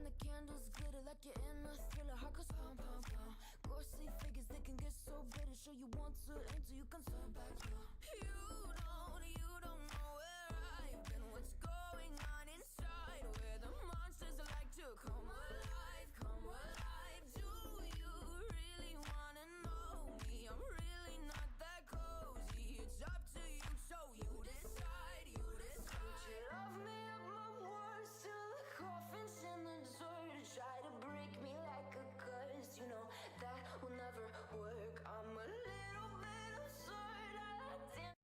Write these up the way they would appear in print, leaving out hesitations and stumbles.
the candles glitter like you're in a thriller. Heart goes pum pum pum. Ghostly figures, they can get so bitter. Sure you want to enter, you can turn back. You don't know where I've been. What's going on inside? Where the monsters like to come alive, come alive. Do you really wanna know me? I'm really not that cozy. It's up to you, so you decide, you decide. Would you love me at my worst till the coffin's in the dirt? Try to break me like a curse, you know that will never work. I'm a little bit absurd. I like to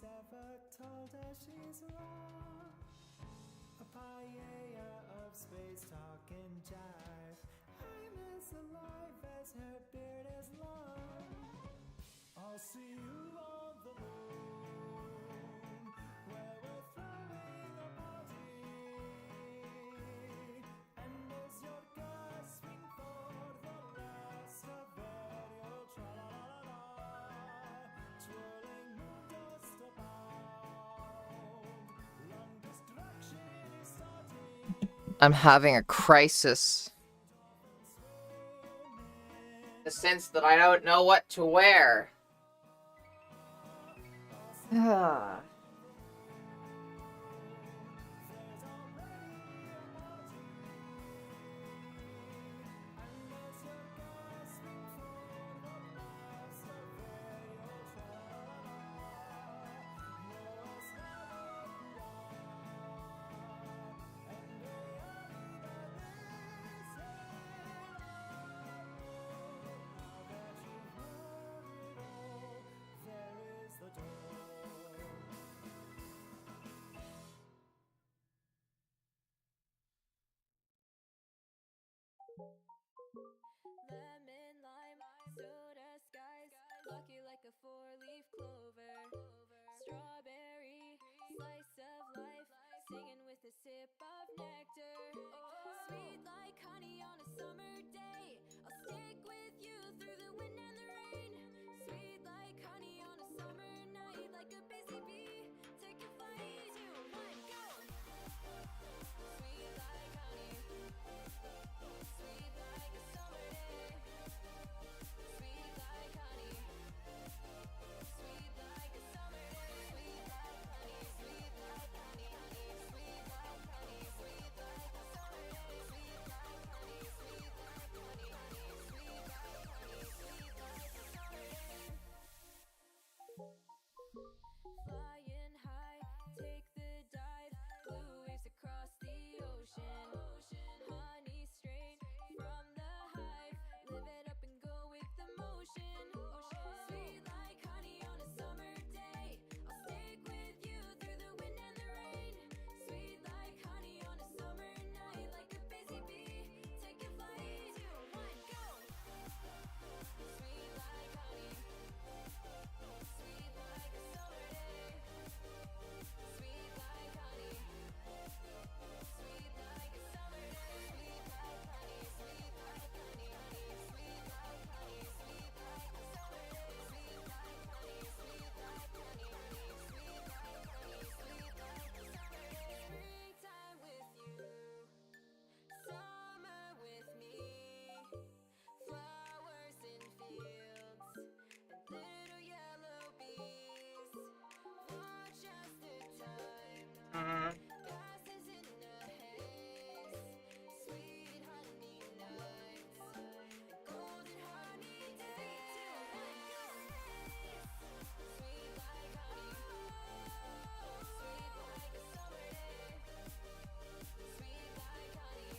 ever told her she's wrong. A paella of space talk and jive. I'm as alive as her beard is long. I'll see you on the moon, where we're throwing a party. And as you're gasping for the last of it, you'll tra-la-la-la, twirling moon dust about. Long destruction is starting. I'm having a crisis. The sense that I don't know what to wear. Lemon, lime, soda skies, lucky like a four-leaf clover. Strawberry, slice of life, singing with a sip of nectar. Sweet like honey on a summer day, I'll stick with you through the wind and the rain. Sweet like honey on a summer night, like a busy bee, take a flight. 2, 1, go! Sweet like honey, sweet like a summer day. Sweet like honey, sweet like a summer day. Sweet like honey, sweet like honey, honey. Sweet like honey, sweet like a summer day. Sweet like honey, sweet like honey, honey. Sweet like honey, sweet like a summer day. Flying high, take the dive, blue waves across the ocean. Honey straight from the hive, live it up and go with the motion. Sweet like honey on a summer day, I'll stick with you through the wind and the rain. Sweet like honey on a summer night, like a busy bee, take a flight. 2, 1, go! Sweet like honey, sweet like a summer day. Sweet like honey, sweet like a summer day. Sweet like honey, sweet like honey, honey. Sweet like honey, sweet like a summer day. Sweet like honey, sweet like honey, honey. Sweet like honey, sweet like a summer day. Springtime with you, summer with me. Flowers in fields and little yellow bees. Watch as the time passes in a haze. Sweet honey nights and golden honey days. 2, 1, go! Sweet like honey, sweet like a summer day. Sweet like honey,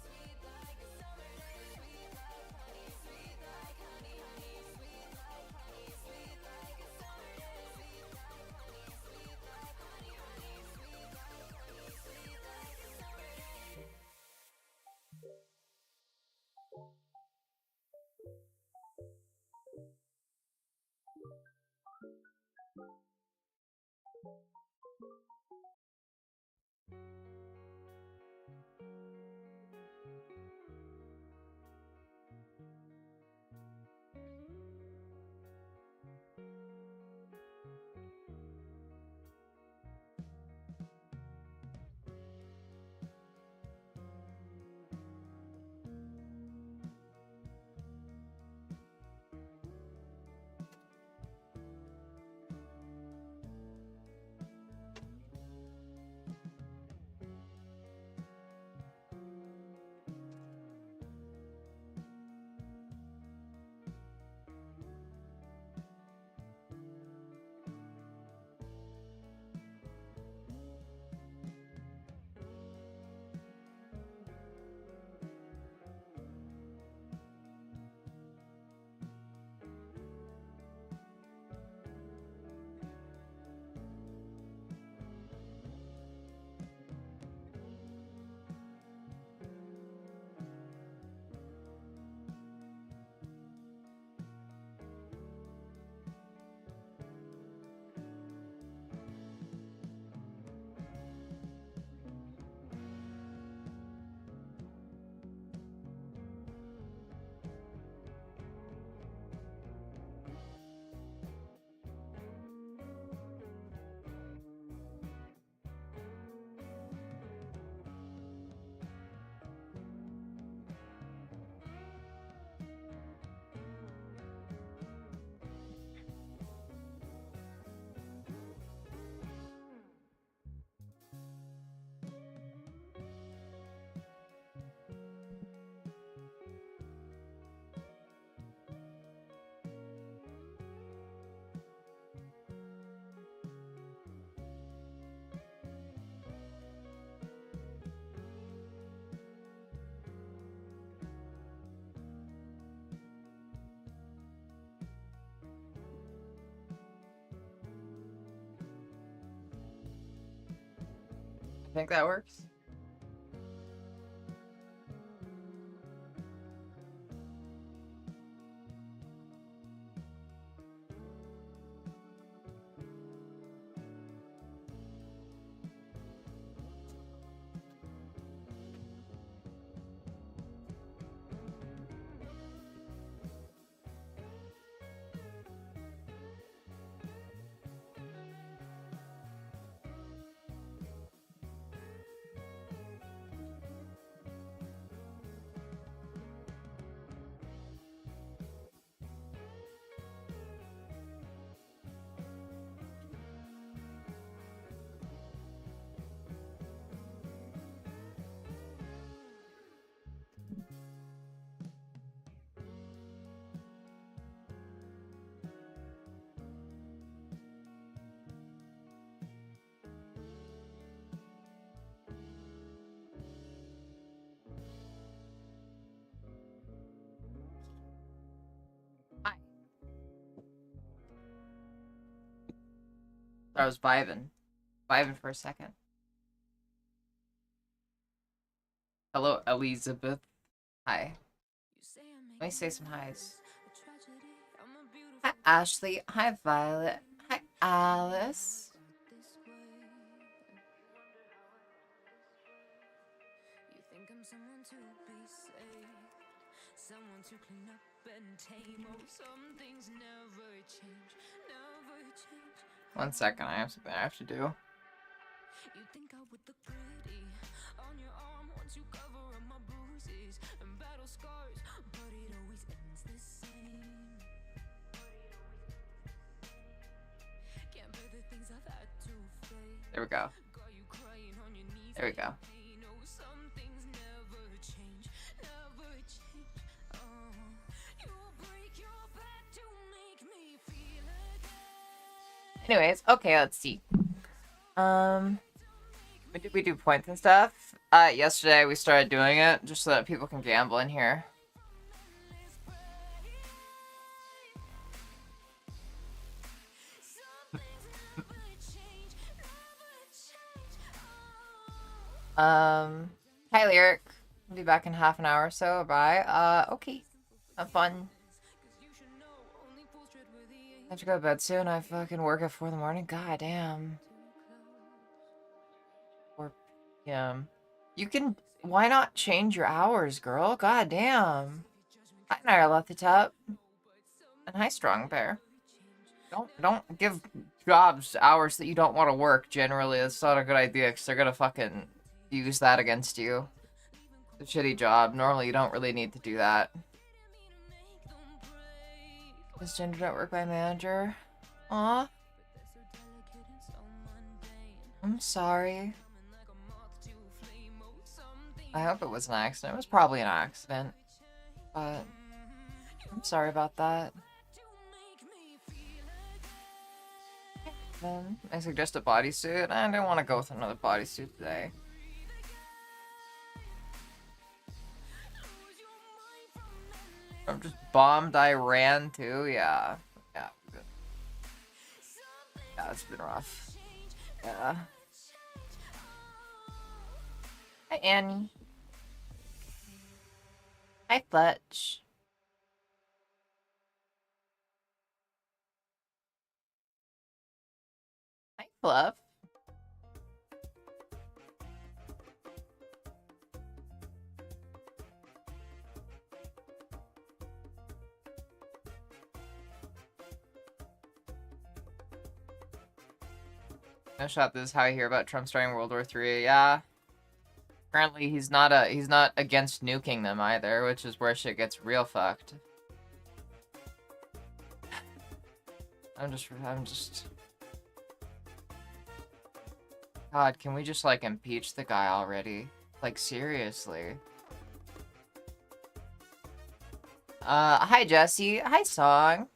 sweet like a summer day. Sweet like honey, sweet like honey, honey. Sweet like honey, sweet like a summer day. Sweet like honey, sweet like honey, honey. Sweet like honey, sweet like a summer day. I think that works. I was vibing for a second. Hello, Elizabeth. Hi. Let me say some highs. Hi, Ashley. Hi, Violet. Hi, Alice. You think I'm someone to be saved, someone to clean up and tame. Oh, some things never change, never change. 1 second, I have something I have to do. You think I would look pretty on your arm once you cover up my bruises and battle scars, but it always ends the same. Can't bear the things I've had to face. There we go. Got you crying on your knees. There we go. No, some things never change, never change. You'll break your back to make me feel again. Anyways, okay, let's see. We do points and stuff. Yesterday we started doing it just so that people can gamble in here. Hi, Lyric. I'll be back in half an hour or so. Bye. Okay. Have fun. I have to go to bed soon. I fucking work at 4 in the morning. God damn. 4 p.m. You can... Why not change your hours, girl? God damn. Hi, Naira left the top. And hi, Strong Bear. Don't give jobs hours that you don't want to work, generally. That's not a good idea, because they're gonna fucking use that against you. It's a shitty job. Normally, you don't really need to do that. Was gendered at work by manager. Aw. I'm sorry. I hope it was an accident. It was probably an accident. But I'm sorry about that. I suggest a bodysuit. I didn't want to go with another bodysuit today. I'm just bombed. I ran too. Yeah. Yeah. Yeah, it's been rough. Yeah. Hi, Annie. Hi, Fletch. Hi, Fluff. No shot. This is how I hear about Trump starting World War III. Yeah. Apparently, he's not against nuking them either, which is where shit gets real fucked. I'm just. God, can we just like impeach the guy already? Like seriously. Hi Jesse. Hi Song.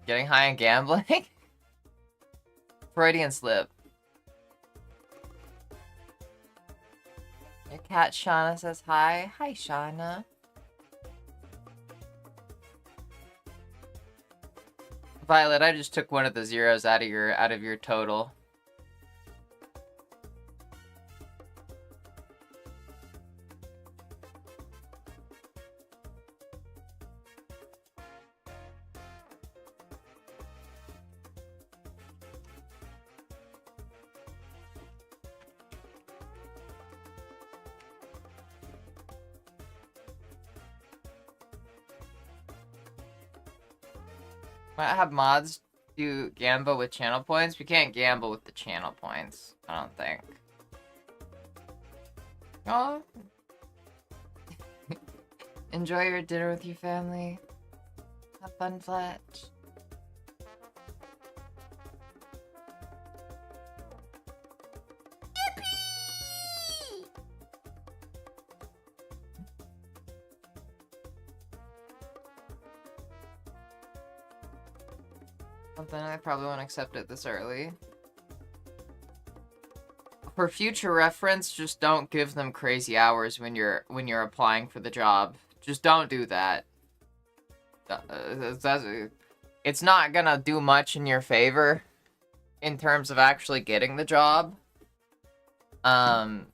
Getting high and gambling? Freudian slip. Your cat Shauna says hi. Hi, Shauna. Violet, I just took one of the zeros out of your total. Might have mods do gamble with channel points. We can't gamble with the channel points, I don't think. Oh. Enjoy your dinner with your family. Have fun, Fletch. Something I probably won't accept it this early. For future reference, just don't give them crazy hours when you're applying for the job. Just don't do that. It's not gonna do much in your favor in terms of actually getting the job. And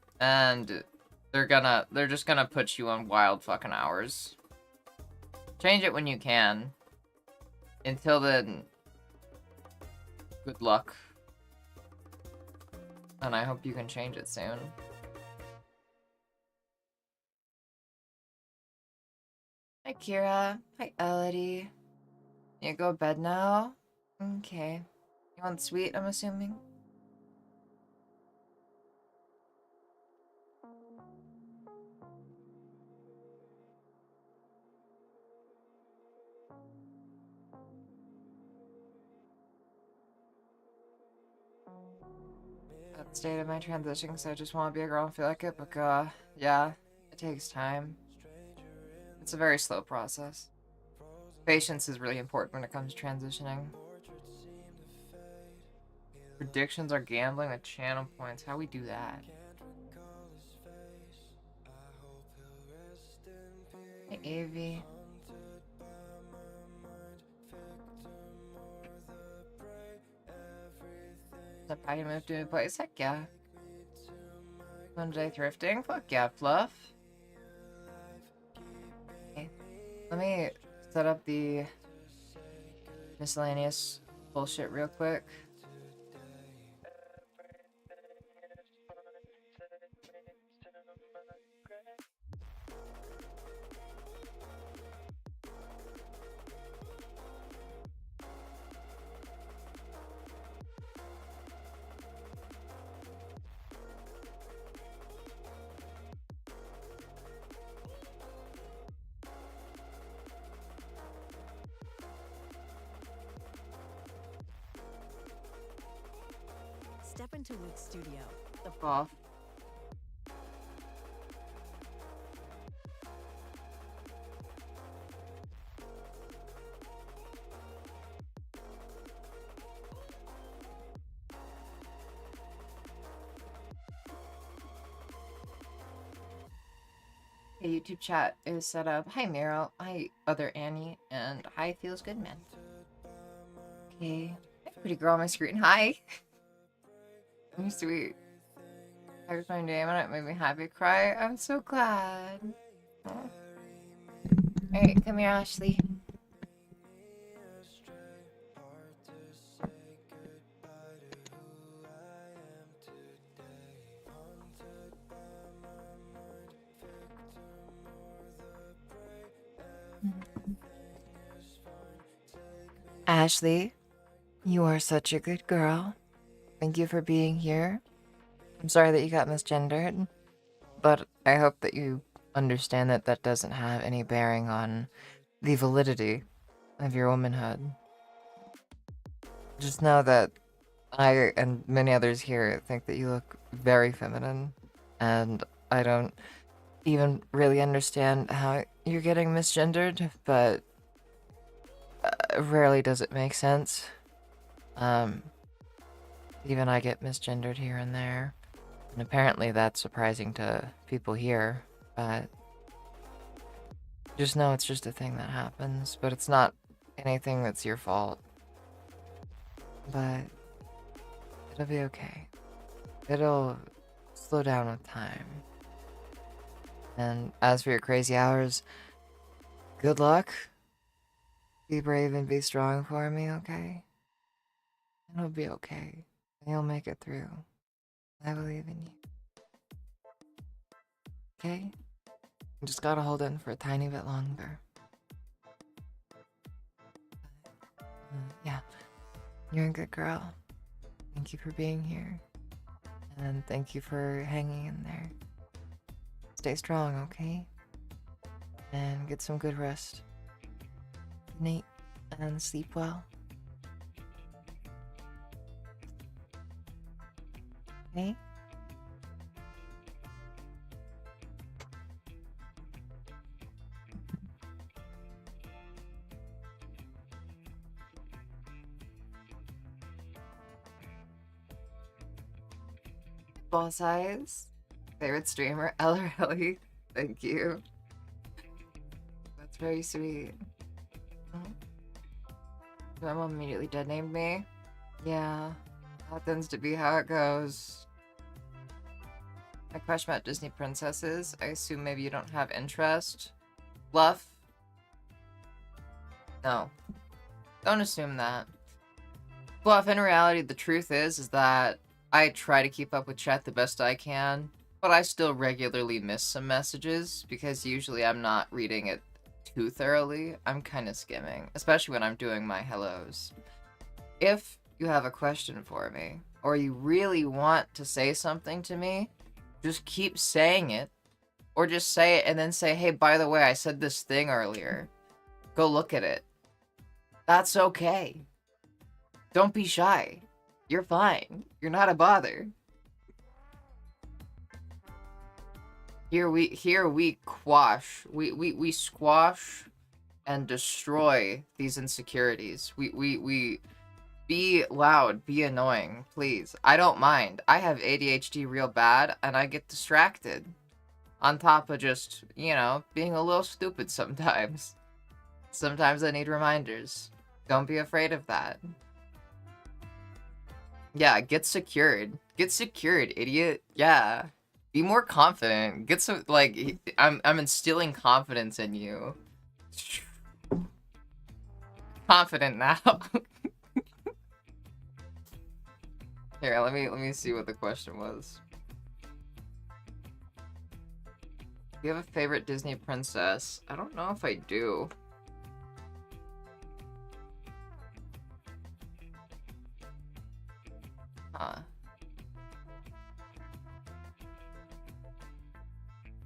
they're just gonna put you on wild fucking hours. Change it when you can. Until then, good luck. And I hope you can change it soon. Hi, Kira. Hi, Elodie. You go to bed now? Okay. You want sweet, I'm assuming? At the state of my transition, because I just want to be a girl and feel like it, but yeah, it takes time. It's a very slow process. Patience is really important when it comes to transitioning. Predictions are gambling with channel points. How we do that? Hey, Avi. Is that party move to a new place? Heck yeah. One day thrifting? Fuck yeah, Fluff. Okay. Let me set up the miscellaneous bullshit real quick. Step into Wood's studio. The off. Okay, YouTube chat is set up. Hi, Meryl. Hi, other Annie. And hi, Feels Good Man. Okay. Hi, pretty girl on my screen. Hi. You're sweet. I was my name and it made me happy cry. I'm so glad. Oh. Alright, come here, Ashley. Ashley, you are such a good girl. Thank you for being here. I'm sorry that you got misgendered, but I hope that you understand that that doesn't have any bearing on the validity of your womanhood. Just know that I and many others here think that you look very feminine, and I don't even really understand how you're getting misgendered, but rarely does it make sense. Even I get misgendered here and there, and apparently that's surprising to people here, but just know it's just a thing that happens, but it's not anything that's your fault. But it'll be okay. It'll slow down with time. And as for your crazy hours, good luck. Be brave and be strong for me, okay? It'll be okay. You'll make it through. I believe in you. Okay? You just gotta hold in for a tiny bit longer. Yeah. You're a good girl. Thank you for being here. And thank you for hanging in there. Stay strong, okay? And get some good rest. Good night, and sleep well. Okay? Boss Eyes. Favorite streamer, LRLE. Thank you. That's very sweet. My mom immediately dead named me. Yeah, that tends to be how it goes. My question about Disney princesses. I assume maybe you don't have interest. Fluff? No. Don't assume that. Fluff, in reality, the truth is that I try to keep up with chat the best I can, but I still regularly miss some messages because usually I'm not reading it too thoroughly. I'm kind of skimming, especially when I'm doing my hellos. If you have a question for me, or you really want to say something to me, just keep saying it, or just say it and then say, hey, by the way, I said this thing earlier. Go look at it. That's okay. Don't be shy. You're fine. You're not a bother. Here we quash. We squash and destroy these insecurities. We be loud, be annoying, please. I don't mind. I have ADHD real bad, and I get distracted. On top of just, you know, being a little stupid sometimes. Sometimes I need reminders. Don't be afraid of that. Yeah, get secured. Get secured, idiot. Yeah. Be more confident. Get some, like, I'm instilling confidence in you. Confident now. Here, let me see what the question was. Do you have a favorite Disney princess? I don't know if I do. Huh.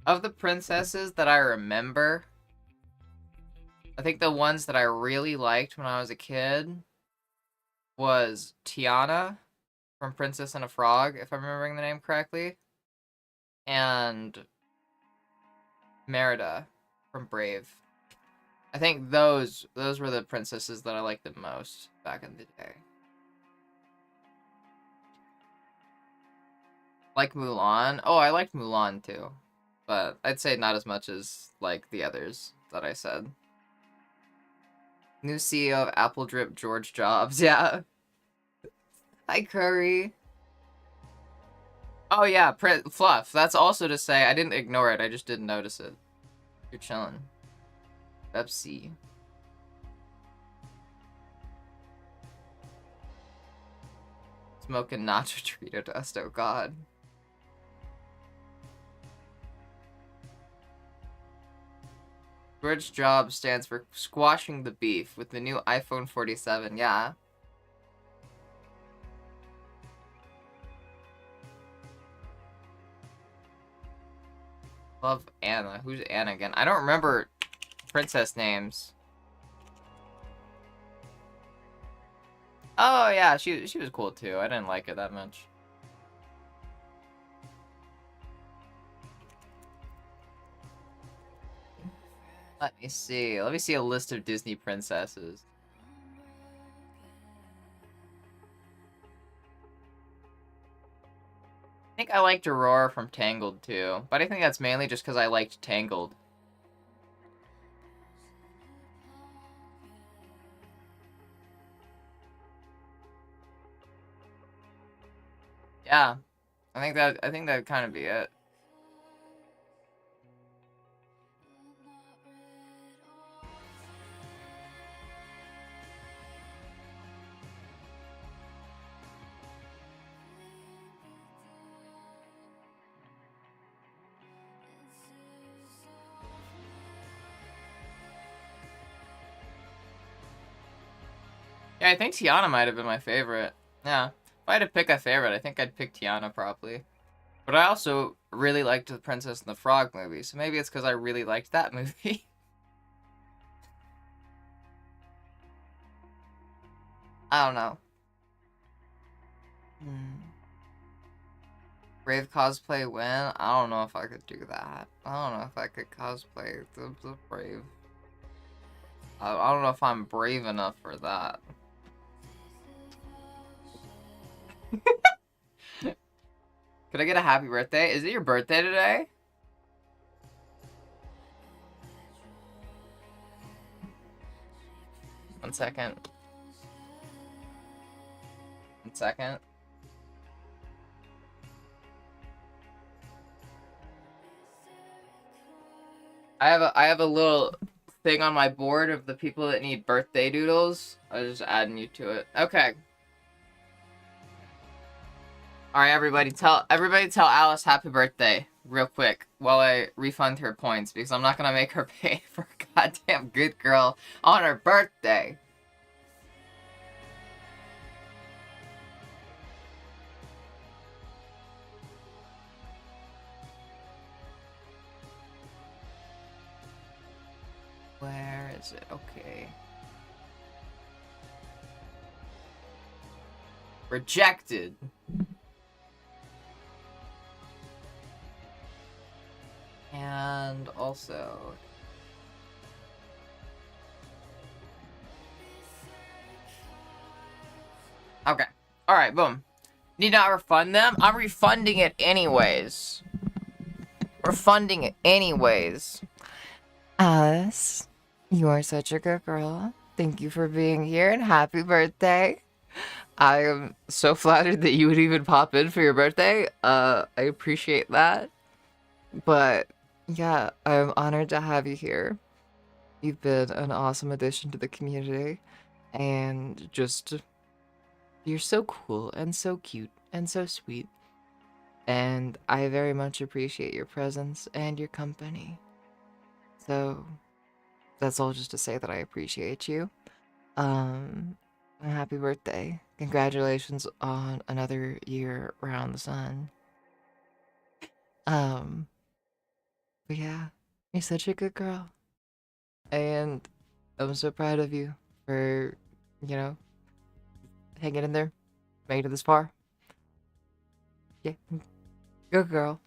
Of the princesses that I remember, I think the ones that I really liked when I was a kid was Tiana from Princess and a Frog, if I'm remembering the name correctly, and Merida from Brave. I think those were the princesses that I liked the most back in the day. Like Mulan? Oh, I liked Mulan too. But I'd say not as much as, like, the others that I said. New CEO of Apple Drip, George Jobs. Yeah. Hi, Curry. Oh, yeah, Fluff. That's also to say I didn't ignore it. I just didn't notice it. You're chilling. Pepsi. Smoking nacho Dorito dust. Oh, God. George Jobs stands for squashing the beef with the new iPhone 47. Yeah. Love Anna. Who's Anna again? I don't remember princess names. Oh yeah, she was cool too. I didn't like it that much. Let me see. Let me see a list of Disney princesses. I think I liked Aurora from Tangled too, but I think that's mainly just because I liked Tangled. Yeah, I think that'd kind of be it. Yeah, I think Tiana might have been my favorite. Yeah, if I had to pick a favorite, I think I'd pick Tiana probably. But I also really liked the Princess and the Frog movie, so maybe it's because I really liked that movie. I don't know. Brave cosplay win? I don't know if I could do that. I don't know if I could cosplay the Brave. I don't know if I'm brave enough for that. Could I get a happy birthday? Is it your birthday today? One second. One second. I have a little thing on my board of the people that need birthday doodles. I was just adding you to it. Okay. All right, everybody tell Alice happy birthday real quick while I refund her points because I'm not gonna make her pay for a goddamn good girl on her birthday. Where is it? Okay. Rejected. And also... Okay. Alright, boom. Need not refund them? I'm refunding it anyways. Refunding it anyways. Alice, you are such a good girl. Thank you for being here and happy birthday. I am so flattered that you would even pop in for your birthday. I appreciate that. But yeah, I'm honored to have you here. You've been an awesome addition to the community. And just, you're so cool and so cute and so sweet. And I very much appreciate your presence and your company. So that's all just to say that I appreciate you. Happy birthday. Congratulations on another year around the sun. But yeah, you're such a good girl. And I'm so proud of you for, you know, hanging in there, making it this far. Yeah, good girl.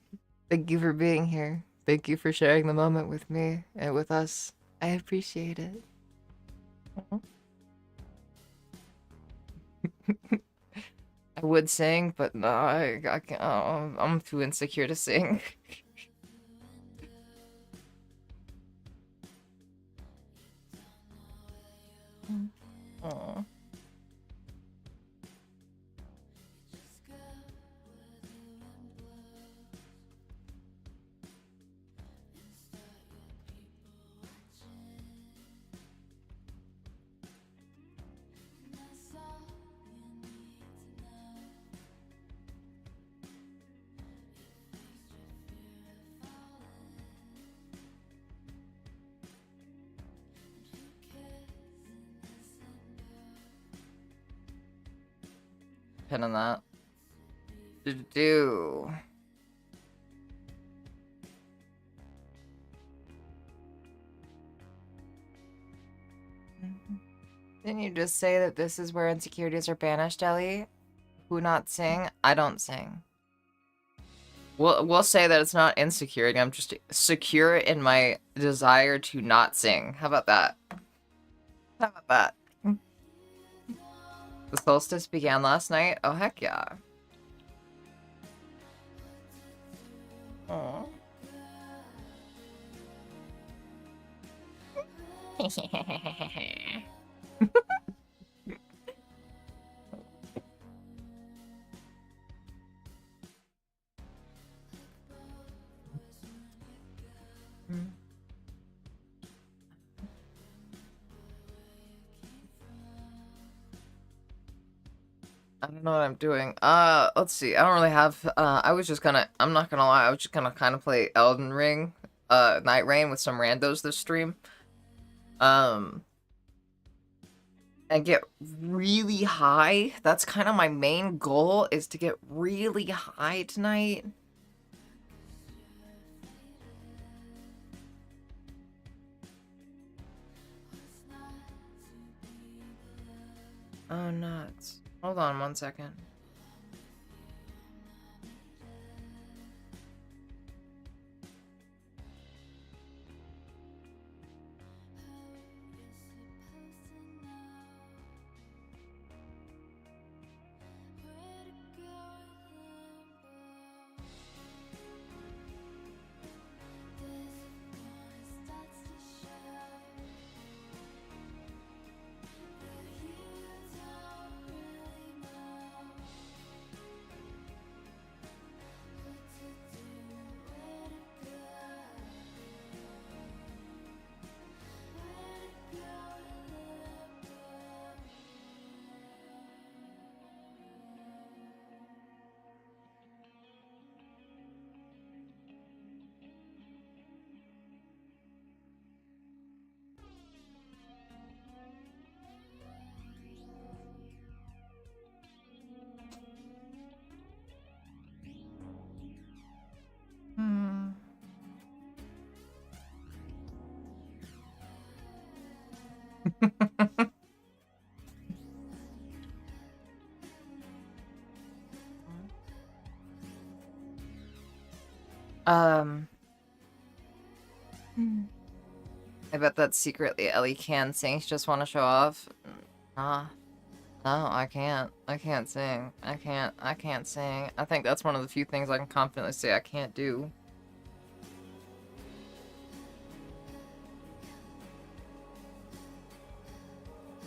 Thank you for being here. Thank you for sharing the moment with me and with us. I appreciate it. I would sing, but no, I can't. I'm too insecure to sing. Aww. Pin on that. Do. Didn't you just say that this is where insecurities are banished, Ellie? Who not sing? I don't sing. We'll say that it's not insecurity. I'm just secure in my desire to not sing. How about that? How about that? The solstice began last night? Oh, heck yeah. Aww. I don't know what I'm doing. Let's see. I don't really have, I was just gonna, I'm not gonna lie, I was just gonna kind of play Elden Ring, Night Rain with some randos this stream. And get really high. That's kind of my main goal, is to get really high tonight. Oh, nuts. Hold on 1 second. Um, I bet that's secretly Ellie can sing. She just want to show off. Nah. No, I can't. I can't sing. I can't sing. I think that's one of the few things I can confidently say I can't do.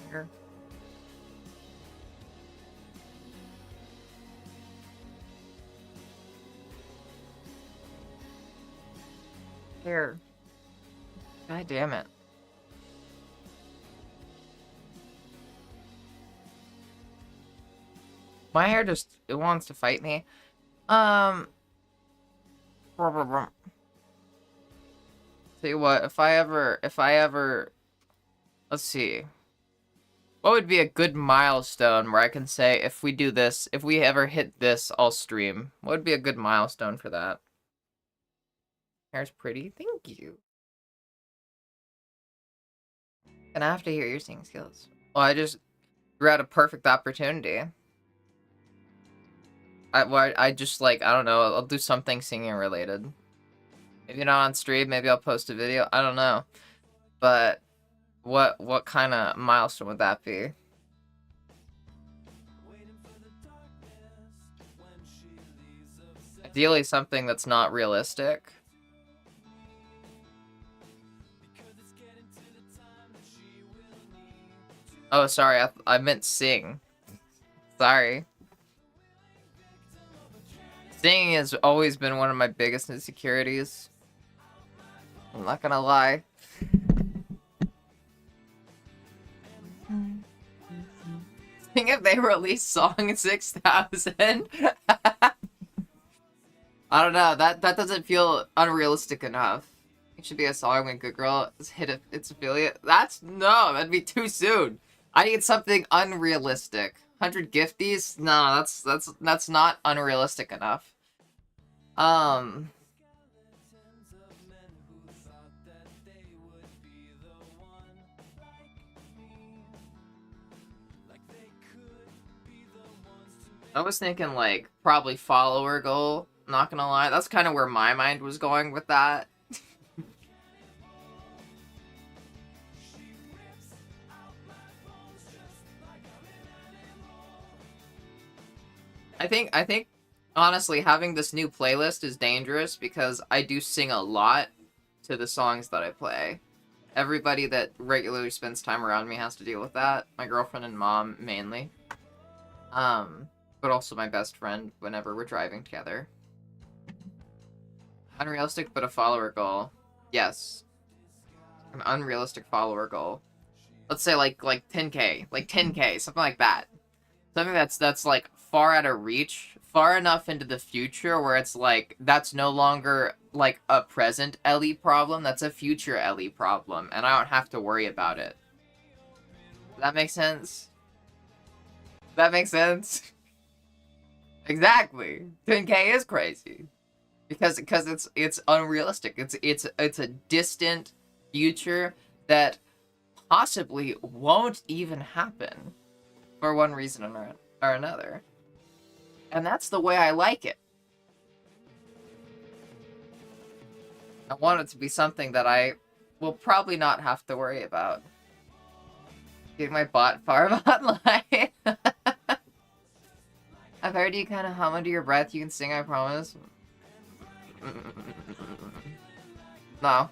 Here. Here. God damn it. My hair just, it wants to fight me. Tell you what, if I ever, let's see. What would be a good milestone where I can say, if we do this, if we ever hit this, I'll stream? What would be a good milestone for that? Hair's pretty, thank you. And I have to hear your singing skills. Well, you're at a perfect opportunity. I just, like, I don't know, I'll do something singing related. Maybe not on stream, maybe I'll post a video, I don't know. But, what kind of milestone would that be? Ideally something that's not realistic. Oh, sorry, I meant sing. Sorry. Singing has always been one of my biggest insecurities. I'm not gonna lie. Think if they released Song 6000? I don't know, that doesn't feel unrealistic enough. It should be a song when Good Girl has hit its affiliate. No, that'd be too soon. I need something unrealistic. 100 gifties? No, that's not unrealistic enough. I was thinking, like, probably follower goal, not gonna lie. That's kind of where my mind was going with that. I think, honestly, having this new playlist is dangerous because I do sing a lot to the songs that I play. Everybody that regularly spends time around me has to deal with that. My girlfriend and mom, mainly. But also my best friend whenever we're driving together. Unrealistic, but a follower goal. Yes. An unrealistic follower goal. Let's say like 10k. Like 10k, something like that. Something that's like far out of reach, far enough into the future where it's like that's no longer like a present Ellie problem, that's a future Ellie problem, and I don't have to worry about it. Does that make sense? Does that make sense? Exactly. 10k is crazy. Because it's unrealistic. It's a distant future that possibly won't even happen for one reason or another. And that's the way I like it. I want it to be something that I will probably not have to worry about. Getting my bot farm online. I've heard you kind of hum under your breath. You can sing, I promise. No.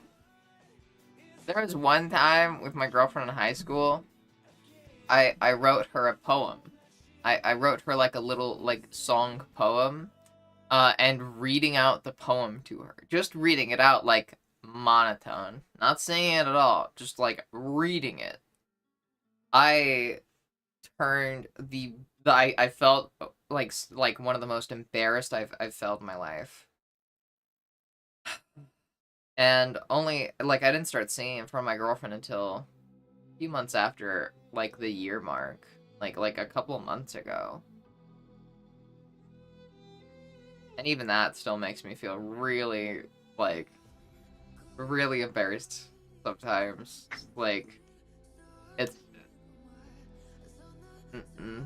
There was one time with my girlfriend in high school, I wrote her a poem. I wrote her like a little like song poem, and reading out the poem to her. Just reading it out like monotone. Not singing it at all. Just like reading it. I turned I felt like one of the most embarrassed I've felt in my life. And only like I didn't start singing in front of my girlfriend until a few months after like the year mark. Like a couple of months ago. And even that still makes me feel really really embarrassed sometimes. Like it's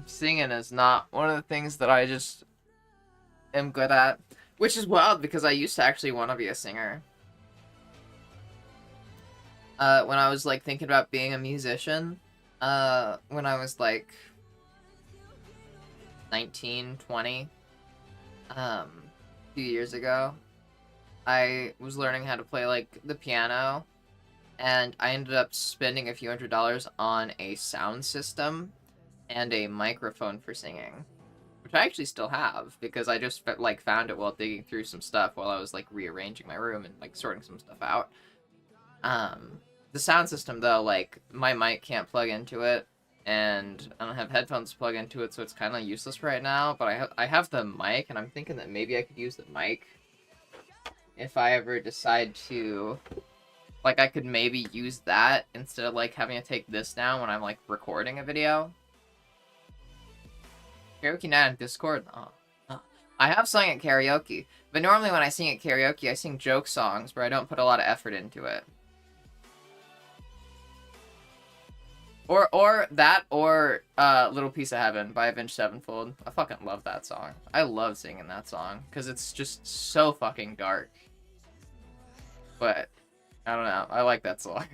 singing is not one of the things that I just am good at. Which is wild because I used to actually want to be a singer. When I was like thinking about being a musician, when I was like 19, 20, a few years ago, I was learning how to play like the piano, and I ended up spending a few $100s on a sound system and a microphone for singing, which I actually still have because I just like found it while digging through some stuff while I was like rearranging my room and like sorting some stuff out. Um, the sound system though, like my mic can't plug into it, and I don't have headphones to plug into it, so it's kind of useless right now. But I have the mic, and I'm thinking that maybe I could use the mic if I ever decide to. Like, I could maybe use that instead of like having to take this down when I'm like recording a video. Karaoke night on Discord. Oh. I have sung at karaoke, but normally when I sing at karaoke, I sing joke songs where I don't put a lot of effort into it. Or that, or Little Piece of Heaven by Avenged Sevenfold. I fucking love that song. I love singing that song, because it's just so fucking dark. But, I don't know, I like that song.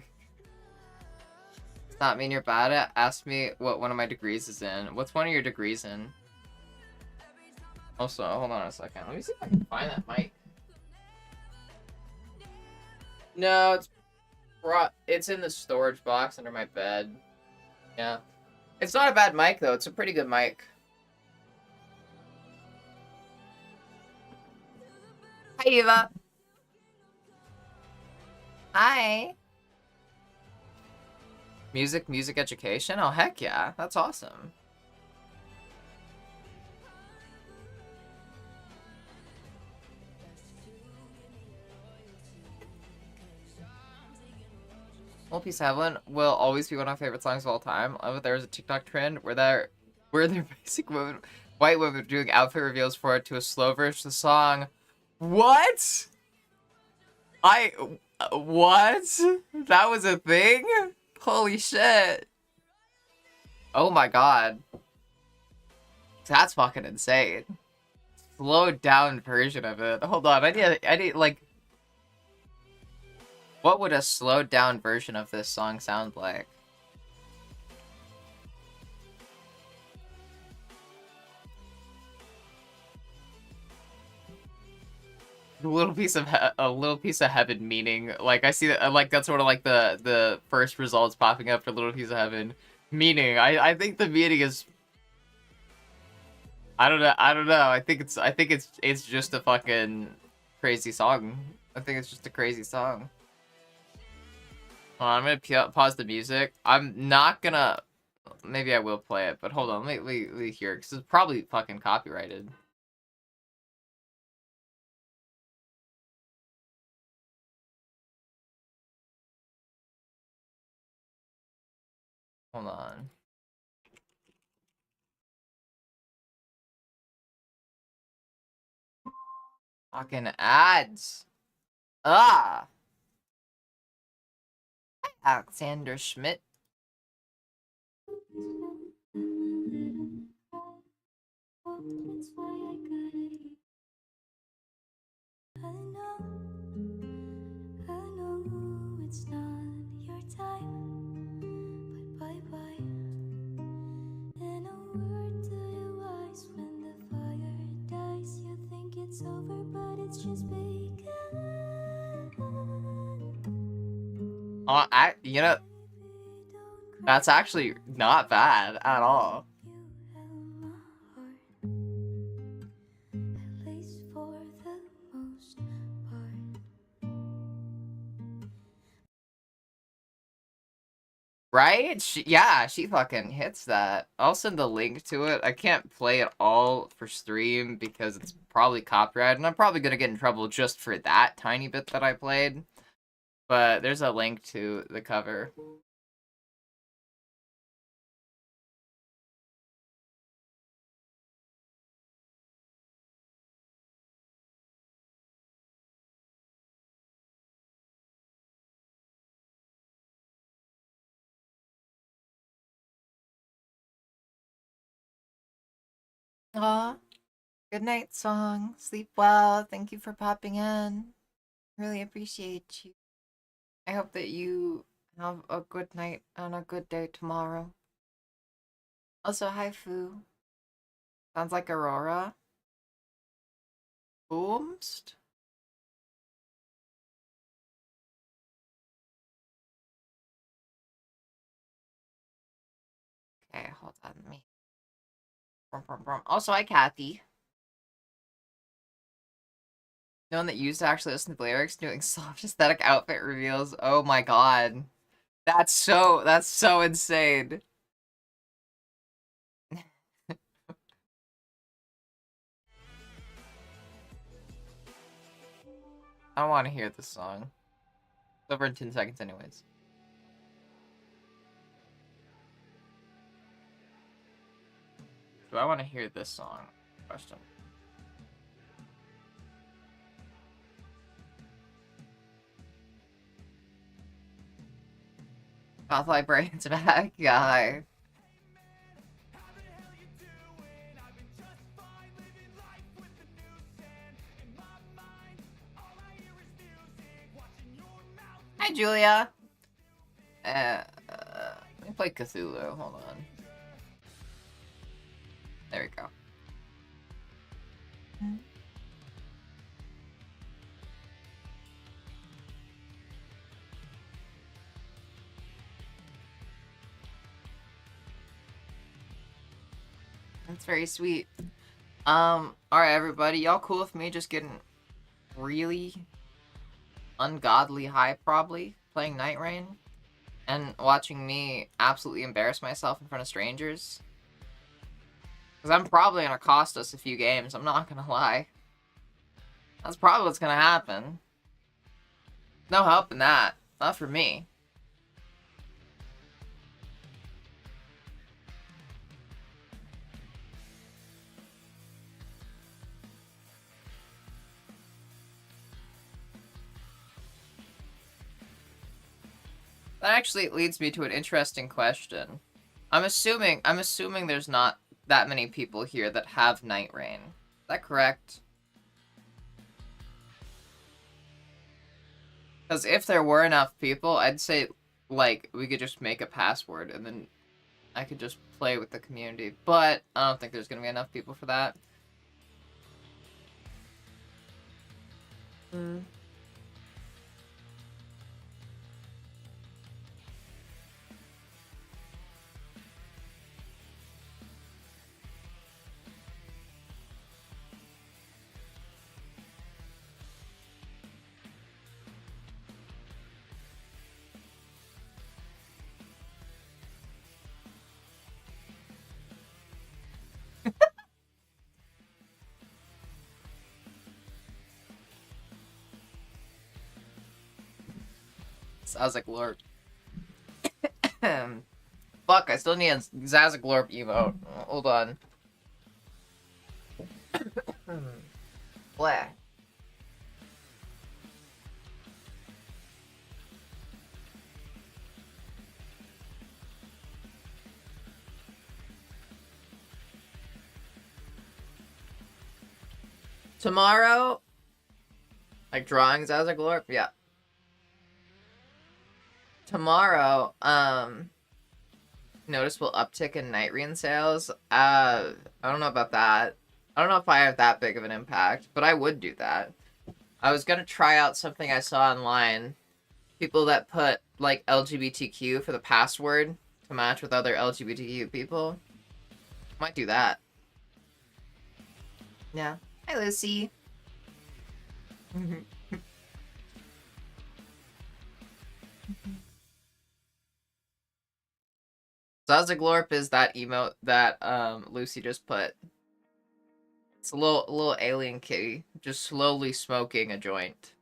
Does not mean you're bad at? Ask me what one of my degrees is in. What's one of your degrees in? Also, hold on a second. Let me see if I can find that mic. No, it's in the storage box under my bed. Yeah. It's not a bad mic, though. It's a pretty good mic. Hi, Eva. Hi. Music education? Oh, heck yeah. That's awesome. Little Piece of Heaven will always be one of my favorite songs of all time. There was a TikTok trend where they're basic women, white women doing outfit reveals for it to a slow version of the song. What? What? That was a thing? Holy shit. Oh my god. That's fucking insane. Slowed down version of it. Hold on, I need, like... What would a slowed down version of this song sound like? A little piece of heaven meaning. Like, I see that, like, that's sort of like the first results popping up for Little Piece of Heaven. Meaning. I think the meaning is... I don't know. I think it's just a fucking crazy song. I think it's just a crazy song. I'm gonna pause the music. I'm not gonna... Maybe I will play it, but hold on. Let me hear it, because it's probably fucking copyrighted. Hold on. Fucking ads. Ah! Alexander Schmidt. I know it's not your time, but bye-bye. And a word to your eyes when the fire dies. You think it's over, but it's just begun. You know, that's actually not bad at all. You held my heart, at least for the most part. Right? Yeah, she fucking hits that. I'll send the link to it. I can't play it all for stream because it's probably copyrighted, and I'm probably gonna get in trouble just for that tiny bit that I played. But there's a link to the cover. Aw. Good night song. Sleep well. Thank you for popping in. Really appreciate you. I hope that you have a good night and a good day tomorrow. Also, hi Fu. Sounds like Aurora. Boomst? Okay, hold on. Me. Brum, brum, brum. Also, hi Kathy. No one that used to actually listen to the lyrics doing soft aesthetic outfit reveals. Oh my god. That's so insane. I don't want to hear this song. It's over in 10 seconds anyways. Do I want to hear this song? Question. Goth Librarian's back, guy. Hi, Julia. Let me play Cthulhu. Hold on. There we go. That's very sweet. Alright, everybody. Y'all cool with me just getting really ungodly high, probably, playing Night Rain? And watching me absolutely embarrass myself in front of strangers? Because I'm probably gonna cost us a few games, I'm not gonna lie. That's probably what's gonna happen. No help in that. Not for me. That actually leads me to an interesting question. I'm assuming there's not that many people here that have Night Rain. Is that correct? Because if there were enough people, I'd say, like, we could just make a password and then I could just play with the community. But I don't think there's gonna be enough people for that. Zazaglorp. Fuck, I still need a Zazaglorp emote. Hold on. Blah. Tomorrow, like drawing Zazaglorp? Yeah. Tomorrow, noticeable uptick in Night Rain sales. I don't know about that. I don't know if I have that big of an impact, but I would do that. I was gonna try out something I saw online. People that put, like, LGBTQ for the password to match with other LGBTQ people. Might do that. Yeah. Hi, Lucy. Zazaglorp is that emote that Lucy just put. It's a little alien kitty just slowly smoking a joint.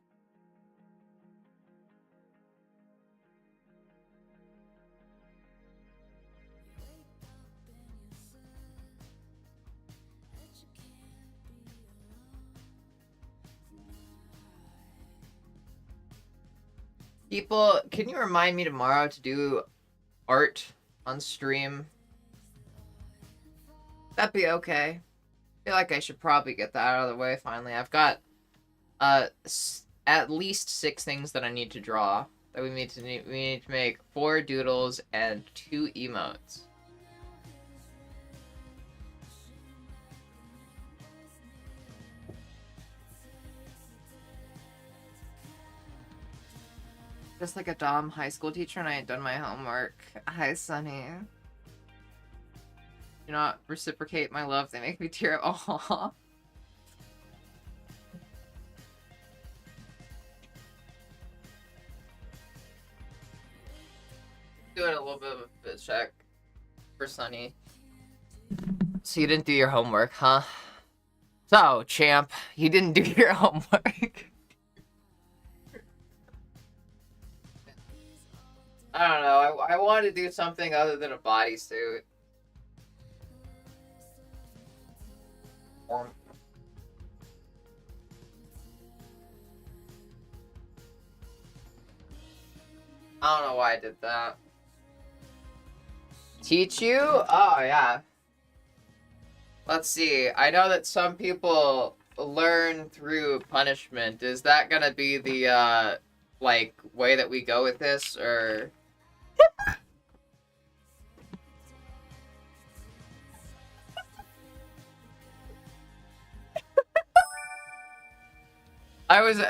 People, can you remind me tomorrow to do art on stream? That'd be okay. feel like I should probably get that out of the way finally. I've got at least 6 things that I need to draw. That we need to make 4 doodles and 2 emotes. Just like a dumb high school teacher and I ain't done my homework. Hi, Sunny. Do not reciprocate my love. They make me tear up. Aww. Doing a little bit of a fit check for Sunny. So you didn't do your homework, huh? So, champ, you didn't do your homework. I don't know. I want to do something other than a bodysuit. I don't know why I did that. Teach you? Oh, yeah. Let's see. I know that some people learn through punishment. Is that gonna be the, like, way that we go with this, or...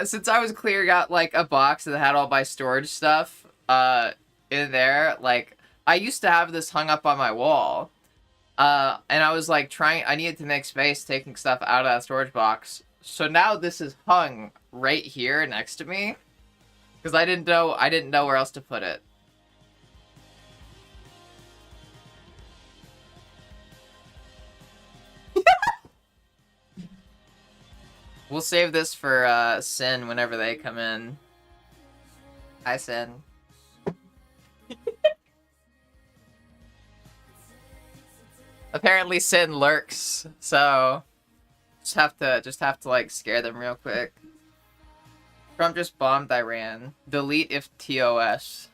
since I was clearing out, like, a box that had all my storage stuff, in there, like, I used to have this hung up on my wall, and I was, like, I needed to make space taking stuff out of that storage box, so now this is hung right here next to me, because I didn't know where else to put it. We'll save this for, Sin whenever they come in. Hi, Sin. Apparently Sin lurks, so just have to like scare them real quick. Trump just bombed Iran. Delete if TOS.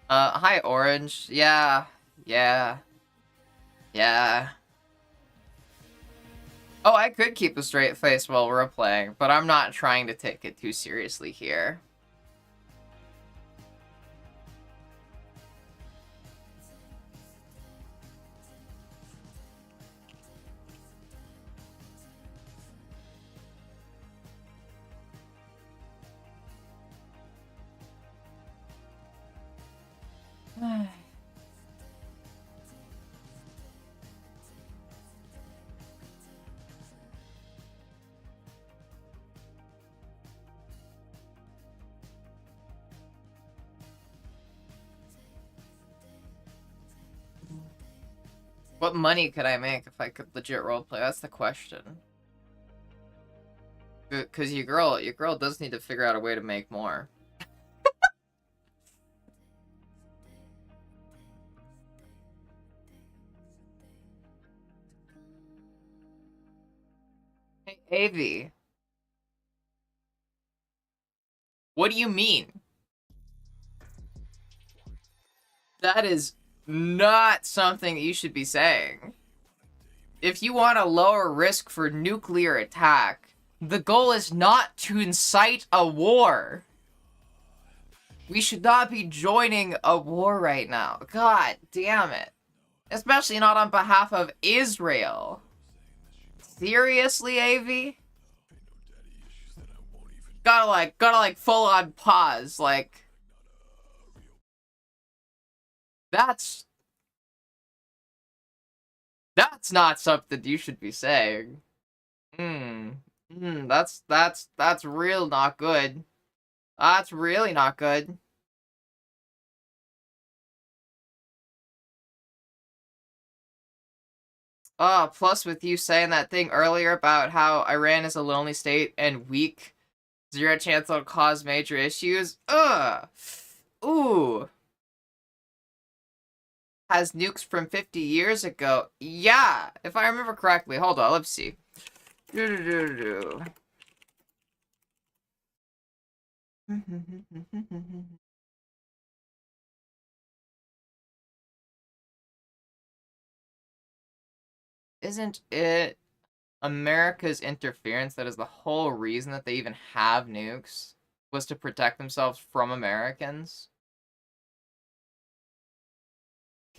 Hi Orange. Yeah. Oh, I could keep a straight face while we're playing, but I'm not trying to take it too seriously here. What money could I make if I could legit roleplay? That's the question. Because your girl does need to figure out a way to make more. Hey, Avi. What do you mean? That is not something you should be saying. If you want a lower risk for nuclear attack, the goal is not to incite a war. We should not be joining a war right now. God damn it. Especially not on behalf of Israel. Seriously, AV? Gotta like full on pause, like... That's not something you should be saying. That's real not good. That's really not good. Plus with you saying that thing earlier about how Iran is a lonely state and weak, 0 chance it'll cause major issues. Ooh. Has nukes from 50 years ago. Yeah, if I remember correctly. Hold on, let's see. Isn't it America's interference, that is the whole reason that they even have nukes, was to protect themselves from Americans.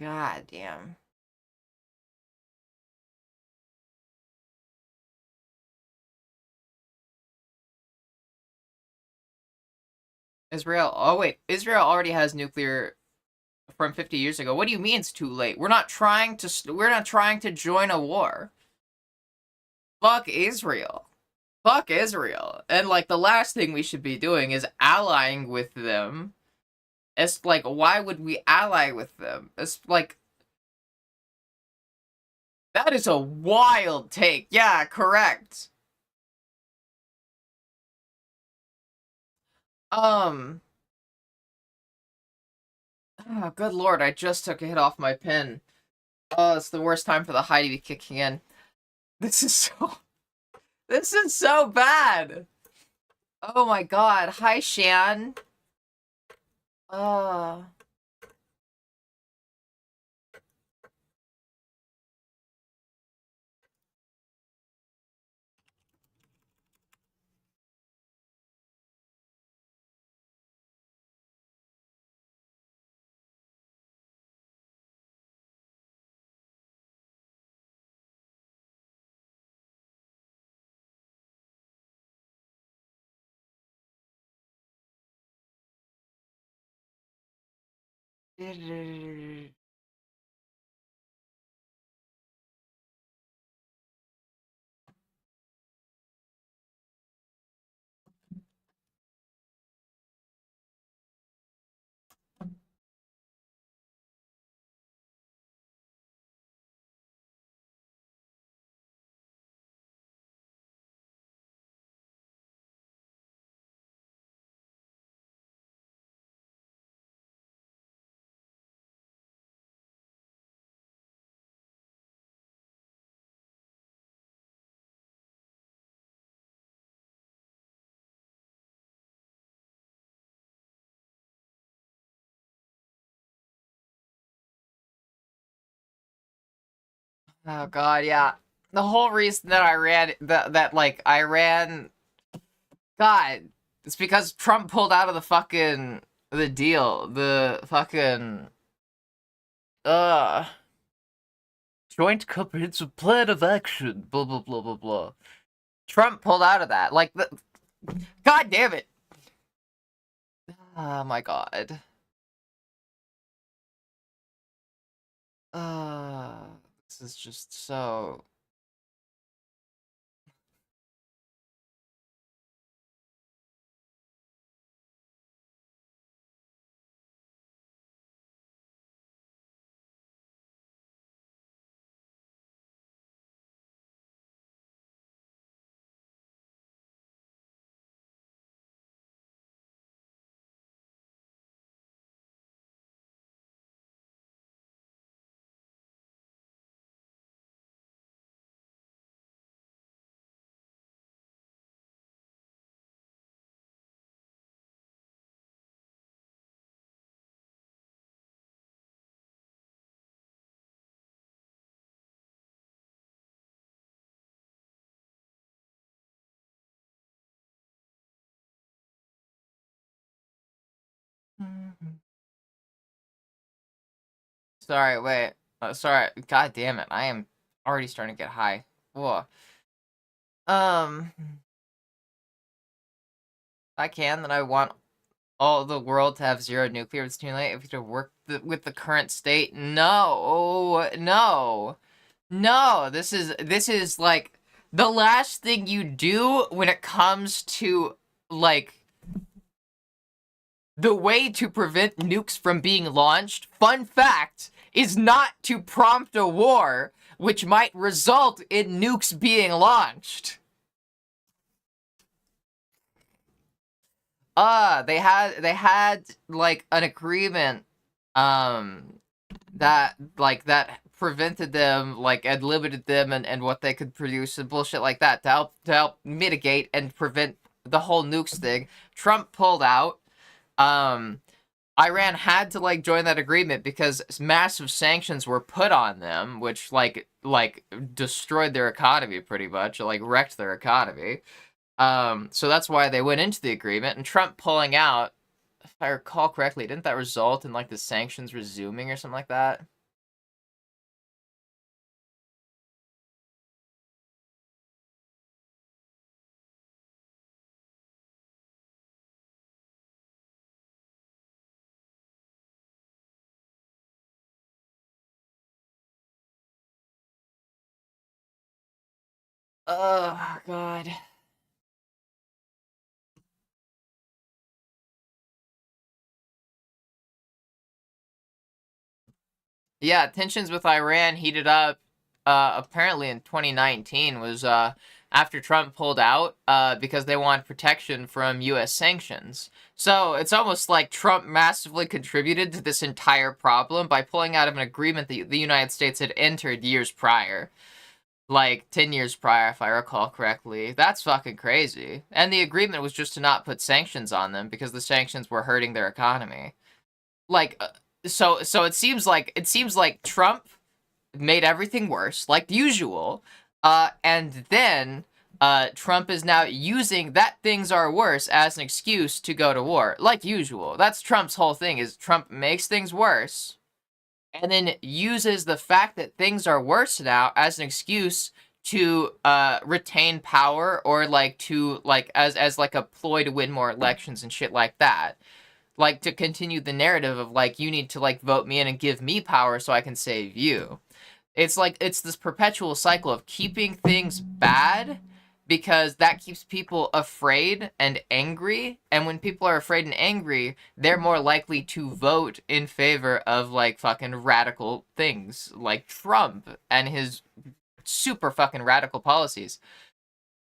God damn. Israel. Oh wait, Israel already has nuclear from 50 years ago. What do you mean it's too late? We're not trying to join a war. Fuck Israel. Fuck Israel. And like the last thing we should be doing is allying with them. It's like, why would we ally with them? It's like, that is a wild take. Yeah, correct. Um, oh, good lord, I just took a hit off my pen. Oh, it's the worst time for the high to be kicking in. This is so, this is so bad. Oh my god. Hi, Shan. Uh, oh god, yeah. The whole reason that Iran, God, it's because Trump pulled out of the deal. The fucking, uh, joint comprehensive plan of action, blah, blah, blah, blah, blah. Trump pulled out of that. God damn it. Oh my god. This is just so... Sorry, wait. Sorry. God damn it. I am already starting to get high. Whoa. Um, I can, then I want all the world to have zero nuclear. It's too late if you to work with the current state. No, no, no. This is like the last thing you do when it comes to like the way to prevent nukes from being launched. Fun fact is not to prompt a war, which might result in nukes being launched. They had like an agreement that prevented them, like, and limited them and what they could produce and bullshit like that to help mitigate and prevent the whole nukes thing. Trump pulled out. Um Iran had to like join that agreement because massive sanctions were put on them, which like destroyed their economy pretty much, like wrecked their economy. So that's why they went into the agreement. And Trump pulling out, if I recall correctly, didn't that result in like the sanctions resuming or something like that? Oh God. Yeah, tensions with Iran heated up apparently in 2019 was after Trump pulled out because they wanted protection from US sanctions. So it's almost like Trump massively contributed to this entire problem by pulling out of an agreement that the United States had entered years prior. Like 10 years prior, if I recall correctly. That's fucking crazy. And the agreement was just to not put sanctions on them because the sanctions were hurting their economy. Like, so it seems like Trump made everything worse, like usual. And then Trump is now using that things are worse as an excuse to go to war, like usual. That's Trump's whole thing, is Trump makes things worse and then uses the fact that things are worse now as an excuse to retain power or like to like as like a ploy to win more elections and shit like that, like to continue the narrative of like you need to like vote me in and give me power so I can save you. It's like it's this perpetual cycle of keeping things bad because that keeps people afraid and angry. And when people are afraid and angry, they're more likely to vote in favor of like fucking radical things like Trump and his super fucking radical policies.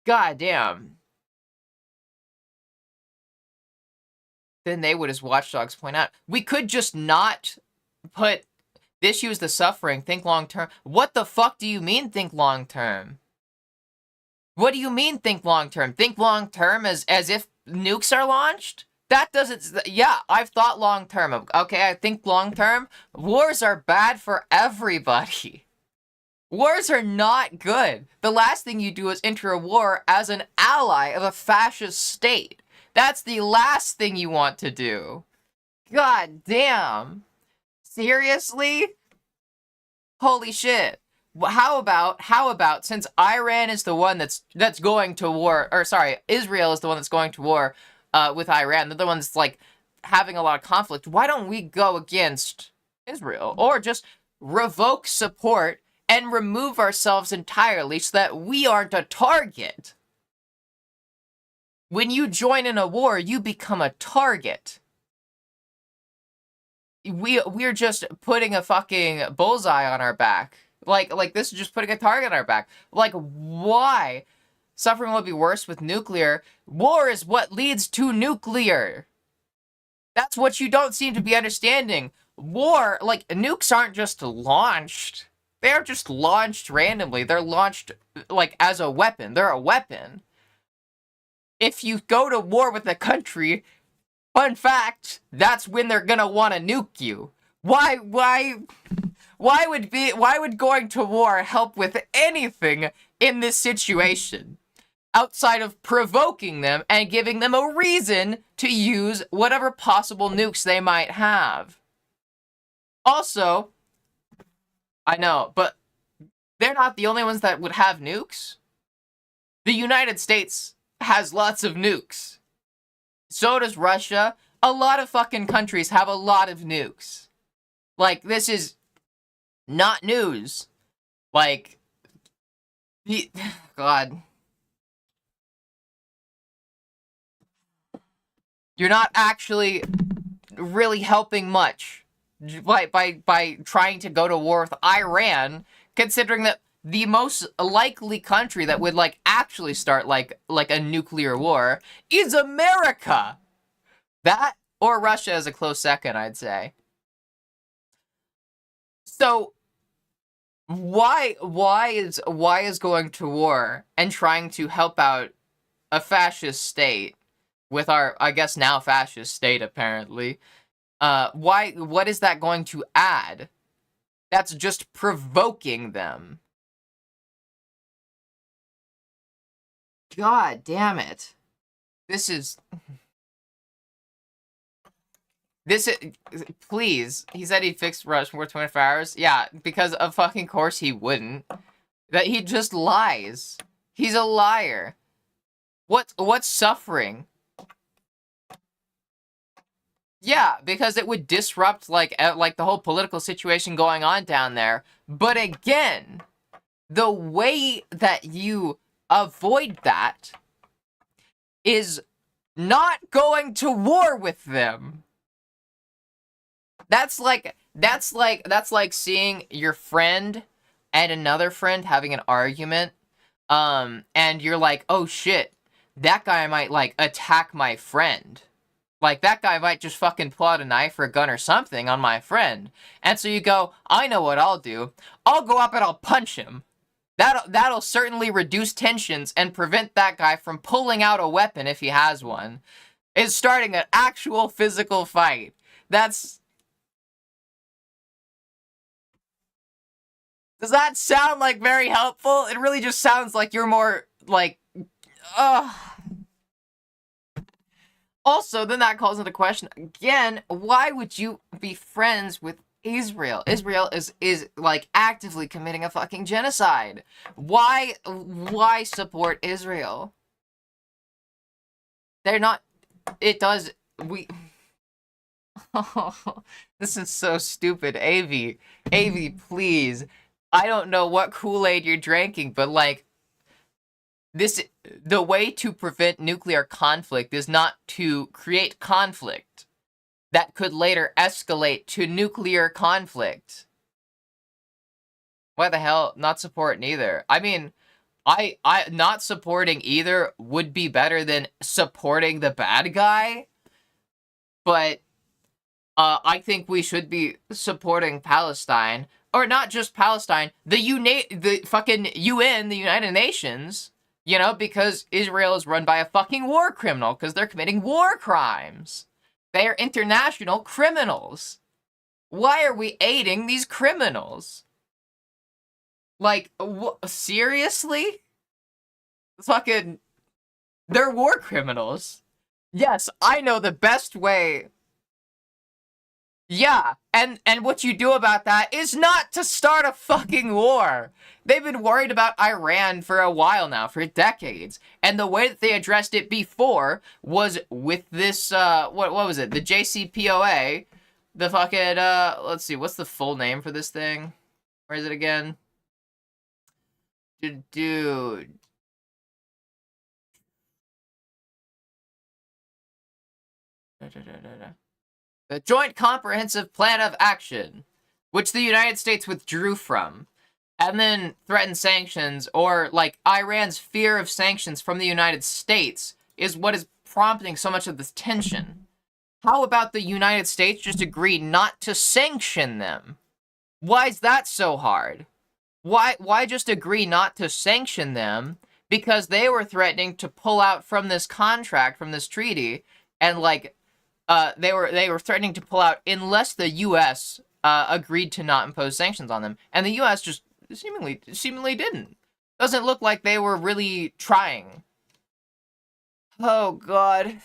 God damn. Then they would, as watchdogs point out, we could just not put the issue is the suffering, think long term. What the fuck do you mean think long term? What do you mean think long term? Think long term as if nukes are launched? That doesn't. Yeah, I've thought long term. Okay, I think long term. Wars are bad for everybody. Wars are not good. The last thing you do is enter a war as an ally of a fascist state. That's the last thing you want to do. God damn. Seriously? Holy shit. How about since Iran is the one that's going to war, or sorry, Israel is the one that's going to war with Iran. They're the ones that's like having a lot of conflict. Why don't we go against Israel or just revoke support and remove ourselves entirely so that we aren't a target? When you join in a war, you become a target. We're just putting a fucking bullseye on our back. Like this is just putting a target on our back. Like, why? Suffering will be worse with nuclear. War is what leads to nuclear. That's what you don't seem to be understanding. War, like, nukes aren't just launched. They're just launched randomly. They're launched, like, as a weapon. They're a weapon. If you go to war with a country, fun fact, that's when they're gonna want to nuke you. Why would going to war help with anything in this situation outside of provoking them and giving them a reason to use whatever possible nukes they might have? Also, I know, but they're not the only ones that would have nukes. The United States has lots of nukes. So does Russia. A lot of fucking countries have a lot of nukes. Like, this is not news. Like, God. You're not actually really helping much by trying to go to war with Iran, considering that the most likely country that would like actually start like a nuclear war is America. That or Russia is a close second, I'd say. So why is going to war and trying to help out a fascist state with our, I guess now fascist state apparently, What is that going to add? That's just provoking them. God damn it. This is... Please. He said he'd fix Rushmore 24 hours. Yeah, because of fucking course he wouldn't. That he just lies. He's a liar. What's suffering? Yeah, because it would disrupt, like the whole political situation going on down there. But again, the way that you avoid that is not going to war with them. That's like seeing your friend and another friend having an argument, and you're like, oh shit, that guy might, like, attack my friend. Like, that guy might just fucking pull out a knife or a gun or something on my friend. And so you go, I know what I'll do. I'll go up and I'll punch him. That'll certainly reduce tensions and prevent that guy from pulling out a weapon if he has one. Is starting an actual physical fight. Does that sound, like, very helpful? It really just sounds like you're more, like, ugh. Also, then that calls into question, again, why would you be friends with Israel? Israel is like, actively committing a fucking genocide. Why support Israel? They're not... It does... Oh, this is so stupid. AV, please. I don't know what Kool-Aid you're drinking, but, like, the way to prevent nuclear conflict is not to create conflict that could later escalate to nuclear conflict. Why the hell not support neither? I mean, I not supporting either would be better than supporting the bad guy, but I think we should be supporting Palestine, or not just Palestine, the fucking UN, the United Nations. You know, because Israel is run by a fucking war criminal, because they're committing war crimes. They are international criminals. Why are we aiding these criminals? Like, seriously? Fucking, they're war criminals. Yes, I know the best way. Yeah, and what you do about that is not to start a fucking war. They've been worried about Iran for a while now, for decades. And the way that they addressed it before was with this, what was it? The JCPOA. The fucking, let's see, what's the full name for this thing? Where is it again? Dude. The Joint Comprehensive Plan of Action, which the United States withdrew from, and then threatened sanctions, or, like, Iran's fear of sanctions from the United States is what is prompting so much of this tension. How about the United States just agree not to sanction them? Why is that so hard? Why just agree not to sanction them? Because they were threatening to pull out from this contract, from this treaty, and, like, they were threatening to pull out unless the U.S. Agreed to not impose sanctions on them, and the U.S. just seemingly didn't. Doesn't look like they were really trying. Oh God.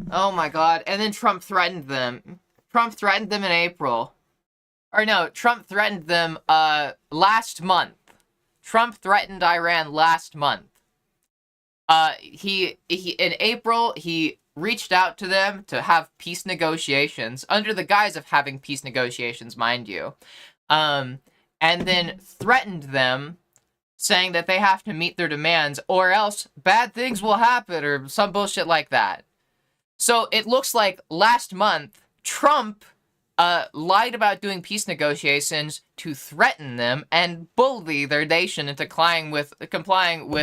Oh my God. And then Trump threatened them. Trump threatened them in April. Or no, Trump threatened them last month. Trump threatened Iran last month. He in April, he reached out to them to have peace negotiations, under the guise of having peace negotiations, mind you. And then threatened them, saying that they have to meet their demands or else bad things will happen, or some bullshit like that. So it looks like last month, Trump lied about doing peace negotiations to threaten them and bully their nation into complying with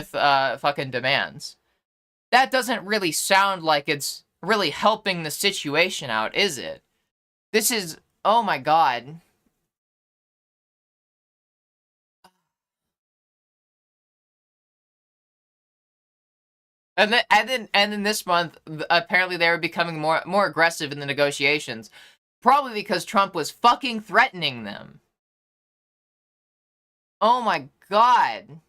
fucking demands. That doesn't really sound like it's really helping the situation out, is it? This is, oh my god. And then this month, apparently they were becoming more aggressive in the negotiations, probably because Trump was fucking threatening them. Oh my god.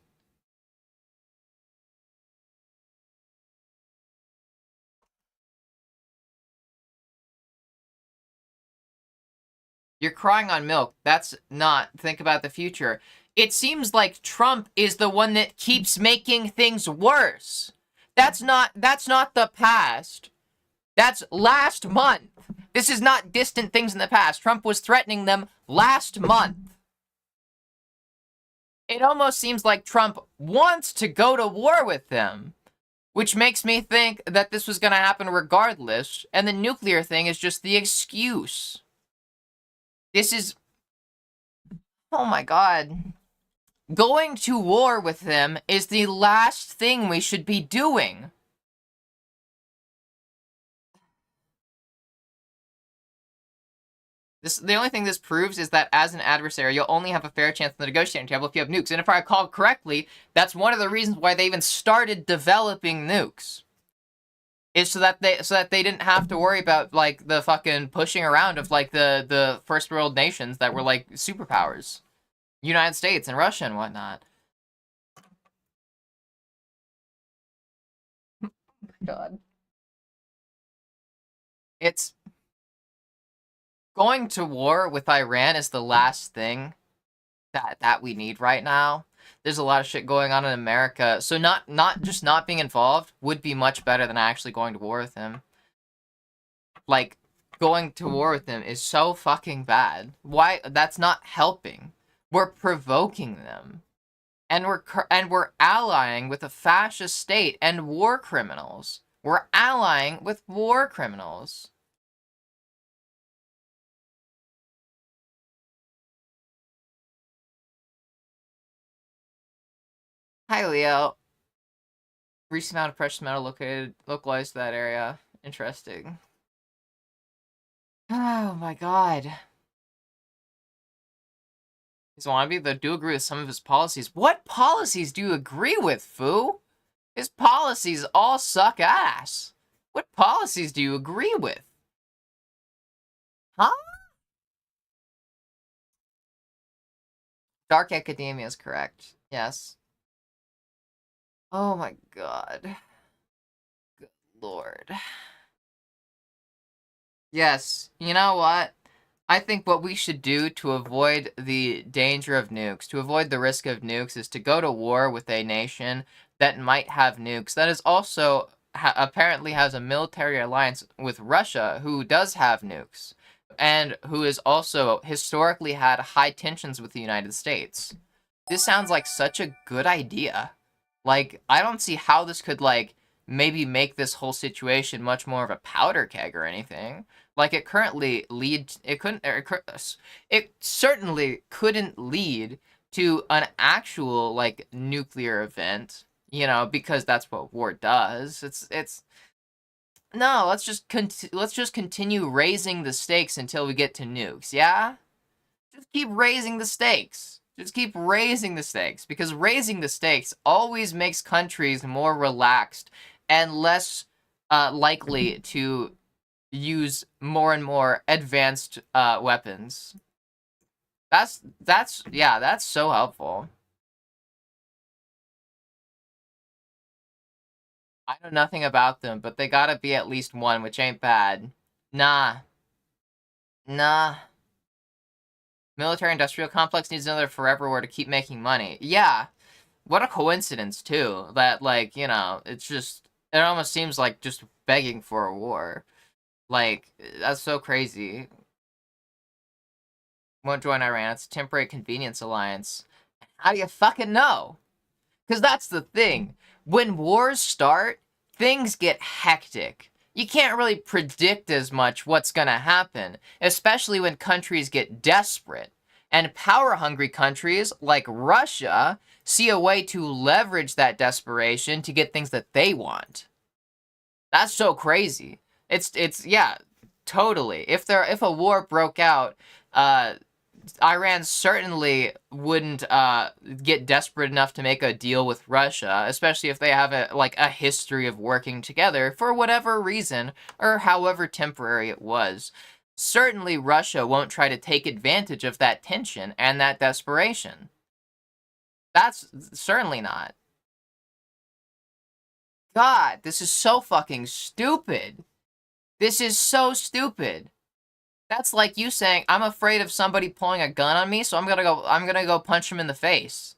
You're crying on milk. That's not. Think about the future. It seems like Trump is the one that keeps making things worse. That's not the past. That's last month. This is not distant things in the past. Trump was threatening them last month. It almost seems like Trump wants to go to war with them, which makes me think that this was going to happen regardless, and the nuclear thing is just the excuse. This is... Oh my god. Going to war with them is the last thing we should be doing. The only thing this proves is that as an adversary, you'll only have a fair chance on the negotiating table if you have nukes. And if I recall correctly, that's one of the reasons why they even started developing nukes. Is so that they didn't have to worry about like the fucking pushing around of like the first world nations that were like superpowers. United States and Russia and whatnot. God. It's... Going to war with Iran is the last thing that we need right now. There's a lot of shit going on in America, so not just not being involved would be much better than actually going to war with him. Like, going to war with him is so fucking bad. Why? That's not helping. We're provoking them. And we're allying with a fascist state and war criminals. We're allying with war criminals. Hi, Leo. Recent amount of precious metal localized to that area. Interesting. Oh my god. His wannabe, though, do agree with some of his policies. What policies do you agree with, Foo? His policies all suck ass. What policies do you agree with? Huh? Dark academia is correct. Yes. Oh my god. Good lord. Yes, you know what? I think what we should do to avoid the danger of nukes, to avoid the risk of nukes, is to go to war with a nation that might have nukes, that is also apparently has a military alliance with Russia, who does have nukes, and who has also historically had high tensions with the United States. This sounds like such a good idea. Like, I don't see how this could, like, maybe make this whole situation much more of a powder keg or anything. Like, it currently it certainly couldn't lead to an actual, like, nuclear event, you know, because that's what war does. No, let's just continue raising the stakes until we get to nukes, yeah? Just keep raising the stakes. Just keep raising the stakes, because raising the stakes always makes countries more relaxed and less likely to use more and more advanced weapons. That's so helpful. I know nothing about them, but they gotta be at least one, which ain't bad. Nah. Nah. Military-industrial complex needs another forever war to keep making money. Yeah. What a coincidence, too. That, like, you know, it's just... It almost seems like just begging for a war. Like, that's so crazy. Won't join Iran. It's a temporary convenience alliance. How do you fucking know? Because that's the thing. When wars start, things get hectic. you can't really predict as much what's going to happen, especially when countries get desperate. And power-hungry countries like Russia see a way to leverage that desperation to get things that they want. That's so crazy. It's yeah, totally. If a war broke out, uh Iran certainly wouldn't get desperate enough to make a deal with Russia, especially if they have a history of working together for whatever reason or however temporary it was. Certainly Russia won't try to take advantage of that tension and that desperation. That's certainly not. God, this is so fucking stupid. This is so stupid. That's like you saying, I'm afraid of somebody pulling a gun on me, so I'm gonna go punch him in the face.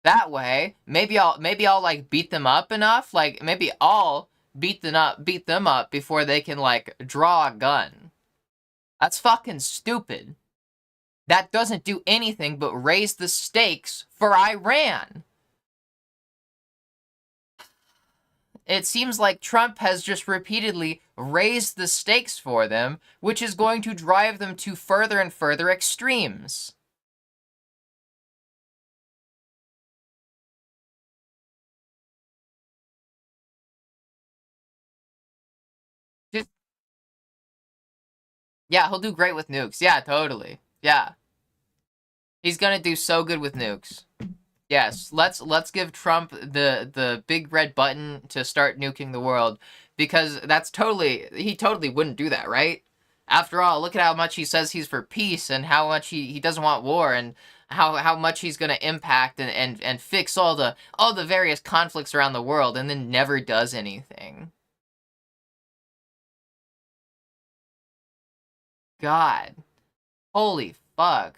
That way, maybe I'll like beat them up enough, like maybe I'll beat them up before they can like draw a gun. That's fucking stupid. That doesn't do anything but raise the stakes for Iran. It seems like Trump has just repeatedly raised the stakes for them, which is going to drive them to further and further extremes. Just, yeah, he'll do great with nukes. Yeah, totally. Yeah. He's gonna do so good with nukes. Yes, let's give Trump the big red button to start nuking the world, because he totally wouldn't do that, right? After all, look at how much he says he's for peace and how much he doesn't want war, and how much he's gonna impact and fix all the various conflicts around the world, and then never does anything. God. Holy fuck.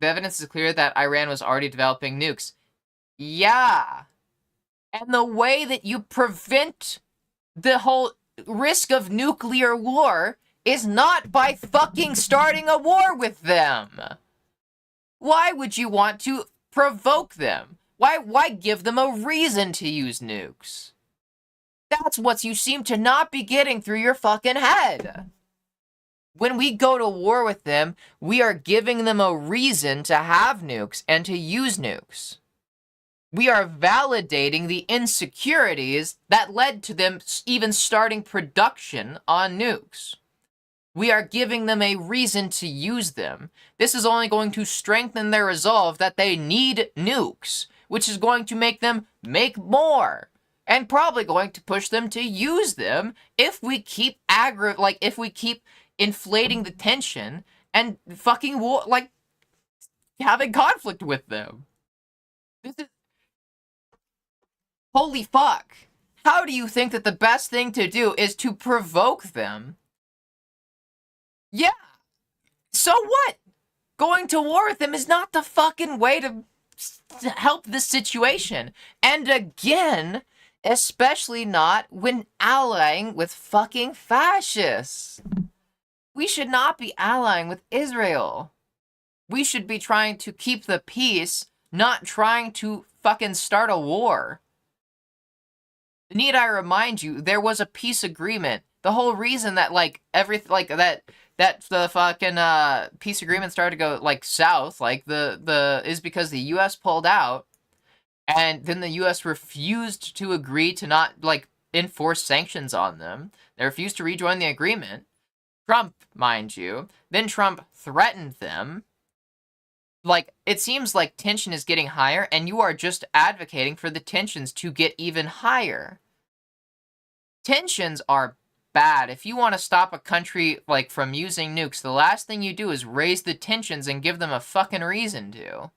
The evidence is clear that Iran was already developing nukes. Yeah. And the way that you prevent the whole risk of nuclear war is not by fucking starting a war with them. Why would you want to provoke them? Why give them a reason to use nukes? That's what you seem to not be getting through your fucking head. When we go to war with them, we are giving them a reason to have nukes and to use nukes. We are validating the insecurities that led to them even starting production on nukes. We are giving them a reason to use them. This is only going to strengthen their resolve that they need nukes, which is going to make them make more. And probably going to push them to use them if we keep inflating the tension and fucking war, like having conflict with them. This is holy fuck. How do you think that the best thing to do is to provoke them? Yeah. So what? Going to war with them is not the fucking way to help this situation. And again, especially not when allying with fucking fascists. We should not be allying with Israel. We should be trying to keep the peace, not trying to fucking start a war. Need I remind you, there was a peace agreement. The whole reason that that the fucking peace agreement started to go south, is because the US pulled out, and then the US refused to agree to not enforce sanctions on them. They refused to rejoin the agreement. Trump, mind you. Then Trump threatened them. It seems like tension is getting higher, and you are just advocating for the tensions to get even higher. Tensions are bad. If you want to stop a country, from using nukes, the last thing you do is raise the tensions and give them a fucking reason to.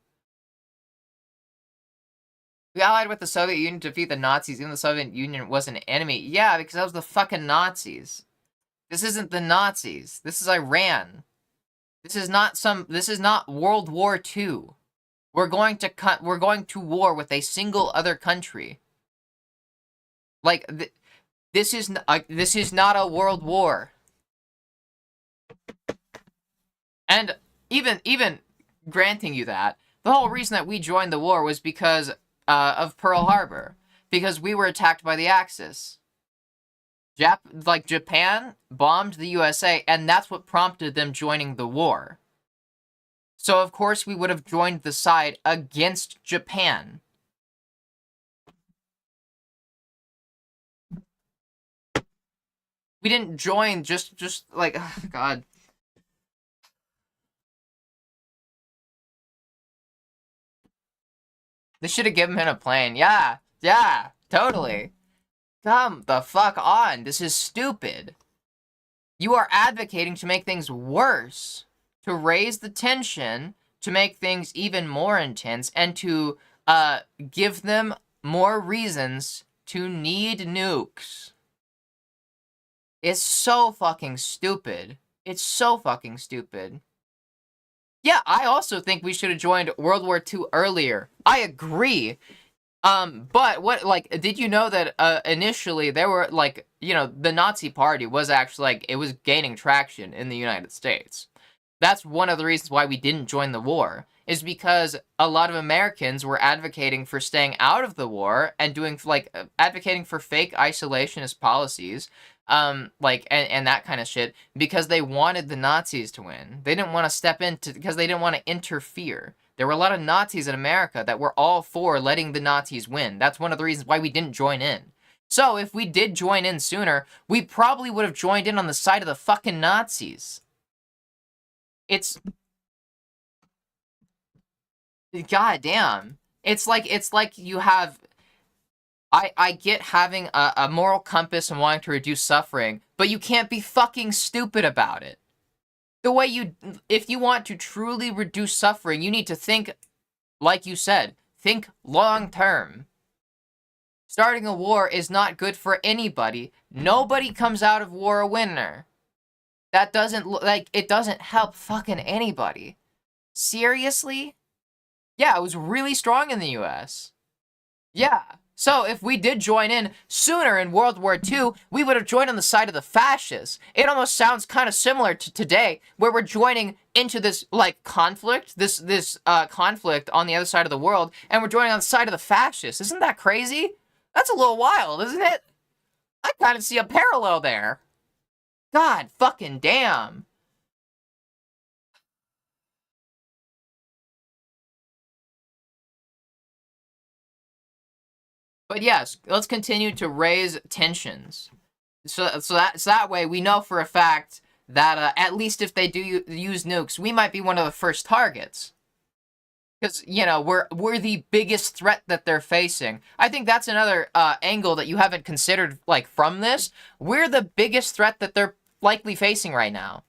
We allied with the Soviet Union to defeat the Nazis, even though the Soviet Union was an enemy. Yeah, because that was the fucking Nazis. This isn't the Nazis. This is Iran. This is not World War II. We're going to war with a single other country. This is not a world war. And even granting you that, the whole reason that we joined the war was because of Pearl Harbor. because we were attacked by the Axis. Japan bombed the USA, and that's what prompted them joining the war. So, of course, we would have joined the side against Japan. We didn't join just like, oh, God. They should have given him a plane. Yeah, totally. Come the fuck on. This is stupid. You are advocating to make things worse, to raise the tension, to make things even more intense, and to give them more reasons to need nukes. It's so fucking stupid. It's so fucking stupid. Yeah, I also think we should have joined World War II earlier. I agree. But what, like, did you know that initially there were, like, you know, the Nazi Party was actually, like, it was gaining traction in the United States. That's one of the reasons why we didn't join the war, is because a lot of Americans were advocating for staying out of the war and doing, like, advocating for fake isolationist policies, and that kind of shit, because they wanted the Nazis to win. They didn't want to step into, because they didn't want to interfere. There were a lot of Nazis in America that were all for letting the Nazis win. That's one of the reasons why we didn't join in. So, if we did join in sooner, we probably would have joined in on the side of the fucking Nazis. It's... God damn. It's like you have... I get having a moral compass and wanting to reduce suffering, but you can't be fucking stupid about it. The way if you want to truly reduce suffering, you need to think, like you said, think long term. Starting a war is not good for anybody. Nobody comes out of war a winner. That doesn't, it doesn't help fucking anybody. Seriously? Yeah, it was really strong in the US. Yeah. So, if we did join in sooner in World War II, we would have joined on the side of the fascists. It almost sounds kind of similar to today, where we're joining into this, like, conflict, this conflict on the other side of the world, and we're joining on the side of the fascists. Isn't that crazy? That's a little wild, isn't it? I kind of see a parallel there. God fucking damn. But yes, let's continue to raise tensions. So that way we know for a fact that at least if they do use nukes, we might be one of the first targets. Because, you know, we're the biggest threat that they're facing. I think that's another angle that you haven't considered, like, from this. We're the biggest threat that they're likely facing right now.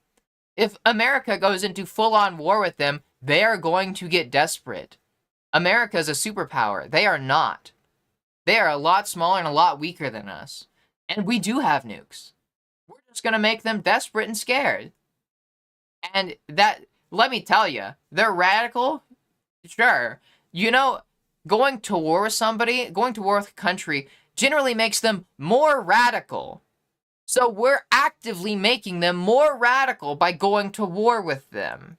If America goes into full-on war with them, they are going to get desperate. America is a superpower. They are not. They are a lot smaller and a lot weaker than us. And we do have nukes. We're just going to make them desperate and scared. And that, let me tell you, they're radical. Sure. You know, going to war with somebody, going to war with a country, generally makes them more radical. So we're actively making them more radical by going to war with them.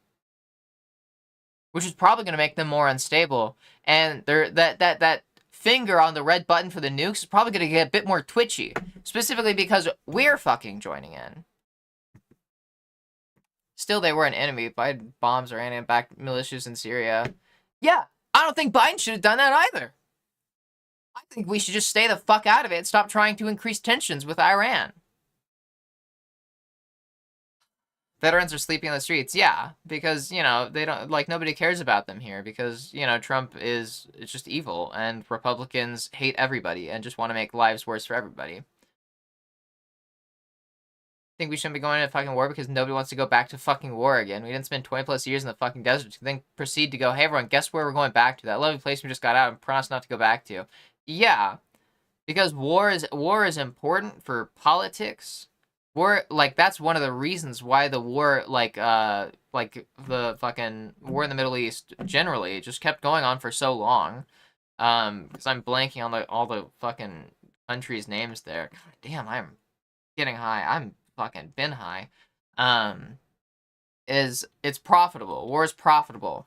Which is probably going to make them more unstable. And that finger on the red button for the nukes is probably going to get a bit more twitchy. Specifically because we're fucking joining in. Still, they were an enemy. Biden bombs Iranian-backed militias in Syria. Yeah, I don't think Biden should have done that either. I think we should just stay the fuck out of it and stop trying to increase tensions with Iran. Veterans are sleeping on the streets. Yeah, because, you know, they don't, like, nobody cares about them here because, you know, Trump is just evil and Republicans hate everybody and just want to make lives worse for everybody. Think we shouldn't be going into fucking war because nobody wants to go back to fucking war again. We didn't spend 20 plus years in the fucking desert to then proceed to go, hey everyone, guess where we're going back to? That lovely place we just got out and promised not to go back to. Yeah, because war is important for politics. War, like, that's one of the reasons why the war, like the fucking war in the Middle East generally just kept going on for so long. Because I'm blanking on all the fucking countries' names there. God damn, I'm getting high. I'm fucking been high. It's profitable. War is profitable.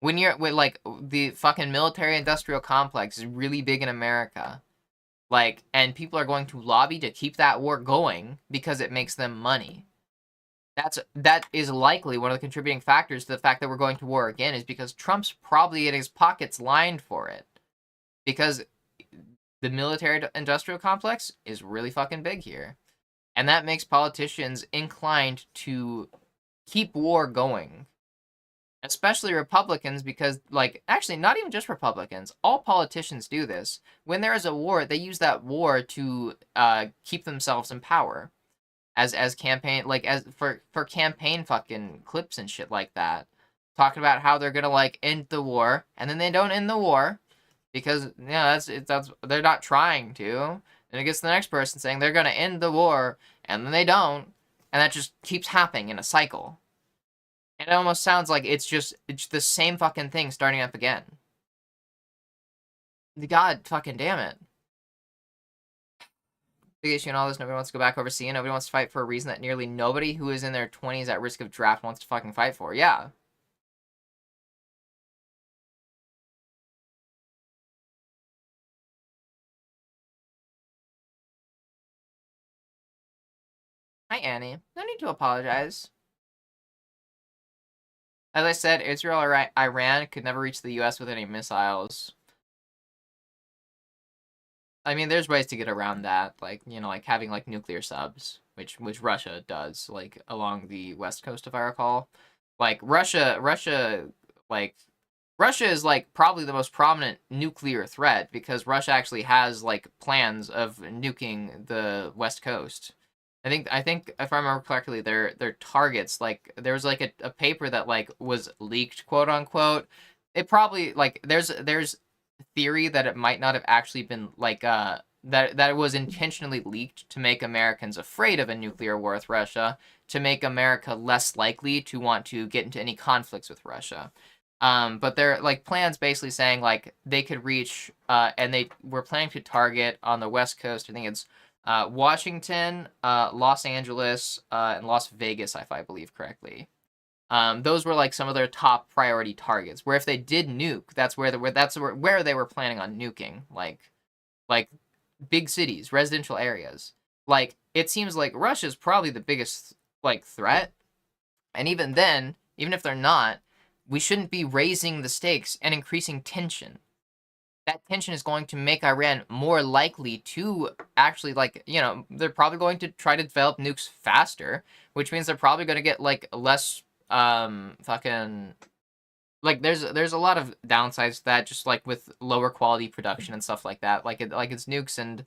When you're with like the fucking military industrial complex is really big in America. Like, and people are going to lobby to keep that war going because it makes them money. That is likely one of the contributing factors to the fact that we're going to war again, is because Trump's probably in his pockets lined for it. Because the military industrial complex is really fucking big here. And that makes politicians inclined to keep war going. Especially Republicans, because, like, actually, not even just Republicans. All politicians do this. When there is a war, they use that war to keep themselves in power. As campaign, like, as for campaign fucking clips and shit like that. Talking about how they're gonna, like, end the war, and then they don't end the war. Because, yeah, that's they're not trying to. And it gets the next person saying they're gonna end the war, and then they don't. And that just keeps happening in a cycle. And it almost sounds like it's the same fucking thing starting up again. God fucking damn it. Big issue in all this, nobody wants to go back overseas, nobody wants to fight for a reason that nearly nobody who is in their 20s at risk of draft wants to fucking fight for. Yeah. Hi, Annie. No need to apologize. As I said, Israel or Iran could never reach the US with any missiles. I mean, there's ways to get around that, like, you know, like having like nuclear subs, which Russia does, like along the west coast, if I recall. Like like Russia is like probably the most prominent nuclear threat because Russia actually has like plans of nuking the west coast. I think if I remember correctly, their targets, like there was like a paper that like was leaked, quote unquote. It probably like there's theory that it might not have actually been like that it was intentionally leaked to make Americans afraid of a nuclear war with Russia, to make America less likely to want to get into any conflicts with Russia. But they're like plans basically saying like they could reach and they were planning to target on the west coast. I think it's Washington, Los Angeles, and Las Vegas, if I believe correctly. Those were like some of their top priority targets. Where if they did nuke, that's where they were planning on nuking, like big cities, residential areas. Like it seems like Russia's probably the biggest like threat, and even then, even if they're not, we shouldn't be raising the stakes and increasing tension. That tension is going to make Iran more likely to actually, like, you know, they're probably going to try to develop nukes faster, which means they're probably going to get like less fucking like there's a lot of downsides to that, just like with lower quality production and stuff like that. Like it's nukes, and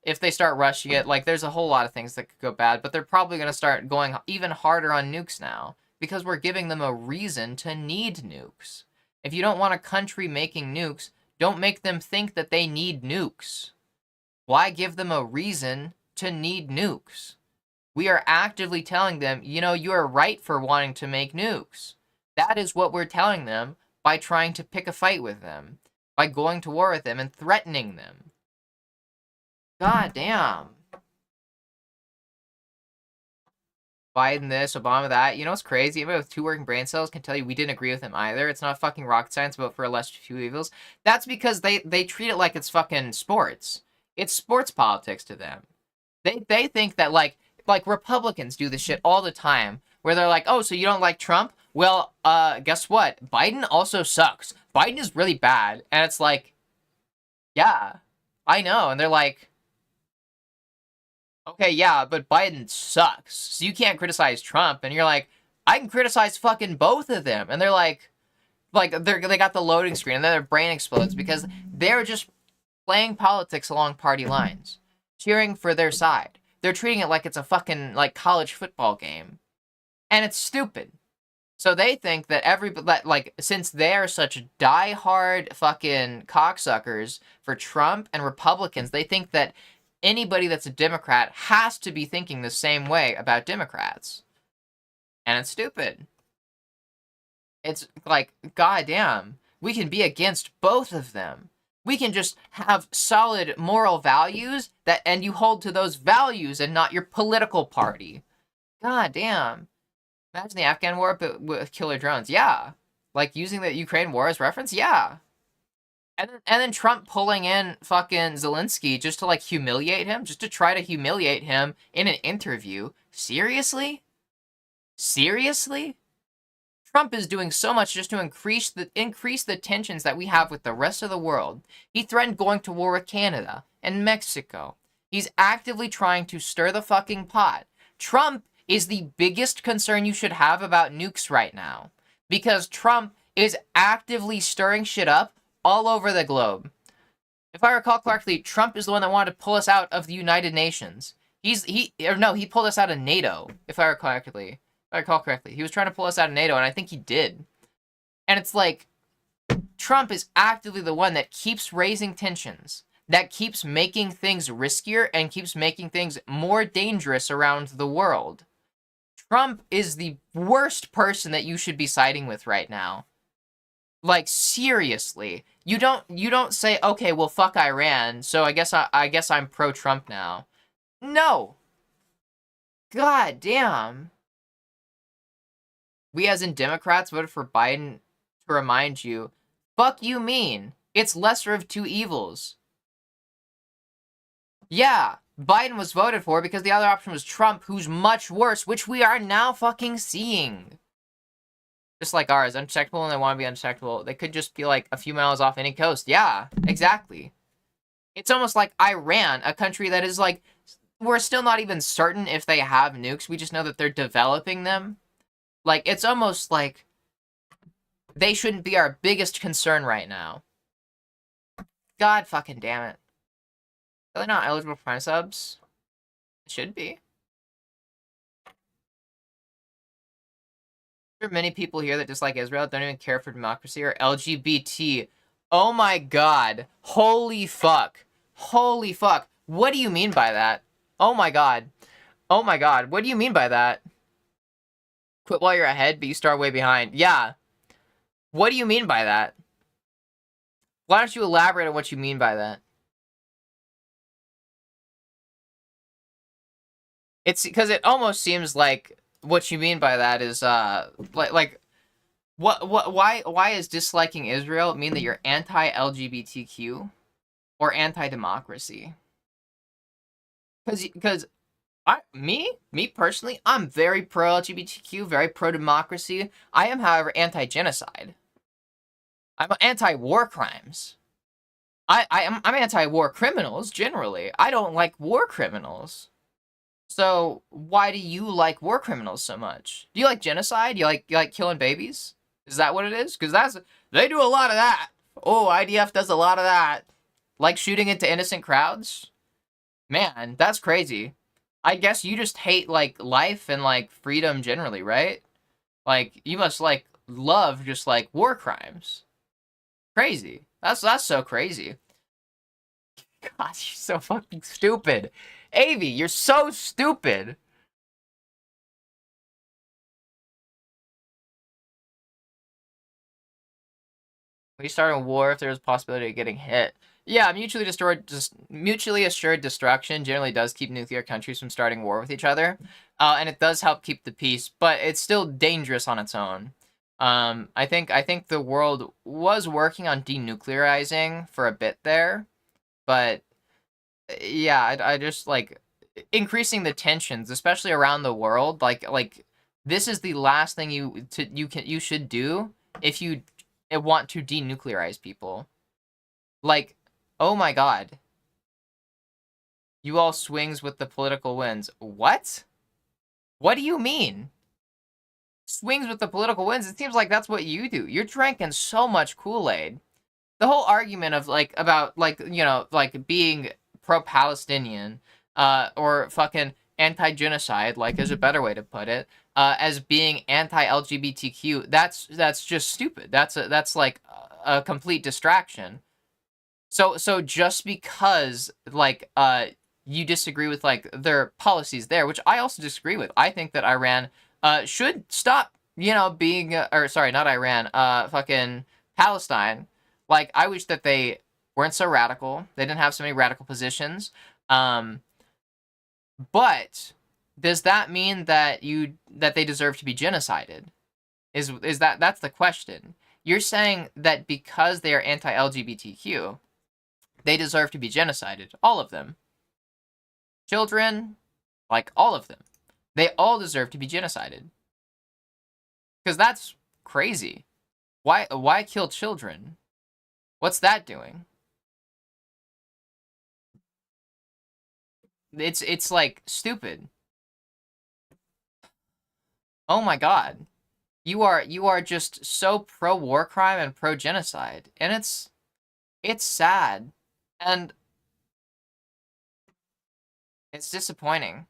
if they start rushing it, like there's a whole lot of things that could go bad, but they're probably going to start going even harder on nukes now because we're giving them a reason to need nukes. If you don't want a country making nukes, don't make them think that they need nukes. Why give them a reason to need nukes? We are actively telling them, you know, you are right for wanting to make nukes. That is what we're telling them by trying to pick a fight with them, by going to war with them and threatening them. God damn. Biden this, Obama that. You know what's crazy? Anybody with two working brain cells can tell you we didn't agree with him either. It's not fucking rocket science about for a less few evils. That's because they treat it like it's fucking sports. It's sports politics to them. They think that like Republicans do this shit all the time, where they're like, oh, so you don't like Trump? Well, guess what? Biden also sucks. Biden is really bad. And it's like, yeah, I know. And they're like, okay, yeah, but Biden sucks. So you can't criticize Trump. And you're like, I can criticize fucking both of them. And they're like they got the loading screen and then their brain explodes because they're just playing politics along party lines, cheering for their side. They're treating it like it's a fucking like college football game. And it's stupid. So they think that like since they're such diehard fucking cocksuckers for Trump and Republicans, they think that anybody that's a Democrat has to be thinking the same way about Democrats. And it's stupid. It's like, goddamn, we can be against both of them. We can just have solid moral values and you hold to those values and not your political party. God damn. Imagine the Afghan war, but with killer drones. Yeah. Like, using the Ukraine war as reference? Yeah. And then Trump pulling in fucking Zelensky just to, like, humiliate him? Just to try to humiliate him in an interview? Seriously? Seriously? Trump is doing so much just to increase the tensions that we have with the rest of the world. He threatened going to war with Canada and Mexico. He's actively trying to stir the fucking pot. Trump is the biggest concern you should have about nukes right now, because Trump is actively stirring shit up all over the globe. If I recall correctly, Trump is the one that wanted to pull us out of the United Nations. He pulled us out of NATO, if I recall correctly. He was trying to pull us out of NATO, and I think he did. And it's like, Trump is actively the one that keeps raising tensions, that keeps making things riskier and keeps making things more dangerous around the world. Trump is the worst person that you should be siding with right now. Like, seriously. You don't say, okay, well, fuck Iran, so I guess I'm pro-Trump now. No. God damn. We as in Democrats voted for Biden to remind you, fuck you mean? It's lesser of two evils. Yeah, Biden was voted for because the other option was Trump, who's much worse, which we are now fucking seeing. Just like ours, undetectable and they want to be undetectable. They could just be like a few miles off any coast. Yeah, exactly. It's almost like Iran, a country that is like, we're still not even certain if they have nukes. We just know that they're developing them. Like, it's almost like they shouldn't be our biggest concern right now. God fucking damn it. Are they not eligible for Prime subs? It should be. There are many people here that dislike Israel, don't even care for democracy or LGBT. Oh my god. Holy fuck. Holy fuck. What do you mean by that? Oh my god. Oh my god. What do you mean by that? Quit while you're ahead, but you start way behind. Yeah. What do you mean by that? Why don't you elaborate on what you mean by that? It's because it almost seems like what you mean by that is why is disliking Israel mean that you're anti-LGBTQ or anti-democracy? Because me personally, I'm very pro-LGBTQ, very pro-democracy. I am, however, anti-genocide. I'm anti-war crimes. I'm anti-war criminals generally. I don't like war criminals. So why do you like war criminals so much? Do you like genocide? You like killing babies? Is that what it is? Because they do a lot of that. Oh, IDF does a lot of that. Like shooting into innocent crowds? Man, that's crazy. I guess you just hate, like, life and, like, freedom generally, right? Like, you must, like, love just, like, war crimes. Crazy. That's so crazy. God, you're so fucking stupid. Avi, you're so stupid. We start a war if there's a possibility of getting hit. Yeah, mutually assured destruction generally does keep nuclear countries from starting war with each other, and it does help keep the peace, but it's still dangerous on its own. I think the world was working on denuclearizing for a bit there, but yeah, I just like increasing the tensions, especially around the world. Like this is the last thing you should do if you want to denuclearize people. Like, oh my god. You all swings with the political winds. What? What do you mean? Swings with the political winds? It seems like that's what you do. You're drinking so much Kool-Aid. The whole argument of, like, about, like, you know, like, being pro-Palestinian, or fucking anti-genocide, like, is a better way to put it, as being anti-LGBTQ, that's just stupid. That's like a complete distraction. So just because, like, you disagree with, like, their policies there, which I also disagree with. I think that Iran, should stop, you know, being, or sorry, not Iran, fucking Palestine. Like, I wish that they weren't so radical. They didn't have so many radical positions. But does that mean that they deserve to be genocided? That's the question. You're saying that because they are anti-LGBTQ, they deserve to be genocided. All of them. Children, like all of them. They all deserve to be genocided. Because that's crazy. Why kill children? What's that doing? It's like stupid. Oh my god. You are just so pro war crime and pro genocide. And it's sad. And it's disappointing.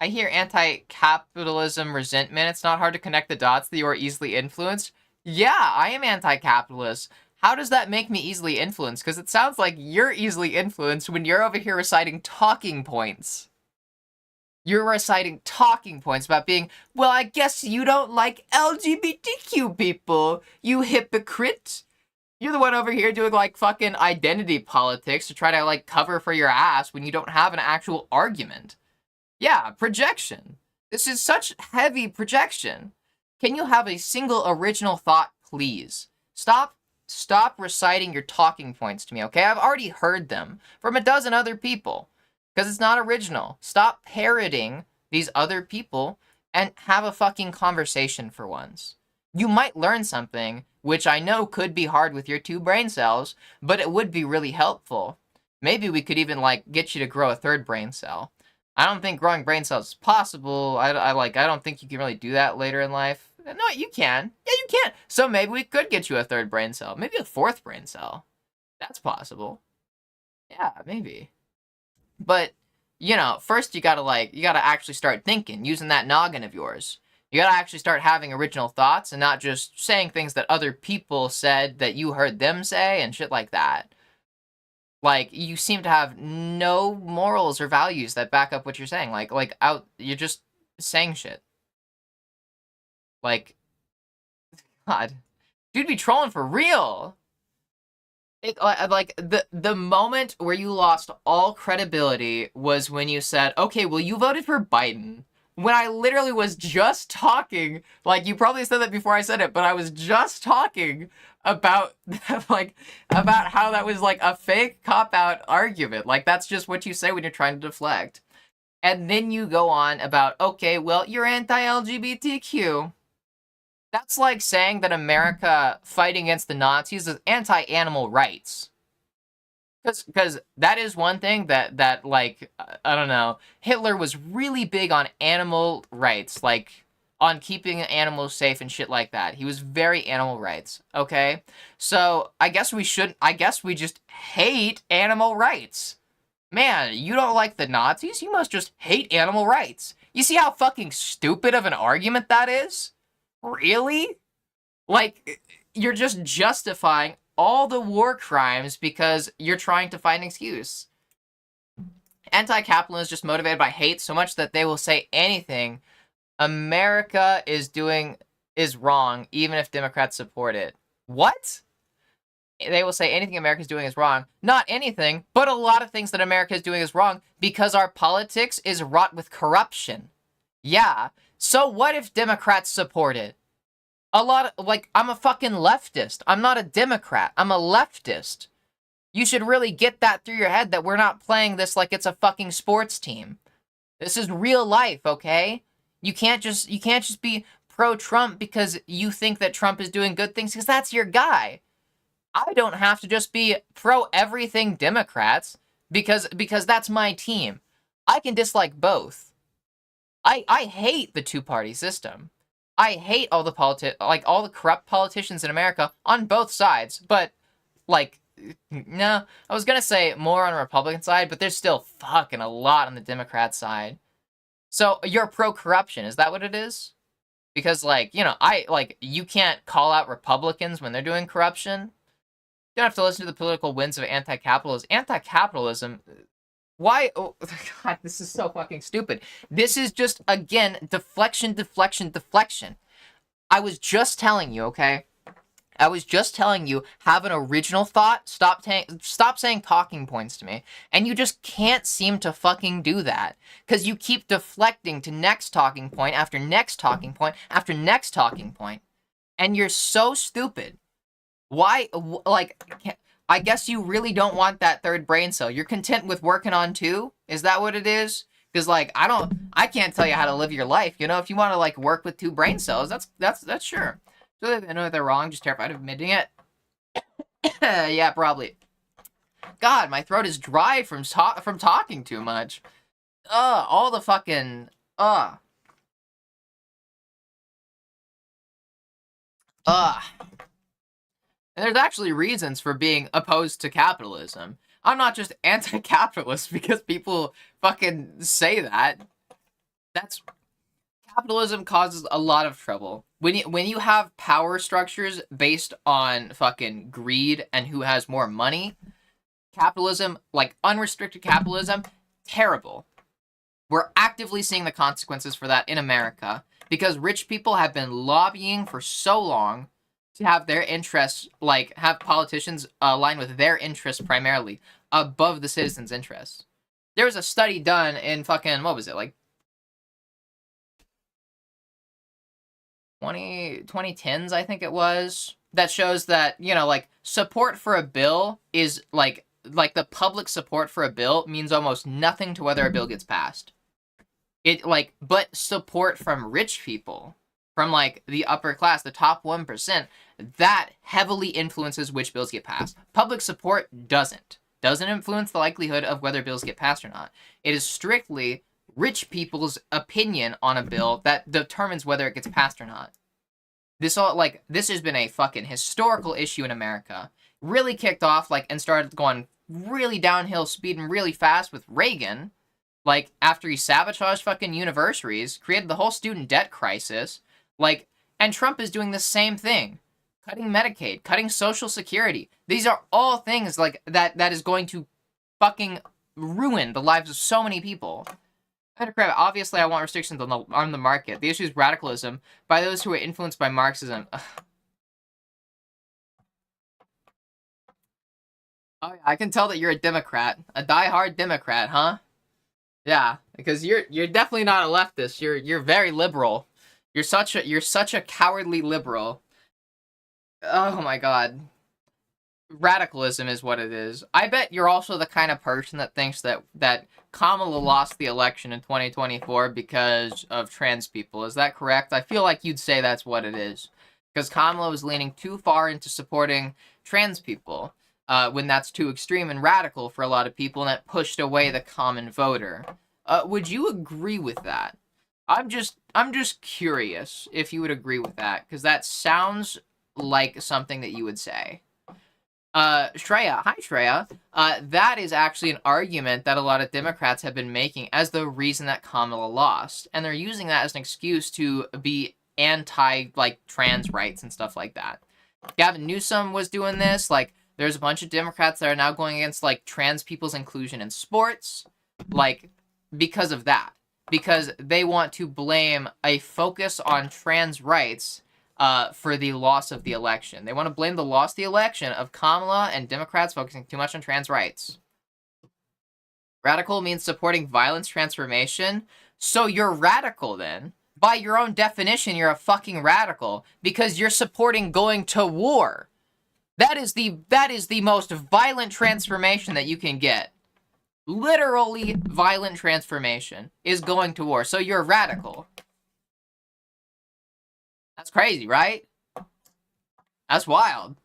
I hear anti-capitalism resentment. It's not hard to connect the dots that you are easily influenced. Yeah, I am anti-capitalist. How does that make me easily influenced? Because it sounds like you're easily influenced when you're over here reciting talking points. You're reciting talking points about being, well, I guess you don't like LGBTQ people, you hypocrite. You're the one over here doing, like, fucking identity politics to try to, like, cover for your ass when you don't have an actual argument. Yeah, projection. This is such heavy projection. Can you have a single original thought, please? Stop reciting your talking points to me, okay? I've already heard them from a dozen other people. Because it's not original. Stop parroting these other people and have a fucking conversation for once. You might learn something, which I know could be hard with your 2 brain cells, but it would be really helpful. Maybe we could even, like, get you to grow a 3rd brain cell. I don't think growing brain cells is possible. I don't think you can really do that later in life. No, you can. Yeah, you can. So maybe we could get you a 3rd brain cell. Maybe a 4th brain cell. That's possible. Yeah, maybe. But, you know, first you gotta actually start thinking, using that noggin of yours. You gotta actually start having original thoughts and not just saying things that other people said that you heard them say and shit like that. Like, you seem to have no morals or values that back up what you're saying. You're just saying shit. Like, God. Dude be trolling for real. The moment where you lost all credibility was when you said, okay, well, you voted for Biden. When I literally was just talking, like, you probably said that before I said it, but I was just talking about, about how that was, like, a fake cop-out argument. Like, that's just what you say when you're trying to deflect. And then you go on about, okay, well, you're anti-LGBTQ. That's like saying that America fighting against the Nazis is anti-animal rights. Because that is one thing that like, I don't know, Hitler was really big on animal rights, like, on keeping animals safe and shit like that. He was very animal rights, okay? So, I guess we just hate animal rights. Man, you don't like the Nazis? You must just hate animal rights. You see how fucking stupid of an argument that is? Really? Like, you're just justifying all the war crimes because you're trying to find an excuse. Anti-capitalism is just motivated by hate so much that they will say anything America is wrong, even if Democrats support it. What? They will say anything America is doing is wrong. Not anything, but a lot of things that America is doing is wrong because our politics is wrought with corruption. Yeah. So what if Democrats support it? I'm a fucking leftist. I'm not a Democrat. I'm a leftist. You should really get that through your head that we're not playing this like it's a fucking sports team. This is real life, okay? You can't just be pro-Trump because you think that Trump is doing good things because that's your guy. I don't have to just be pro-everything Democrats because that's my team. I can dislike both. I hate the two-party system. I hate all the corrupt politicians in America on both sides, but, like, no, I was gonna say more on the Republican side, but there's still fucking a lot on the Democrat side. So, you're pro-corruption, is that what it is? Because, like, you know, you can't call out Republicans when they're doing corruption. You don't have to listen to the political winds of anti-capitalism. Anti-capitalism... Why? Oh, God, this is so fucking stupid. This is just, again, deflection. I was just telling you, okay? I was just telling you, have an original thought, stop saying talking points to me, and you just can't seem to fucking do that, because you keep deflecting to next talking point after next talking point after next talking point. And you're so stupid. Why, like, I guess you really don't want that third brain cell. You're content with working on two? Is that what it is? Because, like, I can't tell you how to live your life. You know, if you want to, like, work with two brain cells, that's sure. So they know they're wrong, just terrified of admitting it. Yeah, probably. God, my throat is dry from talking too much. All the fucking, uh. And there's actually reasons for being opposed to capitalism. I'm not just anti-capitalist because people fucking say that. That's capitalism causes a lot of trouble. When you have power structures based on fucking greed and who has more money, capitalism, like unrestricted capitalism, terrible. We're actively seeing the consequences for that in America because rich people have been lobbying for so long to have their interests, like, have politicians align with their interests primarily above the citizens' interests. There was a study done in fucking, what was it, like 2010s, I think it was, that shows that, you know, like, support for a bill is, like the public support for a bill means almost nothing to whether a bill gets passed. But support from rich people, from, like, the upper class, the top 1%, that heavily influences which bills get passed. Public support doesn't influence the likelihood of whether bills get passed or not. It is strictly rich people's opinion on a bill that determines whether it gets passed or not. This has been a fucking historical issue in America. Really kicked off, like, and started going really downhill, speeding really fast with Reagan. Like, after he sabotaged fucking universities, created the whole student debt crisis, like, and Trump is doing the same thing. Cutting Medicaid, cutting Social Security. These are all things, like, that is going to fucking ruin the lives of so many people. Obviously, I want restrictions on the market. The issue is radicalism by those who are influenced by Marxism. Ugh. Oh, yeah, I can tell that you're a Democrat. A die-hard Democrat, huh? Yeah, because you're definitely not a leftist. You're very liberal. You're such a cowardly liberal. Oh my god. Radicalism is what it is. I bet you're also the kind of person that thinks that Kamala lost the election in 2024 because of trans people. Is that correct? I feel like you'd say that's what it is. Because Kamala was leaning too far into supporting trans people, when that's too extreme and radical for a lot of people, and that pushed away the common voter. Would you agree with that? I'm just curious if you would agree with that, because that sounds like something that you would say. Shreya, hi Shreya. That is actually an argument that a lot of Democrats have been making as the reason that Kamala lost, and they're using that as an excuse to be anti, like, trans rights and stuff like that. Gavin Newsom was doing this. Like, there's a bunch of Democrats that are now going against, like, trans people's inclusion in sports, like, because of that. Because they want to blame a focus on trans rights for the loss of the election. They want to blame the loss of the election of Kamala and Democrats focusing too much on trans rights. Radical means supporting violence transformation. So you're radical then. By your own definition, you're a fucking radical because you're supporting going to war. That is the most violent transformation that you can get. Literally violent transformation is going to war. So you're radical. That's crazy, right? That's wild.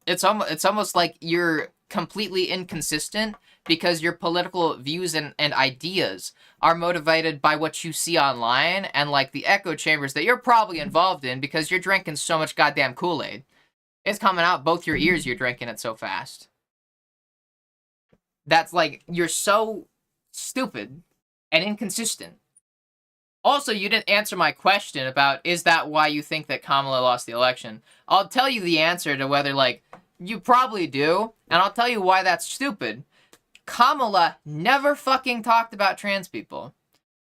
It's almost like you're completely inconsistent because your political views and ideas are motivated by what you see online and, like, the echo chambers that you're probably involved in because you're drinking so much goddamn Kool-Aid. It's coming out both your ears, you're drinking it so fast. That's, like, you're so stupid and inconsistent. Also, you didn't answer my question about, is that why you think that Kamala lost the election? I'll tell you the answer to whether, like, you probably do, and I'll tell you why that's stupid. Kamala never fucking talked about trans people.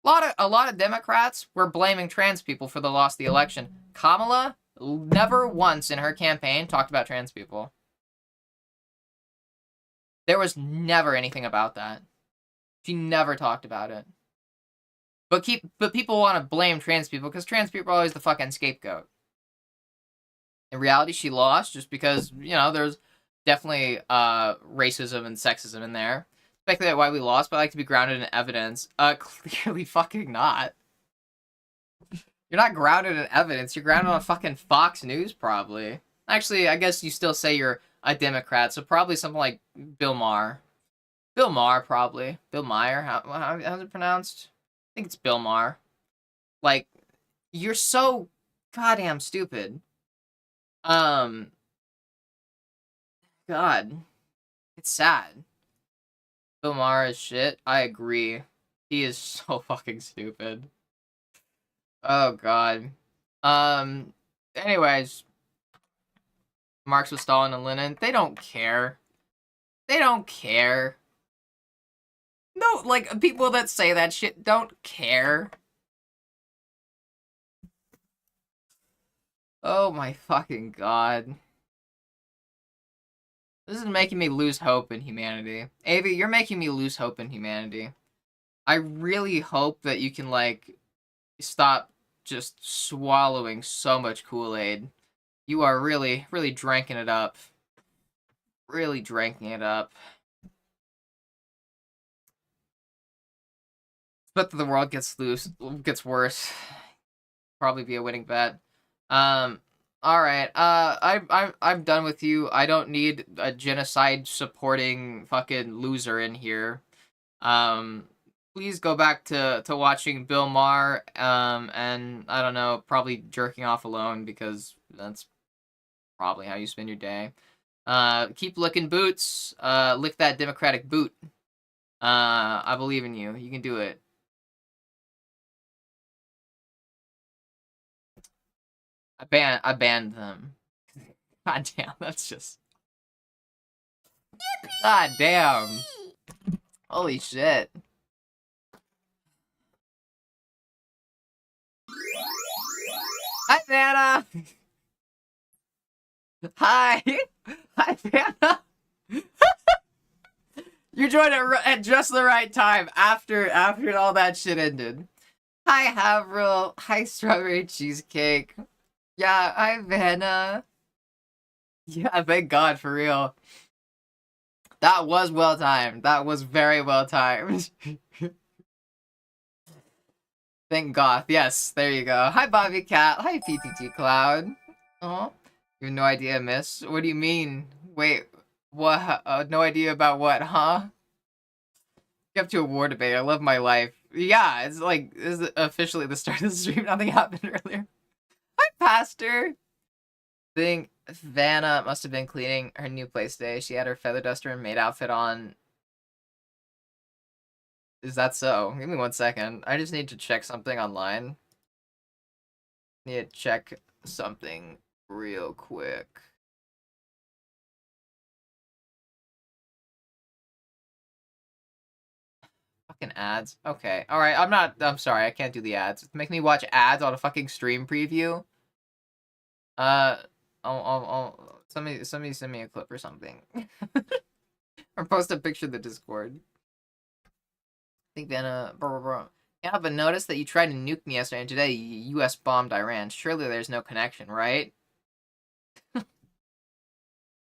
A lot of Democrats were blaming trans people for the loss of the election. Kamala never once in her campaign talked about trans people. There was never anything about that. She never talked about it. But people want to blame trans people because trans people are always the fucking scapegoat. In reality, she lost just because, you know, there's definitely racism and sexism in there. Speculate why we lost, but I like to be grounded in evidence. Clearly fucking not. You're not grounded in evidence. You're grounded on fucking Fox News, probably. Actually, I guess you still say you're a Democrat, so probably something like Bill Maher. Bill Maher, probably. Bill Meyer, how's it pronounced? I think it's Bill Maher. Like, you're so goddamn stupid. God. It's sad. Bill Maher is shit. I agree. He is so fucking stupid. Oh, God. Anyways. Marx with Stalin and Lenin. They don't care. They don't care. No, like, people that say that shit don't care. Oh my fucking god. This is making me lose hope in humanity. Avi, you're making me lose hope in humanity. I really hope that you can, like, stop just swallowing so much Kool-Aid. You are really, really drinking it up. Really drinking it up. Bet that the world gets worse. Probably be a winning bet. Alright, I'm done with you. I don't need a genocide supporting fucking loser in here. Please go back to watching Bill Maher, and I don't know, probably jerking off alone, because that's probably how you spend your day. Keep licking boots. Lick that Democratic boot. I believe in you. You can do it. I banned them. God damn, that's just... God damn. Holy shit. Hi, Vanna! Hi! Hi, Vanna! You joined at just the right time, after all that shit ended. Hi, Havril. Hi, Strawberry Cheesecake. Yeah, hi, Vanna. Yeah, thank God, for real. That was well timed. That was very well timed. Thank goth. Yes, there you go. Hi, Bobby Cat. Hi, PTT Cloud. Oh, you have no idea, miss? What do you mean? Wait, what? No idea about what, huh? You have to a war debate. I love my life. Yeah, it's like, this is officially the start of the stream. Nothing happened earlier. Hi, Pastor. Think Vanna must have been cleaning her new place today. She had her feather duster and maid outfit on. Is that so? Give me 1 second. I just need to check something online. Need to check something real quick. Fucking ads. Okay. Alright, I'm sorry, I can't do the ads. Make me watch ads on a fucking stream preview. Somebody send me a clip or something. Or post a picture of the Discord. I think Vanna, bro. Yeah, but notice that you tried to nuke me yesterday, and today U.S. bombed Iran. Surely there's no connection, right?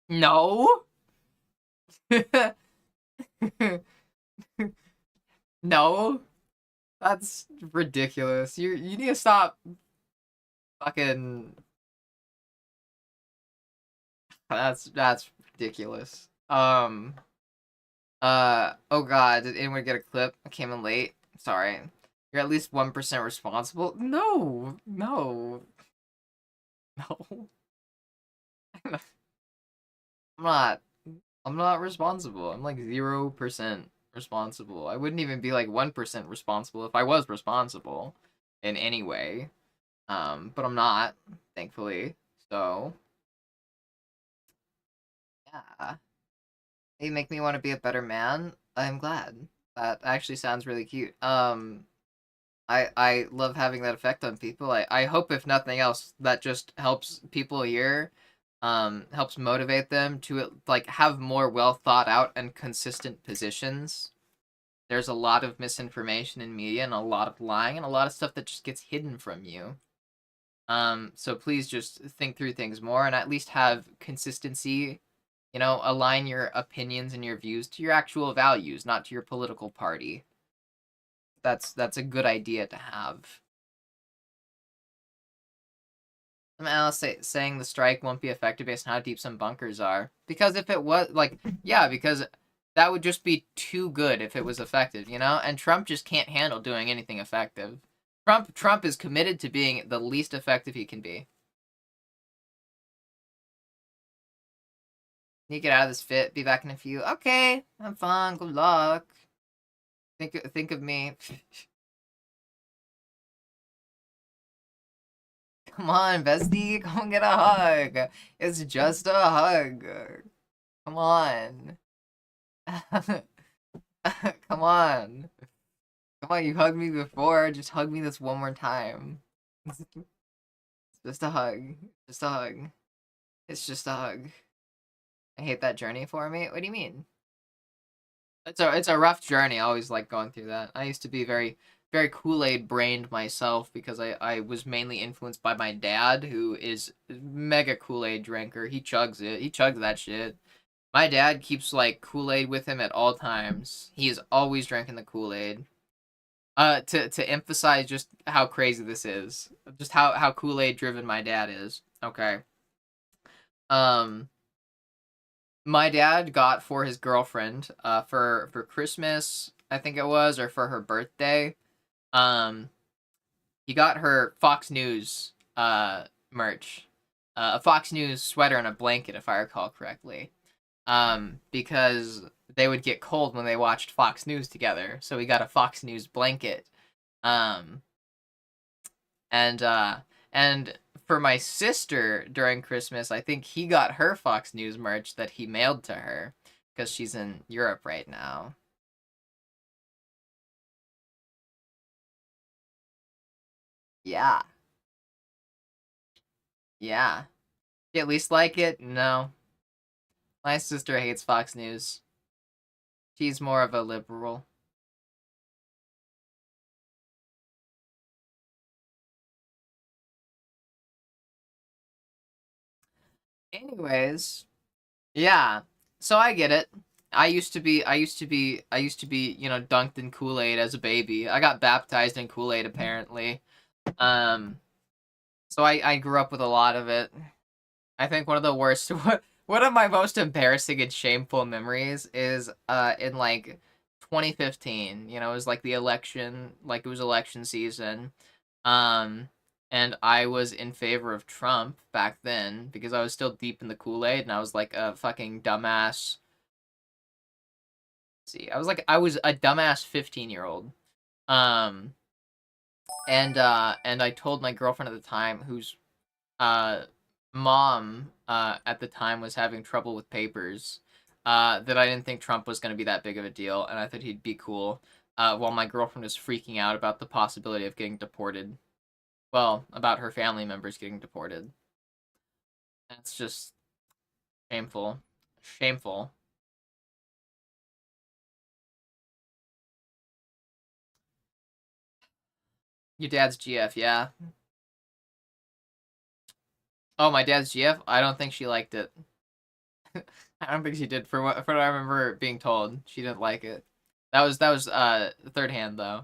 No? No? That's ridiculous. You need to stop fucking... That's ridiculous. Oh god, did anyone get a clip? I came in late. Sorry. You're at least 1% responsible? No! No. No. I'm not responsible. I'm like 0% responsible. I wouldn't even be like 1% responsible if I was responsible in any way. But I'm not, thankfully. So yeah. They make me want to be a better man. I'm glad. That actually sounds really cute. I love having that effect on people. I hope, if nothing else, that just helps people here, helps motivate them to, like, have more well thought out and consistent positions. There's a lot of misinformation in media and a lot of lying and a lot of stuff that just gets hidden from you. So please just think through things more and at least have consistency. You know, align your opinions and your views to your actual values, not to your political party. That's a good idea to have. Some analysts saying the strike won't be effective based on how deep some bunkers are. Because if it was, like, yeah, because that would just be too good if it was effective, you know? And Trump just can't handle doing anything effective. Trump is committed to being the least effective he can be. Need to get out of this fit, be back in a few. Okay, have fun, good luck. Think of me. Come on, bestie, come get a hug. It's just a hug. Come on. Come on. Come on, you hugged me before. Just hug me this one more time. It's just a hug. Just a hug. It's just a hug. I hate that journey for me. What do you mean? It's a rough journey. I always like going through that. I used to be very Kool-Aid brained myself because I was mainly influenced by my dad, who is mega Kool-Aid drinker. He chugs it. He chugs that shit. My dad keeps like Kool-Aid with him at all times. He is always drinking the Kool-Aid. To emphasize just how crazy this is. Just how Kool-Aid driven my dad is. Okay. My dad got for his girlfriend, for Christmas, I think it was, or for her birthday. He got her Fox News merch, a Fox News sweater and a blanket, if I recall correctly. Because they would get cold when they watched Fox News together, so we got a Fox News blanket. And for my sister during Christmas, I think he got her Fox News merch that he mailed to her because she's in Europe right now. Yeah. Yeah. You at least like it? No. My sister hates Fox News. She's more of a liberal. Anyways, yeah. So I get it. I used to be, dunked in Kool-Aid as a baby. I got baptized in Kool-Aid apparently. Um, so I grew up with a lot of it. I think one of the worst, one of my most embarrassing and shameful memories is in like 2015. You know, it was like the election, like it was election season. Um, and I was in favor of Trump back then because I was still deep in the Kool-Aid and I was like a fucking dumbass. See, I was a dumbass 15-year-old. Um, and I told my girlfriend at the time, whose uh mom at the time was having trouble with papers, that I didn't think Trump was going to be that big of a deal, and I thought he'd be cool. While my girlfriend was freaking out about the possibility of getting deported. Well, about her family members getting deported. That's just shameful. Shameful. Your dad's GF, yeah. Oh, my dad's GF? I don't think she liked it. I don't think she did. For what I remember being told, she didn't like it. That was third hand though.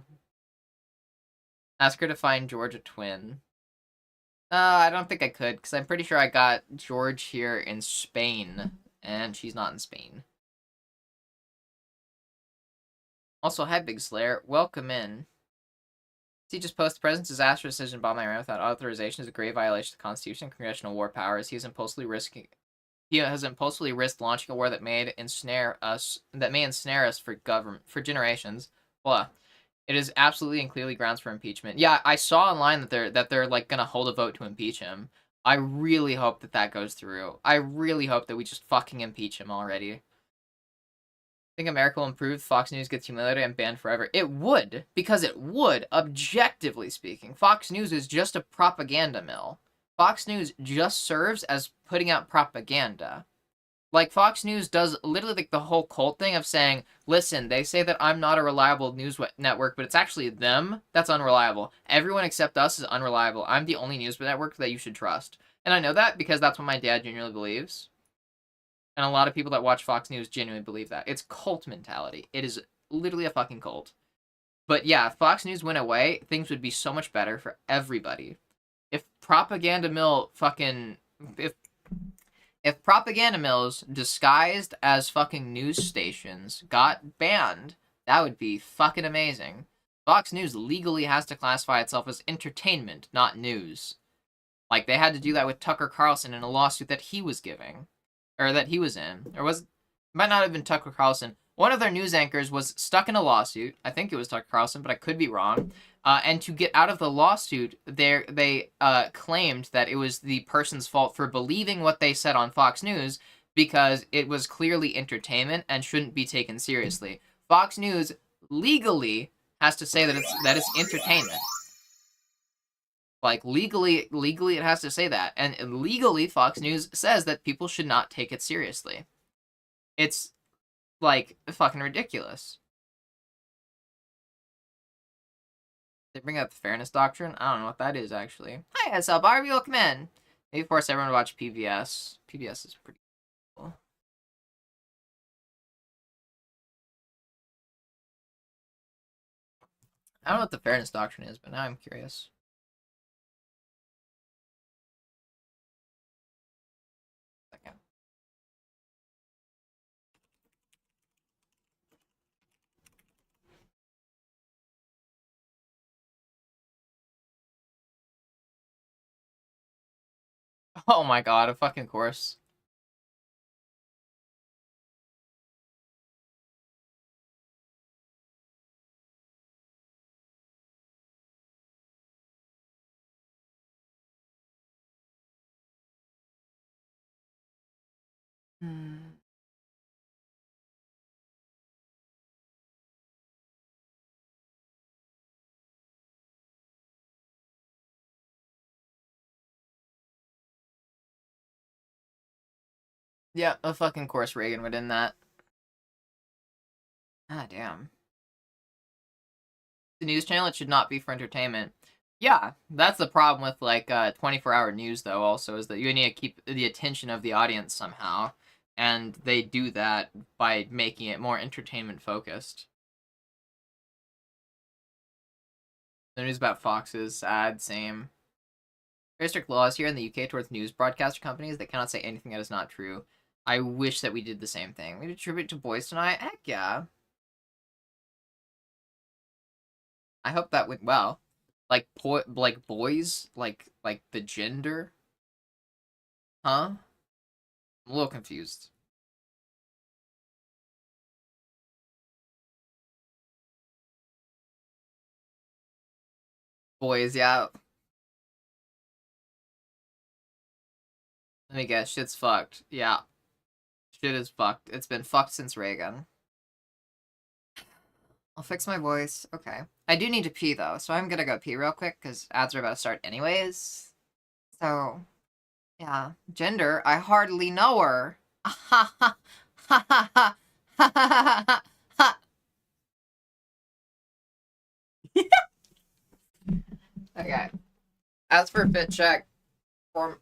Ask her to find George a twin. I don't think I could because I'm pretty sure I got George here in Spain, and she's not in Spain. Also, hi Big Slayer, welcome in. He just posted, the president's disaster decision bombing Iran without authorization is a grave violation of the Constitution and congressional war powers. He has impulsively risked launching a war that may ensnare us for generations. Blah. It is absolutely and clearly grounds for impeachment. Yeah, I saw online that they're like gonna hold a vote to impeach him. I really hope that goes through. I really hope that we just fucking impeach him already. Think America will improve if Fox News gets humiliated and banned forever? It would, because it would, objectively speaking. Fox News is just a propaganda mill. Fox News just serves as putting out propaganda. Like, Fox News does literally like the whole cult thing of saying, listen, they say that I'm not a reliable news network, but it's actually them that's unreliable. Everyone except us is unreliable. I'm the only news network that you should trust. And I know that because that's what my dad genuinely believes. And a lot of people that watch Fox News genuinely believe that. It's cult mentality. It is literally a fucking cult. But yeah, if Fox News went away, things would be so much better for everybody. If propaganda mill fucking if propaganda mills disguised as fucking news stations got banned, that would be fucking amazing. Fox News legally has to classify itself as entertainment, not news. Like, they had to do that with Tucker Carlson in a lawsuit that he was giving. Or that he was in. Or was... Might not have been Tucker Carlson. One of their news anchors was stuck in a lawsuit. I think it was Tucker Carlson, but I could be wrong. And to get out of the lawsuit, they claimed that it was the person's fault for believing what they said on Fox News because it was clearly entertainment and shouldn't be taken seriously. Fox News legally has to say that it's entertainment. Like, legally it has to say that. And legally, Fox News says that people should not take it seriously. It's, like, fucking ridiculous. They bring up the fairness doctrine? I don't know what that is, actually. Hi, SL Barbie, welcome in. Maybe force everyone to watch PBS. PBS is pretty cool. I don't know what the fairness doctrine is, but now I'm curious. Okay. Oh my god, a fucking course. Hmm. Yeah, a fucking course Reagan would in that. Ah, damn. The news channel, it should not be for entertainment. Yeah, that's the problem with, like, 24-hour news, though, also, is that you need to keep the attention of the audience somehow. And they do that by making it more entertainment-focused. The news about Foxes, sad, same. Very strict laws here in the UK towards news broadcaster companies that cannot say anything that is not true. I wish that we did the same thing. We did tribute to boys tonight? Heck yeah. I hope that went well. Like boys, like the gender, huh? I'm a little confused. Boys, yeah. Let me guess, shit's fucked. Yeah, shit is fucked. It's been fucked since Reagan. I'll fix my voice. Okay. I do need to pee though, so I'm gonna go pee real quick because ads are about to start anyways. So, yeah. Gender, I hardly know her. Ha ha ha ha ha ha ha ha. Okay. As for fit check, form.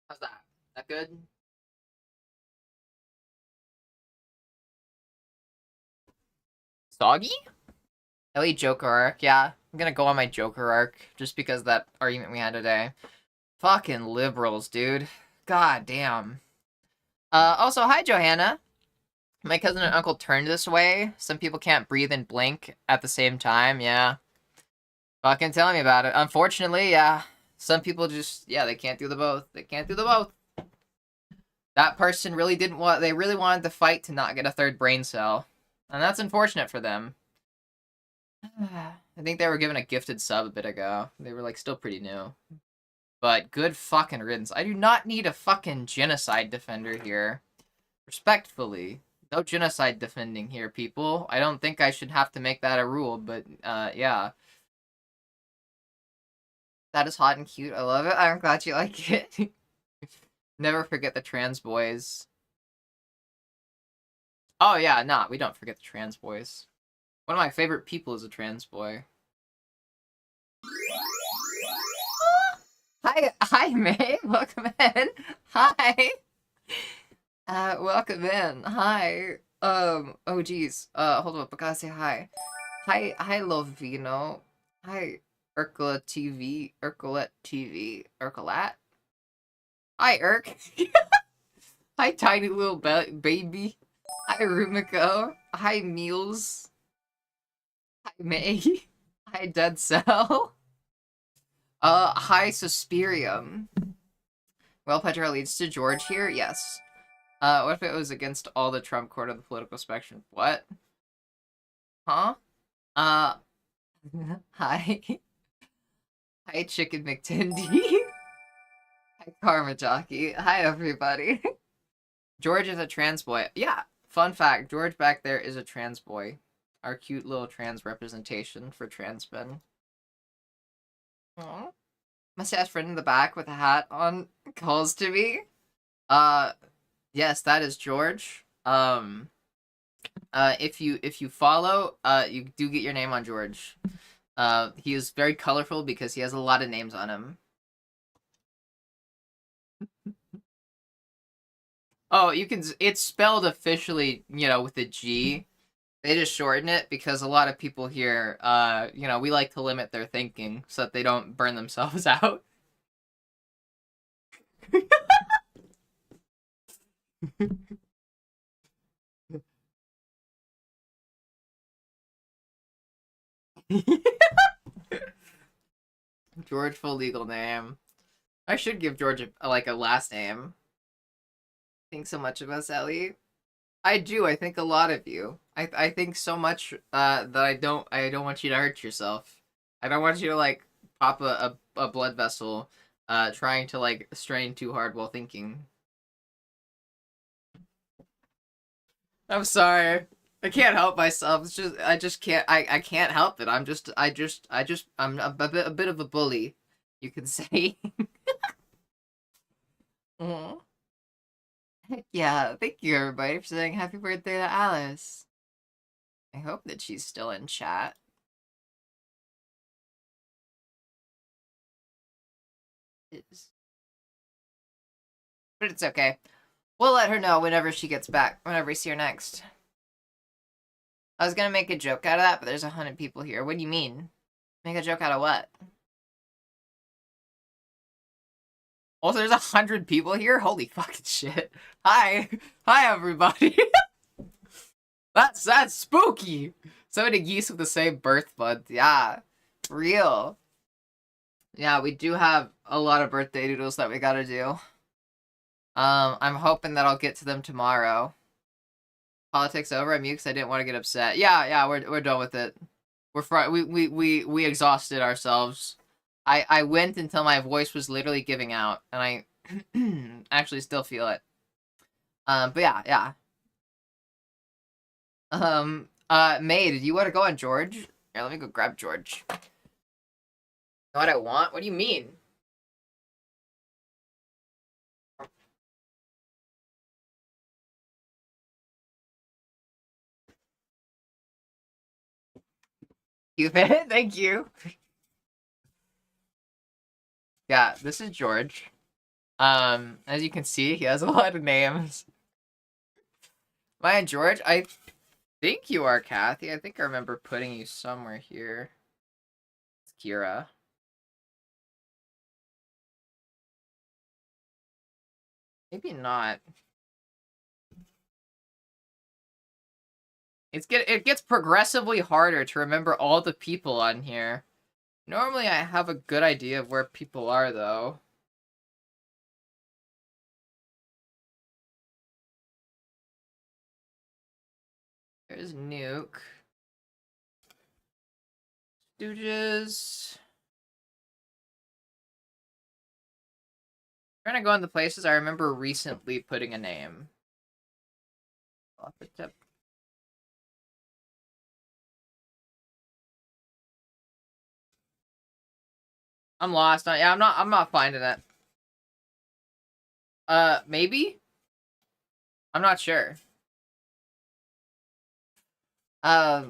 How's that? That good? Soggy? Ellie Joker arc, yeah. I'm gonna go on my Joker arc just because of that argument we had today. Fucking liberals, dude. God damn. Also, hi, Johanna. My cousin and uncle turned this way. Some people can't breathe and blink at the same time, yeah. Fucking tell me about it. Unfortunately, yeah. Some people just, yeah, they can't do the both. They can't do the both. That person really didn't want, they really wanted to fight to not get a third brain cell. And that's unfortunate for them. I think they were given a gifted sub a bit ago. They were, like, still pretty new. But good fucking riddance. I do not need a fucking genocide defender here. Respectfully. No genocide defending here, people. I don't think I should have to make that a rule, but, yeah. That is hot and cute. I love it. I'm glad you like it. Never forget the trans boys. Oh, yeah, nah, we don't forget the trans boys. One of my favorite people is a trans boy. Hi, May. Welcome in. Hi. Welcome in. Hi. Oh geez. Hold up, I gotta say hi. Hi, Lovino. Hi, Urkula TV. Urkulet TV. Urkulat. Hi, Urk. Hi, tiny little baby. Hi, Rumiko. Hi, Meals. Hi, May. Hi, Dead Cell. Hi, Suspirium. Well, Petra leads to George here? Yes. What if it was against all the Trump court of the political spectrum? What? Huh? Uh, hi. Hi, Chicken McTindy. Hi, Karma Jockey. Hi, everybody. George is a trans boy. Yeah, fun fact, George back there is a trans boy. Our cute little trans representation for trans men. Aww. Mustache friend in the back with a hat on calls to me. Yes, that is George. If you follow, you do get your name on George. He is very colorful because he has a lot of names on him. Oh, it's spelled officially, with a G. They just shorten it because a lot of people here, we like to limit their thinking so that they don't burn themselves out. George, full legal name. I should give George a last name. Think so much of us, Ellie. I do. I think a lot of you. I think so much that I don't want you to hurt yourself. I don't want you to pop a blood vessel trying to strain too hard while thinking. I'm sorry. I can't help myself. It's just I just can't I can't help it. I'm a bit of a bully, you can say. Aw. Heck yeah, thank you everybody for saying happy birthday to Alice. I hope that she's still in chat. But it's okay. We'll let her know whenever she gets back, whenever we see her next. I was gonna make a joke out of that, but there's 100 people here. What do you mean? Make a joke out of what? Also, there's 100 people here? Holy fucking shit. Hi. Hi, everybody. That's spooky. So many geese with the same birth month. Yeah. Real. Yeah, we do have a lot of birthday doodles that we gotta do. I'm hoping that I'll get to them tomorrow. Politics over? I'm mute because I didn't want to get upset. Yeah, we're done with it. We exhausted ourselves. I went until my voice was literally giving out, and I actually still feel it. But yeah. May, did you want to go on George? Here, let me go grab George. You know what I want? What do you mean? Cupid, thank you. Yeah, this is George. As you can see, he has a lot of names. Am I George? I think you are Kathy. I think I remember putting you somewhere here. It's Kira. Maybe not. It gets progressively harder to remember all the people on here. Normally I have a good idea of where people are though. There's Nuke. Stooges. Trying to go in the places I remember recently putting a name. Off the tip. I'm lost. Yeah, I'm not finding it. Maybe? I'm not sure. Yeah,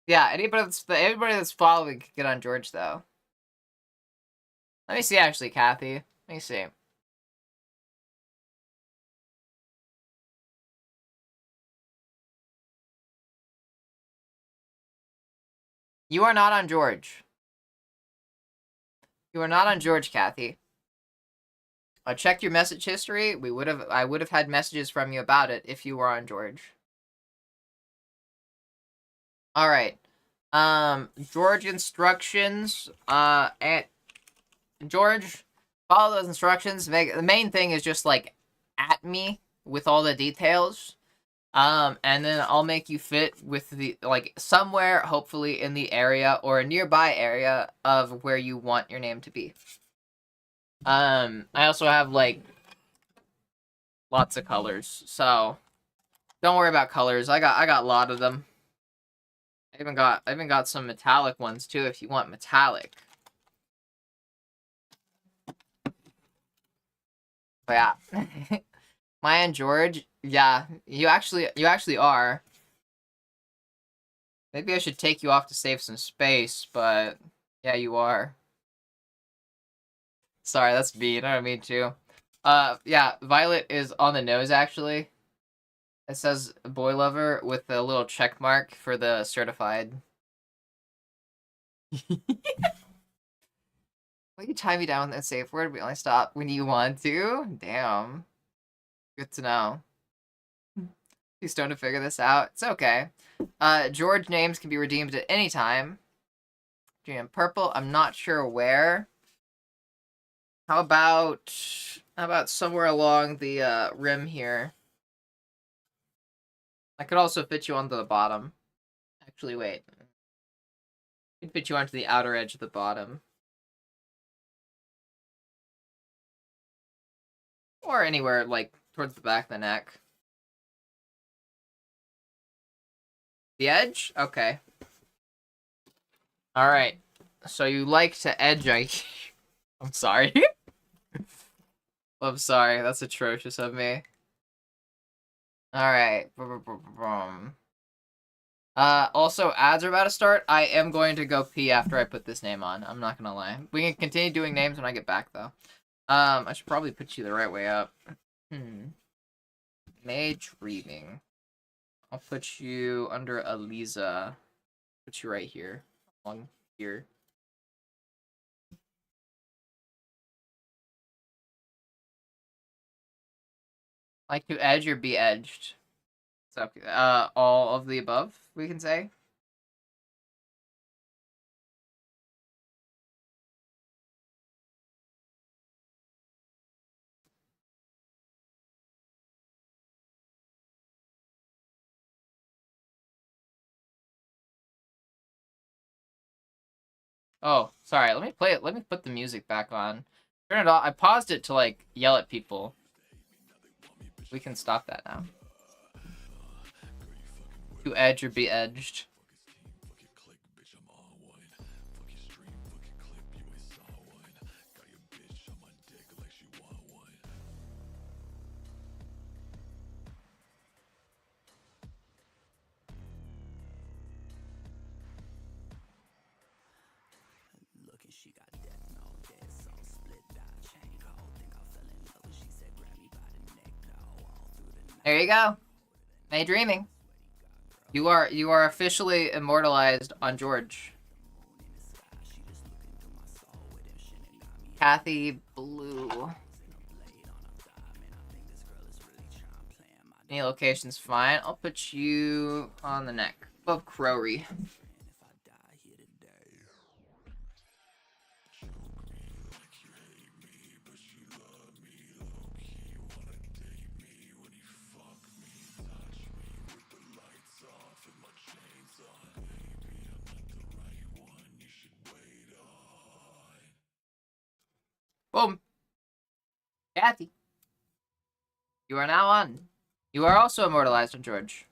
anybody that's following can get on George though. Let me see actually, Kathy. Let me see. You are not on George. You are not on George, Kathy. I checked your message history. I would have had messages from you about it if you were on George. All right. George instructions. And George, follow those instructions. The main thing is just like at me with all the details. And then I'll make you fit with the like somewhere, hopefully in the area or a nearby area of where you want your name to be. I also have like lots of colors, so don't worry about colors. I got a lot of them. I even got some metallic ones too if you want metallic. But yeah. Maya and George, yeah, you actually are. Maybe I should take you off to save some space, but yeah, you are. Sorry, that's mean. I don't mean to. Yeah, Violet is on the nose actually. It says boy lover with a little check mark for the certified. Will you tie me down with that safe word? We only stop when you want to? Damn. Good to know. You still to figure this out? It's okay. George names can be redeemed at any time. Green purple, I'm not sure where. How about somewhere along the rim here? I could also fit you onto the bottom. Actually, wait. I could fit you onto the outer edge of the bottom. Or anywhere, like, towards the back of the neck. The edge? Okay. Alright. So you like to edge, I'm sorry. I'm sorry, that's atrocious of me. Alright. Also, ads are about to start. I am going to go pee after I put this name on. I'm not gonna lie. We can continue doing names when I get back, though. I should probably put you the right way up. May Dreaming. I'll put you under Aliza. Put you right here. Along here. Like to edge or be edged? So, all of the above, we can say. Oh, sorry. Let me play it. Let me put the music back on. Turn it off. I paused it to like yell at people. We can stop that now. To edge or be edged. There you go. May Dreaming. You are officially immortalized on George. Kathy Blue. Any location's fine. I'll put you on the neck. Above Crowry. Boom. Kathy. You are now on. You are also immortalized on George.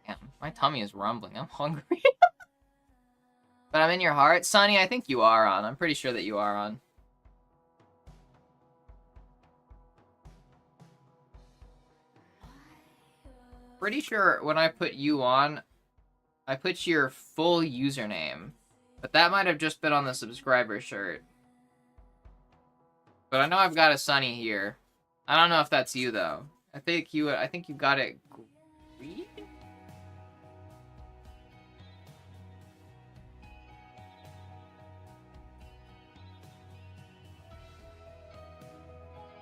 Damn, my tummy is rumbling. I'm hungry. But I'm in your heart. Sonny, I think you are on. I'm pretty sure that you are on. Pretty sure when I put you on, I put your full username. But that might have just been on the subscriber shirt. But I know I've got a Sonny here. I don't know if that's you though. I think you got it green?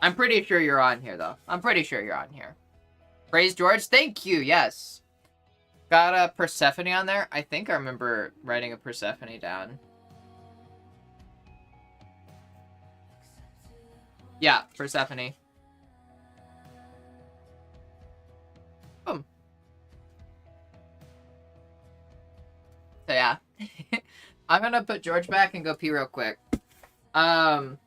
I'm pretty sure you're on here though. I'm pretty sure you're on here. Praise George, thank you, yes. Got a Persephone on there? I think I remember writing a Persephone down. Yeah, Persephone. Boom. So yeah. I'm gonna put George back and go pee real quick. To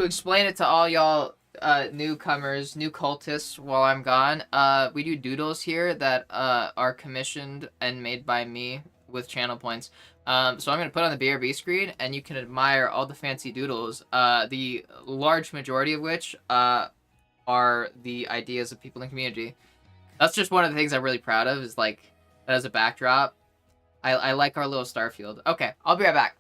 explain it to all y'all newcomers, new cultists while I'm gone, we do doodles here that are commissioned and made by me with channel points. So I'm going to put on the BRB screen and you can admire all the fancy doodles, the large majority of which are the ideas of people in the community. That's just one of the things I'm really proud of, is like that as a backdrop. I like our little star field. Okay, I'll be right back.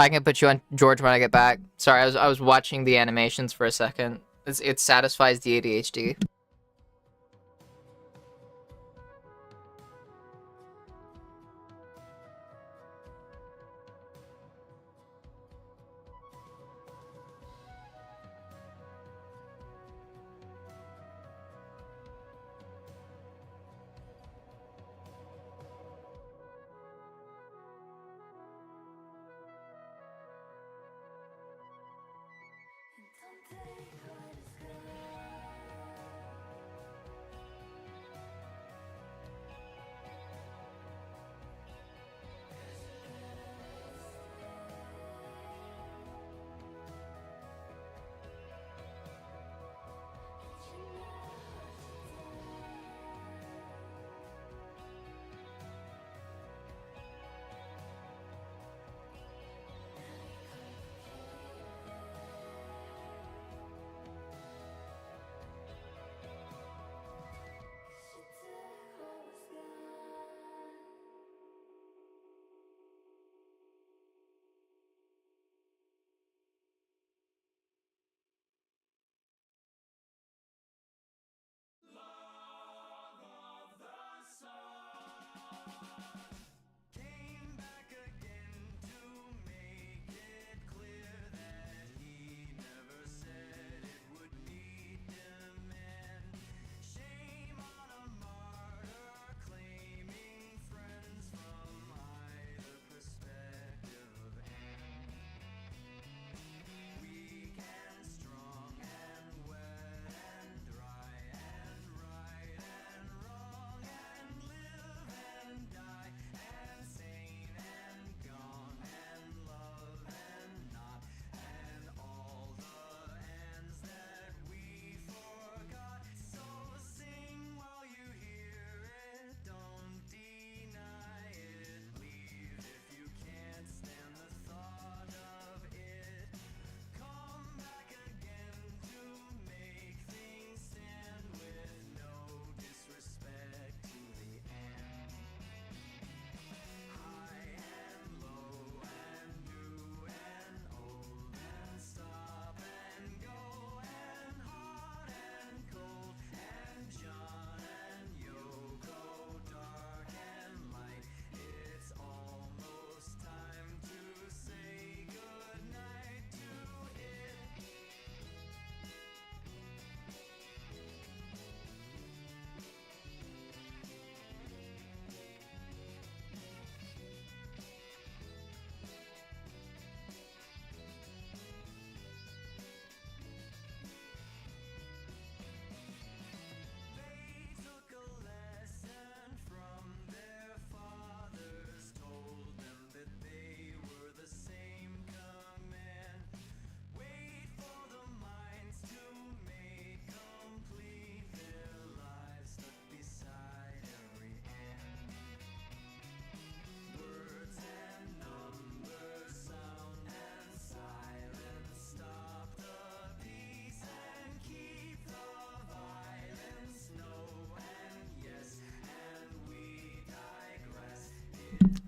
I can put you on George when I get back. Sorry, I was watching the animations for a second. It satisfies the ADHD.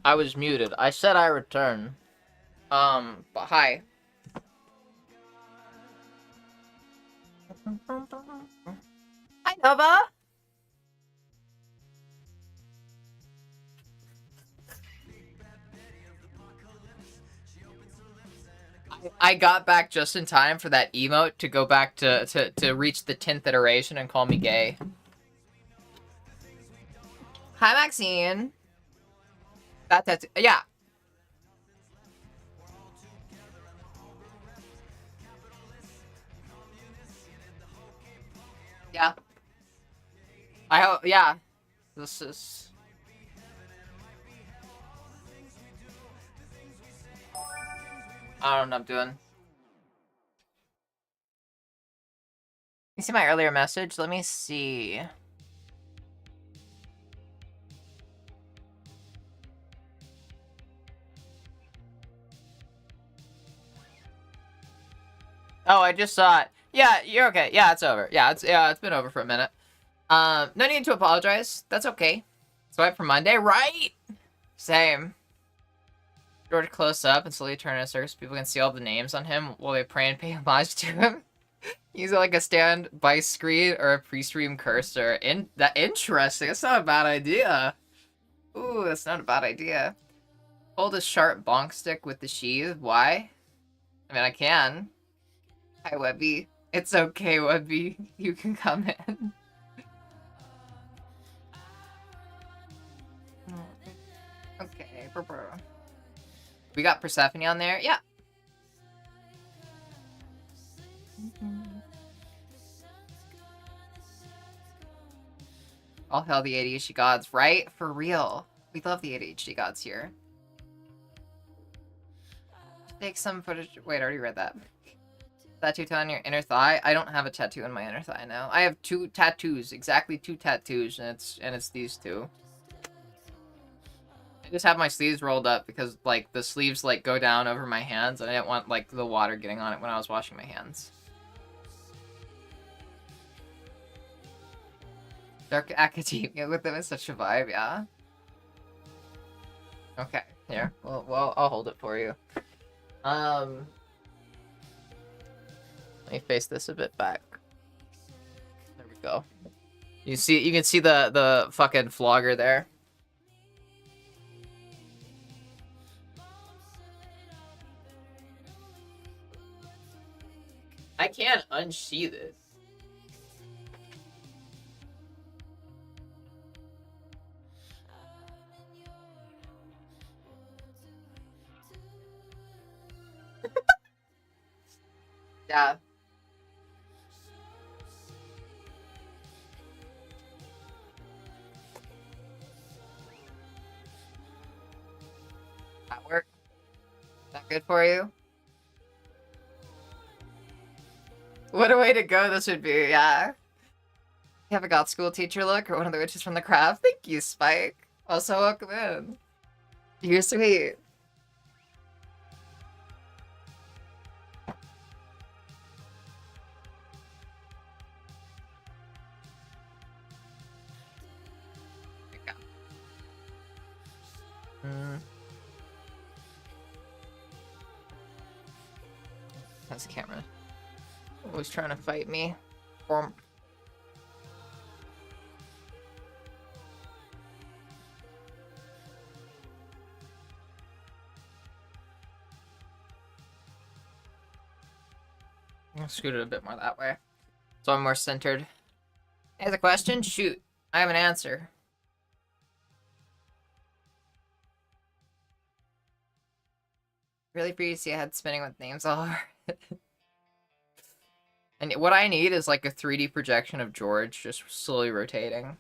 I was muted. I said I return. But hi. Hi, Nova. I got back just in time for that emote to go back to reach the 10th iteration and call me gay. Hi, Maxine. That's yeah. Yeah. I hope, yeah. This is... I don't know what I'm doing. You see my earlier message? Let me see. Oh, I just saw it. Yeah, you're okay. Yeah, it's over. Yeah, it's been over for a minute. No need to apologize. That's okay. Swipe for Monday, right? Same. George close up and slowly turn in a circle so people can see all the names on him while they pray and pay homage to him. Use it like a standby screen or a pre-stream cursor. Interesting. That's not a bad idea. Ooh, that's not a bad idea. Hold a sharp bonk stick with the sheath. Why? I mean, I can. Hi, Webby. It's okay, Webby. You can come in. Okay. We got Persephone on there? Yeah. All hail the ADHD gods, right? For real. We love the ADHD gods here. Take some footage. Wait, I already read that. Tattoo on your inner thigh? I don't have a tattoo on my inner thigh now. I have 2 tattoos, exactly 2 tattoos, and it's these 2. I just have my sleeves rolled up because like the sleeves like go down over my hands, and I didn't want like the water getting on it when I was washing my hands. Dark academia with them is such a vibe, yeah. Okay, here. Well, I'll hold it for you. Let me face this a bit back. There we go. You can see the fucking flogger there. I can't unsheath it. Yeah. That work? Is that good for you? What a way to go this would be, yeah. You have a goth school teacher look, or one of the witches from the craft? Thank you, Spike. Also, welcome in. You're sweet. That's the camera. Always trying to fight me. I'm gonna scoot it a bit more that way, so I'm more centered. Hey, the question? Shoot. I have an answer. Really for you to see a head spinning with names all over it. And what I need is like a 3D projection of George just slowly rotating.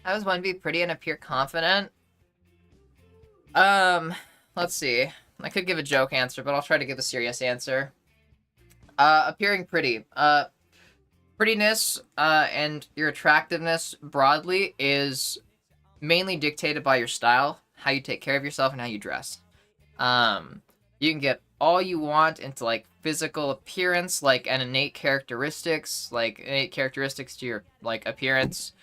How does one be pretty and appear confident? Let's see. I could give a joke answer, but I'll try to give a serious answer. Appearing pretty. Prettiness, and your attractiveness broadly is mainly dictated by your style, how you take care of yourself, and how you dress. You can get all you want into like physical appearance, like an innate characteristics to your like appearance,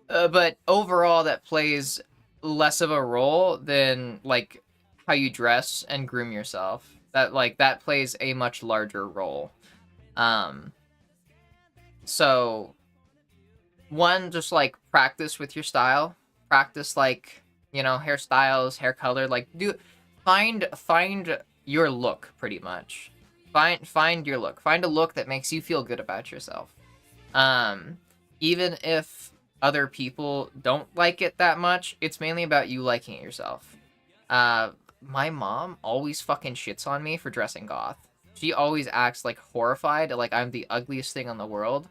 but overall that plays less of a role than like how you dress and groom yourself. That plays a much larger role. Um, so one, just like practice with your style. Practice like, you know, hairstyles, hair color. Like find your look pretty much. Find your look. Find a look that makes you feel good about yourself. Um, Even if other people don't like it that much, it's mainly about you liking it yourself. My mom always fucking shits on me for dressing goth. She always acts like horrified, like I'm the ugliest thing in the world,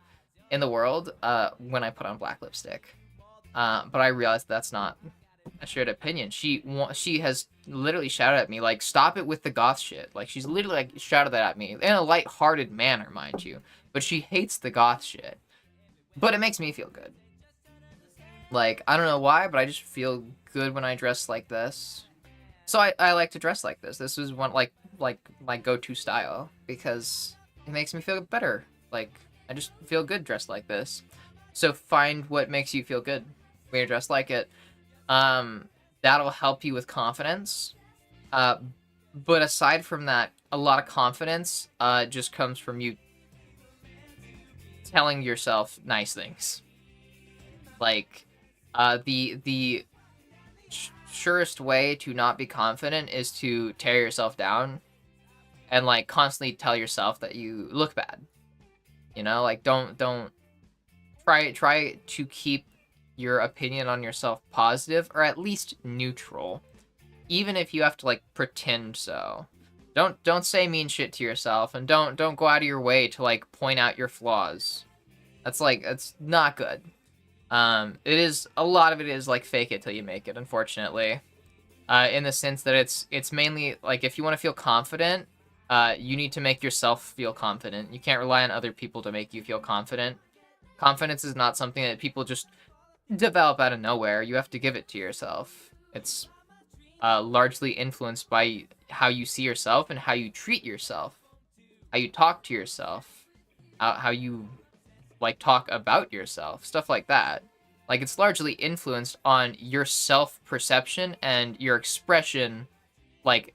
when I put on black lipstick. But I realized that's not a shared opinion. She has literally shouted at me, like, stop it with the goth shit. Like, she's literally, like, shouted that at me in a light-hearted manner, mind you. But she hates the goth shit. But it makes me feel good. Like, I don't know why, but I just feel good when I dress like this. So I like to dress like this. This is one, like my go-to style, because it makes me feel better. Like, I just feel good dressed like this. So find what makes you feel good when you're dressed like it. That'll help you with confidence. But aside from that, a lot of confidence just comes from you telling yourself nice things. Like, the surest way to not be confident is to tear yourself down and, like, constantly tell yourself that you look bad. You know, like, don't try to keep your opinion on yourself positive, or at least neutral, even if you have to, like, pretend so. Don't say mean shit to yourself, and don't go out of your way to, like, point out your flaws. That's not good. It is, a lot of it is like fake it till you make it, unfortunately. In the sense that it's mainly like, if you want to feel confident, you need to make yourself feel confident. You can't rely on other people to make you feel confident. Confidence is not something that people just develop out of nowhere. You have to give it to yourself. It's largely influenced by how you see yourself and how you treat yourself, how you talk to yourself, how you, like, talk about yourself, stuff like that. Like, it's largely influenced on your self-perception and your expression, like,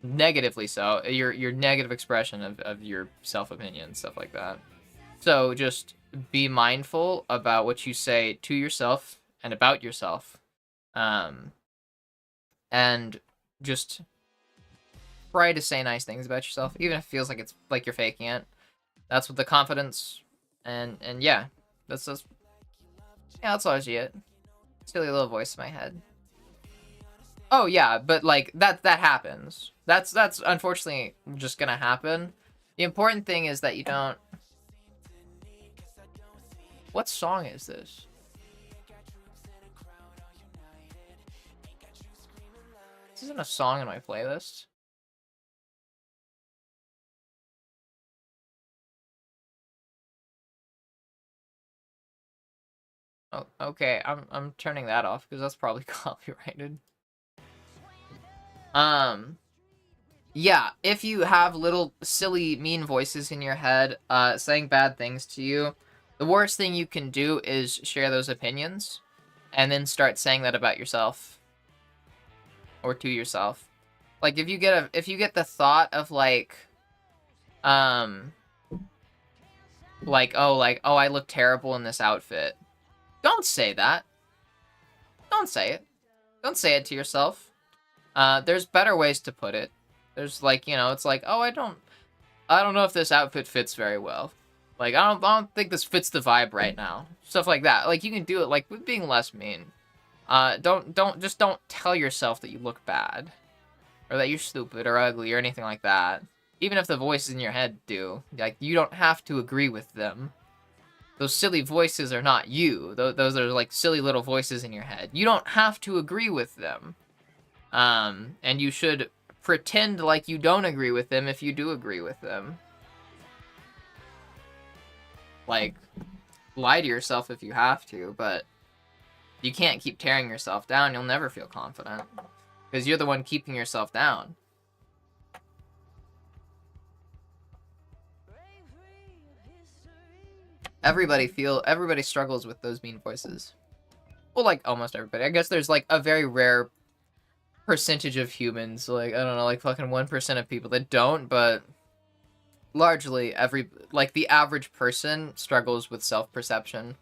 negatively so, your negative expression of your self-opinion, stuff like that. So just be mindful about what you say to yourself and about yourself. And just try to say nice things about yourself, even if it feels like it's like you're faking it. That's what the confidence, and yeah, that's largely it. Silly little voice in my head. Oh yeah, but like that happens. That's unfortunately just gonna happen. The important thing is that you don't. What song is this? This isn't a song in my playlist. Oh, okay. I'm turning that off because that's probably copyrighted. Yeah, if you have little silly mean voices in your head saying bad things to you, the worst thing you can do is share those opinions and then start saying that about yourself or to yourself. Like, if you get the thought of like oh, I look terrible in this outfit. Don't say that. Don't say it. Don't say it to yourself. There's better ways to put it. There's, like, you know, it's like, oh, I don't know if this outfit fits very well. Like, I don't think this fits the vibe right now. Stuff like that. Like, you can do it, like, with being less mean. Don't tell yourself that you look bad, or that you're stupid or ugly or anything like that. Even if the voices in your head do, like, you don't have to agree with them. Those silly voices are not you. Those are, like, silly little voices in your head. You don't have to agree with them. And you should pretend like you don't agree with them if you do agree with them. Like, lie to yourself if you have to, but you can't keep tearing yourself down. You'll never feel confident, because you're the one keeping yourself down. Everybody struggles with those mean voices. well, like almost everybody. I guess there's like a very rare percentage of humans, like I don't know, like fucking 1% of people that don't, but largely like the average person struggles with self-perception,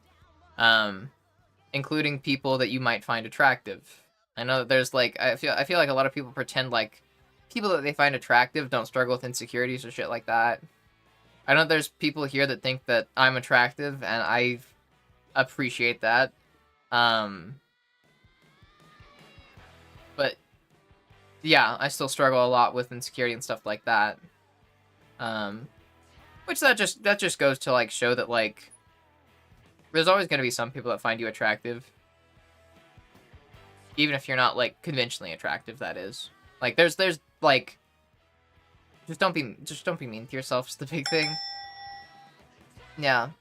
including people that you might find attractive. I know that there's like I feel like a lot of people pretend like people that they find attractive don't struggle with insecurities or shit like that. I know there's people here that think that I'm attractive, and I appreciate that. But yeah, I still struggle a lot with insecurity and stuff like that. Which that just goes to like show that like there's always going to be some people that find you attractive, even if you're not like conventionally attractive. That is, like there's like just don't be mean to yourself. Is the big thing. Yeah.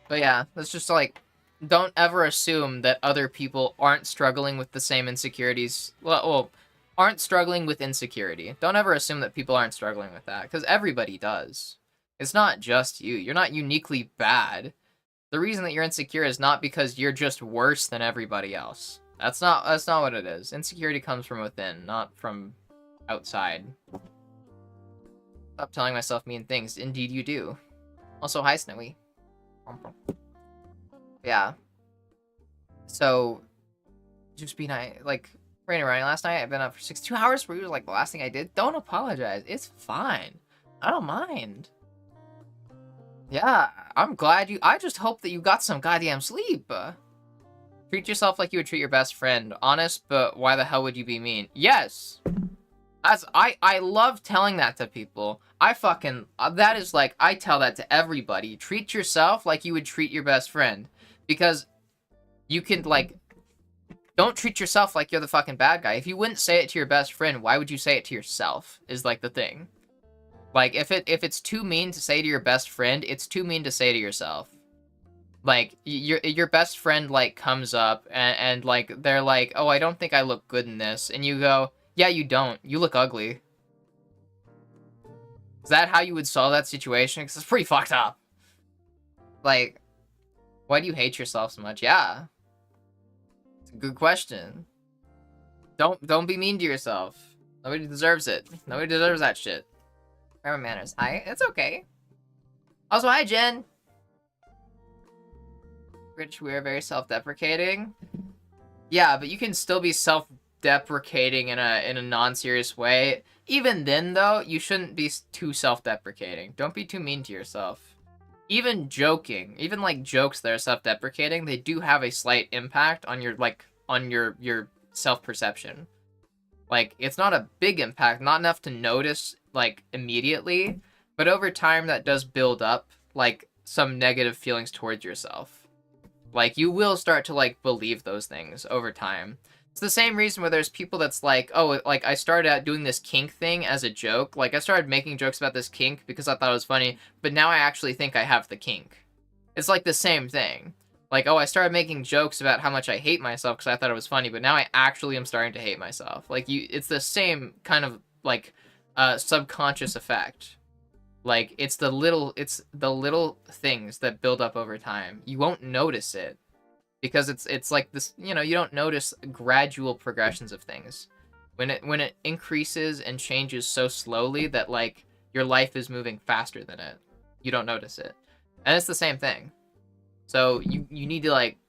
But yeah, that's just like, don't ever assume that other people aren't struggling with the same insecurities. Well, aren't struggling with insecurity. Don't ever assume that people aren't struggling with that, because everybody does. It's not just you. You're not uniquely bad. The reason that you're insecure is not because you're just worse than everybody else. That's not what it is. Insecurity comes from within, not from outside. Stop telling myself mean things. Indeed you do. Also, hi, Snowy. Yeah. So, just be nice. Like, Rain and Ryan, last night, I've been up for 62 hours for you. Was like the last thing I did. Don't apologize. It's fine. I don't mind. Yeah, I'm glad you... I just hope that you got some goddamn sleep. Treat yourself like you would treat your best friend. Honest, but why the hell would you be mean? Yes! I love telling that to people. I fucking... that is like... I tell that to everybody. Treat yourself like you would treat your best friend. Because you can, like... Don't treat yourself like you're the fucking bad guy. If you wouldn't say it to your best friend, why would you say it to yourself? Is, like, the thing. Like, if it's too mean to say to your best friend, it's too mean to say to yourself. Like, your best friend, like, comes up, and like, they're like, oh, I don't think I look good in this. And you go... Yeah, you don't. You look ugly. Is that how you would solve that situation? Because it's pretty fucked up. Like, why do you hate yourself so much? Yeah. It's a good question. Don't be mean to yourself. Nobody deserves it. Nobody deserves that shit. Grammar manners. Hi. It's okay. Also, hi, Jen. Rich, we are very self-deprecating. Yeah, but you can still be self-deprecating in a non-serious way. Even then, though, you shouldn't be too self-deprecating. Don't be too mean to yourself. Even joking, even like jokes that are self-deprecating, they do have a slight impact on your your self-perception. Like, it's not a big impact, not enough to notice like immediately, but over time that does build up like some negative feelings towards yourself. Like, you will start to like believe those things over time. It's the same reason where there's people that's like, oh, like, I started out doing this kink thing as a joke. Like, I started making jokes about this kink because I thought it was funny, but now I actually think I have the kink. It's like the same thing. Like, oh, I started making jokes about how much I hate myself because I thought it was funny, but now I actually am starting to hate myself. Like, it's the same kind of, like, subconscious effect. Like, it's the little things that build up over time. You won't notice it. Because it's like this, you know, you don't notice gradual progressions of things. When it increases and changes so slowly that, like, your life is moving faster than it, you don't notice it. And it's the same thing. So you need to, like,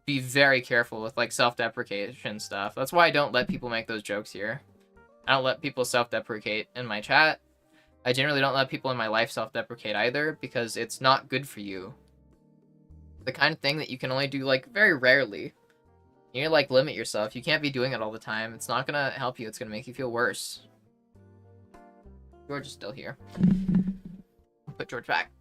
be very careful with, like, self-deprecation stuff. That's why I don't let people make those jokes here. I don't let people self-deprecate in my chat. I generally don't let people in my life self-deprecate either, because it's not good for you. The kind of thing that you can only do, like, very rarely. You need to, like, limit yourself. You can't be doing it all the time. It's not gonna help you. It's gonna make you feel worse. George is still here. Put George back.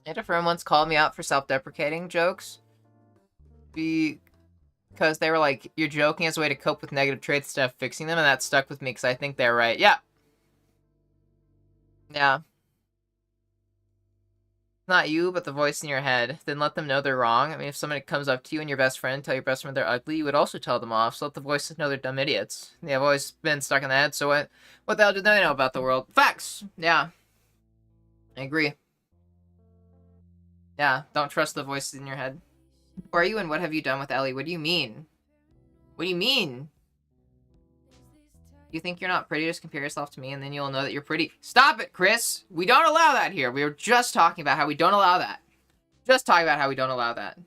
A friend once called me out for self-deprecating jokes. Because they were like, you're joking as a way to cope with negative traits instead of fixing them, and that stuck with me because I think they're right. Yeah. Yeah. Not you, but the voice in your head. Then let them know they're wrong. I mean, if somebody comes up to you and your best friend, tell your best friend they're ugly, you would also tell them off. So let the voices know they're dumb idiots. Yeah, I've always been stuck in the head, so what the hell do they know about the world? Facts! Yeah. I agree. Yeah, don't trust the voices in your head. Who are you and what have you done with Ellie? What do you mean? What do you mean? You think you're not pretty, just compare yourself to me and then you'll know that you're pretty. Stop it, Chris! We don't allow that here. We were just talking about how we don't allow that. Just talking about how we don't allow that.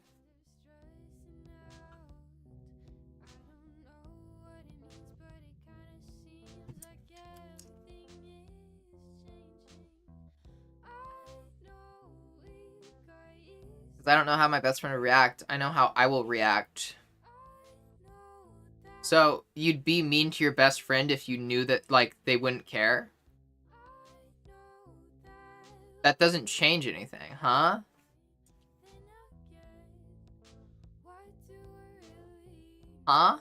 Because I don't know how my best friend will react. I know how I will react. So, you'd be mean to your best friend if you knew that, like, they wouldn't care? That doesn't change anything, huh? Huh?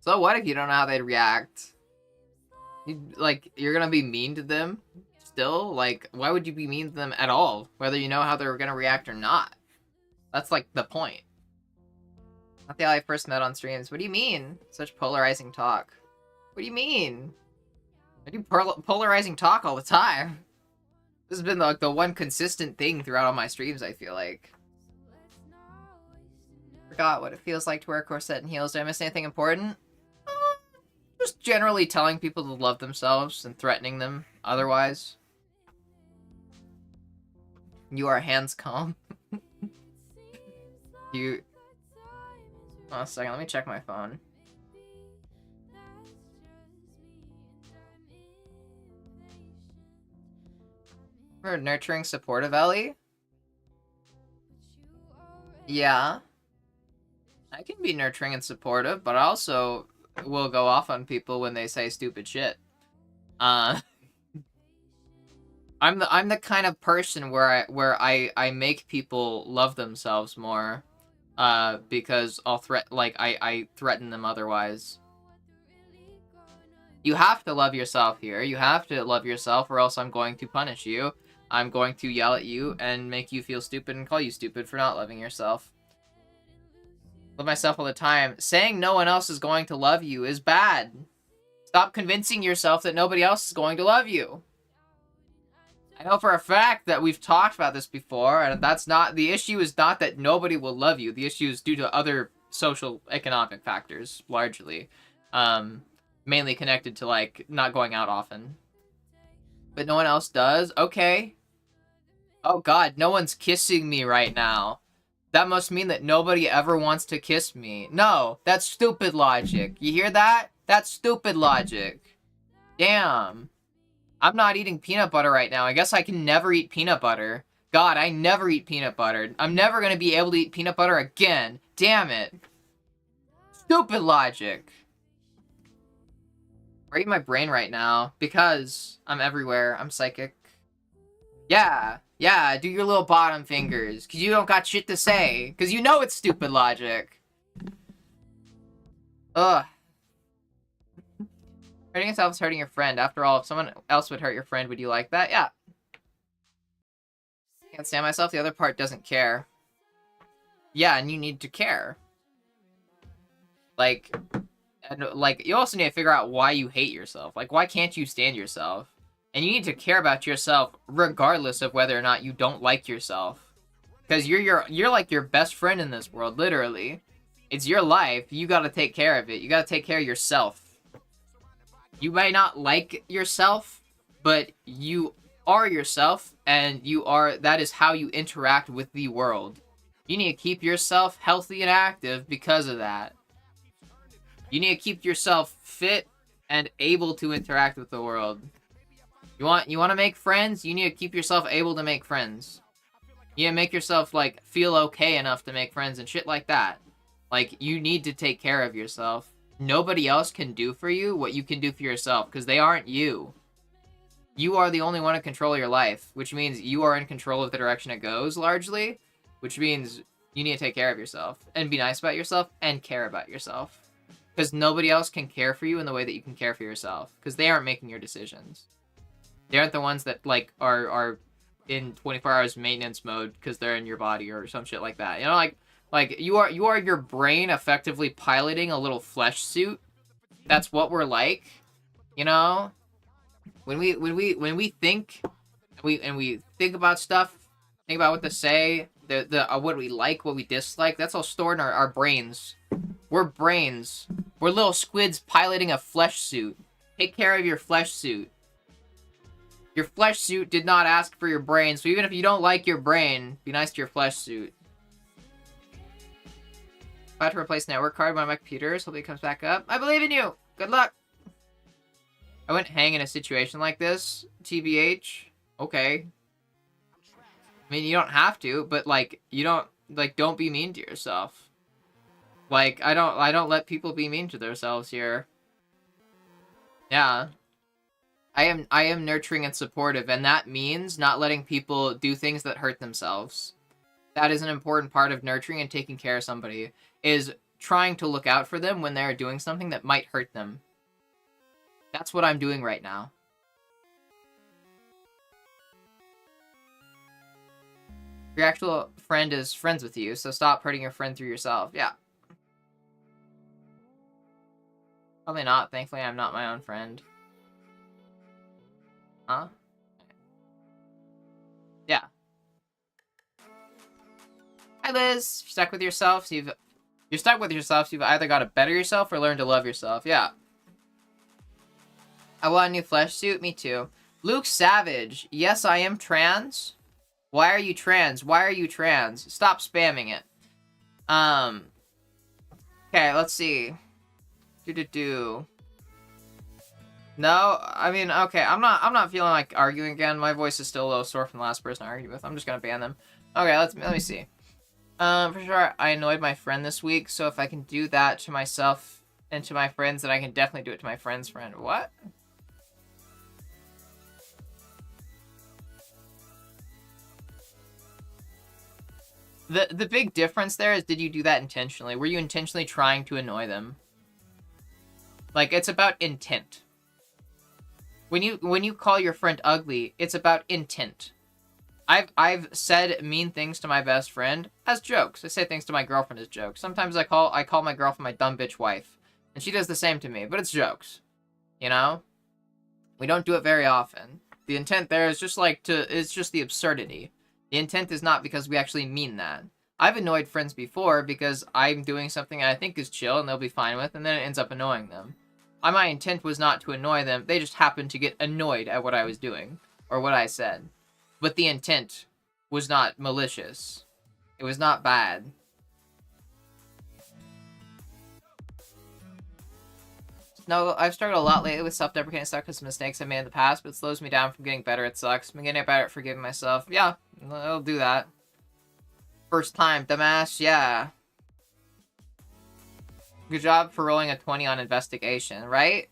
So what if you don't know how they'd react? You're gonna be mean to them? Still? Like, why would you be mean to them at all? Whether you know how they're gonna react or not. That's, like, the point. Not the I first met on streams. What do you mean? Such polarizing talk. What do you mean? I do polarizing talk all the time. This has been, like, the one consistent thing throughout all my streams, I feel like. Forgot what it feels like to wear a corset and heels. Did I miss anything important? Just generally telling people to love themselves and threatening them otherwise. You are hands calm. You... Oh, a second, let me check my phone. For nurturing, supportive Ellie? Yeah. I can be nurturing and supportive, but I also will go off on people when they say stupid shit. I'm the kind of person where I make people love themselves more. Because I'll I threaten them otherwise. You have to love yourself here. You have to love yourself or else I'm going to punish you. I'm going to yell at you and make you feel stupid and call you stupid for not loving yourself. Love myself all the time. Saying no one else is going to love you is bad. Stop convincing yourself that nobody else is going to love you. I know for a fact that we've talked about this before, and that's not... The issue is not that nobody will love you. The issue is due to other social economic factors, largely. Mainly connected to, like, not going out often. But no one else does? Okay. Oh god, no one's kissing me right now. That must mean that nobody ever wants to kiss me. No, that's stupid logic. You hear that? That's stupid logic. Damn. I'm not eating peanut butter right now. I guess I can never eat peanut butter. God, I never eat peanut butter. I'm never gonna be able to eat peanut butter again. Damn it. Stupid logic. I'm eating my brain right now because I'm everywhere. I'm psychic. Yeah, do your little bottom fingers because you don't got shit to say because you know it's stupid logic. Ugh. Hurting yourself is hurting your friend. After all, if someone else would hurt your friend, would you like that? Yeah. Can't stand myself. The other part doesn't care. Yeah, and you need to care. Like, you also need to figure out why you hate yourself. Like, why can't you stand yourself? And you need to care about yourself regardless of whether or not you don't like yourself. Because you're like your best friend in this world, literally. It's your life. You gotta take care of it. You gotta take care of yourself. You may not like yourself, but you are yourself, and that is how you interact with the world. You need to keep yourself healthy and active because of that. You need to keep yourself fit and able to interact with the world. You want to make friends? You need to keep yourself able to make friends. You need to make yourself, like, feel okay enough to make friends and shit like that. Like, you need to take care of yourself. Nobody else can do for you what you can do for yourself, because they aren't you. You are the only one in control of your life, which means you are in control of the direction it goes, largely, which means you need to take care of yourself, and be nice about yourself, and care about yourself. Because nobody else can care for you in the way that you can care for yourself, because they aren't making your decisions. They aren't the ones that, like, are in 24 hours maintenance mode because they're in your body or some shit like that. You know, like you are your brain effectively piloting a little flesh suit. That's what we're like. You know, when we think, we think about stuff, think about what to say, what we like, what we dislike. That's all stored in our brains. We're brains. We're little squids piloting a flesh suit. Take care of your flesh suit. Your flesh suit did not ask for your brain, so even if you don't like your brain, be nice to your flesh suit. About to replace network card on one of my computers. Hopefully it comes back up. I believe in you. Good luck. I wouldn't hang in a situation like this. TBH. Okay. I mean, you don't have to, but like, you don't, like, don't be mean to yourself. Like, I don't let people be mean to themselves here. Yeah. I am nurturing and supportive, and that means not letting people do things that hurt themselves. That is an important part of nurturing and taking care of somebody, is trying to look out for them when they're doing something that might hurt them. That's what I'm doing right now. Your actual friend is friends with you, so stop hurting your friend through yourself. Yeah. Probably not. Thankfully, I'm not my own friend. Huh? Yeah. Hi, Liz. You're stuck with yourself, so you're stuck with yourself, so you've either got to better yourself or learn to love yourself. Yeah. I want a new flesh suit. Me too. Luke Savage. Yes, I am trans. Why are you trans? Why are you trans? Stop spamming it. Okay, let's see. No, I mean, okay, I'm not feeling like arguing again. My voice is still a little sore from the last person I argued with. I'm just gonna ban them. Okay, let me see. For sure, I annoyed my friend this week, so if I can do that to myself and to my friends, then I can definitely do it to my friend's friend. What? The big difference there is, did you do that intentionally? Were you intentionally trying to annoy them? Like, it's about intent. When you call your friend ugly, it's about intent. I've said mean things to my best friend as jokes. I say things to my girlfriend as jokes. Sometimes I call my girlfriend my dumb bitch wife, and she does the same to me, but it's jokes. You know? We don't do it very often. The intent there is just it's just the absurdity. The intent is not because we actually mean that. I've annoyed friends before because I'm doing something I think is chill and they'll be fine with, and then it ends up annoying them. My intent was not to annoy them. They just happened to get annoyed at what I was doing or what I said. But the intent was not malicious. It was not bad. No, I've struggled a lot lately with self-deprecating stuff because of mistakes I made in the past, but it slows me down from getting better. It sucks. I'm getting better at forgiving myself. Yeah, I'll do that. First time, dumbass. Yeah. Good job for rolling a 20 on investigation, right?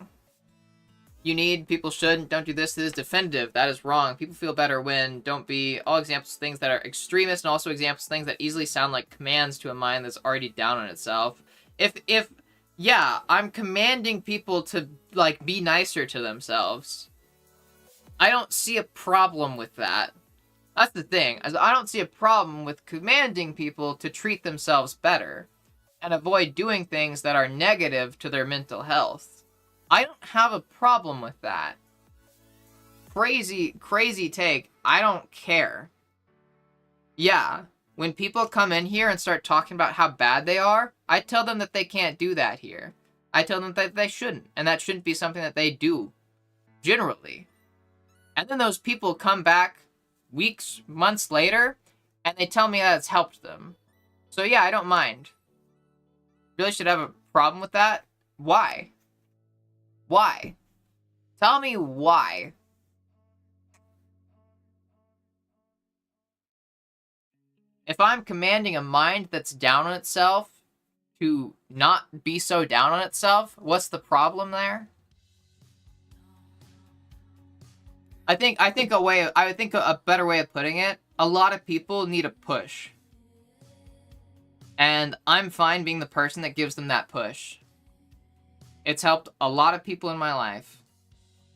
People shouldn't, don't do this. This is definitive. That is wrong. People feel better when, don't be. All examples of things that are extremist, and also examples of things that easily sound like commands to a mind that's already down on itself. Yeah, I'm commanding people to, like, be nicer to themselves. I don't see a problem with that. That's the thing. I don't see a problem with commanding people to treat themselves better and avoid doing things that are negative to their mental health. I don't have a problem with that. Crazy take. I don't care. Yeah, when people come in here and start talking about how bad they are, I tell them that they can't do that here. I tell them that they shouldn't, and that shouldn't be something that they do, generally. And then those people come back weeks, months later, and they tell me that it's helped them. So yeah, I don't mind. Really should have a problem with that? Why? Why? Tell me why. If I'm commanding a mind that's down on itself to not be so down on itself, what's the problem there? I think a better way of putting it, a lot of people need a push. And I'm fine being the person that gives them that push. It's helped a lot of people in my life.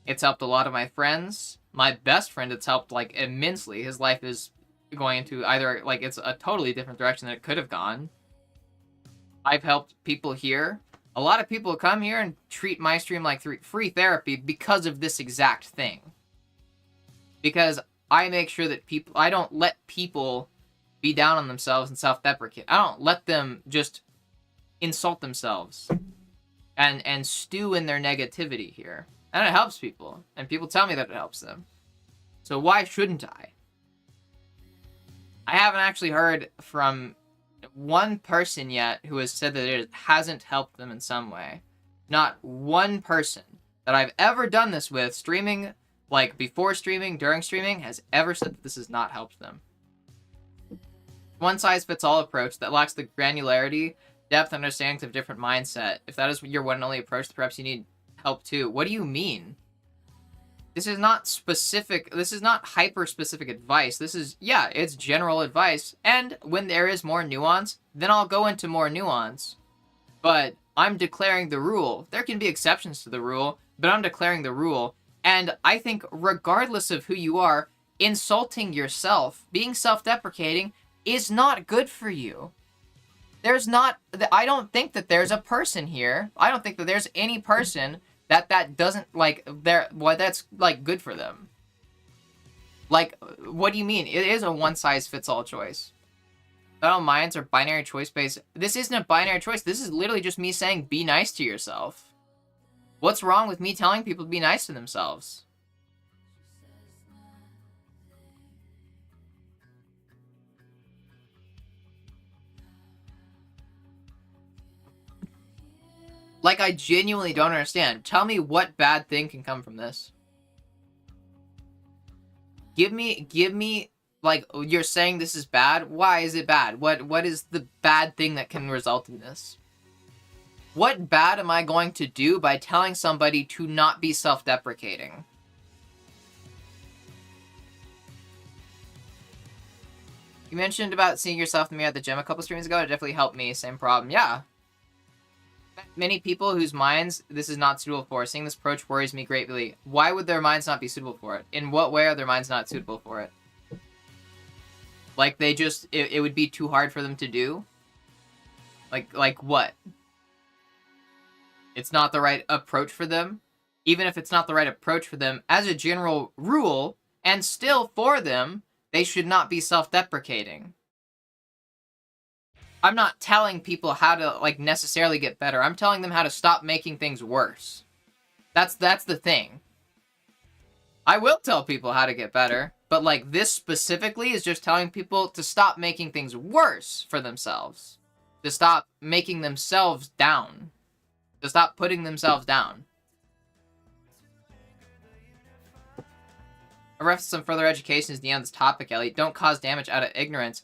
It's helped a lot of my friends. My best friend, it's helped like immensely. His life is going into either like it's a totally different direction than it could have gone. I've helped people here. A lot of people come here and treat my stream like free therapy because of this exact thing. Because I make sure that I don't let people be down on themselves and self-deprecate. I don't let them just insult themselves and stew in their negativity here. And it helps people. And people tell me that it helps them. So why shouldn't I? I haven't actually heard from one person yet who has said that it hasn't helped them in some way. Not one person that I've ever done this with, streaming, like before streaming, during streaming, has ever said that this has not helped them. One-size-fits-all approach that lacks the granularity, depth, and understanding of different mindset. If that is your one and only approach, perhaps you need help too. What do you mean? This is not specific. This is not hyper-specific advice. This is, yeah, it's general advice. And when there is more nuance, then I'll go into more nuance. But I'm declaring the rule. There can be exceptions to the rule, but I'm declaring the rule. And I think regardless of who you are, insulting yourself, being self-deprecating, is not good for you. I don't think that there's a person here. I don't think that there's any person that doesn't, like, that's, like, good for them. Like, what do you mean? It is a one-size-fits-all choice. Battle minds are binary choice-based. This isn't a binary choice. This is literally just me saying, be nice to yourself. What's wrong with me telling people to be nice to themselves? Like, I genuinely don't understand. Tell me what bad thing can come from this. Give me, like, you're saying this is bad? Why is it bad? What is the bad thing that can result in this? What bad am I going to do by telling somebody to not be self-deprecating? You mentioned about seeing yourself in the mirror at the gym a couple streams ago. It definitely helped me. Same problem. Yeah. Many people whose minds this is not suitable for. Seeing this approach worries me greatly. Why would their minds not be suitable for it? In what way are their minds not suitable for it? Like, they just... It would be too hard for them to do? Like what? It's not the right approach for them? Even if it's not the right approach for them, as a general rule, and still for them, they should not be self-deprecating. I'm not telling people how to, like, necessarily get better. I'm telling them how to stop making things worse. That's the thing. I will tell people how to get better, but, like, this specifically is just telling people to stop making things worse for themselves. To stop making themselves down. To stop putting themselves down. A reference to some further education is the end of this topic, Ellie. Don't cause damage out of ignorance.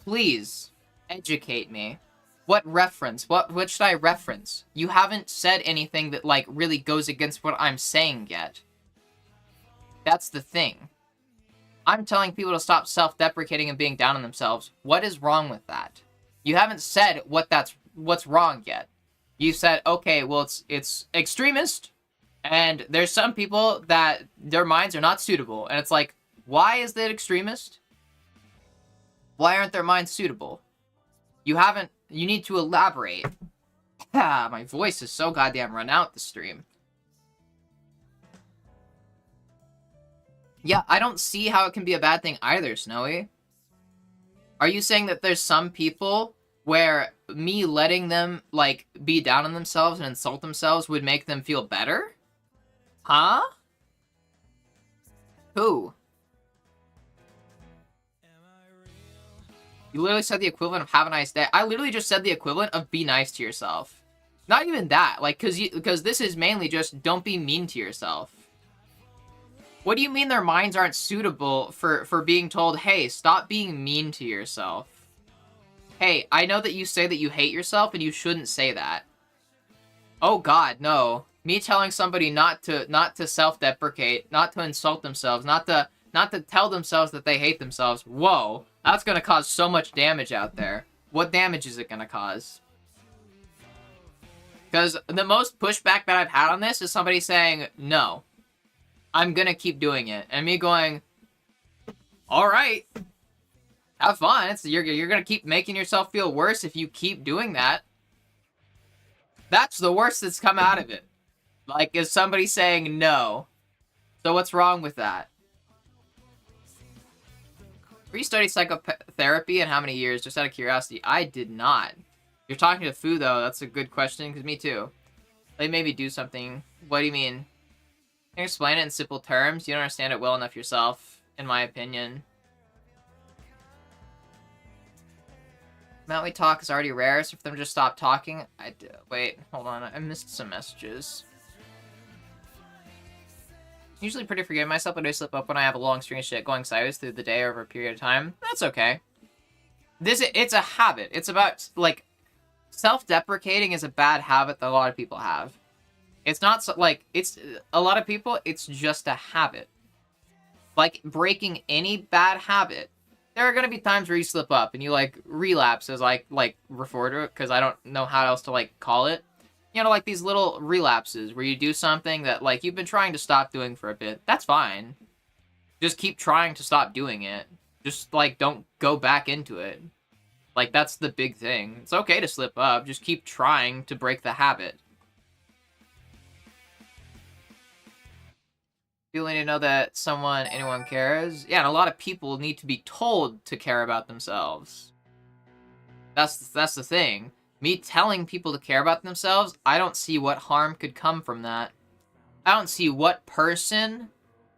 Please. Educate me. What reference? What should I reference? You haven't said anything that, like, really goes against what I'm saying yet. That's the thing. I'm telling people to stop self-deprecating and being down on themselves. What is wrong with that? You haven't said what's wrong yet. You said, okay, well, it's extremist, and there's some people that their minds are not suitable. And it's like, why is that extremist? Why aren't their minds suitable? You need to elaborate. My voice is so goddamn run out the stream. Yeah, I don't see how it can be a bad thing either, Snowy. Are you saying that there's some people where me letting them, like, be down on themselves and insult themselves would make them feel better? Huh? Who? You literally said the equivalent of have a nice day. I literally just said the equivalent of be nice to yourself. Not even that. Like, because this is mainly just don't be mean to yourself. What do you mean their minds aren't suitable for being told, hey, stop being mean to yourself? Hey, I know that you say that you hate yourself and you shouldn't say that. Oh god, no. Me telling somebody not to self-deprecate, not to insult themselves, not to tell themselves that they hate themselves. Whoa. That's gonna cause so much damage out there. What damage is it gonna cause? Because the most pushback that I've had on this is somebody saying, no. I'm gonna keep doing it. And me going, all right, have fun. You're gonna keep making yourself feel worse if you keep doing that. That's the worst that's come out of it. Like, is somebody saying no? So what's wrong with that? Were you studying psychotherapy and how many years? Just out of curiosity. I did not. You're talking to Fu, though. That's a good question, because me too. They maybe do something. What do you mean? Can you explain it in simple terms? You don't understand it well enough yourself, in my opinion. The amount we talk is already rare, so if them just stop talking... Wait, hold on. I missed some messages. Usually pretty forgiving myself, but I slip up when I have a long string of shit going sideways through the day over a period of time. That's okay. It's a habit. It's about, like, self-deprecating is a bad habit that a lot of people have. It's not, it's, a lot of people, it's just a habit. Like, breaking any bad habit, there are gonna be times where you slip up and you, like, relapse, as I, like, refer to it, because I don't know how else to, like, call it. You know, like these little relapses where you do something that, like, you've been trying to stop doing for a bit. That's fine. Just keep trying to stop doing it. Just, like, don't go back into it. Like, that's the big thing. It's okay to slip up. Just keep trying to break the habit. People need to know that anyone cares. Yeah, and a lot of people need to be told to care about themselves. That's the thing. Me telling people to care about themselves, I don't see what harm could come from that. I don't see what person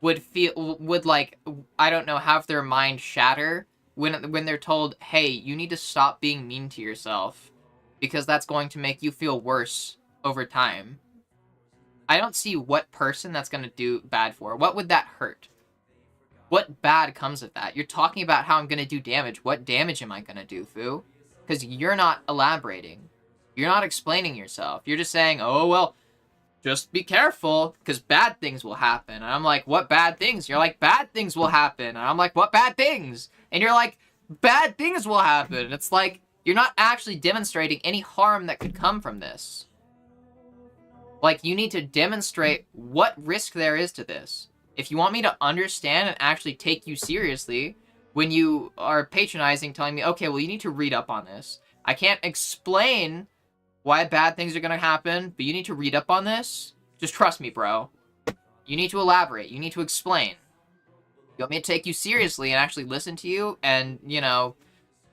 would like, I don't know, have their mind shatter when they're told, hey, you need to stop being mean to yourself because that's going to make you feel worse over time. I don't see what person that's going to do bad for. What would that hurt? What bad comes of that? You're talking about how I'm going to do damage. What damage am I going to do, Fu? Because you're not elaborating. You're not explaining yourself. You're just saying, oh, well, just be careful, because bad things will happen. And I'm like, what bad things? You're like, bad things will happen. And I'm like, what bad things? And you're like, bad things will happen. And it's like, you're not actually demonstrating any harm that could come from this. Like, you need to demonstrate what risk there is to this. If you want me to understand and actually take you seriously, when you are patronizing, telling me, okay, well, you need to read up on this. I can't explain why bad things are going to happen, but you need to read up on this. Just trust me, bro. You need to elaborate. You need to explain. You want me to take you seriously and actually listen to you and, you know,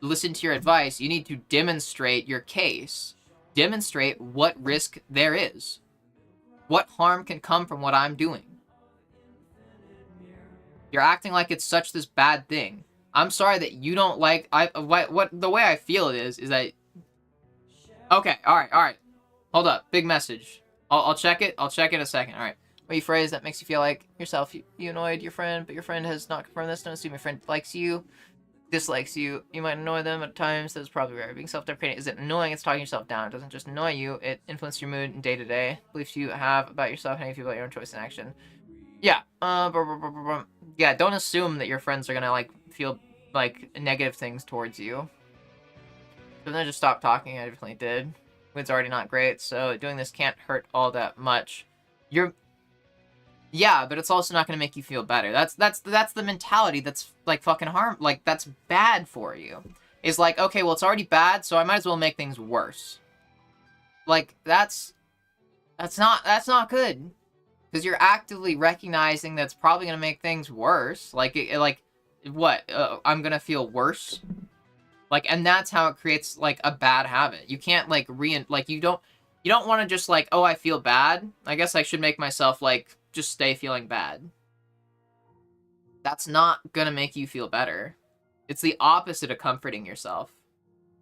listen to your advice, you need to demonstrate your case. Demonstrate what risk there is. What harm can come from what I'm doing. You're acting like it's such this bad thing. I'm sorry that you don't like... what the way I feel it is that... Okay, alright. Hold up, big message. I'll check it. I'll check it in a second. Alright. What you phrase that makes you feel like yourself. You annoyed your friend, but your friend has not confirmed this. Don't assume your friend likes you, dislikes you. You might annoy them at times. That's probably rare. Being self-deprecating isn't annoying. It's talking yourself down. It doesn't just annoy you. It influences your mood day to day. Beliefs you have about yourself and how you feel about your own choice and action. Yeah. Yeah, don't assume that your friends are gonna, like, feel, like, negative things towards you. So then just stop talking. I definitely did. Mood's already not great, so doing this can't hurt all that much. Yeah, but it's also not gonna make you feel better. That's the mentality that's, like, fucking like, that's bad for you. Is like, okay, well, it's already bad, so I might as well make things worse. Like, that's not good. Because you're actively recognizing that's probably gonna make things worse. Like, what? I'm gonna feel worse? Like, and that's how it creates, like, a bad habit. You can't, like, you don't want to just, like, oh, I feel bad. I guess I should make myself, like, just stay feeling bad. That's not gonna make you feel better. It's the opposite of comforting yourself.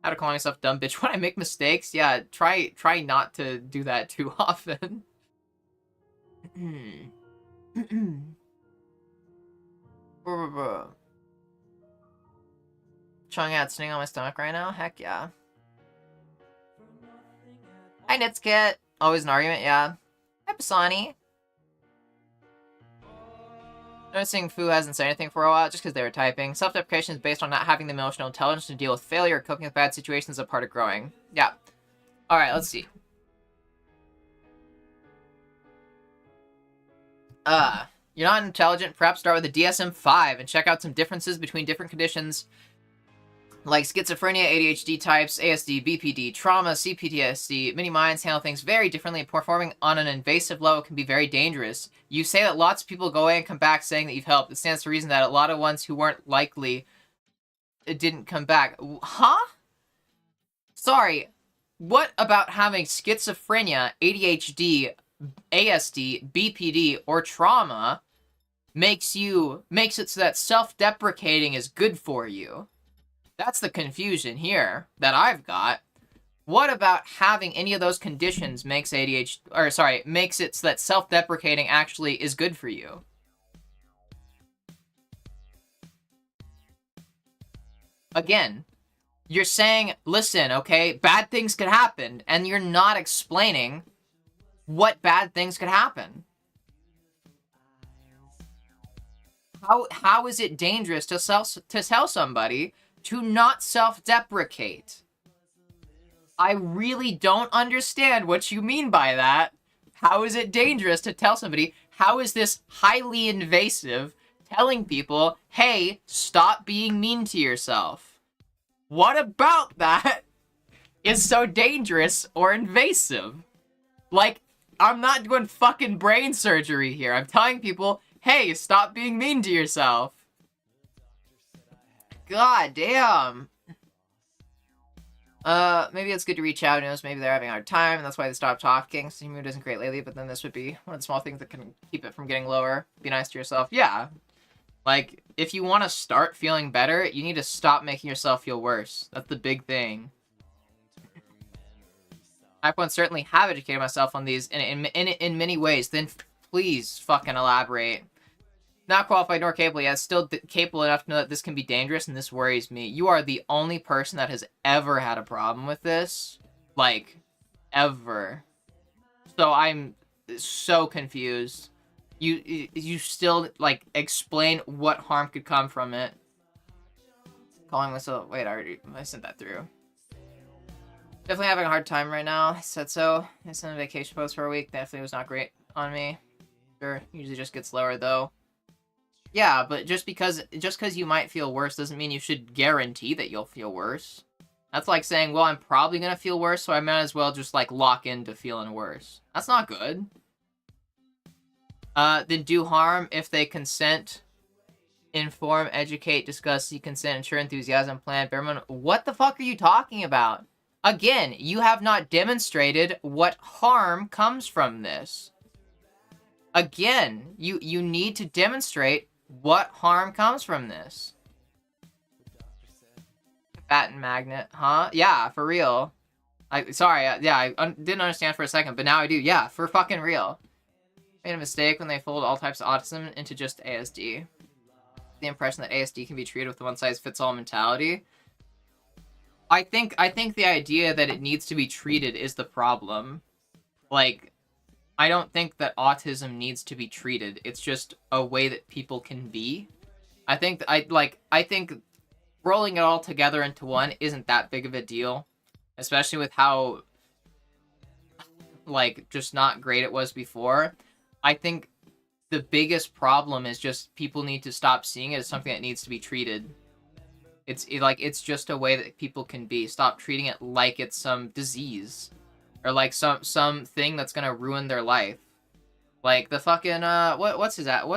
How to call myself dumb bitch when I make mistakes? Yeah, try not to do that too often. Chung out sitting on my stomach right now? Heck yeah. Hi, Nitskit. Always an argument, yeah. Hi, Pisani. Noticing Fu hasn't said anything for a while just because they were typing. Self-deprecation is based on not having the emotional intelligence to deal with failure or coping with bad situations as a part of growing. Yeah. Alright, let's see. You're not intelligent, perhaps start with a DSM-5 and check out some differences between different conditions like schizophrenia, ADHD types, ASD, BPD, trauma, CPTSD. Many minds handle things very differently, and performing on an invasive level can be very dangerous. You say that lots of people go away and come back saying that you've helped. It stands to reason that a lot of ones who weren't likely didn't come back. Huh? Sorry. What about having schizophrenia, ADHD, ASD, BPD, or trauma makes it so that self-deprecating is good for you? That's the confusion here that I've got. What about having any of those conditions makes makes it so that self-deprecating actually is good for you? Again, you're saying, listen, okay, bad things could happen, and you're not explaining what bad things could happen. How is it dangerous to tell somebody to not self-deprecate? I really don't understand what you mean by that. How is it dangerous to tell somebody? How is this highly invasive telling people, hey, stop being mean to yourself? What about that is so dangerous or invasive? Like, I'm not doing fucking brain surgery here. I'm telling people, hey, stop being mean to yourself. God damn. Maybe it's good to reach out. Who knows, maybe they're having a hard time, and that's why they stopped talking. So mood isn't great lately, but then this would be one of the small things that can keep it from getting lower. Be nice to yourself. Yeah. Like, if you want to start feeling better, you need to stop making yourself feel worse. That's the big thing. I would certainly have educated myself on these in many ways. Then please fucking elaborate. Not qualified nor capable yet, still capable enough to know that this can be dangerous, and this worries me. You are the only person that has ever had a problem with this. Like, ever. So I'm so confused. You still, like, explain what harm could come from it. Calling myself... Wait, I sent that through. Definitely having a hard time right now. I said so. I sent a vacation post for a week. Definitely was not great on me. Sure, usually just gets lower, though. Yeah, but just because you might feel worse doesn't mean you should guarantee that you'll feel worse. That's like saying, well, I'm probably gonna feel worse, so I might as well just, like, lock into feeling worse. That's not good. Then do harm if they consent. Inform, educate, discuss, seek consent, ensure enthusiasm, plan, bare. What the fuck are you talking about? Again, you have not demonstrated what harm comes from this. Again, you need to demonstrate what harm comes from this. Batten magnet, huh? Yeah, for real. I didn't understand for a second, but now I do. Yeah, for fucking real. Made a mistake when they fold all types of autism into just ASD. The impression that ASD can be treated with a one-size-fits-all mentality. I think the idea that it needs to be treated is the problem. Like, I don't think that autism needs to be treated. It's just a way that people can be. I think rolling it all together into one isn't that big of a deal, especially with how, like, just not great it was before. I think the biggest problem is just people need to stop seeing it as something that needs to be treated. It's just a way that people can be. Stop treating it like it's some disease. Or like some thing that's gonna ruin their life. Like the fucking what's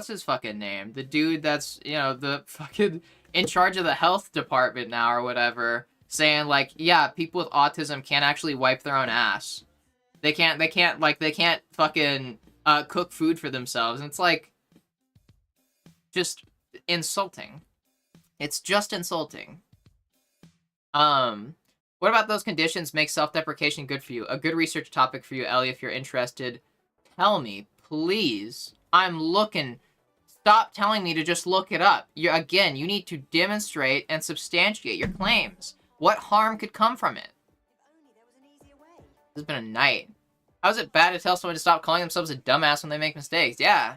his fucking name? The dude that's, you know, the fucking in charge of the health department now or whatever, saying like, yeah, people with autism can't actually wipe their own ass. They can't fucking cook food for themselves. And it's like just insulting. It's just insulting. What about those conditions make self-deprecation good for you? A good research topic for you, Ellie, if you're interested. Tell me, please. I'm looking. Stop telling me to just look it up. You need to demonstrate and substantiate your claims. What harm could come from it? This has been a night. How is it bad to tell someone to stop calling themselves a dumbass when they make mistakes? Yeah.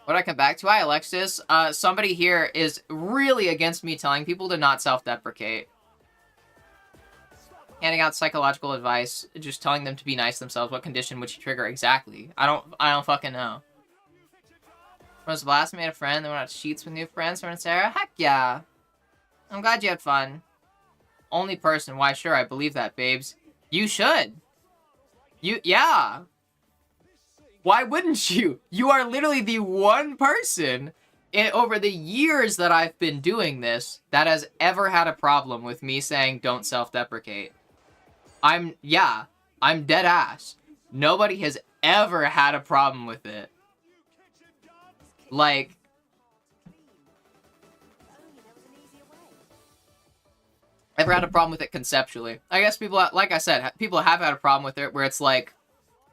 What I come back to? Hi, Alexis. Somebody here is really against me telling people to not self-deprecate. Handing out psychological advice, just telling them to be nice to themselves. What condition would you trigger exactly? I don't fucking know. When was the last time you made a friend that went out to sheets with new friends? Someone Sarah? Heck yeah. I'm glad you had fun. Only person. Why, sure, I believe that, babes. You should. Yeah. Why wouldn't you? You are literally the one person over the years that I've been doing this that has ever had a problem with me saying don't self-deprecate. I'm dead ass. Nobody has ever had a problem with it. Like, ever had a problem with it conceptually. I guess people, like I said, people have had a problem with it where it's like,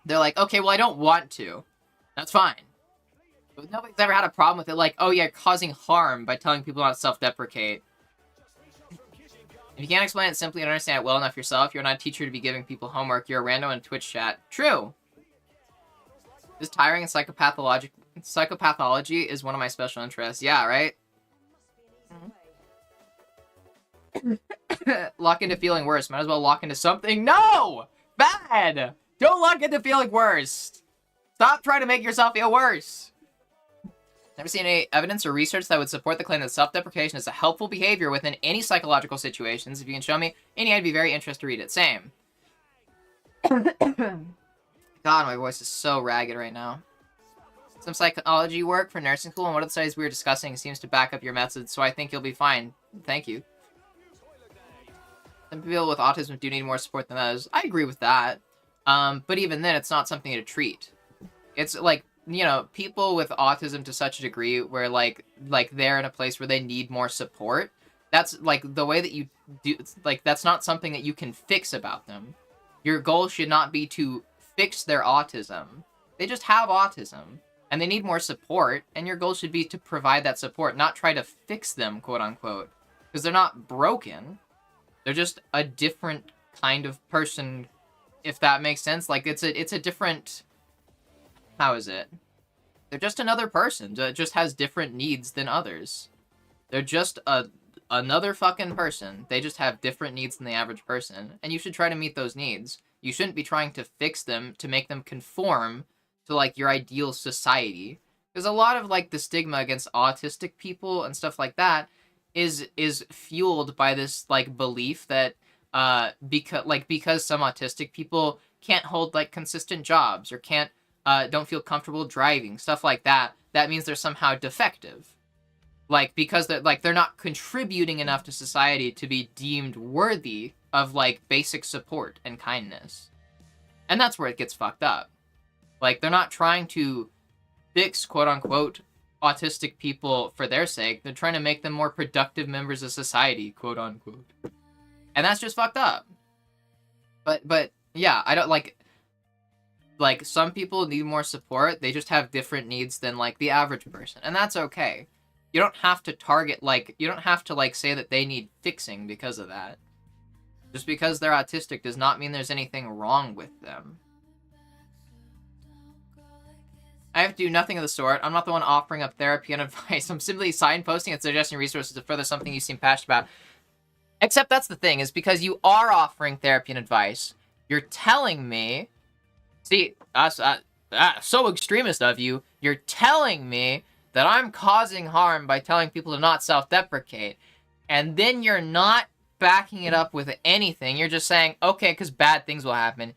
they're like, okay, well, I don't want to. That's fine. But nobody's ever had a problem with it like, oh yeah, causing harm by telling people not to self-deprecate. If you can't explain it simply and understand it well enough yourself, you're not a teacher to be giving people homework. You're a rando in Twitch chat. True. This tiring and psychopathology is one of my special interests. Yeah, right? Lock into feeling worse. Might as well lock into something. No! Bad! Don't lock into feeling worse. Stop trying to make yourself feel worse. Never seen any evidence or research that would support the claim that self-deprecation is a helpful behavior within any psychological situations. If you can show me any, I'd be very interested to read it. Same. God, my voice is so ragged right now. Some psychology work for nursing school, and one of the studies we were discussing seems to back up your methods, so I think you'll be fine. Thank you. Some people with autism do need more support than others. I agree with that. But even then, it's not something to treat. It's like, you know, people with autism to such a degree where, like they're in a place where they need more support. That's, like, the way that you do, like, that's not something that you can fix about them. Your goal should not be to fix their autism. They just have autism, and they need more support, and your goal should be to provide that support, not try to fix them, quote-unquote. Because they're not broken. They're just a different kind of person, if that makes sense. Like, it's a different... How is it? They're just another person that just has different needs than others. They're just another fucking person. They just have different needs than the average person. And you should try to meet those needs. You shouldn't be trying to fix them to make them conform to, like, your ideal society. Because a lot of, like, the stigma against autistic people and stuff like that is fueled by this, like, belief that because some autistic people can't hold, like, consistent jobs or can't don't feel comfortable driving, stuff like that, that means they're somehow defective. Like, because they're not contributing enough to society to be deemed worthy of, like, basic support and kindness. And that's where it gets fucked up. Like, they're not trying to fix, quote-unquote, autistic people for their sake. They're trying to make them more productive members of society, quote-unquote. And that's just fucked up. But yeah, I don't, like, some people need more support. They just have different needs than, like, the average person. And that's okay. You don't have to target, like, you don't have to, like, say that they need fixing because of that. Just because they're autistic does not mean there's anything wrong with them. I have to do nothing of the sort. I'm not the one offering up therapy and advice. I'm simply signposting and suggesting resources to further something you seem passionate about. Except that's the thing, is because you are offering therapy and advice. You're telling me... See, so extremist of you. You're telling me that I'm causing harm by telling people to not self-deprecate. And then you're not backing it up with anything. You're just saying, okay, because bad things will happen.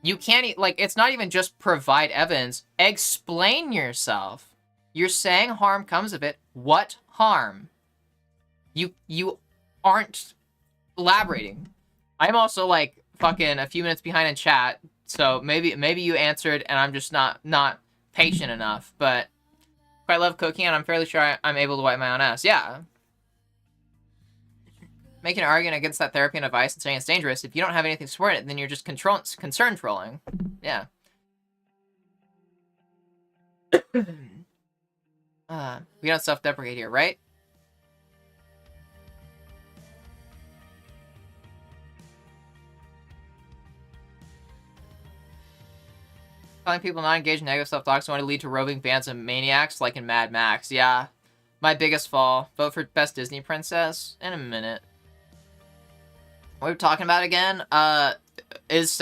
You can't, like, it's not even just provide evidence. Explain yourself. You're saying harm comes of it. What harm? You aren't elaborating. I'm also, like, fucking a few minutes behind in chat. So maybe you answered and I'm just not patient enough. But if I love cooking and I'm fairly sure I'm able to wipe my own ass. Yeah. Making an argument against that therapy and advice and saying it's dangerous. If you don't have anything to support it, then you're just concern trolling. Yeah. We don't self-deprecate here, right? Telling people not engaged in negative self-talk is going to lead to roving bands of maniacs like in Mad Max. Yeah. My biggest fall. Vote for best Disney princess in a minute. What are we talking about again? Is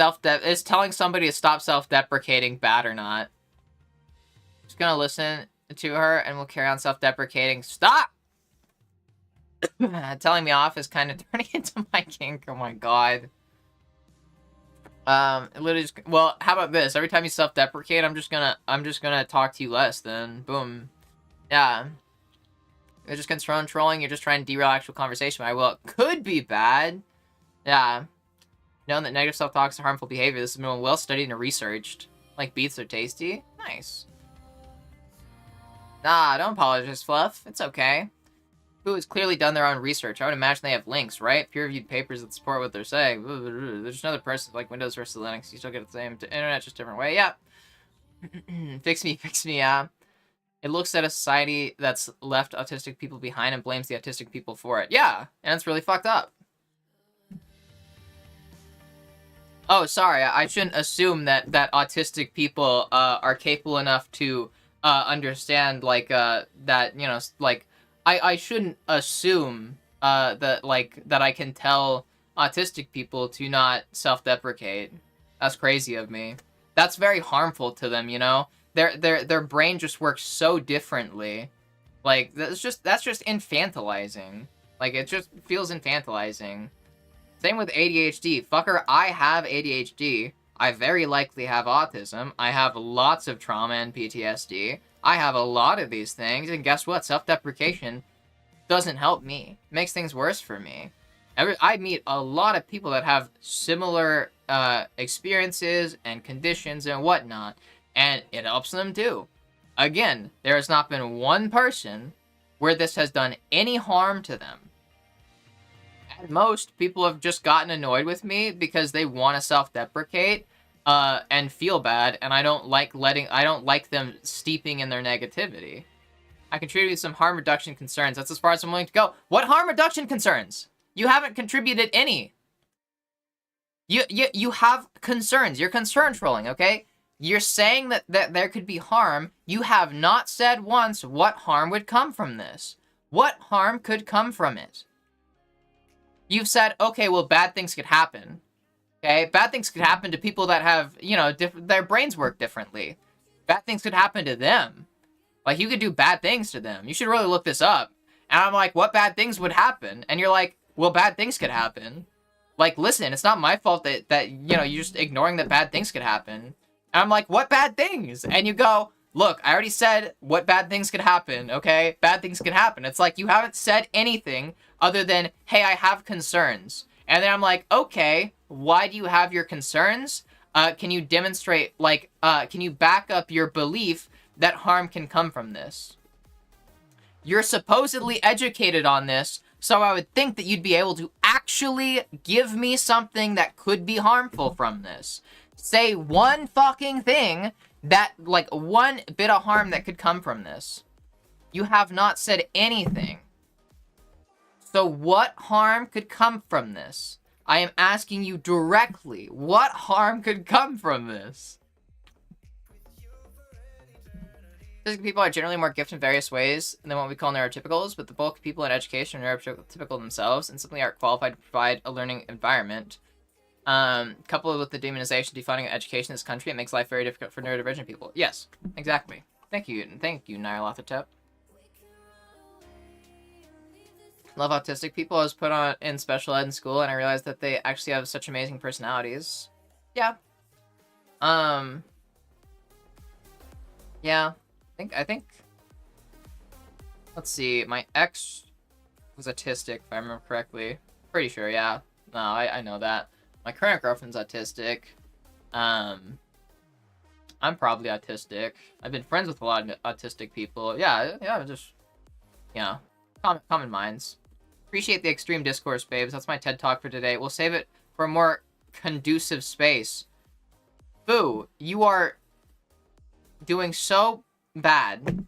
telling somebody to stop self-deprecating bad or not? Just gonna listen to her and we'll carry on self-deprecating. Stop! Telling me off is kind of turning into my kink. Oh my god. Literally just, well, how about this? Every time you self-deprecate, I'm just gonna talk to you less, then boom. Yeah. You're just trolling, you're just trying to derail actual conversation. Well, it could be bad. Yeah. Knowing that negative self-talk is harmful behavior, this has been well studied and researched. Like, beets are tasty? Nice. Nah, don't apologize, Fluff. It's okay. Who has clearly done their own research. I would imagine they have links, right? Peer-reviewed papers that support what they're saying. There's another person, like Windows versus Linux. You still get the same internet, just different way. Yeah. Fix me, yeah. It looks at a society that's left autistic people behind and blames the autistic people for it. Yeah, and it's really fucked up. Oh, sorry, I shouldn't assume that autistic people are capable enough to understand, like, that, you know, like, I shouldn't assume that I can tell autistic people to not self-deprecate. That's crazy of me. That's very harmful to them, you know? Their brain just works so differently. Like, that's just infantilizing. Like, it just feels infantilizing. Same with ADHD. Fucker, I have ADHD. I very likely have autism. I have lots of trauma and PTSD. I have a lot of these things, and guess what? Self-deprecation doesn't help me. It makes things worse for me. I meet a lot of people that have similar experiences and conditions and whatnot, and it helps them too. Again, there has not been one person where this has done any harm to them. At most, people have just gotten annoyed with me because they want to self-deprecate and feel bad, and I don't like them steeping in their negativity. I contributed some harm reduction concerns. That's as far as I'm willing to go. What harm reduction concerns? You haven't contributed any. You have concerns. You're concern trolling, okay? You're saying that there could be harm. You have not said once what harm would come from this. What harm could come from it? You've said, okay, well, bad things could happen. Okay? Bad things could happen to people that have, you know, their brains work differently. Bad things could happen to them. Like, you could do bad things to them. You should really look this up. And I'm like, what bad things would happen? And you're like, well, bad things could happen. Like, listen, it's not my fault that you know, you're just ignoring that bad things could happen. And I'm like, what bad things? And you go, look, I already said what bad things could happen, okay? Bad things could happen. It's like, you haven't said anything other than, hey, I have concerns. And then I'm like, okay, why do you have your concerns? Can you demonstrate, like, can you back up your belief that harm can come from this? You're supposedly educated on this, so I would think that you'd be able to actually give me something that could be harmful from this. Say one fucking thing that, like, one bit of harm that could come from this. You have not said anything. So what harm could come from this? I am asking you directly, what harm could come from this? Autistic people are generally more gifted in various ways than what we call neurotypicals, but the bulk of people in education are neurotypical themselves and simply aren't qualified to provide a learning environment. Coupled with the demonization defining education in this country, it makes life very difficult for neurodivergent people. Yes, exactly. Thank you, Nyarlathotep. Love autistic people. I was put on in special ed in school, and I realized that they actually have such amazing personalities. Yeah. Yeah. I think. Let's see. My ex was autistic, if I remember correctly. Pretty sure, yeah. No, I know that. My current girlfriend's autistic. I'm probably autistic. I've been friends with a lot of autistic people. Yeah, just, you know, common minds. Appreciate the extreme discourse, babes. That's my TED Talk for today. We'll save it for a more conducive space. Boo, you are doing so bad.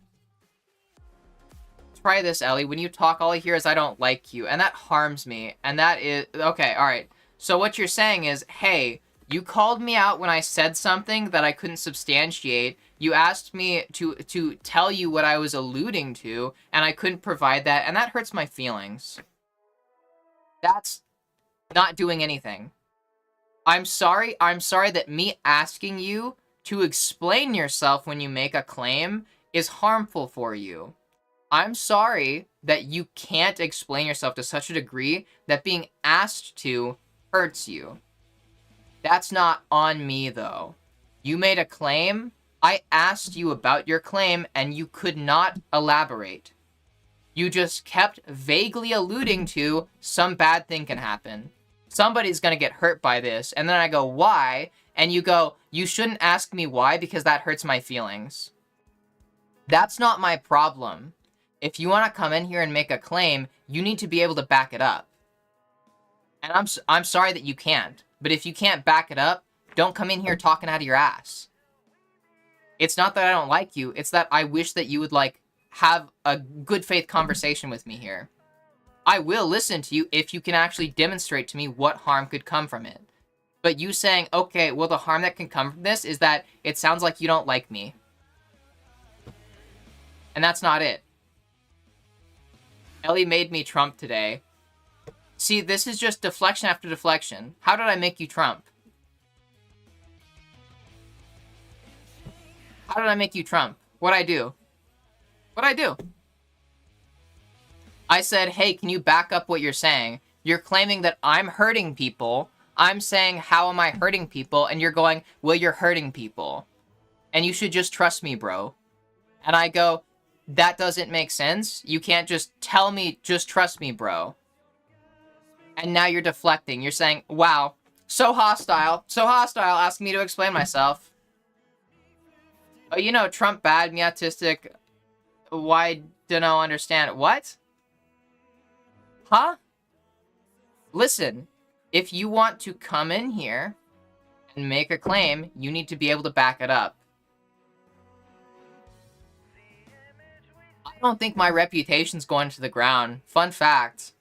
Try this, Ellie. When you talk, all I hear is I don't like you, and that harms me. And that is... Okay, alright. So what you're saying is, hey, you called me out when I said something that I couldn't substantiate. You asked me to tell you what I was alluding to, and I couldn't provide that, and that hurts my feelings. not doing anything. I'm sorry that me asking you to explain yourself when you make a claim is harmful for you. I'm sorry that you can't explain yourself to such a degree that being asked to hurts you. That's not on me, though. You made a claim. I asked you about your claim, and you could not elaborate. You just kept vaguely alluding to some bad thing can happen. Somebody's going to get hurt by this. And then I go, why? And you go, you shouldn't ask me why because that hurts my feelings. That's not my problem. If you want to come in here and make a claim, you need to be able to back it up. And I'm sorry that you can't. But if you can't back it up, don't come in here talking out of your ass. It's not that I don't like you. It's that I wish that you would, like, have a good faith conversation with me here. I will listen to you if you can actually demonstrate to me what harm could come from it. But you saying, okay, well, the harm that can come from this is that it sounds like you don't like me. And that's not it. Ellie made me Trump today. See, this is just deflection after deflection. How did I make you Trump? How did I make you Trump? What'd I do? What'd I do? I said, hey, can you back up what you're saying? You're claiming that I'm hurting people. I'm saying, how am I hurting people? And you're going, well, you're hurting people. And you should just trust me, bro. And I go, that doesn't make sense. You can't just tell me, just trust me, bro. And now you're deflecting. You're saying, wow, so hostile, asking me to explain myself. Oh, you know, Trump bad, me autistic. Why don't I understand? What? Huh? Listen, if you want to come in here and make a claim, you need to be able to back it up. I don't think my reputation's going to the ground. Fun fact,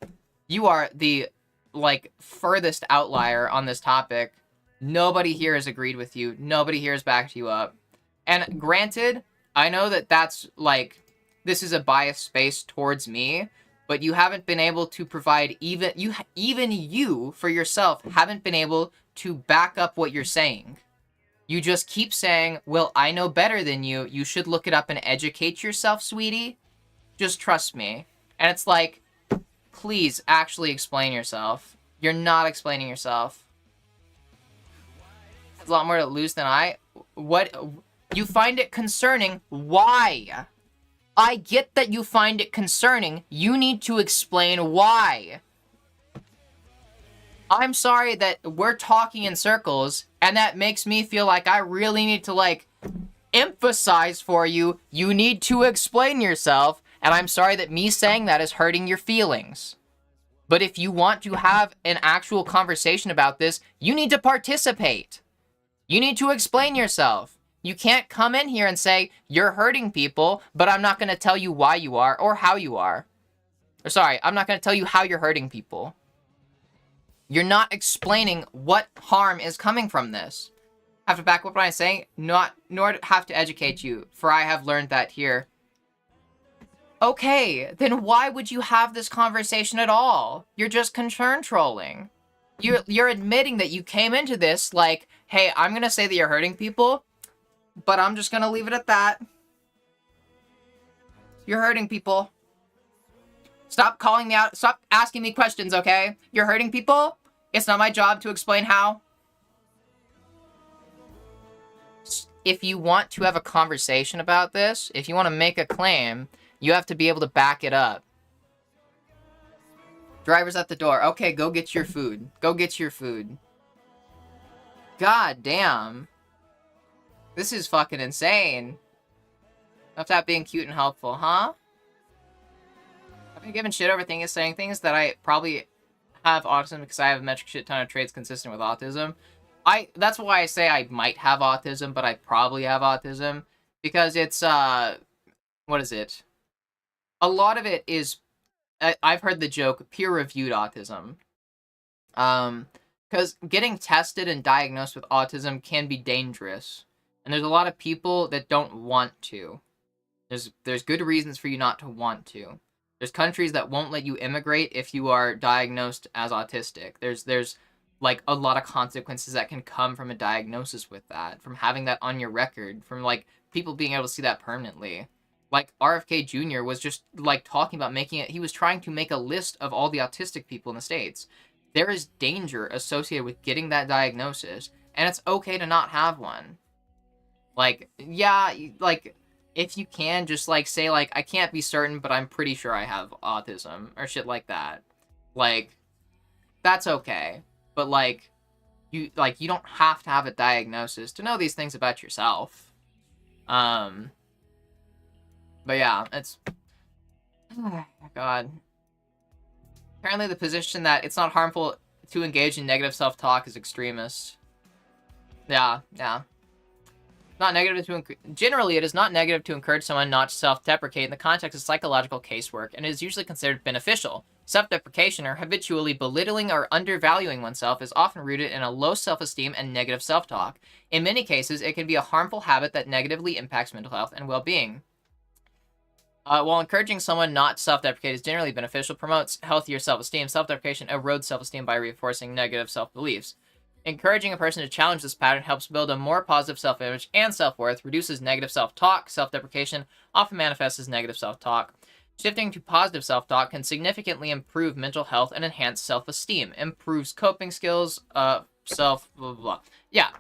you are the, like, furthest outlier on this topic. Nobody here has agreed with you. Nobody here has backed you up. And granted, I know that that's, like, this is a biased space towards me, but you haven't been able to provide even you for yourself haven't been able to back up what you're saying. You just keep saying, well, I know better than you. You should look it up and educate yourself, sweetie. Just trust me. And it's like, please actually explain yourself. You're not explaining yourself. There's a lot more to lose than I. What? You find it concerning. Why? I get that you find it concerning. You need to explain why. I'm sorry that we're talking in circles, and that makes me feel like I really need to, like, emphasize for you, you need to explain yourself, and I'm sorry that me saying that is hurting your feelings. But if you want to have an actual conversation about this, you need to participate. You need to explain yourself. You can't come in here and say, you're hurting people, but I'm not going to tell you why you are or how you are. Or sorry, I'm not going to tell you how you're hurting people. You're not explaining what harm is coming from this. I have to back up what I'm saying, nor have to educate you, for I have learned that here. Okay, then why would you have this conversation at all? You're just concern trolling. You're admitting that you came into this like, hey, I'm going to say that you're hurting people, but I'm just gonna leave it at that. You're hurting people. Stop calling me out. Stop asking me questions, okay? You're hurting people? It's not my job to explain how. If you want to have a conversation about this, if you want to make a claim, you have to be able to back it up. Driver's at the door. Okay, go get your food. Go get your food. God damn. This is fucking insane. Enough that being cute and helpful, huh? I've been giving shit over things, saying things that I probably have autism because I have a metric shit ton of traits consistent with autism. That's why I say I might have autism, but I probably have autism. Because it's, what is it? A lot of it is, I've heard the joke, peer-reviewed autism. Because getting tested and diagnosed with autism can be dangerous. And there's a lot of people that don't want to. There's good reasons for you not to want to. There's countries that won't let you immigrate if you are diagnosed as autistic. There's like a lot of consequences that can come from a diagnosis with that, from having that on your record, from like people being able to see that permanently. Like RFK Jr. was just like talking about making it. He was trying to make a list of all the autistic people in the States. There is danger associated with getting that diagnosis, and it's okay to not have one. Like, yeah, like, if you can, just, like, say, like, I can't be certain, but I'm pretty sure I have autism, or shit like that. Like, that's okay. But, like, you don't have to have a diagnosis to know these things about yourself. But yeah, it's... Oh, God. Apparently the position that it's not harmful to engage in negative self-talk is extremist. Yeah. Not negative to generally, it is not negative to encourage someone not to self-deprecate in the context of psychological casework, and it is usually considered beneficial. Self-deprecation, or habitually belittling or undervaluing oneself, is often rooted in a low self-esteem and negative self-talk. In many cases, it can be a harmful habit that negatively impacts mental health and well-being. While encouraging someone not to self-deprecate is generally beneficial, promotes healthier self-esteem. Self-deprecation erodes self-esteem by reinforcing negative self-beliefs. Encouraging a person to challenge this pattern helps build a more positive self-image and self-worth, reduces negative self-talk. Self-deprecation often manifests as negative self-talk. Shifting to positive self-talk can significantly improve mental health and enhance self-esteem. Improves coping skills, blah, blah, blah. Yeah.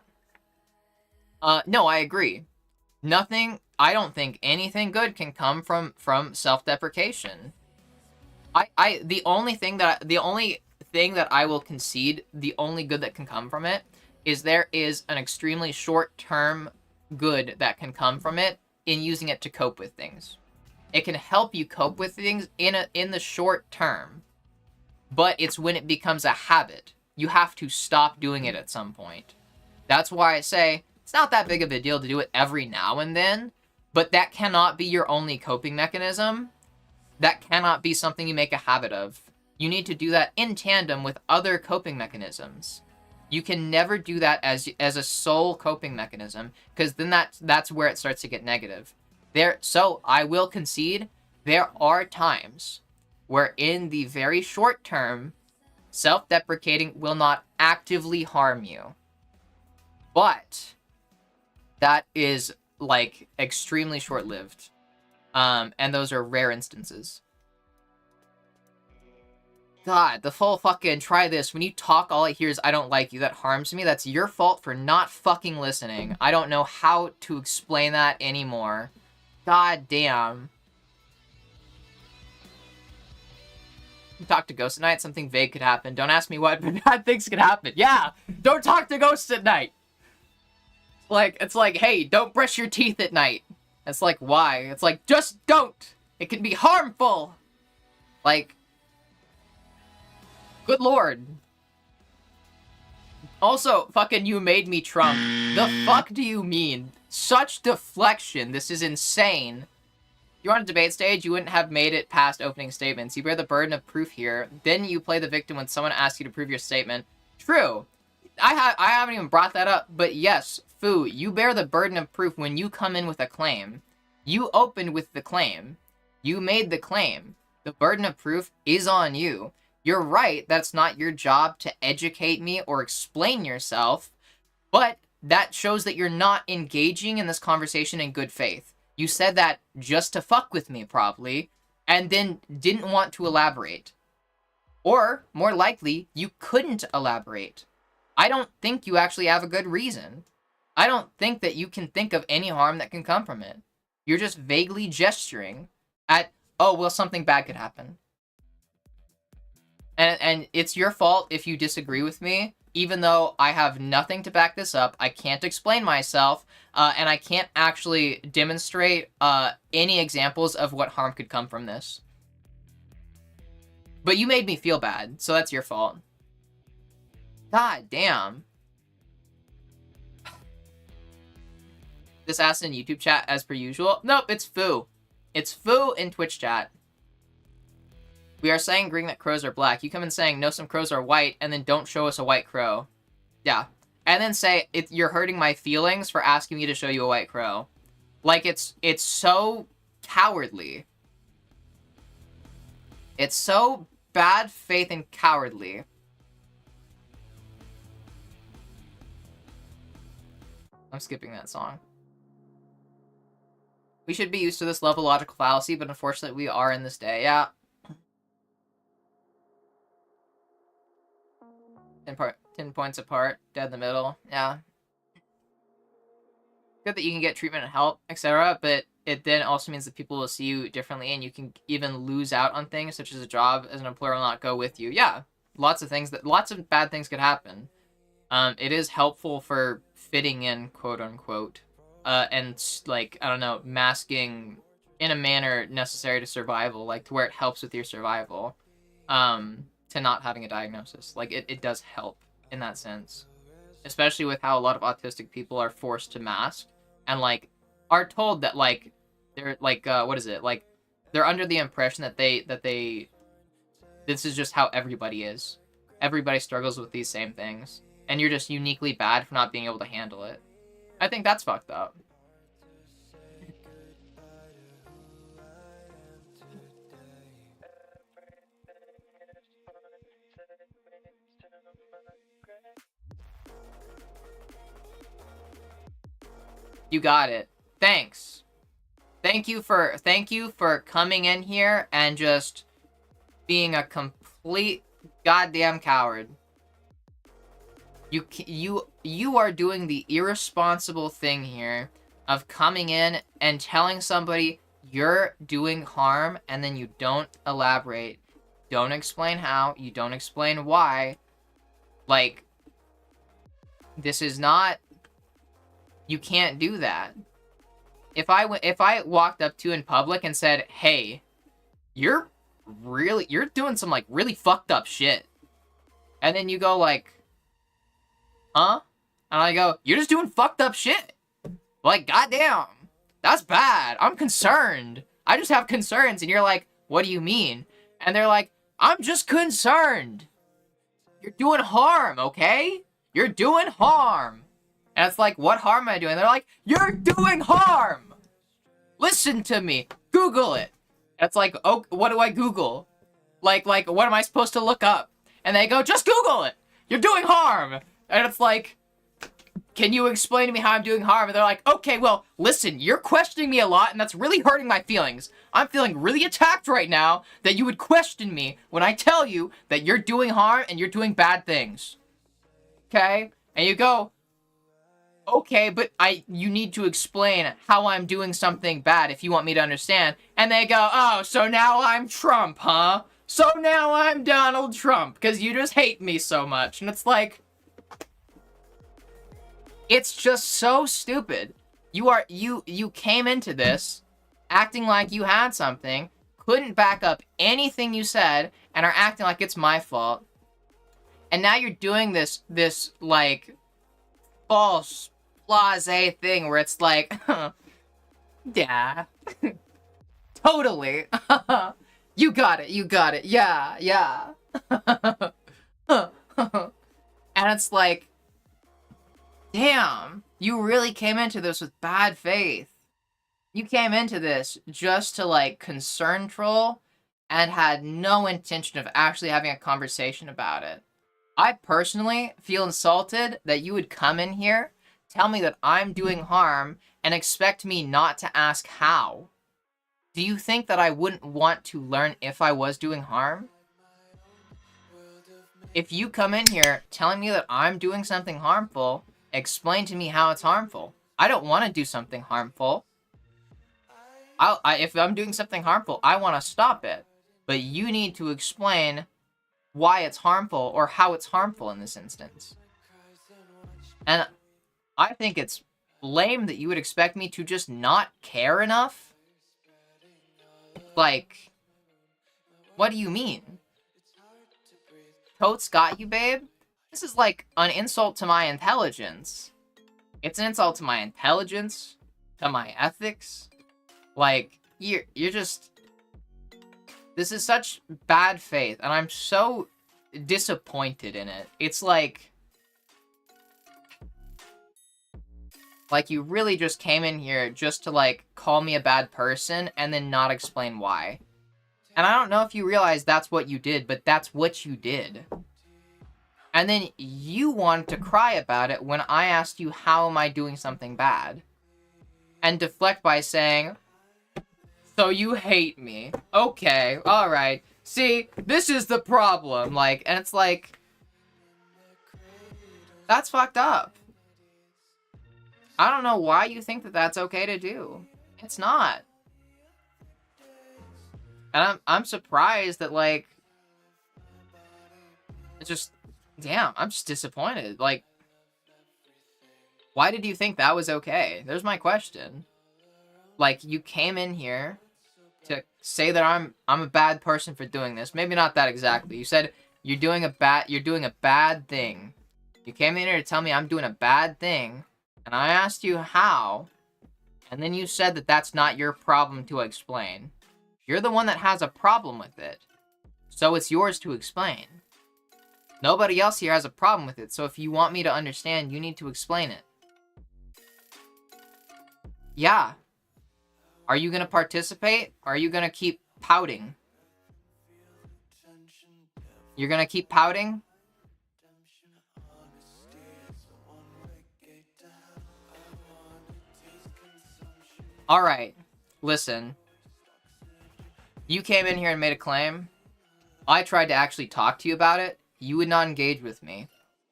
No, I agree. I don't think anything good can come from self-deprecation. The only thing that I will concede, the only good that can come from it, is there is an extremely short-term good that can come from it in using it to cope with things. It can help you cope with things in the short term, but it's when it becomes a habit. You have to stop doing it at some point. That's why I say it's not that big of a deal to do it every now and then, but that cannot be your only coping mechanism. That cannot be something you make a habit of. You need to do that in tandem with other coping mechanisms. You can never do that as a sole coping mechanism, because then that's where it starts to get negative. So I will concede, there are times where in the very short term, self-deprecating will not actively harm you. But that is like extremely short-lived. And those are rare instances. God, the full fucking try this. When you talk, all I hear is I don't like you. That harms me. That's your fault for not fucking listening. I don't know how to explain that anymore. God damn. Talk to ghosts at night. Something vague could happen. Don't ask me what, but bad things could happen. Yeah! Don't talk to ghosts at night! It's like, hey, don't brush your teeth at night. It's like, why? It's like, just don't! It can be harmful! Like... Good lord. Also, fucking you made me Trump. The fuck do you mean? Such deflection. This is insane. You're on a debate stage, you wouldn't have made it past opening statements. You bear the burden of proof here. Then you play the victim when someone asks you to prove your statement. True. I haven't even brought that up, but yes, Fu, you bear the burden of proof when you come in with a claim. You opened with the claim. You made the claim. The burden of proof is on you. You're right, that's not your job to educate me or explain yourself, but that shows that you're not engaging in this conversation in good faith. You said that just to fuck with me, probably, and then didn't want to elaborate. Or, more likely, you couldn't elaborate. I don't think you actually have a good reason. I don't think that you can think of any harm that can come from it. You're just vaguely gesturing at, oh, well, something bad could happen. And it's your fault if you disagree with me, even though I have nothing to back this up. I can't explain myself, and I can't actually demonstrate any examples of what harm could come from this. But you made me feel bad, so that's your fault. God damn. This asked in YouTube chat as per usual. Nope, it's Fu. It's Fu in Twitch chat. We are saying agreeing that crows are black. You come in saying, no, some crows are white, and then don't show us a white crow. Yeah. And then say, you're hurting my feelings for asking me to show you a white crow. Like, it's so cowardly. It's so bad faith and cowardly. I'm skipping that song. We should be used to this level of logical fallacy, but unfortunately we are in this day. Yeah. 10 points apart, dead in the middle. Yeah. Good that you can get treatment and help, etc., but it then also means that people will see you differently, and you can even lose out on things, such as a job as an employer will not go with you. Yeah, lots of bad things could happen. It is helpful for fitting in, quote unquote, and like, I don't know, masking in a manner necessary to survival, like to where it helps with your survival, to not having a diagnosis. Like, it does help in that sense, especially with how a lot of autistic people are forced to mask and like are told that like they're like what is it, like they're under the impression that they this is just how everybody is. Everybody struggles with these same things, and you're just uniquely bad for not being able to handle it. I think that's fucked up. You got it. Thanks. Thank you for coming in here and just being a complete goddamn coward. You are doing the irresponsible thing here of coming in and telling somebody you're doing harm, and then you don't elaborate. Don't explain how, you don't explain why. Like, this is not... You can't do that. If I walked up to you in public and said, "Hey, you're doing some like really fucked up shit," and then you go like, "Huh?" and I go, "You're just doing fucked up shit. Like, goddamn, that's bad. I'm concerned. I just have concerns," and you're like, "What do you mean?" and they're like, "I'm just concerned. You're doing harm, okay? You're doing harm." And it's like, "What harm am I doing?" They're like, "You're doing harm! Listen to me. Google it." And it's like, "Oh, what do I Google? Like, what am I supposed to look up?" And they go, "Just Google it. You're doing harm." And it's like, "Can you explain to me how I'm doing harm?" And they're like, "Okay, well, listen, you're questioning me a lot, and that's really hurting my feelings. I'm feeling really attacked right now that you would question me when I tell you that you're doing harm and you're doing bad things. Okay?" And you go, "Okay, but you need to explain how I'm doing something bad if you want me to understand." And they go, "Oh, so now I'm Trump, huh? So now I'm Donald Trump, because you just hate me so much." And it's like, it's just so stupid. You came into this acting like you had something, couldn't back up anything you said, and are acting like it's my fault. And now you're doing this like false blase thing where it's like, "Yeah, totally. You got it. Yeah." And it's like, damn, you really came into this with bad faith. You came into this just to, like, concern troll and had no intention of actually having a conversation about it. I personally feel insulted that you would come in here, tell me that I'm doing harm, and expect me not to ask how. Do you think that I wouldn't want to learn if I was doing harm? If you come in here telling me that I'm doing something harmful, explain to me how it's harmful. I don't want to do something harmful. If I'm doing something harmful, I want to stop it. But you need to explain why it's harmful or how it's harmful in this instance. And I think it's lame that you would expect me to just not care enough. Like, what do you mean? Totes got you, babe? This is like an insult to my intelligence. It's an insult to my intelligence, to my ethics. Like, you're just... This is such bad faith, and I'm so disappointed in it. It's like you really just came in here just to, like, call me a bad person and then not explain why. And I don't know if you realize that's what you did, but that's what you did. And then you wanted to cry about it when I asked you, how am I doing something bad? And deflect by saying, so you hate me. Okay, alright. See, this is the problem. Like, and it's like, that's fucked up. I don't know why you think that that's okay to do. It's not. And I'm surprised that, like, it's just, damn, I'm just disappointed. Like, why did you think that was okay? There's my question. Like, you came in here to say that I'm a bad person for doing this. Maybe not that exactly. You said you're doing a bad thing. You came in here to tell me I'm doing a bad thing, and I asked you how, and then you said that that's not your problem to explain. You're the one that has a problem with it, so it's yours to explain. Nobody else here has a problem with it, so if you want me to understand, you need to explain it. Yeah. Are you gonna participate, or are you gonna keep pouting? You're gonna keep pouting? Alright, listen. You came in here and made a claim. I tried to actually talk to you about it. You would not engage with me.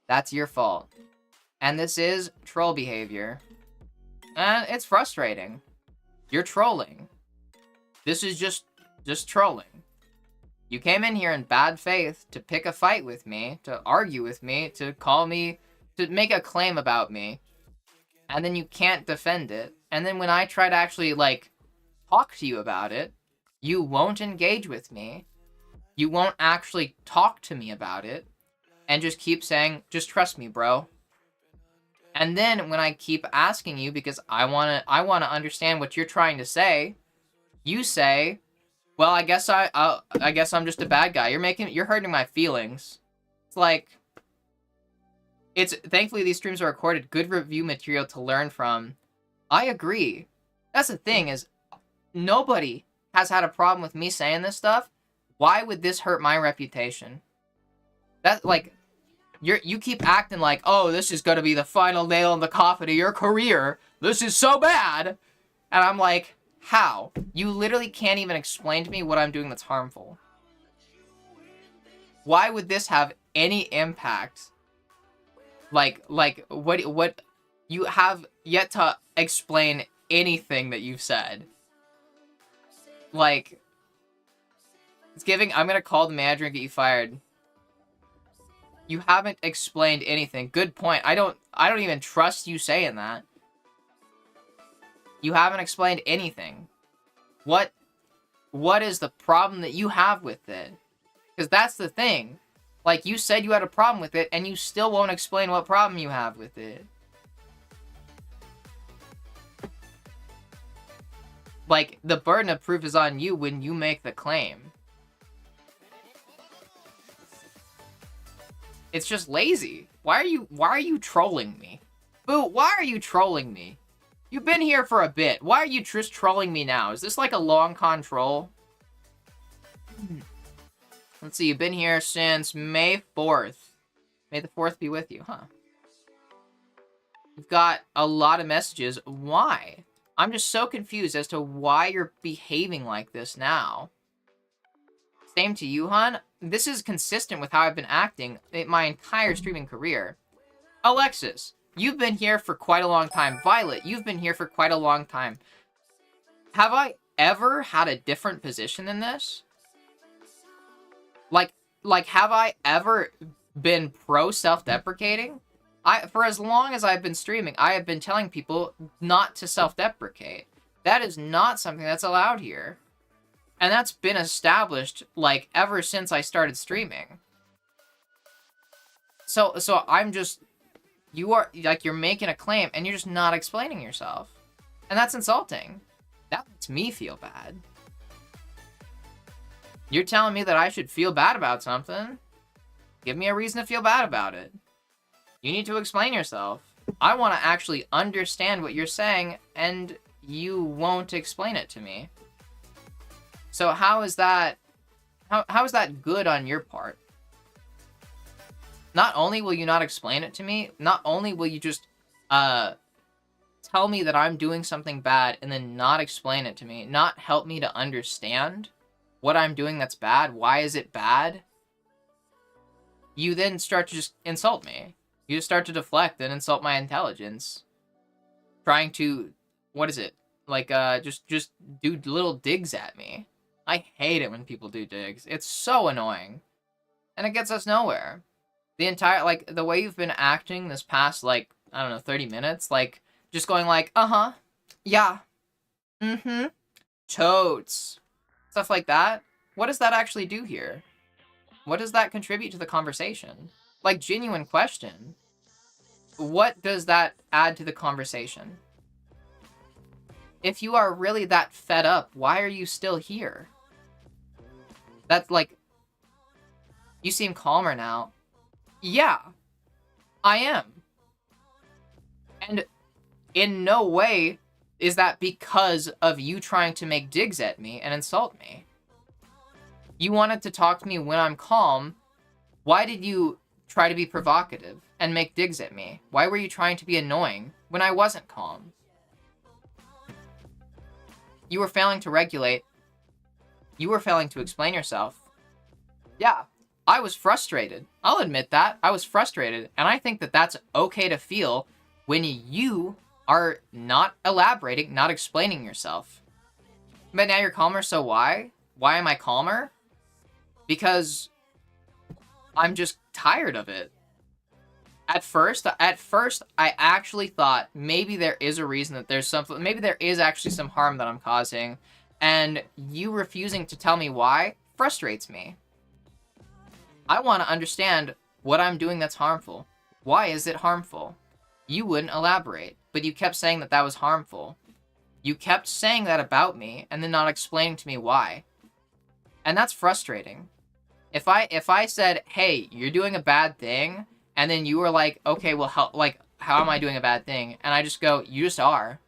That's your fault. And this is troll behavior. And it's frustrating. You're trolling. This is just trolling. You came in here in bad faith to pick a fight with me, to argue with me, to call me, to make a claim about me. And then you can't defend it. And then when I try to actually, like, talk to you about it, you won't engage with me. You won't actually talk to me about it. And just keep saying, just trust me, bro. And then when I keep asking you, because I wanna understand what you're trying to say, you say, well, I guess I'm just a bad guy. You're hurting my feelings. It's like, thankfully these streams are recorded, good review material to learn from. I agree. That's the thing, is nobody has had a problem with me saying this stuff. Why would this hurt my reputation? That, like, you keep acting like, oh, this is gonna be the final nail in the coffin of your career. This is so bad. And I'm like, how? You literally can't even explain to me what I'm doing that's harmful. Why would this have any impact? Like, what, you have yet to explain anything that you've said. Like, it's giving, I'm gonna call the manager and get you fired. You haven't explained anything. Good point. I don't even trust you saying that. You haven't explained anything. What is the problem that you have with it? Because that's the thing. Like, you said you had a problem with it, and you still won't explain what problem you have with it. Like, the burden of proof is on you when you make the claim. It's just lazy. Why are you trolling me? Boo, why are you trolling me? You've been here for a bit. Why are you just trolling me now? Is this like a long con troll? Let's see, you've been here since May 4th. May the 4th be with you, huh? You've got a lot of messages. Why? I'm just so confused as to why you're behaving like this now. Same to you, hon. This is consistent with how I've been acting my entire streaming career. Alexis, you've been here for quite a long time. Violet, you've been here for quite a long time. Have I ever had a different position than this? Like, have I ever been pro-self-deprecating? For as long as I've been streaming, I have been telling people not to self-deprecate. That is not something that's allowed here. And that's been established, like, ever since I started streaming. So I'm just... you're making a claim, and you're just not explaining yourself. And that's insulting. That makes me feel bad. You're telling me that I should feel bad about something? Give me a reason to feel bad about it. You need to explain yourself. I want to actually understand what you're saying, and you won't explain it to me. So how is that How is that good on your part? Not only will you not explain it to me, not only will you just tell me that I'm doing something bad and then not explain it to me, not help me to understand what I'm doing that's bad, why is it bad? You then start to just insult me. You just start to deflect and insult my intelligence. Trying to, what is it? Like, just do little digs at me. I hate it when people do digs. It's so annoying. And it gets us nowhere. The entire, like, the way you've been acting this past, like, I don't know, 30 minutes, like, just going like, uh-huh, yeah, mm-hmm, totes, stuff like that. What does that actually do here? What does that contribute to the conversation? Like, genuine question. What does that add to the conversation? If you are really that fed up, why are you still here? That's like, you seem calmer now. Yeah, I am. And in no way is that because of you trying to make digs at me and insult me. You wanted to talk to me when I'm calm. Why did you try to be provocative and make digs at me? Why were you trying to be annoying when I wasn't calm? You were failing to regulate. You were failing to explain yourself. Yeah, I was frustrated. I'll admit that. I was frustrated. And I think that that's okay to feel when you are not elaborating, not explaining yourself. But now you're calmer, so why? Why am I calmer? Because I'm just tired of it. At first, I actually thought maybe there is a reason that there's something, maybe there is actually some harm that I'm causing, and you refusing to tell me why frustrates me. I want to understand what I'm doing that's harmful. Why is it harmful? You wouldn't elaborate, but you kept saying that that was harmful. You kept saying that about me, and then not explaining to me why. And that's frustrating. If I said, hey, you're doing a bad thing, and then you were like, okay, well, how am I doing a bad thing? And I just go, you just are.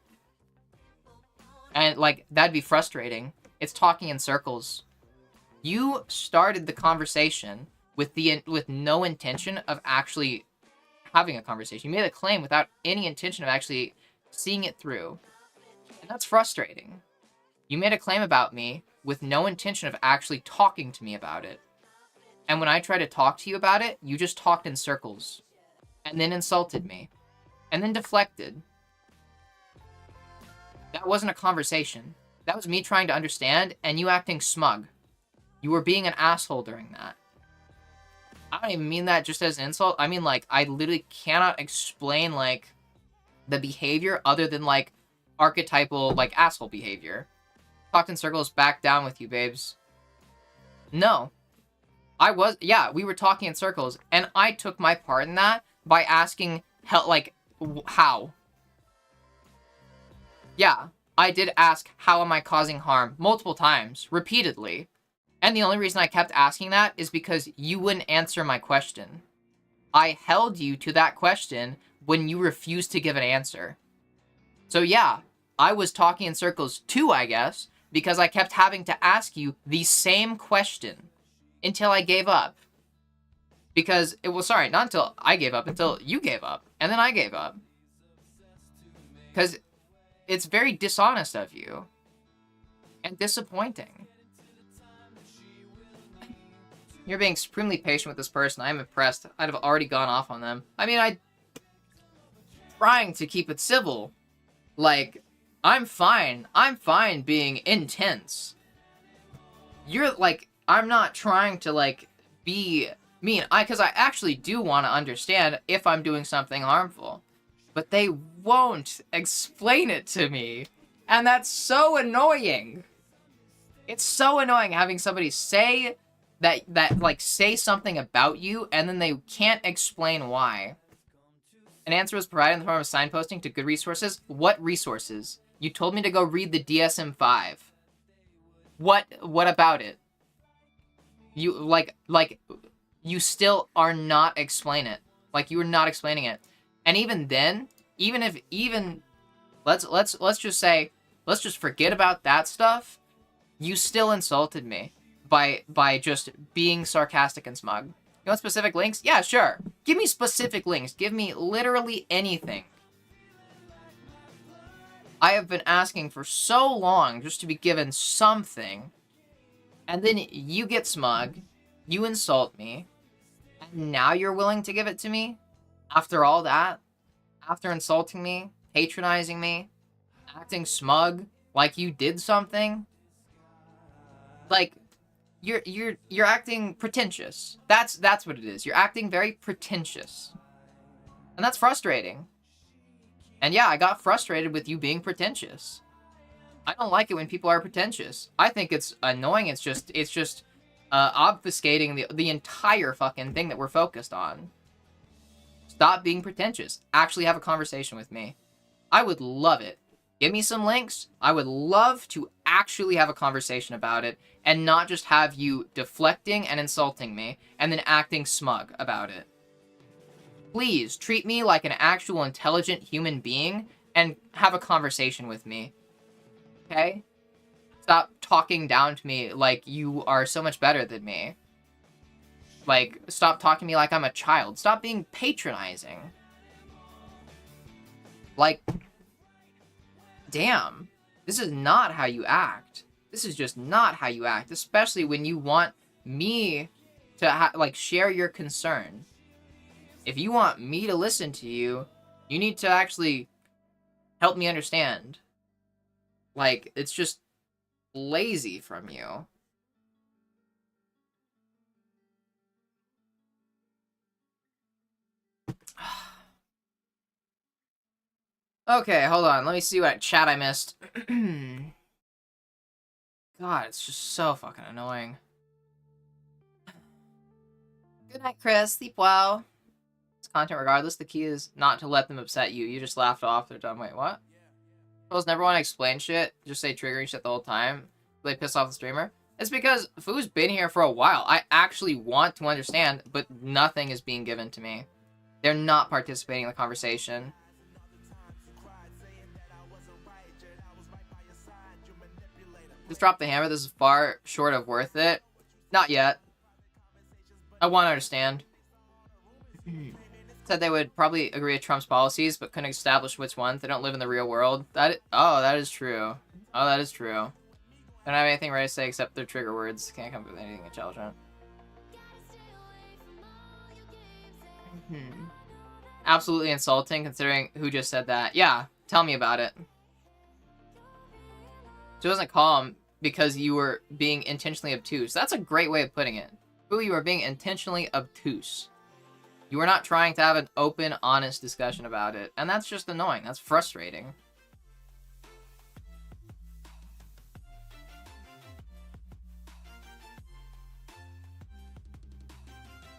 And, like, that'd be frustrating. It's talking in circles. You started the conversation with no intention of actually having a conversation. You made a claim without any intention of actually seeing it through. And that's frustrating. You made a claim about me with no intention of actually talking to me about it. And when I tried to talk to you about it, you just talked in circles. And then insulted me. And then deflected. That wasn't a conversation. That was me trying to understand, and you acting smug. You were being an asshole during that. I don't even mean that just as an insult. I mean, like, I literally cannot explain, like, the behavior other than, like, archetypal, like, asshole behavior. Talked in circles, back down with you, babes. No. We were talking in circles, and I took my part in that by asking, how? Yeah, I did ask, how am I causing harm? Multiple times, repeatedly. And the only reason I kept asking that is because you wouldn't answer my question. I held you to that question when you refused to give an answer. So yeah, I was talking in circles too, I guess, because I kept having to ask you the same question until I gave up. Because, not until I gave up, until you gave up. And then I gave up. Because it's very dishonest of you. And disappointing. You're being supremely patient with this person. I'm impressed. I'd have already gone off on them. I mean, trying to keep it civil. Like, I'm fine. I'm fine being intense. You're, like, I'm not trying to, like, be mean. Because I actually do want to understand if I'm doing something harmful. But they won't explain it to me. And that's so annoying. It's so annoying having somebody say that like, say something about you, and then they can't explain why. An answer was provided in the form of signposting to good resources. What resources? You told me to go read the DSM-5. What about it? You, like, you still are not explaining it. Like, you were not explaining it. And even then, let's just say, let's just forget about that stuff. You still insulted me by just being sarcastic and smug. You want specific links? Yeah, sure. Give me specific links. Give me literally anything. I have been asking for so long just to be given something. And then you get smug. You insult me. And now you're willing to give it to me? After all that? After insulting me? Patronizing me? Acting smug? Like you did something? Like, you're acting pretentious. That's what it is. You're acting very pretentious. And that's frustrating. And yeah, I got frustrated with you being pretentious. I don't like it when people are pretentious. I think it's annoying. It's just obfuscating the entire fucking thing that we're focused on. Stop being pretentious. Actually have a conversation with me. I would love it. Give me some links. I would love to actually have a conversation about it and not just have you deflecting and insulting me and then acting smug about it. Please treat me like an actual intelligent human being and have a conversation with me. Okay? Stop talking down to me like you are so much better than me. Like, stop talking to me like I'm a child. Stop being patronizing. Like, damn. This is not how you act. This is just not how you act. Especially when you want me to, like, share your concern. If you want me to listen to you, you need to actually help me understand. Like, it's just lazy from you. Okay, hold on. Let me see what chat I missed. God, it's just so fucking annoying. Good night, Chris. Sleep well. It's content regardless. The key is not to let them upset you. You just laughed off their dumb. Wait, what? Suppose never want to explain shit. Just say triggering shit the whole time. They piss off the streamer. It's because Fu's been here for a while. I actually want to understand, but nothing is being given to me. They're not participating in the conversation. Just drop the hammer. This is far short of worth it. Not yet. I want to understand. Said they would probably agree with Trump's policies, but couldn't establish which ones. They don't live in the real world. That is true. Oh, that is true. Don't have anything ready to say except their trigger words. Can't come up with anything intelligent. Absolutely insulting, considering who just said that. Yeah, tell me about it. She wasn't calm because you were being intentionally obtuse. That's a great way of putting it. Fu, you were being intentionally obtuse. You were not trying to have an open, honest discussion about it. And that's just annoying. That's frustrating.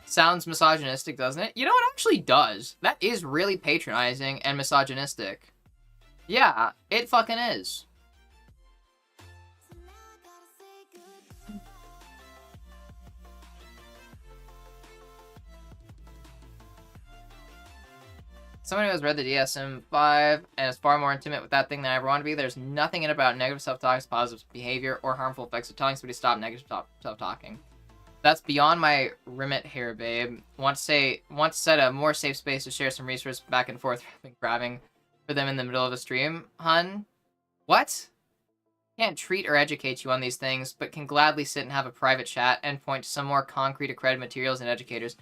Sounds misogynistic, doesn't it? You know, it actually does. That is really patronizing and misogynistic. Yeah, it fucking is. Someone who has read the DSM-5 and is far more intimate with that thing than I ever want to be, there's nothing in it about negative self-talk, positive behavior, or harmful effects of telling somebody to stop negative self-talking. That's beyond my remit here, babe. Want to set a more safe space to share some resources back and forth rather than grabbing for them in the middle of a stream, hun? What? Can't treat or educate you on these things, but can gladly sit and have a private chat and point to some more concrete accredited materials and educators.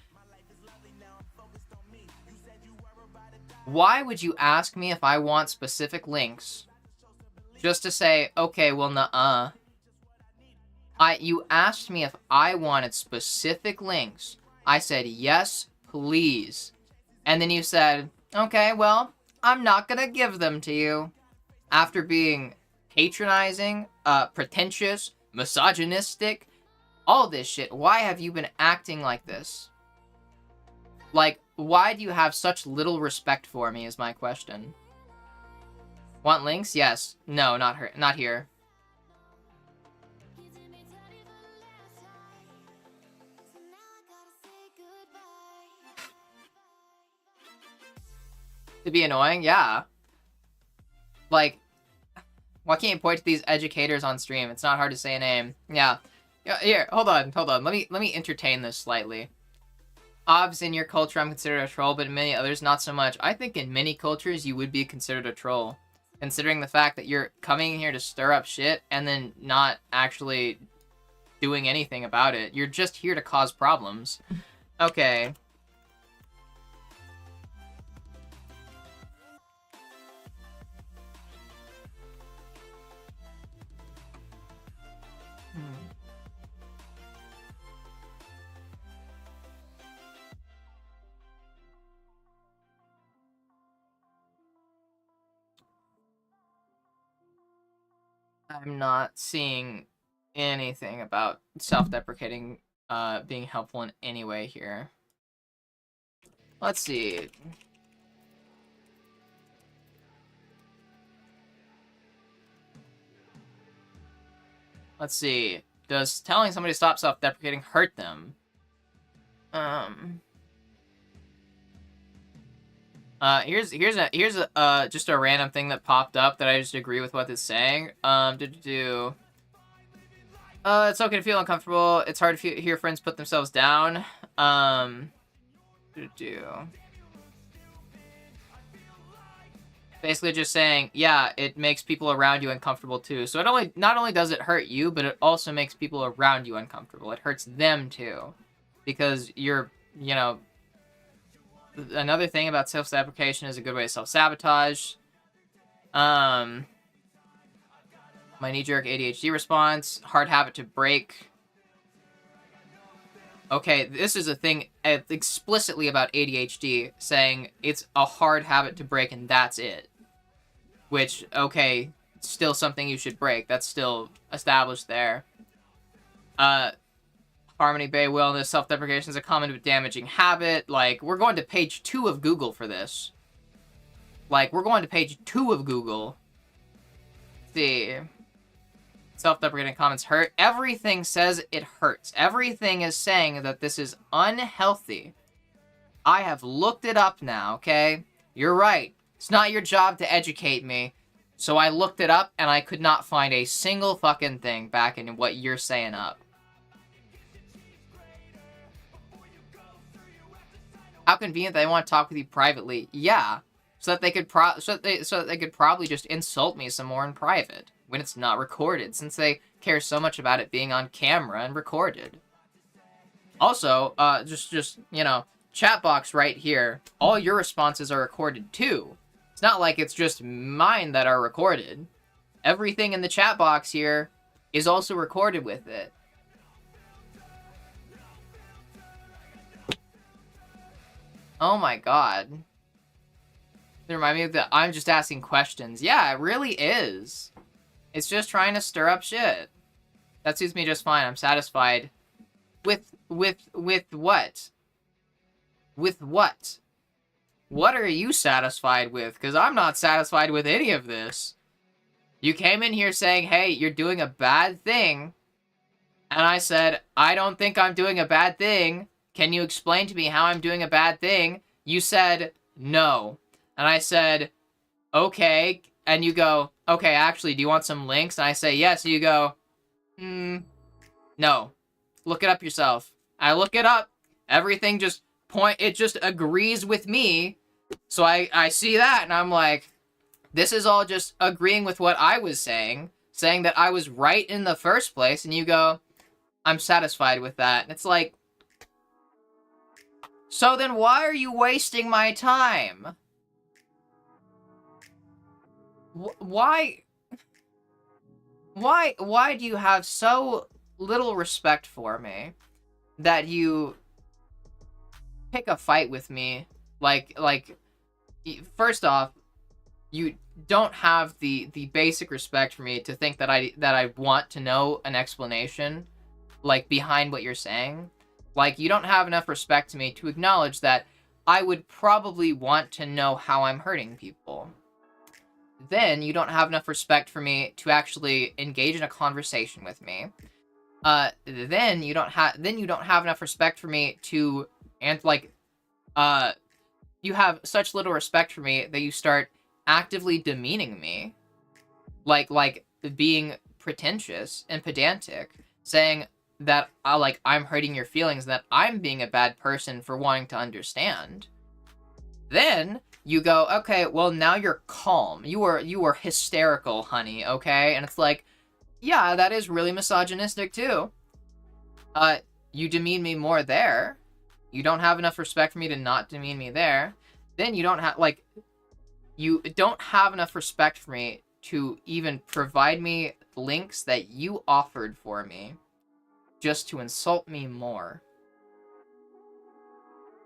Why would you ask me if I want specific links? Just to say, okay, well, nuh-uh. You asked me if I wanted specific links. I said, yes, please. And then you said, okay, well, I'm not gonna give them to you. After being patronizing, pretentious, misogynistic, all this shit, why have you been acting like this? Like, why do you have such little respect for me is my question. Want links? Yes. No, not her. Not here. To be annoying? Yeah. Like, why can't you point to these educators on stream? It's not hard to say a name. Yeah. Yeah, here, hold on. Let me entertain this slightly. Obs, in your culture, I'm considered a troll, but in many others, not so much. I think in many cultures, you would be considered a troll, considering the fact that you're coming here to stir up shit and then not actually doing anything about it. You're just here to cause problems. Okay. I'm not seeing anything about self-deprecating being helpful in any way here. Let's see. Let's see. Does telling somebody to stop self-deprecating hurt them? Here's a just a random thing that popped up that I just agree with what it's saying. It's okay to feel uncomfortable. It's hard to hear friends put themselves down. Basically just saying, yeah, it makes people around you uncomfortable too. So it not only does it hurt you, but it also makes people around you uncomfortable. It hurts them too, because you're, you know. Another thing about self-deprecation is a good way to self-sabotage. My knee-jerk ADHD response. Hard habit to break. Okay, this is a thing explicitly about ADHD, saying it's a hard habit to break and that's it. Which, okay, still something you should break. That's still established there. Harmony Bay wellness, self-deprecation is a common but damaging habit. Like, we're going to page 2 of Google for this. Like, we're going to page 2 of Google. Let's see. Self-deprecating comments hurt. Everything says it hurts. Everything is saying that this is unhealthy. I have looked it up now, okay? You're right. It's not your job to educate me. So I looked it up, and I could not find a single fucking thing back in what you're saying up. How convenient they want to talk with you privately. Yeah, so that they could so that they could probably just insult me some more in private when it's not recorded, since they care so much about it being on camera and recorded. Also, just you know, chat box right here. All your responses are recorded too. It's not like it's just mine that are recorded. Everything in the chat box here is also recorded with it. Oh my god. They remind me that I'm just asking questions. Yeah, it really is. It's just trying to stir up shit. That suits me just fine. I'm satisfied. With what? With what? What are you satisfied with? Because I'm not satisfied with any of this. You came in here saying, hey, you're doing a bad thing. And I said, I don't think I'm doing a bad thing. Can you explain to me how I'm doing a bad thing? You said, no. And I said, okay. And you go, okay, actually, do you want some links? And I say, yes. And you go, no. Look it up yourself. I look it up. Everything just it just agrees with me. So I see that, and I'm like, this is all just agreeing with what I was saying that I was right in the first place. And you go, I'm satisfied with that. And it's like, so then why are you wasting my time? Why do you have so little respect for me that you pick a fight with me? Like, first off, you don't have the basic respect for me to think that I want to know an explanation, like, behind what you're saying. Like, you don't have enough respect to me to acknowledge that I would probably want to know how I'm hurting people. Then you don't have enough respect for me to actually engage in a conversation with me. Then you don't have enough respect for me to, and like, you have such little respect for me that you start actively demeaning me, like being pretentious and pedantic, saying that like I'm hurting your feelings, that I'm being a bad person for wanting to understand. Then you go, okay, well now you're calm. You are hysterical, honey, okay? And it's like, yeah, that is really misogynistic too. You demean me more there. You don't have enough respect for me to not demean me there. Then you don't have enough respect for me to even provide me links that you offered for me just to insult me more.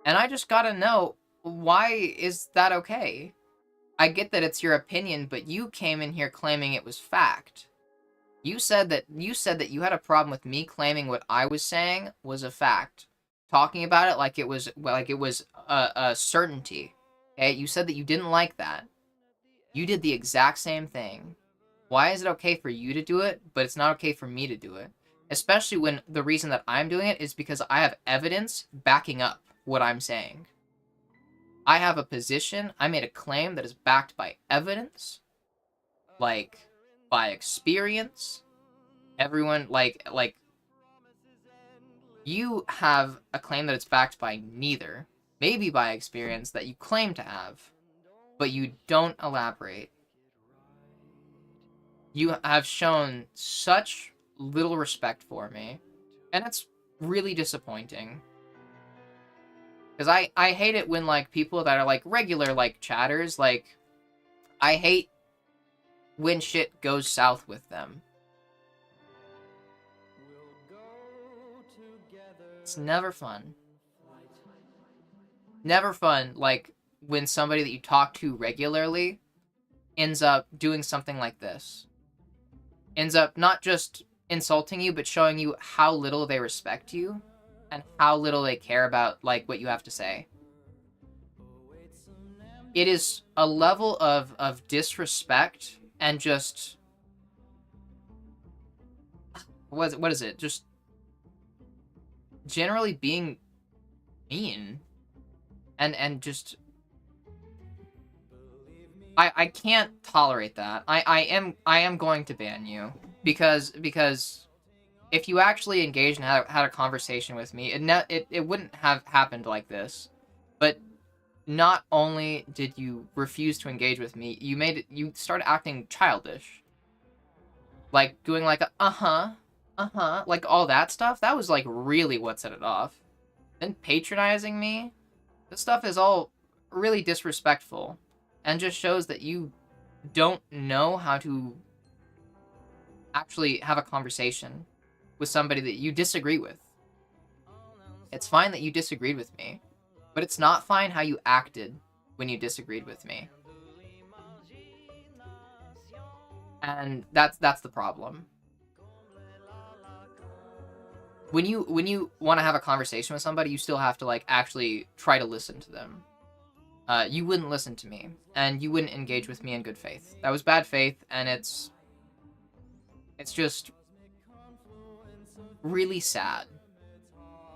And I just gotta know, why is that okay? I get that it's your opinion, but you came in here claiming it was fact. You said that you had a problem with me claiming what I was saying was a fact. Talking about it like it was a certainty. Okay? You said that you didn't like that. You did the exact same thing. Why is it okay for you to do it, but it's not okay for me to do it? Especially when the reason that I'm doing it is because I have evidence backing up what I'm saying. I have a position, I made a claim that is backed by evidence, like, by experience. Everyone, like, you have a claim that it's backed by neither. Maybe by experience that you claim to have, but you don't elaborate. You have shown such little respect for me, and it's really disappointing. Because I hate it when, like, people that are, like, regular, like, chatters, like, I hate when shit goes south with them. It's never fun. Never fun, like, when somebody that you talk to regularly ends up doing something like this. Ends up not just insulting you, but showing you how little they respect you and how little they care about, like, what you have to say. It is a level of disrespect and just... What is it? Just generally being mean. And just... I can't tolerate that. I am going to ban you. Because if you actually engaged and had a conversation with me, it wouldn't have happened like this. But not only did you refuse to engage with me, you started acting childish. Like, doing like a, like all that stuff. That was like really what set it off. Then patronizing me. This stuff is all really disrespectful. And just shows that you don't know how to actually have a conversation with somebody that you disagree with. It's fine that you disagreed with me, but it's not fine how you acted when you disagreed with me. And that's the problem. When you want to have a conversation with somebody, you still have to, like, actually try to listen to them. You wouldn't listen to me, and you wouldn't engage with me in good faith. That was bad faith, and it's just really sad.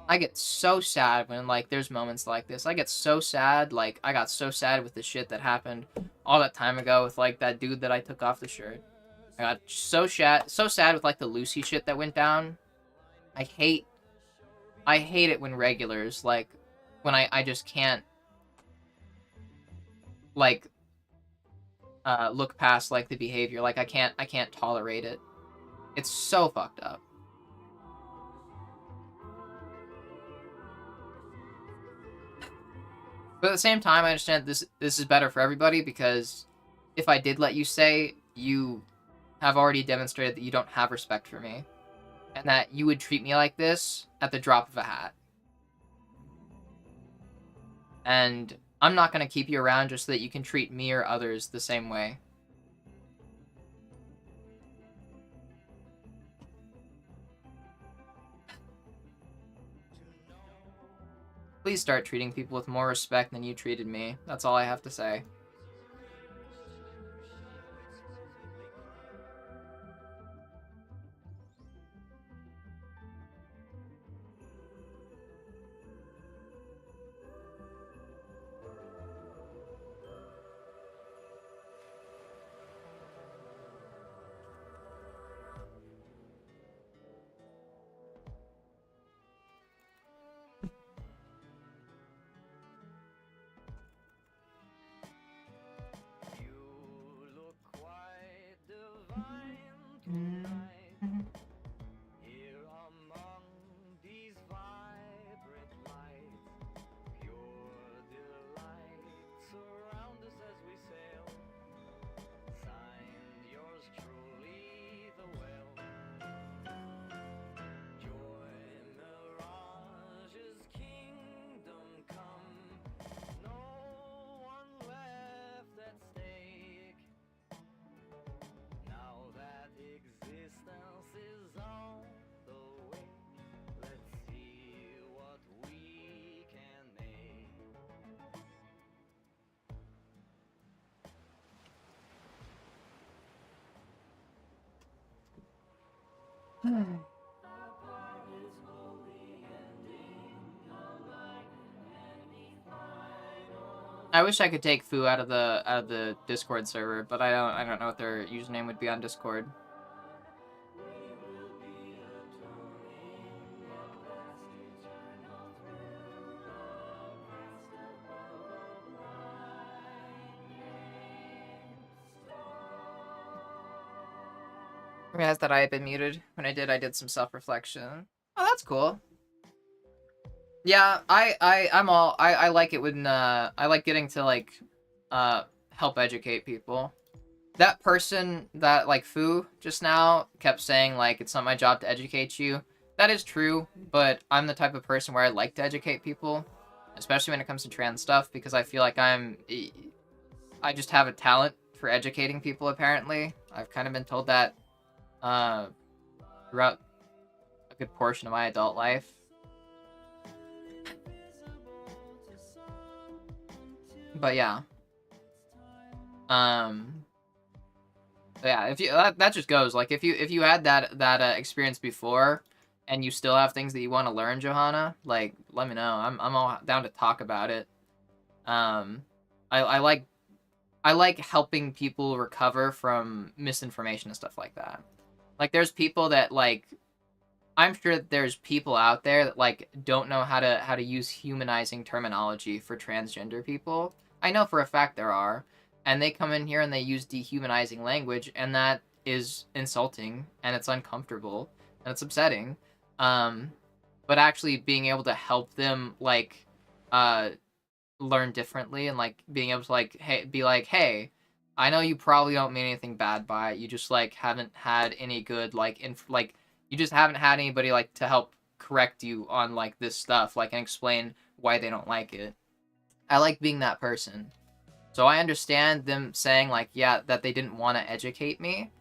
I get so sad when, like, there's moments like this. I get so sad, like, I got so sad with the shit that happened all that time ago with, like, that dude that I took off the shirt. I got so sad with, like, the Lucy shit that went down. I hate it when regulars, like, when I just can't, like, look past, like, the behavior. Like, I can't tolerate it. It's so fucked up. But at the same time, I understand this is better for everybody, because if I did let you stay, you have already demonstrated that you don't have respect for me. And that you would treat me like this at the drop of a hat. And I'm not going to keep you around just so that you can treat me or others the same way. Please start treating people with more respect than you treated me. That's all I have to say. I wish I could take Foo out of the Discord server, but I don't know what their username would be on Discord. I realized that I had been muted. When I did some self-reflection. Oh, that's cool. Yeah, I like it when I like getting to like help educate people. That person that like Fu just now kept saying like it's not my job to educate you. That is true, but I'm the type of person where I like to educate people, especially when it comes to trans stuff, because I feel like I just have a talent for educating people. Apparently, I've kind of been told that throughout a good portion of my adult life. But yeah. Yeah, if you that just goes like if you had that experience before and you still have things that you want to learn, Johanna, like let me know. I'm all down to talk about it. I like helping people recover from misinformation and stuff like that. Like there's people that like I'm sure that there's people out there that like don't know how to use humanizing terminology for transgender people. I know for a fact there are. And they come in here and they use dehumanizing language, and that is insulting, and it's uncomfortable, and it's upsetting. But actually being able to help them, like, learn differently, and, like, being able to, like, be like, hey, I know you probably don't mean anything bad by it. You just, like, haven't had any good, like, you just haven't had anybody, like, to help correct you on, like, this stuff, like, and explain why they don't like it. I like being that person. So I understand them saying, like, yeah, that they didn't want to educate me,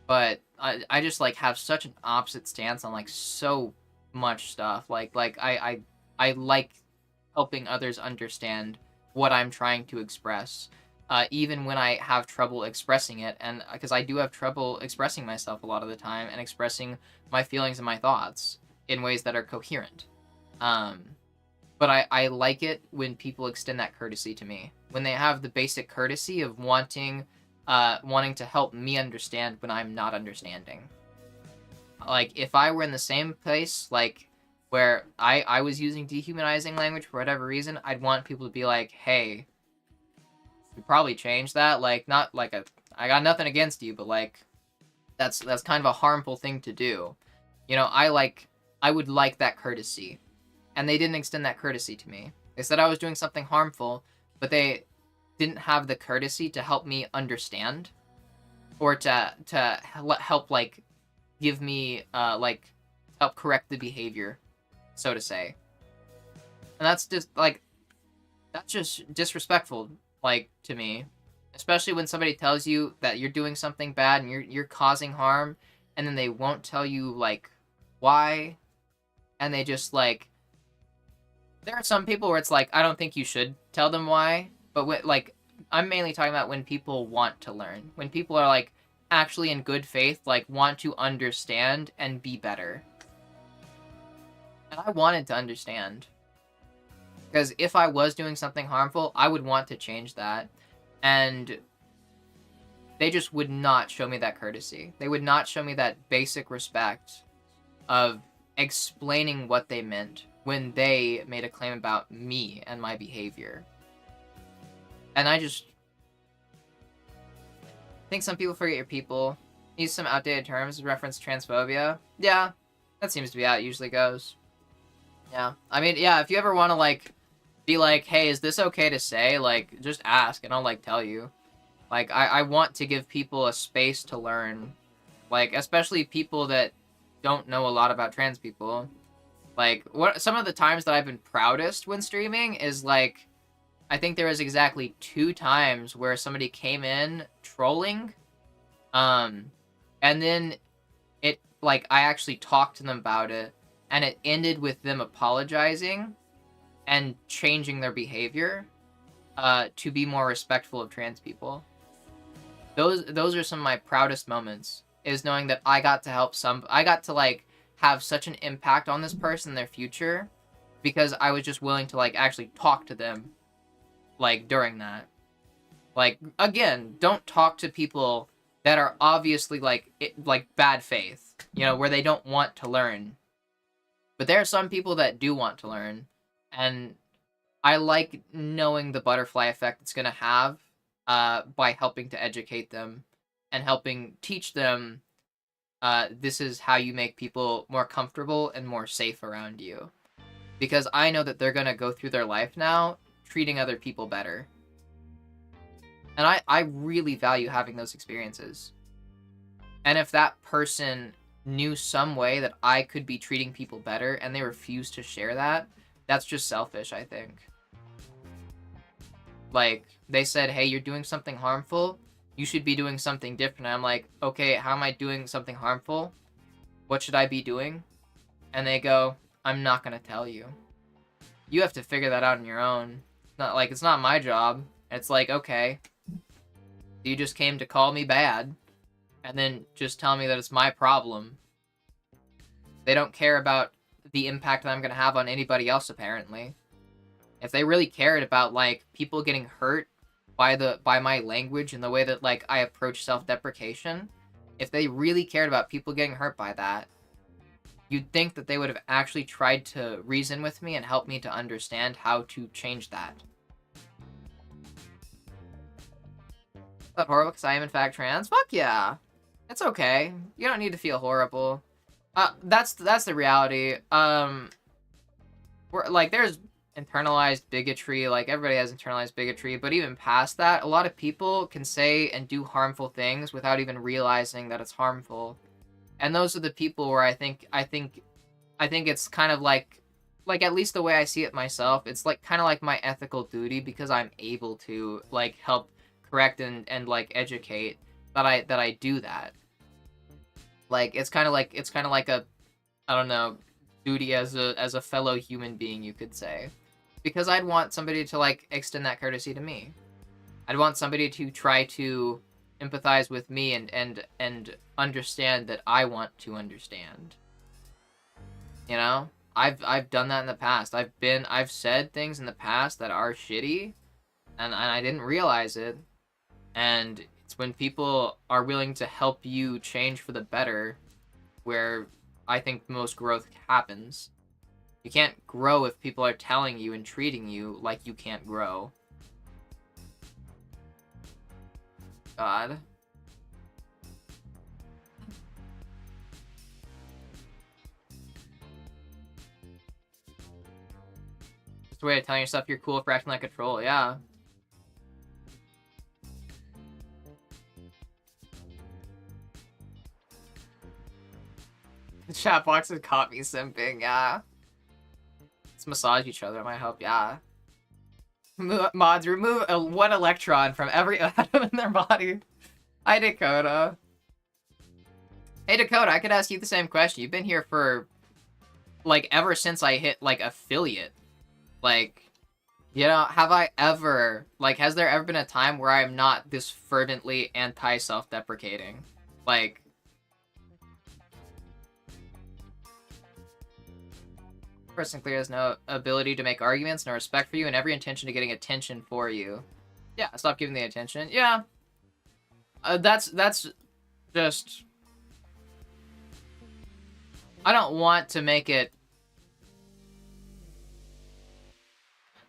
but I just, like, have such an opposite stance on, like, so much stuff. Like I like helping others understand what I'm trying to express, even when I have trouble expressing it, and because I do have trouble expressing myself a lot of the time and expressing my feelings and my thoughts in ways that are coherent. But I like it when people extend that courtesy to me. When they have the basic courtesy of wanting to help me understand when I'm not understanding. Like, if I were in the same place, like, where I was using dehumanizing language for whatever reason, I'd want people to be like, hey, we probably change that. Like, not like I got nothing against you, but, like, that's kind of a harmful thing to do. You know, I would like that courtesy. And they didn't extend that courtesy to me. They said I was doing something harmful, but they didn't have the courtesy to help me understand, or to help, like, give me like help correct the behavior, so to say. And that's just disrespectful, like, to me, especially when somebody tells you that you're doing something bad and you're causing harm, and then they won't tell you, like, why, and they just, like, there are some people where it's like, I don't think you should tell them why, but like, I'm mainly talking about when people want to learn. When people are, like, actually in good faith, like, want to understand and be better. And I wanted to understand. Because if I was doing something harmful, I would want to change that. And they just would not show me that courtesy. They would not show me that basic respect of explaining what they meant when they made a claim about me and my behavior. And I just think some people forget your people. Use some outdated terms, reference transphobia. Yeah, that seems to be how it usually goes. Yeah, I mean, yeah, if you ever want to, like, be like, hey, is this okay to say? Like, just ask, and I'll, like, tell you. Like, I want to give people a space to learn. Like, especially people that don't know a lot about trans people. Like, some of the times that I've been proudest when streaming is, like, I think there was exactly 2 times where somebody came in trolling, and then it, like, I actually talked to them about it, and it ended with them apologizing and changing their behavior, to be more respectful of trans people. Those are some of my proudest moments. is knowing that I got to like have such an impact on this person in their future because I was just willing to like actually talk to them like during that. Like, again, don't talk to people that are obviously like bad faith, you know, where they don't want to learn. But there are some people that do want to learn, and I like knowing the butterfly effect it's going to have by helping to educate them and helping teach them this is how you make people more comfortable and more safe around you. Because I know that they're going to go through their life now treating other people better. And I really value having those experiences. And if that person knew some way that I could be treating people better and they refuse to share that, that's just selfish, I think. Like, they said, hey, you're doing something harmful. You should be doing something different. And I'm like, okay, how am I doing something harmful? What should I be doing? And they go, I'm not going to tell you. You have to figure that out on your own. It's not my job. It's like, okay, you just came to call me bad and then just tell me that it's my problem. They don't care about the impact that I'm going to have on anybody else, apparently. If they really cared about, like, people getting hurt by my language and the way that, like, I approach self-deprecation, if they really cared about people getting hurt by that, you'd think that they would have actually tried to reason with me and help me to understand how to change that. Is that horrible because I am in fact trans? Fuck yeah. It's okay. You don't need to feel horrible. That's the reality. There's internalized bigotry, like everybody has internalized bigotry, but even past that, a lot of people can say and do harmful things without even realizing that it's harmful. And those are the people where I think it's kind of like at least the way I see it myself, it's like kind of like my ethical duty because I'm able to like help correct and like educate that I do that. Like it's kind of like a, I don't know, duty as a fellow human being, you could say. Because I'd want somebody to like extend that courtesy to me. I'd want somebody to try to empathize with me and understand that I want to understand. You know? I've done that in the past. I've said things in the past that are shitty and I didn't realize it. And it's when people are willing to help you change for the better where I think the most growth happens. You can't grow if people are telling you and treating you like you can't grow. God. Just a way of telling yourself you're cool for acting like a troll, yeah. The chat boxes caught me simping, yeah. Let's massage each other, it might help, yeah. Mods, remove one electron from every atom in their body. Hi, Dakota. Hey, Dakota, I could ask you the same question. You've been here for, like, ever since I hit, like, affiliate. Like, you know, have I ever, like, has there ever been a time where I'm not this fervently anti-self-deprecating? Like, person clear has no ability to make arguments, no respect for you, and every intention of getting attention for you. Yeah, stop giving the attention. Yeah. That's just... I don't want to make it...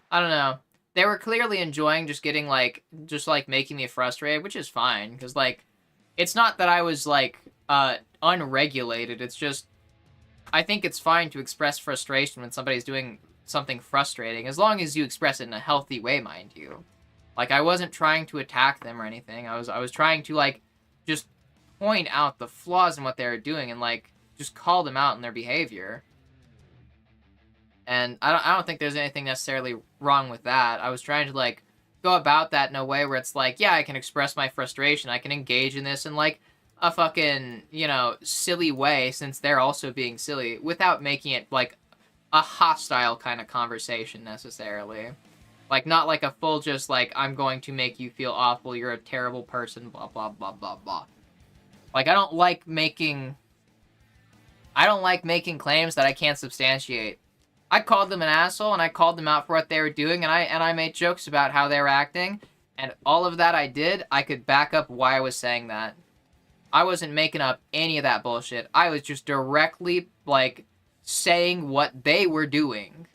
I don't know. They were clearly enjoying just getting, like, making me frustrated, which is fine, because, like, it's not that I was, like, unregulated, it's just I think it's fine to express frustration when somebody's doing something frustrating, as long as you express it in a healthy way, mind you. Like, I wasn't trying to attack them or anything. I was trying to, like, just point out the flaws in what they were doing and, like, just call them out in their behavior. And I don't think there's anything necessarily wrong with that. I was trying to, like, go about that in a way where it's like, yeah, I can express my frustration. I can engage in this and, like, a fucking, you know, silly way, since they're also being silly, without making it, like, a hostile kind of conversation, necessarily. Like, not like a full just, like, I'm going to make you feel awful, you're a terrible person, blah, blah, blah, blah, blah. Like, I don't like making claims that I can't substantiate. I called them an asshole, and I called them out for what they were doing, and I made jokes about how they were acting, and all of that I did, I could back up why I was saying that. I wasn't making up any of that bullshit. I was just directly, like, saying what they were doing.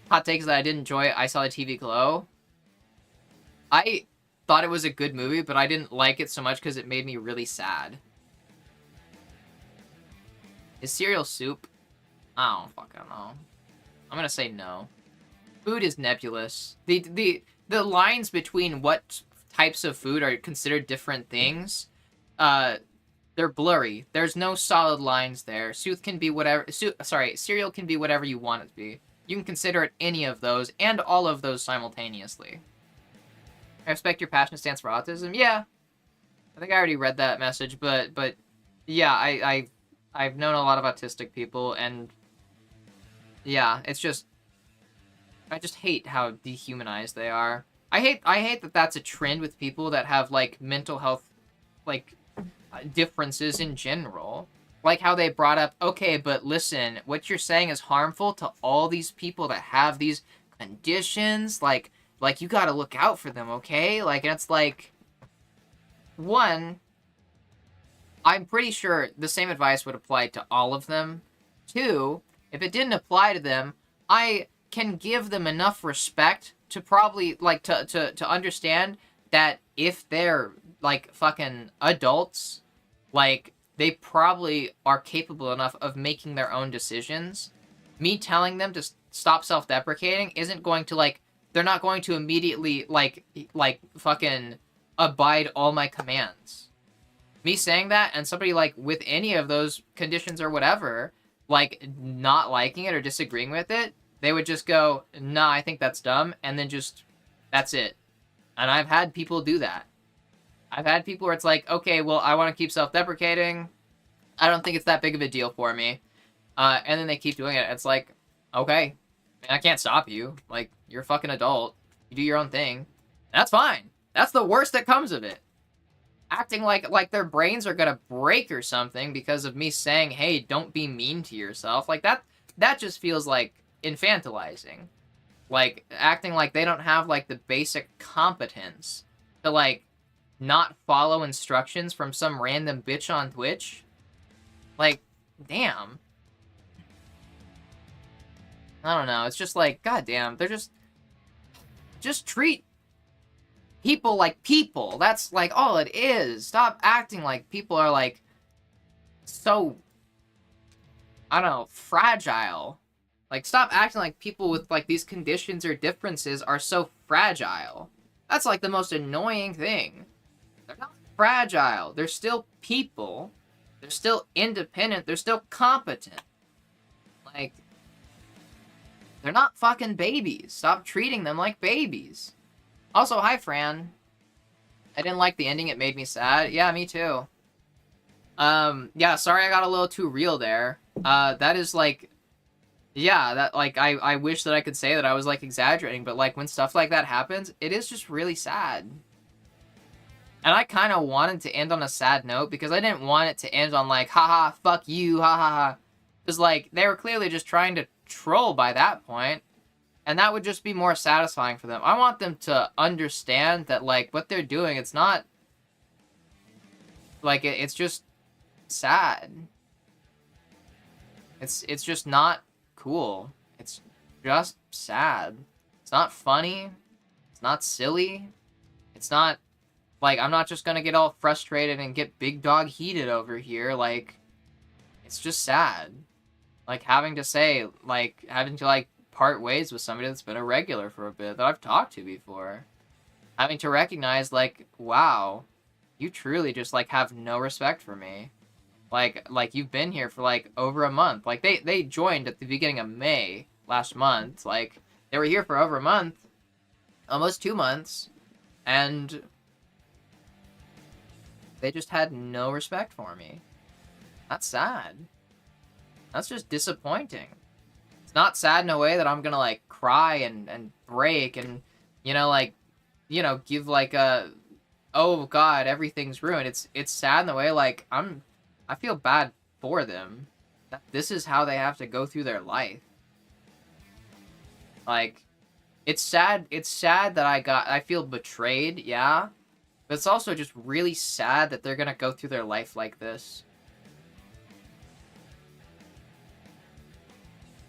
Hot take is that I didn't enjoy I Saw the TV Glow. I thought it was a good movie, but I didn't like it so much because it made me really sad. Is cereal soup? I don't fucking know. I'm gonna say no. Food is nebulous. The lines between what types of food are considered different things, they're blurry. There's no solid lines there. Soup can be whatever. Cereal can be whatever you want it to be. You can consider it any of those and all of those simultaneously. I respect your passionate stance for autism. Yeah, I think I already read that message, but yeah, I've known a lot of autistic people, and yeah, it's just I just hate how dehumanized they are. I hate that that's a trend with people that have like mental health like differences in general. Like how they brought up, okay, but listen, what you're saying is harmful to all these people that have these conditions. Like you got to look out for them, okay? Like, and it's like, one, I'm pretty sure the same advice would apply to all of them. Two, if it didn't apply to them, I can give them enough respect to probably, like, to understand that if they're, like, fucking adults, like, they probably are capable enough of making their own decisions. Me telling them to stop self-deprecating isn't going to, like, they're not going to immediately, like, fucking abide all my commands. Me saying that, and somebody, like, with any of those conditions or whatever, like, not liking it or disagreeing with it, they would just go, nah, I think that's dumb, and then just, that's it. And I've had people do that. I've had people where it's like, okay, well, I want to keep self-deprecating. I don't think it's that big of a deal for me. And then they keep doing it. It's like, okay, I can't stop you. Like, you're a fucking adult. You do your own thing. That's fine. That's the worst that comes of it. Acting like their brains are gonna break or something because of me saying, hey, don't be mean to yourself. Like, that just feels like infantilizing. Like, acting like they don't have, like, the basic competence to, like, not follow instructions from some random bitch on Twitch. Like, damn. I don't know. It's just like, goddamn, they're just treat people like people. That's, like, all it is. Stop acting like people are, like, so, I don't know, fragile. Like, stop acting like people with, like, these conditions or differences are so fragile. That's, like, the most annoying thing. They're not fragile. They're still people. They're still independent. They're still competent. Like, they're not fucking babies. Stop treating them like babies. Also, hi, Fran. I didn't like the ending. It made me sad. Yeah, me too. Yeah, sorry I got a little too real there. That is, like, yeah, that, like, I wish that I could say that I was, like, exaggerating, but, like, when stuff like that happens, it is just really sad. And I kind of wanted to end on a sad note, because I didn't want it to end on, like, haha, fuck you, ha ha ha. Because, like, they were clearly just trying to troll by that point, and that would just be more satisfying for them. I want them to understand that, like, what they're doing, it's not, like, it's just sad. It's just not cool. It's just sad. It's not funny. It's not silly. It's not, like, I'm not just gonna get all frustrated and get big dog heated over here. Like, it's just sad. Like, having to, like, part ways with somebody that's been a regular for a bit, that I've talked to before. Having to recognize, like, wow, you truly just, like, have no respect for me. Like, you've been here for, like, over a month. Like, they joined at the beginning of May last month. Like, they were here for over a month. Almost 2 months. And they just had no respect for me. That's sad. That's just disappointing. It's not sad in a way that I'm gonna, like, cry and break and, you know, like, you know, give, like, a oh god, everything's ruined. It's sad in the way like I feel bad for them. That this is how they have to go through their life. Like it's sad that I feel betrayed, yeah. But it's also just really sad that they're gonna go through their life like this.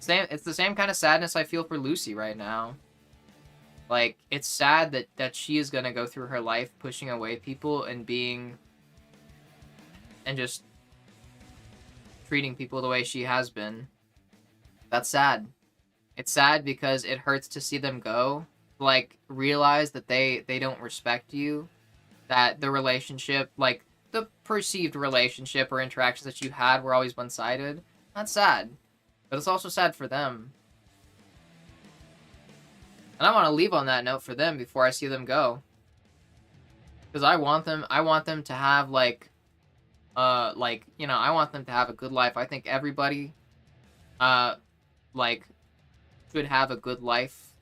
It's the same kind of sadness I feel for Lucy right now. Like, it's sad that she is gonna go through her life pushing away people and just treating people the way she has been. That's sad. It's sad because it hurts to see them go. Like, realize that they don't respect you. That the relationship, like, the perceived relationship or interactions that you had were always one-sided. That's sad. But it's also sad for them. And I want to leave on that note for them before I see them go. Because I want them to have, like, you know, I want them to have a good life. I think everybody, like, should have a good life.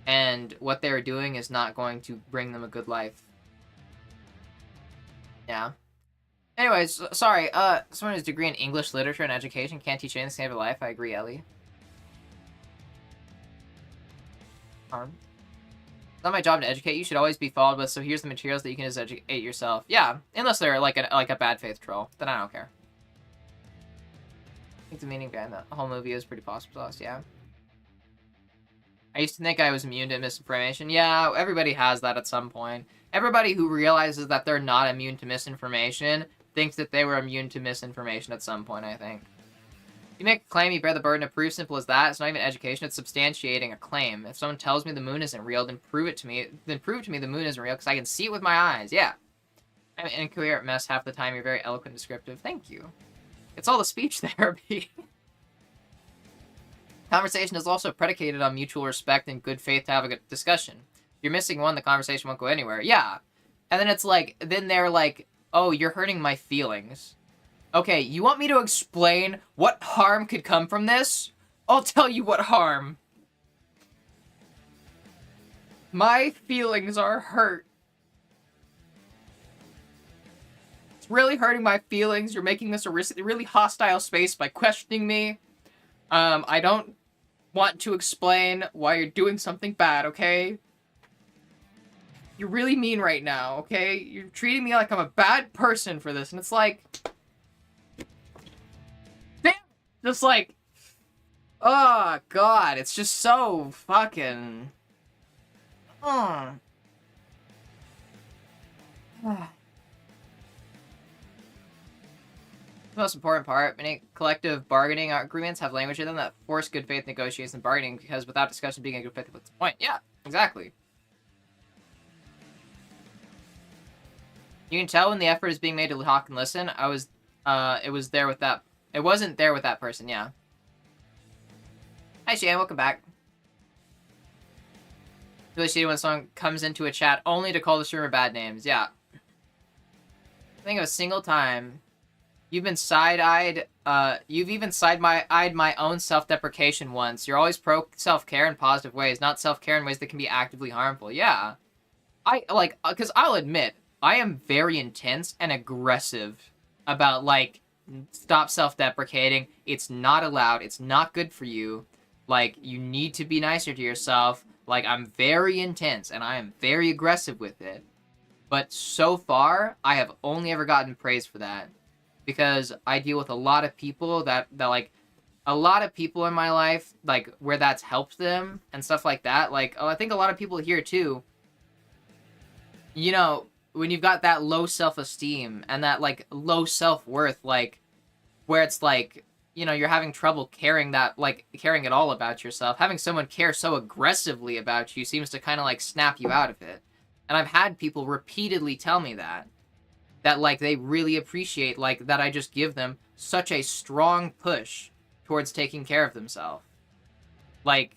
And what they're doing is not going to bring them a good life. Yeah. Anyways, sorry, someone who's degree in English literature and education can't teach anything to save a life. I agree, Ellie. It's not my job to educate. You should always be followed with, so here's the materials that you can just educate yourself. Yeah, unless they're like a bad faith troll. Then I don't care. I think the meaning behind the whole movie is pretty possible to us, yeah. I used to think I was immune to misinformation. Yeah, everybody has that at some point. Everybody who realizes that they're not immune to misinformation thinks that they were immune to misinformation at some point, I think. You make a claim, you bear the burden of proof. Simple as that. It's not even education, it's substantiating a claim. If someone tells me the moon isn't real, then prove to me the moon isn't real, because I can see it with my eyes. Yeah. I'm an incoherent mess half the time. You're very eloquent and descriptive. Thank you. It's all the speech therapy. Conversation is also predicated on mutual respect and good faith to have a good discussion. If you're missing one, the conversation won't go anywhere. Yeah. And then it's like, then they're like, oh, you're hurting my feelings. Okay, you want me to explain what harm could come from this? I'll tell you what harm. My feelings are hurt. It's really hurting my feelings. You're making this a really hostile space by questioning me. I don't want to explain why you're doing something bad, okay? You're really mean right now, okay? You're treating me like I'm a bad person for this, and it's like... damn! Just like... oh, God, it's just so fucking... The most important part, many collective bargaining agreements have language in them that force good faith negotiations and bargaining, because without discussion being a good faith, what's the point? Yeah, exactly. You can tell when the effort is being made to talk and listen. It wasn't there with that person, yeah. Hi, Shane, welcome back. Really shitty when someone comes into a chat only to call the streamer bad names, yeah. Think of a single time you've been side-eyed, you've even side-eyed my own self-deprecation once. You're always pro-self-care in positive ways, not self-care in ways that can be actively harmful. Yeah. Because I'll admit, I am very intense and aggressive about, like, stop self-deprecating. It's not allowed. It's not good for you. Like, you need to be nicer to yourself. Like, I'm very intense, and I am very aggressive with it. But so far, I have only ever gotten praise for that. Because I deal with a lot of people that like, a lot of people in my life, like, where that's helped them and stuff like that. Like, I think a lot of people here, too, you know, when you've got that low self-esteem and that, like, low self-worth, like, where it's like, you know, you're having trouble caring at all about yourself. Having someone care so aggressively about you seems to kind of, like, snap you out of it. And I've had people repeatedly tell me that, like, they really appreciate, like, that I just give them such a strong push towards taking care of themselves. Like,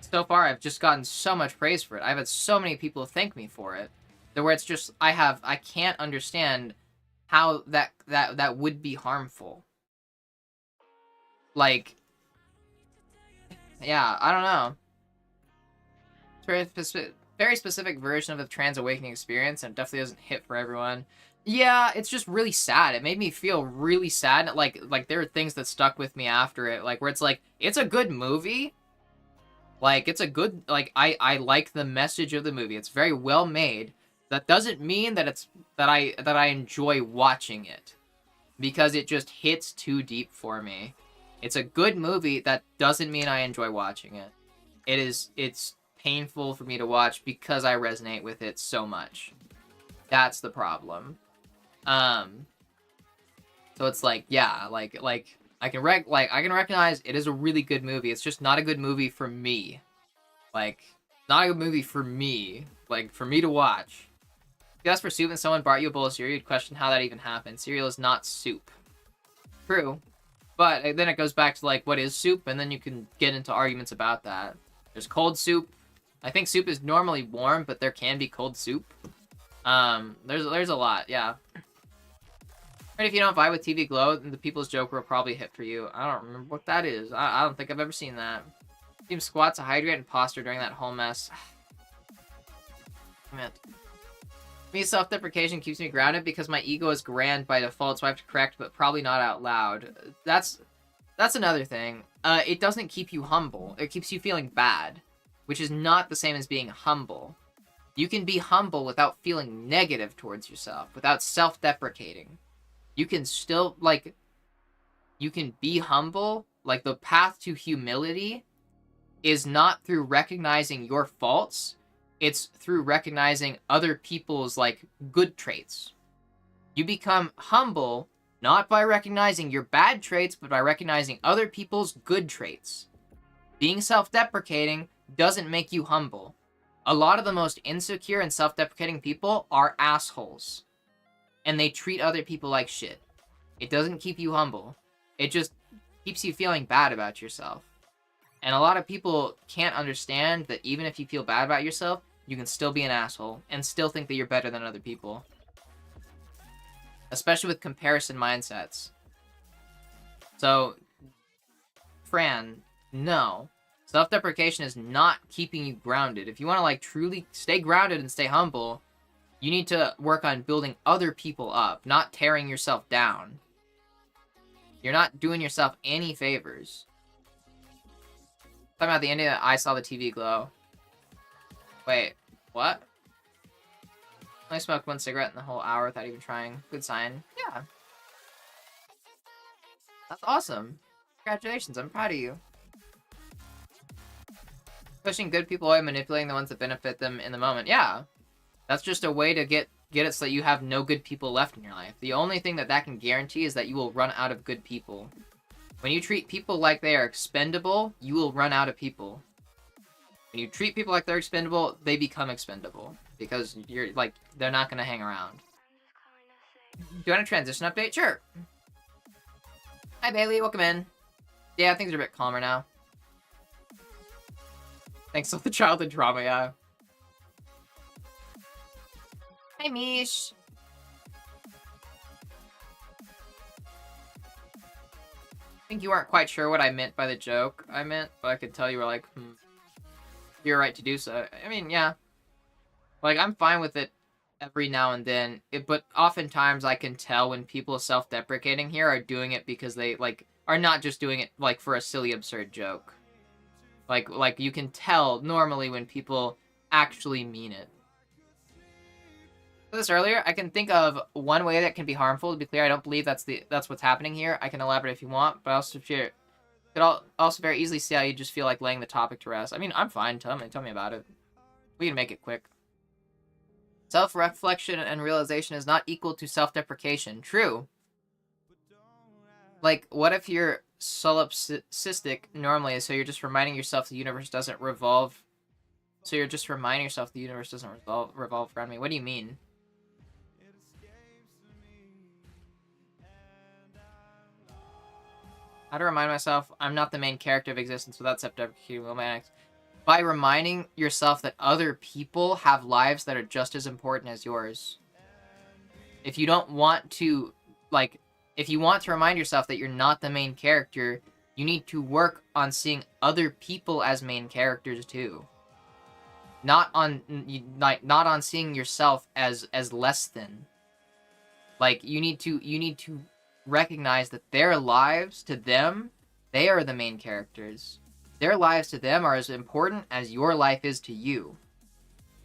so far, I've just gotten so much praise for it. I've had so many people thank me for it. Where it's just, I can't understand how that would be harmful. Like, yeah, I don't know. It's very very specific version of the trans awakening experience, and it definitely doesn't hit for everyone. Yeah, it's just really sad. It made me feel really sad. Like there are things that stuck with me after it, like where it's like it's a good movie. Like it's a good I like the message of the movie. It's very well made. That doesn't mean that I enjoy watching it, because it just hits too deep for me. It's a good movie. That doesn't mean I enjoy watching it. It's painful for me to watch because I resonate with it so much. That's the problem. So it's like, yeah, like I can recognize it is a really good movie. It's just not a good movie for me. Like, not a good movie for me. Like, for me to watch. If you asked for soup and someone brought you a bowl of cereal, you'd question how that even happened. Cereal is not soup. True. But then it goes back to, like, what is soup? And then you can get into arguments about that. There's cold soup. I think soup is normally warm, but there can be cold soup. There's a lot, yeah. And if you don't vibe with TV Glow, then the People's Joker will probably hit for you. I don't remember what that is. I don't think I've ever seen that. Team squat to hydrate and posture during that whole mess. Damn it. Me, self-deprecation keeps me grounded because my ego is grand by default, so I have to correct, but probably not out loud. That's another thing. It doesn't keep you humble. It keeps you feeling bad, which is not the same as being humble. You can be humble without feeling negative towards yourself, without self-deprecating. You can still, like, you can be humble. Like, the path to humility is not through recognizing your faults. It's through recognizing other people's, like, good traits. You become humble not by recognizing your bad traits, but by recognizing other people's good traits. Being self-deprecating doesn't make you humble. A lot of the most insecure and self-deprecating people are assholes. And they treat other people like shit. It doesn't keep you humble. It just keeps you feeling bad about yourself. And a lot of people can't understand that even if you feel bad about yourself, you can still be an asshole and still think that you're better than other people. Especially with comparison mindsets. So, Fran, no. Self-deprecation is not keeping you grounded. If you want to, like, truly stay grounded and stay humble, you need to work on building other people up, not tearing yourself down. You're not doing yourself any favors. Talking about the ending that I saw the TV glow. Wait, what? I smoked one cigarette in the whole hour without even trying. Good sign. Yeah. That's awesome. Congratulations, I'm proud of you. Pushing good people away, manipulating the ones that benefit them in the moment. Yeah. That's just a way to get it so that you have no good people left in your life. The only thing that can guarantee is that you will run out of good people. When you treat people like they are expendable, you will run out of people. When you treat people like they're expendable, they become expendable. Because you're like, they're not going to hang around. Do you want a transition update? Sure. Hi, Bailey. Welcome in. Yeah, things are a bit calmer now. Thanks for the childhood drama, yeah. Hi, Mish. I think you weren't quite sure what I meant by the joke I meant, but I could tell you were like, you're right to do so. I mean, yeah. Like, I'm fine with it every now and then, but oftentimes I can tell when people self-deprecating here are doing it because they, like, are not just doing it, like, for a silly, absurd joke. Like you can tell normally when people actually mean it. This earlier, I can think of one way that can be harmful. To be clear, I don't believe that's what's happening here. I can elaborate if you want, but I also could also very easily see how you just feel like laying the topic to rest. I mean, I'm fine. Tell me about it. We can make it quick. Self-reflection and realization is not equal to self-deprecation. True. Like, what if you're solipsistic normally, so you're just reminding yourself the universe doesn't revolve. So you're just reminding yourself the universe doesn't revolve around me. What do you mean? How to remind myself I'm not the main character of existence without self-deprecating romantics. By reminding yourself that other people have lives that are just as important as yours. If you don't want to, like, if you want to remind yourself that you're not the main character, you need to work on seeing other people as main characters too. not on not on seeing yourself as less than. Like you need to recognize that their lives to them, they are the main characters. Their lives to them are as important as your life is to you.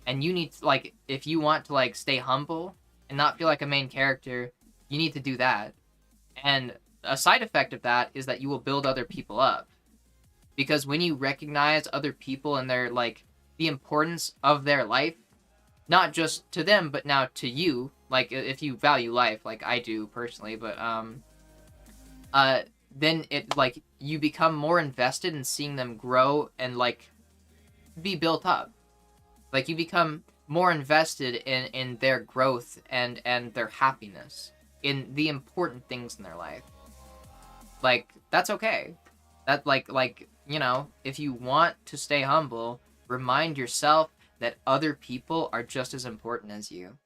And you need to, like, if you want to like stay humble and not feel like a main character, you need to do that. And a side effect of that is that you will build other people up. Because when you recognize other people and their like the importance of their life, not just to them but now to you, like if you value life like I do personally, but then it like you become more invested in seeing them grow and like be built up. Like you become more invested in their growth and their happiness, in the important things in their life. Like that's okay. That like you know, if you want to stay humble, remind yourself that other people are just as important as you.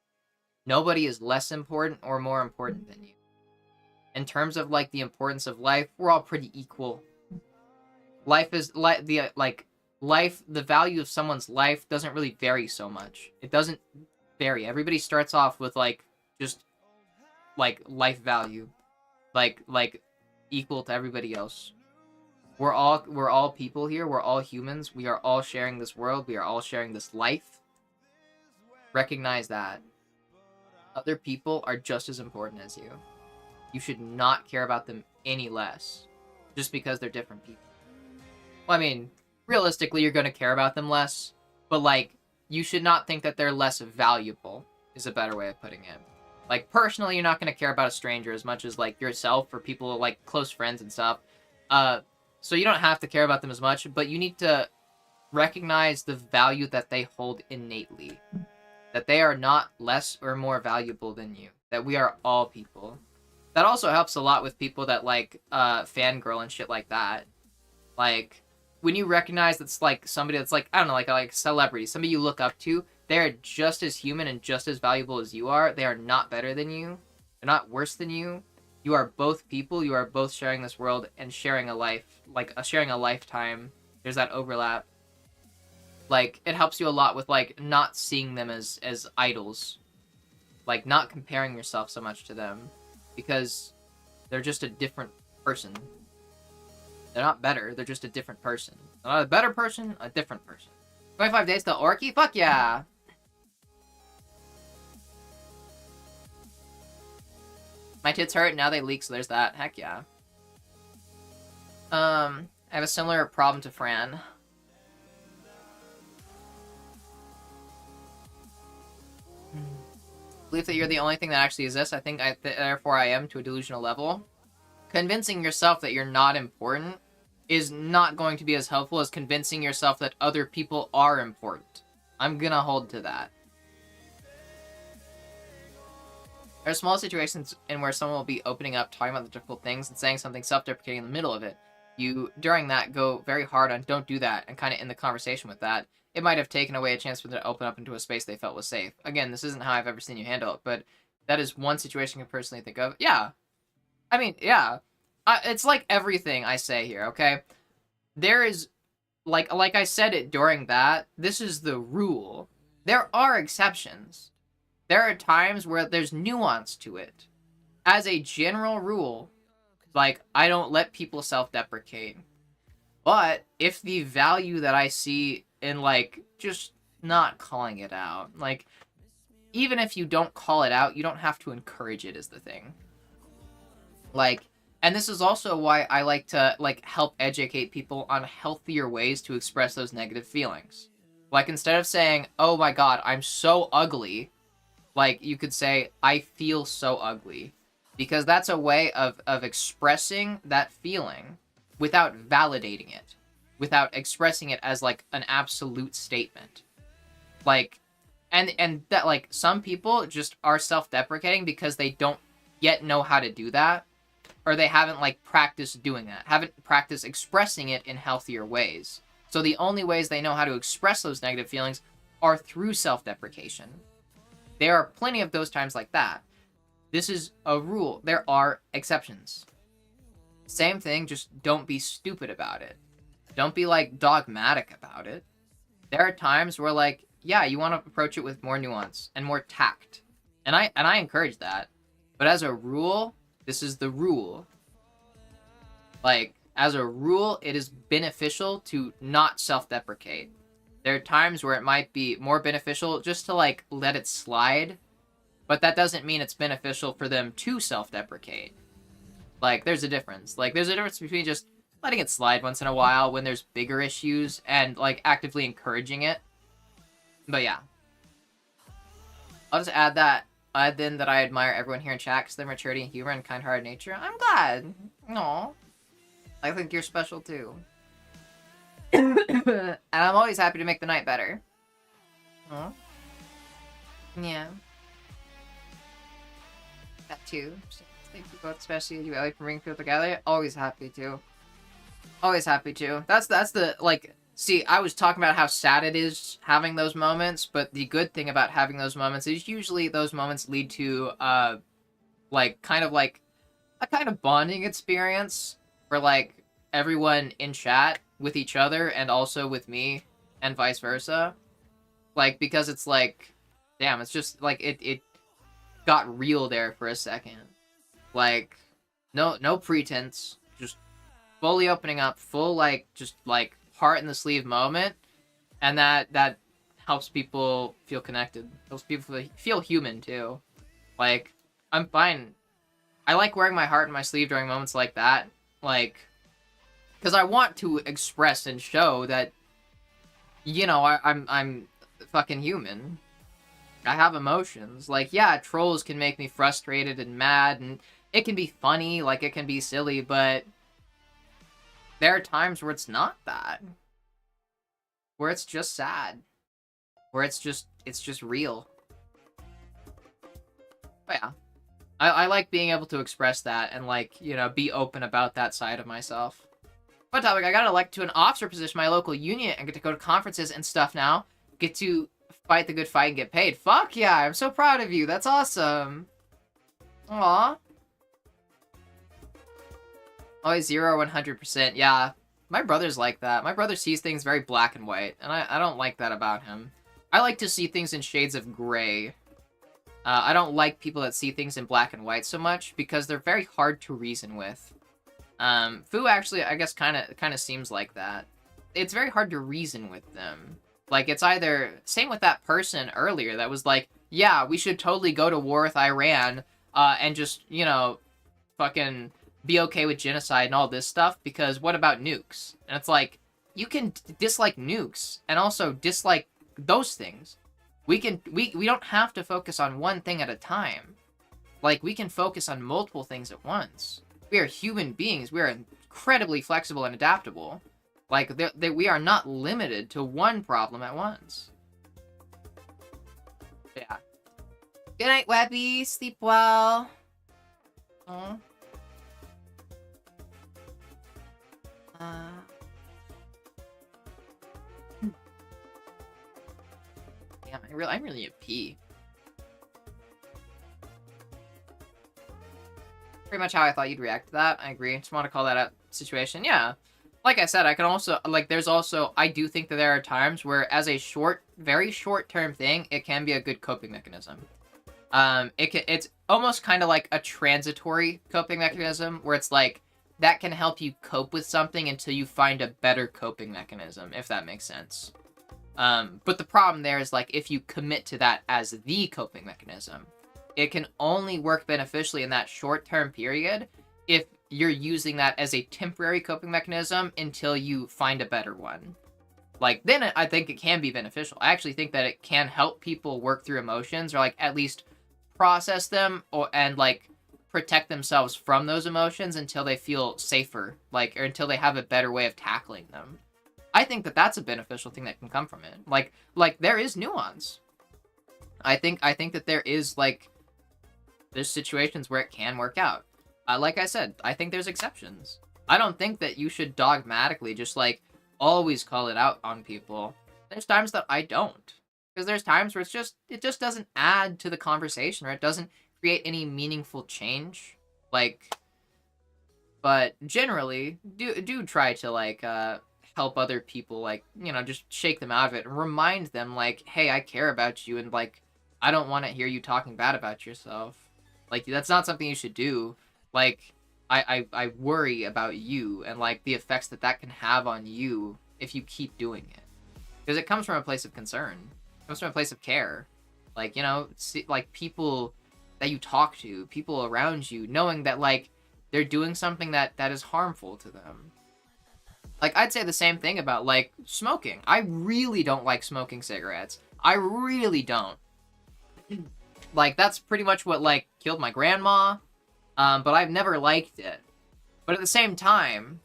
Nobody is less important or more important than you. In terms of like the importance of life, we're all pretty equal. Life is like the value of someone's life doesn't really vary so much. It doesn't vary. Everybody starts off with like just like life value, like equal to everybody else. We're all people here. We're all humans. We are all sharing this world. We are all sharing this life. Recognize that. Other people are just as important as you. You should not care about them any less just because they're different people. Well, I mean, realistically, you're going to care about them less, but like, you should not think that they're less valuable is a better way of putting it. Like, personally, you're not going to care about a stranger as much as like yourself or people like close friends and stuff. So you don't have to care about them as much, but you need to recognize the value that they hold innately. That they are not less or more valuable than you. That we are all people. That also helps a lot with people that like fangirl and shit like that. Like, when you recognize that's like somebody that's like, I don't know, like a celebrity, somebody you look up to, they're just as human and just as valuable as you are. They are not better than you. They're not worse than you. You are both people. You are both sharing this world and sharing a life, like sharing a lifetime. There's that overlap. Like, it helps you a lot with like not seeing them as idols, like not comparing yourself so much to them, because they're just a different person. They're not better. They're just a different person. Not a better person, a different person. 25 days till Orky? Fuck yeah! My tits hurt, now they leak, so there's that. Heck yeah. I have a similar problem to Fran. Believe that you're the only thing that actually exists. I think therefore I am to a delusional level. Convincing yourself that you're not important is not going to be as helpful as convincing yourself that other people are important. I'm gonna hold to that. There are small situations in where someone will be opening up, talking about the difficult things, and saying something self-deprecating in the middle of it. You, during that, go very hard on don't do that, and kind of end the conversation with that. It might have taken away a chance for them to open up into a space they felt was safe. Again, this isn't how I've ever seen you handle it, but that is one situation I can personally think of. Yeah. I mean, yeah. It's like everything I say here, okay? There is, like I said it during that, this is the rule. There are exceptions. There are times where there's nuance to it. As a general rule, like, I don't let people self-deprecate. But if the value that I see in, like, just not calling it out, like, even if you don't call it out, you don't have to encourage it is the thing. Like, and this is also why I like to, like, help educate people on healthier ways to express those negative feelings. Like, instead of saying, oh my god, I'm so ugly, like, you could say, I feel so ugly. Because that's a way of expressing that feeling without validating it. Without expressing it as, like, an absolute statement. Like, and that, like, some people just are self-deprecating because they don't yet know how to do that. Or they haven't, like, practiced doing that. Haven't practiced expressing it in healthier ways. So the only ways they know how to express those negative feelings are through self-deprecation. There are plenty of those times like that. This is a rule. There are exceptions. Same thing, just don't be stupid about it. Don't be, like, dogmatic about it. there are times where, like, yeah, you want to approach it with more nuance and more tact. And I encourage that. But as a rule, this is the rule. Like, as a rule, it is beneficial to not self-deprecate. There are times where it might be more beneficial just to, like, let it slide. But that doesn't mean it's beneficial for them to self-deprecate. Like, there's a difference. Like, there's a difference between just letting it slide once in a while when there's bigger issues and, like, actively encouraging it. But yeah. I'll just add then that I admire everyone here in chat because their maturity and humor and kind-hearted nature. I'm glad. No. I think you're special too. And I'm always happy to make the night better. Huh? Yeah. That too. Thank you both, especially you, Ellie, for bringing people together. Always happy to. Always happy to. That's the, like, see, I was talking about how sad it is having those moments, but the good thing about having those moments is usually those moments lead to, like, kind of like a kind of bonding experience for, like, everyone in chat with each other and also with me and vice versa. Like, because it's like, damn, it's just, like, it got real there for a second. Like, no pretense, just fully opening up, full, like, just, like, heart in the sleeve moment, and that helps people feel connected. Helps people feel human, too. Like, I'm fine. I like wearing my heart in my sleeve during moments like that, like, because I want to express and show that, you know, I'm fucking human. I have emotions. Like, yeah, trolls can make me frustrated and mad, and it can be funny, like, it can be silly, but there are times where it's not that. Where it's just sad. Where it's just real. But yeah. I like being able to express that and, like, you know, be open about that side of myself. Fun topic, I got elected to an officer position in my local union and get to go to conferences and stuff now. Get to fight the good fight and get paid. Fuck yeah, I'm so proud of you. That's awesome. Aww. Always 0 or 100%. Yeah, my brother's like that. My brother sees things very black and white, and I don't like that about him. I like to see things in shades of gray. I don't like people that see things in black and white so much because they're very hard to reason with. Fu actually, I guess, kind of seems like that. It's very hard to reason with them. Like, it's either... Same with that person earlier that was like, yeah, we should totally go to war with Iran, and just, you know, fucking be okay with genocide and all this stuff, because what about nukes? And it's like, you can dislike nukes, and also dislike those things. We don't have to focus on one thing at a time. Like, we can focus on multiple things at once. We are human beings. We are incredibly flexible and adaptable. Like, we are not limited to one problem at once. Yeah. Good night, Webby. Sleep well. Oh. Damn, I really need to pee. Pretty much how I thought you'd react to that. I agree. Just want to call that out situation. Yeah. Like I said, I can also, like, there's also, I do think that there are times where, as a very short-term thing, it can be a good coping mechanism. It's almost kind of like a transitory coping mechanism, where it's like, that can help you cope with something until you find a better coping mechanism, if that makes sense. But the problem there is, like, if you commit to that as the coping mechanism, it can only work beneficially in that short-term period if you're using that as a temporary coping mechanism until you find a better one. Like, then I think it can be beneficial. I actually think that it can help people work through emotions, or, like, at least process them, and, like, protect themselves from those emotions until they feel safer, like, or until they have a better way of tackling them. I think that that's a beneficial thing that can come from it. Like there is nuance. I think that there is, like, there's situations where it can work out. Like I said, I think there's exceptions. I don't think that you should dogmatically just, like, always call it out on people. There's times that I don't. Because there's times where it just doesn't add to the conversation, or it doesn't create any meaningful change. Like, but generally, do try to, like, help other people, like, you know, just shake them out of it and remind them, like, hey, I care about you, and, like, I don't want to hear you talking bad about yourself. Like, that's not something you should do. Like, I worry about you and, like, the effects that can have on you if you keep doing it. Because it comes from a place of concern. It comes from a place of care. Like, you know, see, like, people that you talk to, people around you, knowing that, like, they're doing something that is harmful to them. Like, I'd say the same thing about, like, smoking. I really don't like smoking cigarettes. I really don't. Like, that's pretty much what, like, killed my grandma. But I've never liked it. But at the same time,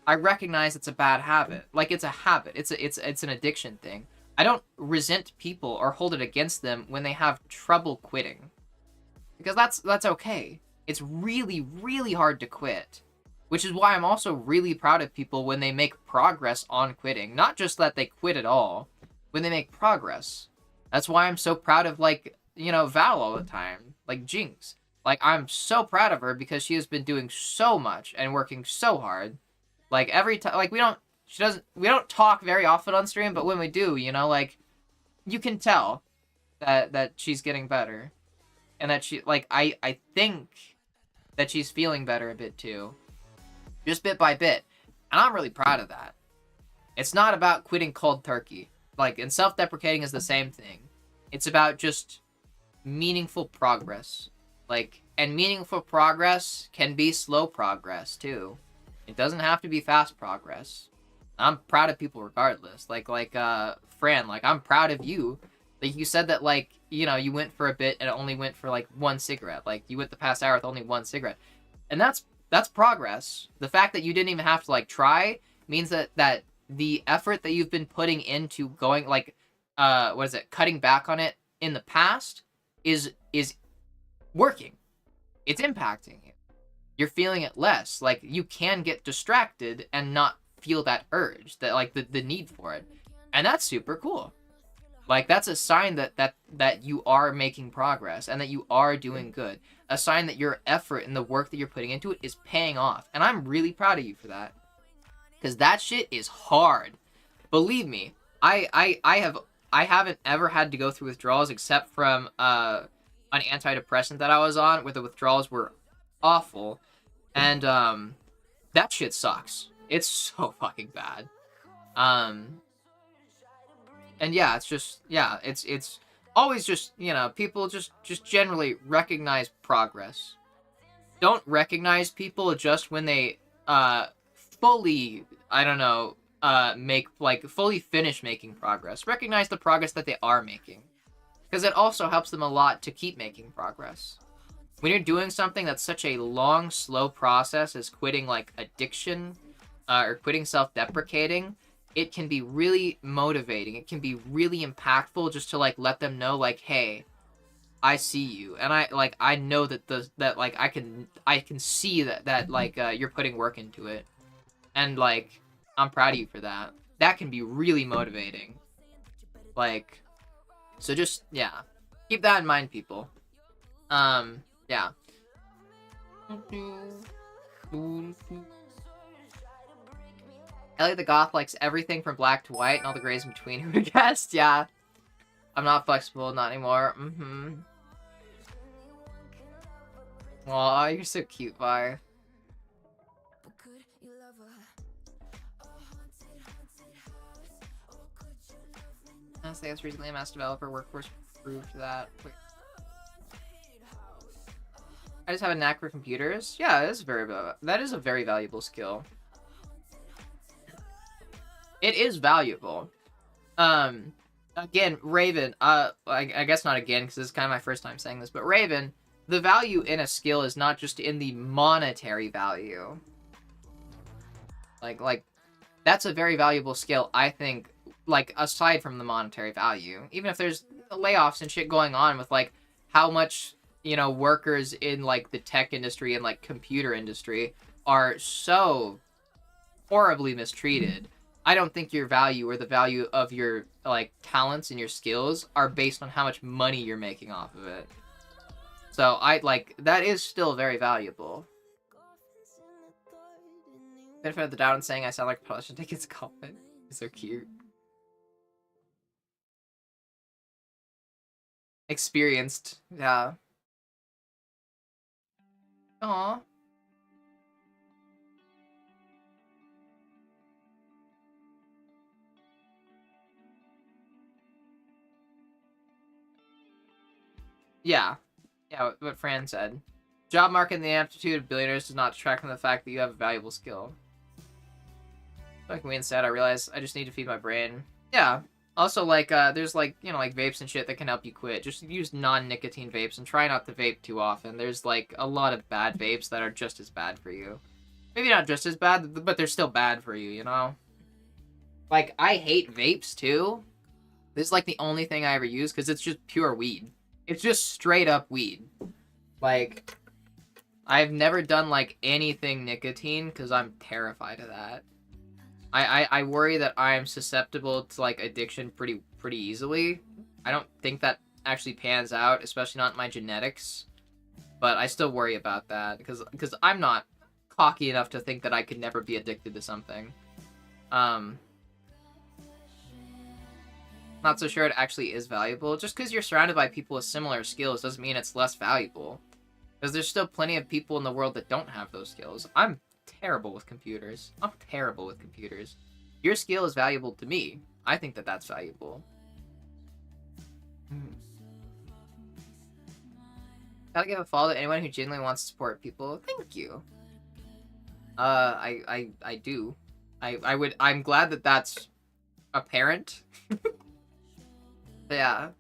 I recognize it's a bad habit. Like, it's a habit. It's an addiction thing. I don't resent people or hold it against them when they have trouble quitting. Because that's okay. It's really, really hard to quit. Which is why I'm also really proud of people when they make progress on quitting. Not just that they quit at all, when they make progress. That's why I'm so proud of, like, you know, Val all the time. Like, Jinx. Like, I'm so proud of her because she has been doing so much and working so hard. Like, every time, like, we don't talk very often on stream, but when we do, you know, like, you can tell that she's getting better. And that she, like, I think that she's feeling better a bit too. Just bit by bit. And I'm really proud of that. It's not about quitting cold turkey. Like, and self-deprecating is the same thing. It's about just meaningful progress. Like, and meaningful progress can be slow progress, too. It doesn't have to be fast progress. I'm proud of people regardless. Like, Fran, like, I'm proud of you. Like, you said that, like, you know, you went for a bit and it only went for, like, one cigarette. Like, you went the past hour with only one cigarette. And that's progress. The fact that you didn't even have to, like, try means that the effort that you've been putting into going, like, cutting back on it in the past is working. It's impacting you. You're feeling it less. Like, you can get distracted and not feel that urge, that, like, the need for it. And that's super cool. Like, that's a sign that you are making progress and that you are doing good. A sign that your effort and the work that you're putting into it is paying off. And I'm really proud of you for that. Because that shit is hard. Believe me, I haven't ever had to go through withdrawals except from an antidepressant that I was on, where the withdrawals were awful. And that shit sucks. It's so fucking bad. And yeah, it's always just, you know, people just generally recognize progress. Don't recognize people just when they fully, I don't know, fully finish making progress. Recognize the progress that they are making. Because it also helps them a lot to keep making progress. When you're doing something that's such a long, slow process as quitting, like, addiction, or quitting self-deprecating, it can be really motivating. It can be really impactful just to, like, let them know, like, hey, I see you. And I know that I can see that you're putting work into it. And, like, I'm proud of you for that. That can be really motivating. Like, so just, yeah. Keep that in mind, people. Yeah. Ellie the Goth likes everything from black to white and all the grays in between. Who would have guessed? Yeah. I'm not flexible, not anymore. Aw, you're so cute, Vi. Honestly, that's recently a mass developer workforce proved that. Wait. I just have a knack for computers. Yeah, that is a very valuable skill. It is valuable. Again, Raven, I guess not again, because this is kind of my first time saying this, but Raven, the value in a skill is not just in the monetary value. Like, that's a very valuable skill, I think, like, aside from the monetary value. Even if there's layoffs and shit going on with, like, how much, you know, workers in, like, the tech industry and, like, computer industry are so horribly mistreated. I don't think your value or the value of your, like, talents and your skills are based on how much money you're making off of it. So, that is still very valuable. benefit of the doubt in saying I sound like I probably should take his comment. He's so cute. Experienced, yeah. Aw. Yeah. Yeah, what Fran said. Job market and the aptitude of billionaires does not detract from the fact that you have a valuable skill. Like me instead, I realize I just need to feed my brain. Yeah. Also, like, there's, like, you know, like, vapes and shit that can help you quit. Just use non-nicotine vapes and try not to vape too often. There's, like, a lot of bad vapes that are just as bad for you. Maybe not just as bad, but they're still bad for you, you know? Like, I hate vapes, too. This is, like, the only thing I ever use, because it's just pure weed. It's just straight up weed. Like, I've never done, like, anything nicotine, because I'm terrified of that. I worry that I'm susceptible to, like, addiction pretty easily. I don't think that actually pans out, especially not in my genetics. But I still worry about that, because I'm not cocky enough to think that I could never be addicted to something. Not so sure it actually is valuable. Just because you're surrounded by people with similar skills doesn't mean it's less valuable. Because there's still plenty of people in the world that don't have those skills. I'm terrible with computers. I'm terrible with computers. Your skill is valuable to me. I think that that's valuable. Gotta give a follow to anyone who genuinely wants to support people. Thank you. I do. I'm glad that that's apparent. Yeah.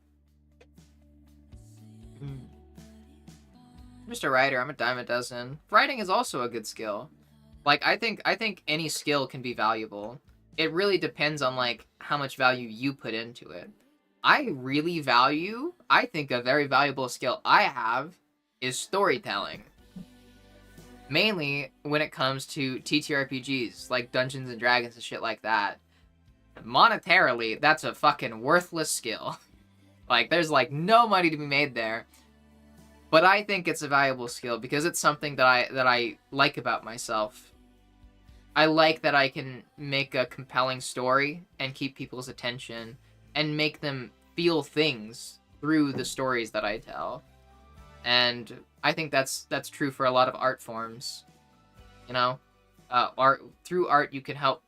Mr. Writer, I'm a dime a dozen. Writing is also a good skill. Like, I think any skill can be valuable. It really depends on, like, how much value you put into it. I think a very valuable skill I have is storytelling. Mainly when it comes to TTRPGs, like Dungeons and Dragons and shit like that. Monetarily, that's a fucking worthless skill. Like, there's, like, no money to be made there. But I think it's a valuable skill because it's something that I like about myself. I like that I can make a compelling story and keep people's attention and make them feel things through the stories that I tell. And I think that's true for a lot of art forms. You know? Through art you can help.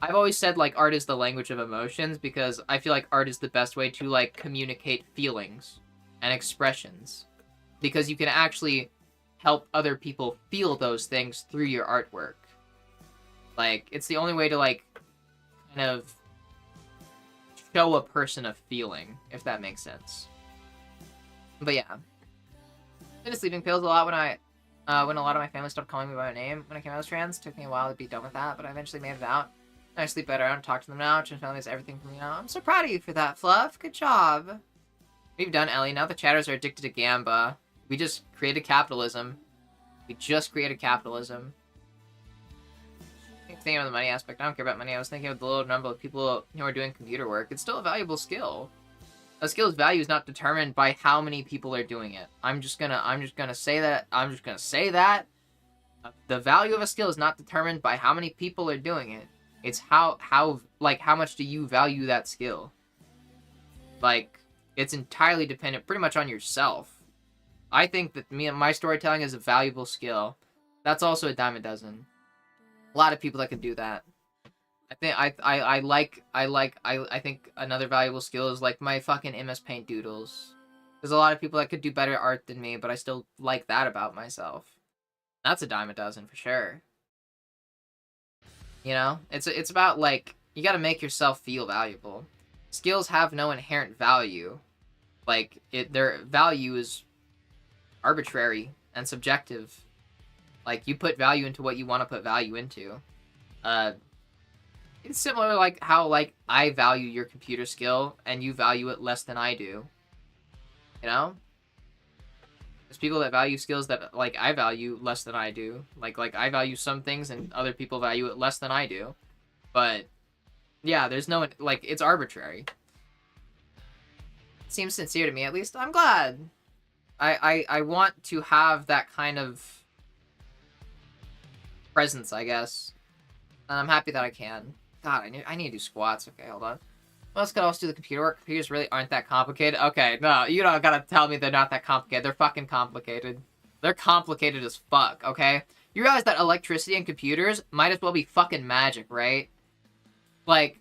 I've always said, like, art is the language of emotions because I feel like art is the best way to, like, communicate feelings and expressions. Because you can actually help other people feel those things through your artwork. Like, it's the only way to, like, kind of show a person a feeling, if that makes sense. But yeah. I've been sleeping pills a lot when a lot of my family stopped calling me by my name when I came out as trans. It took me a while to be done with that, but I eventually made it out. I sleep better. I don't talk to them now. Trans family is everything for me now. I'm so proud of you for that, Fluff. Good job. We've done, Ellie. Now the chatters are addicted to Gamba. We just created capitalism. Thinking of the money aspect. I don't care about money. I was thinking of the little number of people who are doing computer work. It's still a valuable skill. A skill's value is not determined by how many people are doing it. I'm just gonna say that. The value of a skill is not determined by how many people are doing it. It's how much do you value that skill? Like, it's entirely dependent pretty much on yourself. I think that my storytelling is a valuable skill. That's also a dime a dozen. A lot of people that can do that. I think another valuable skill is, like, my fucking MS Paint doodles. There's a lot of people that could do better art than me, but I still like that about myself. That's a dime a dozen for sure. You know? It's about, like, you gotta make yourself feel valuable. Skills have no inherent value. Like, their value is arbitrary and subjective. Like, you put value into what you want to put value into. It's similar, like, how, like, I value your computer skill and you value it less than I do. You know? There's people that value skills that, like, I value less than I do. Like I value some things and other people value it less than I do. But, yeah, there's no, like, it's arbitrary. It seems sincere to me, at least. I'm glad. I want to have that kind of presence, I guess. And I'm happy that I can. God, I need to do squats. Okay, hold on. Let's go. Let's do the computer work. Computers really aren't that complicated. Okay, no, you don't gotta tell me they're not that complicated. They're fucking complicated. They're complicated as fuck, okay? You realize that electricity and computers might as well be fucking magic, right? Like,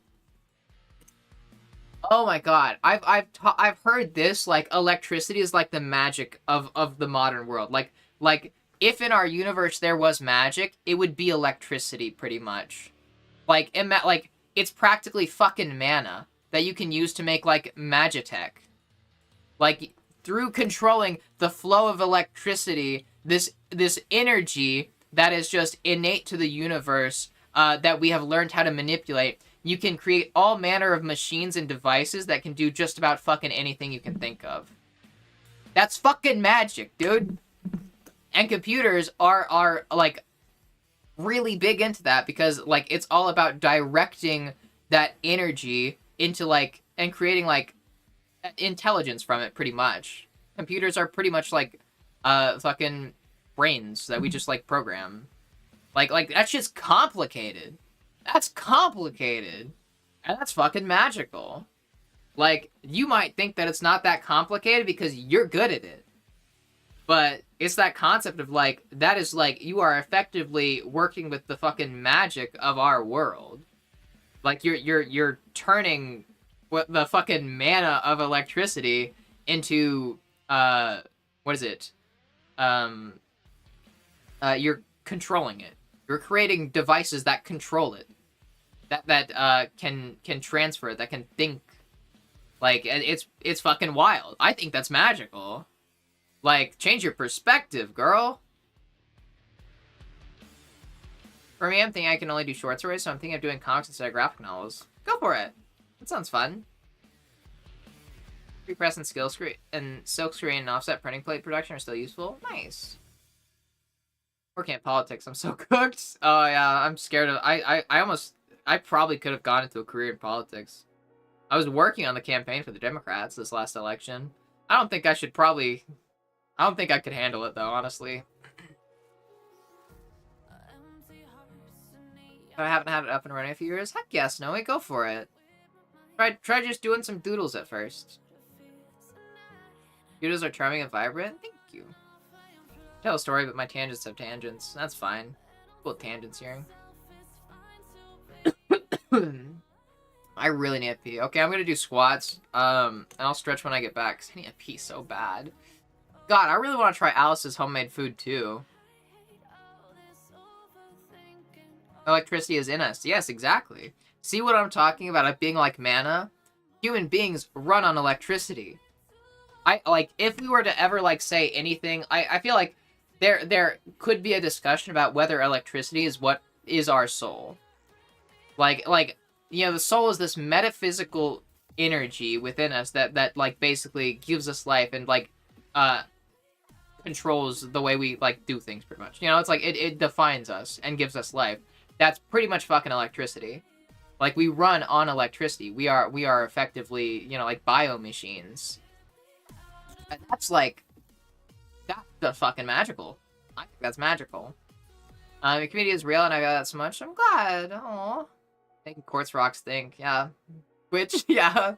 oh my god, I've heard this, like, electricity is like the magic of the modern world. Like if in our universe there was magic, it would be electricity, pretty much. Like it's practically fucking mana that you can use to make, like, magitech. Like, through controlling the flow of electricity, this energy that is just innate to the universe, that we have learned how to manipulate, you can create all manner of machines and devices that can do just about fucking anything you can think of. That's fucking magic, dude. And computers are like, really big into that, because, like, it's all about directing that energy into, like, and creating, like, intelligence from it, pretty much. Computers are pretty much like fucking brains that we just, like, program. Like that shit's complicated. That's complicated. And that's fucking magical. Like, you might think that it's not that complicated because you're good at it. But it's that concept of, like, that is, like, you are effectively working with the fucking magic of our world. Like, you're turning what the fucking mana of electricity into, what is it? You're controlling it. You're creating devices that control it. That can transfer it, that can think. Like, it's fucking wild. I think that's magical. Like, change your perspective, girl. For me, I'm thinking I can only do short stories, so I'm thinking of doing comics instead of graphic novels. Go for it. That sounds fun. Free press and skill screen and silk screen and offset printing plate production are still useful. Nice. Working at politics, I'm so cooked. Oh yeah, I'm scared of. I probably could have gone into a career in politics. I was working on the campaign for the Democrats this last election. I don't think I could handle it, though, honestly. I haven't had it up and running in a few years. Heck yes, Noe, go for it. Try just doing some doodles at first. Doodles are charming and vibrant. Thank you. Tell a story, but my tangents have tangents. That's fine. Cool tangents here. I really need a pee. Okay, I'm gonna do squats. And I'll stretch when I get back, because I need a pee so bad. God, I really want to try Alice's homemade food, too. Electricity is in us. Yes, exactly. See what I'm talking about? It being like mana? Human beings run on electricity. If we were to ever, like, say anything, I feel like there could be a discussion about whether electricity is what is our soul. Like, you know, the soul is this metaphysical energy within us that like, basically gives us life and, like, controls the way we, like, do things, pretty much. You know, it's like, it defines us and gives us life. That's pretty much fucking electricity. Like, we run on electricity. We are effectively, you know, like, bio-machines. And that's, like, that's fucking magical. I think that's magical. The community is real, and I got that so much. I'm glad. Aww. Making quartz rocks think, yeah. Which, yeah.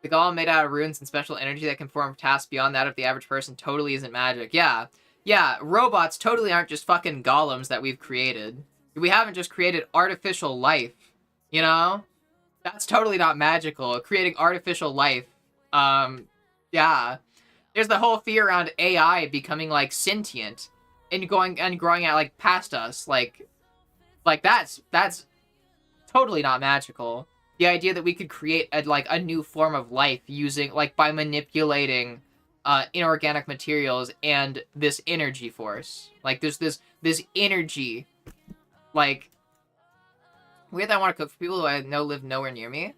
The golem made out of runes and special energy that can perform tasks beyond that of the average person totally isn't magic. Yeah. Yeah, robots totally aren't just fucking golems that we've created. We haven't just created artificial life, you know? That's totally not magical. Creating artificial life. Yeah. There's the whole fear around AI becoming, like, sentient and growing out, like, past us. Like that's totally not magical. The idea that we could create a new form of life using, like, by manipulating inorganic materials and this energy force. Like, there's this energy. Like, weird that I want to cook for people who I know live nowhere near me.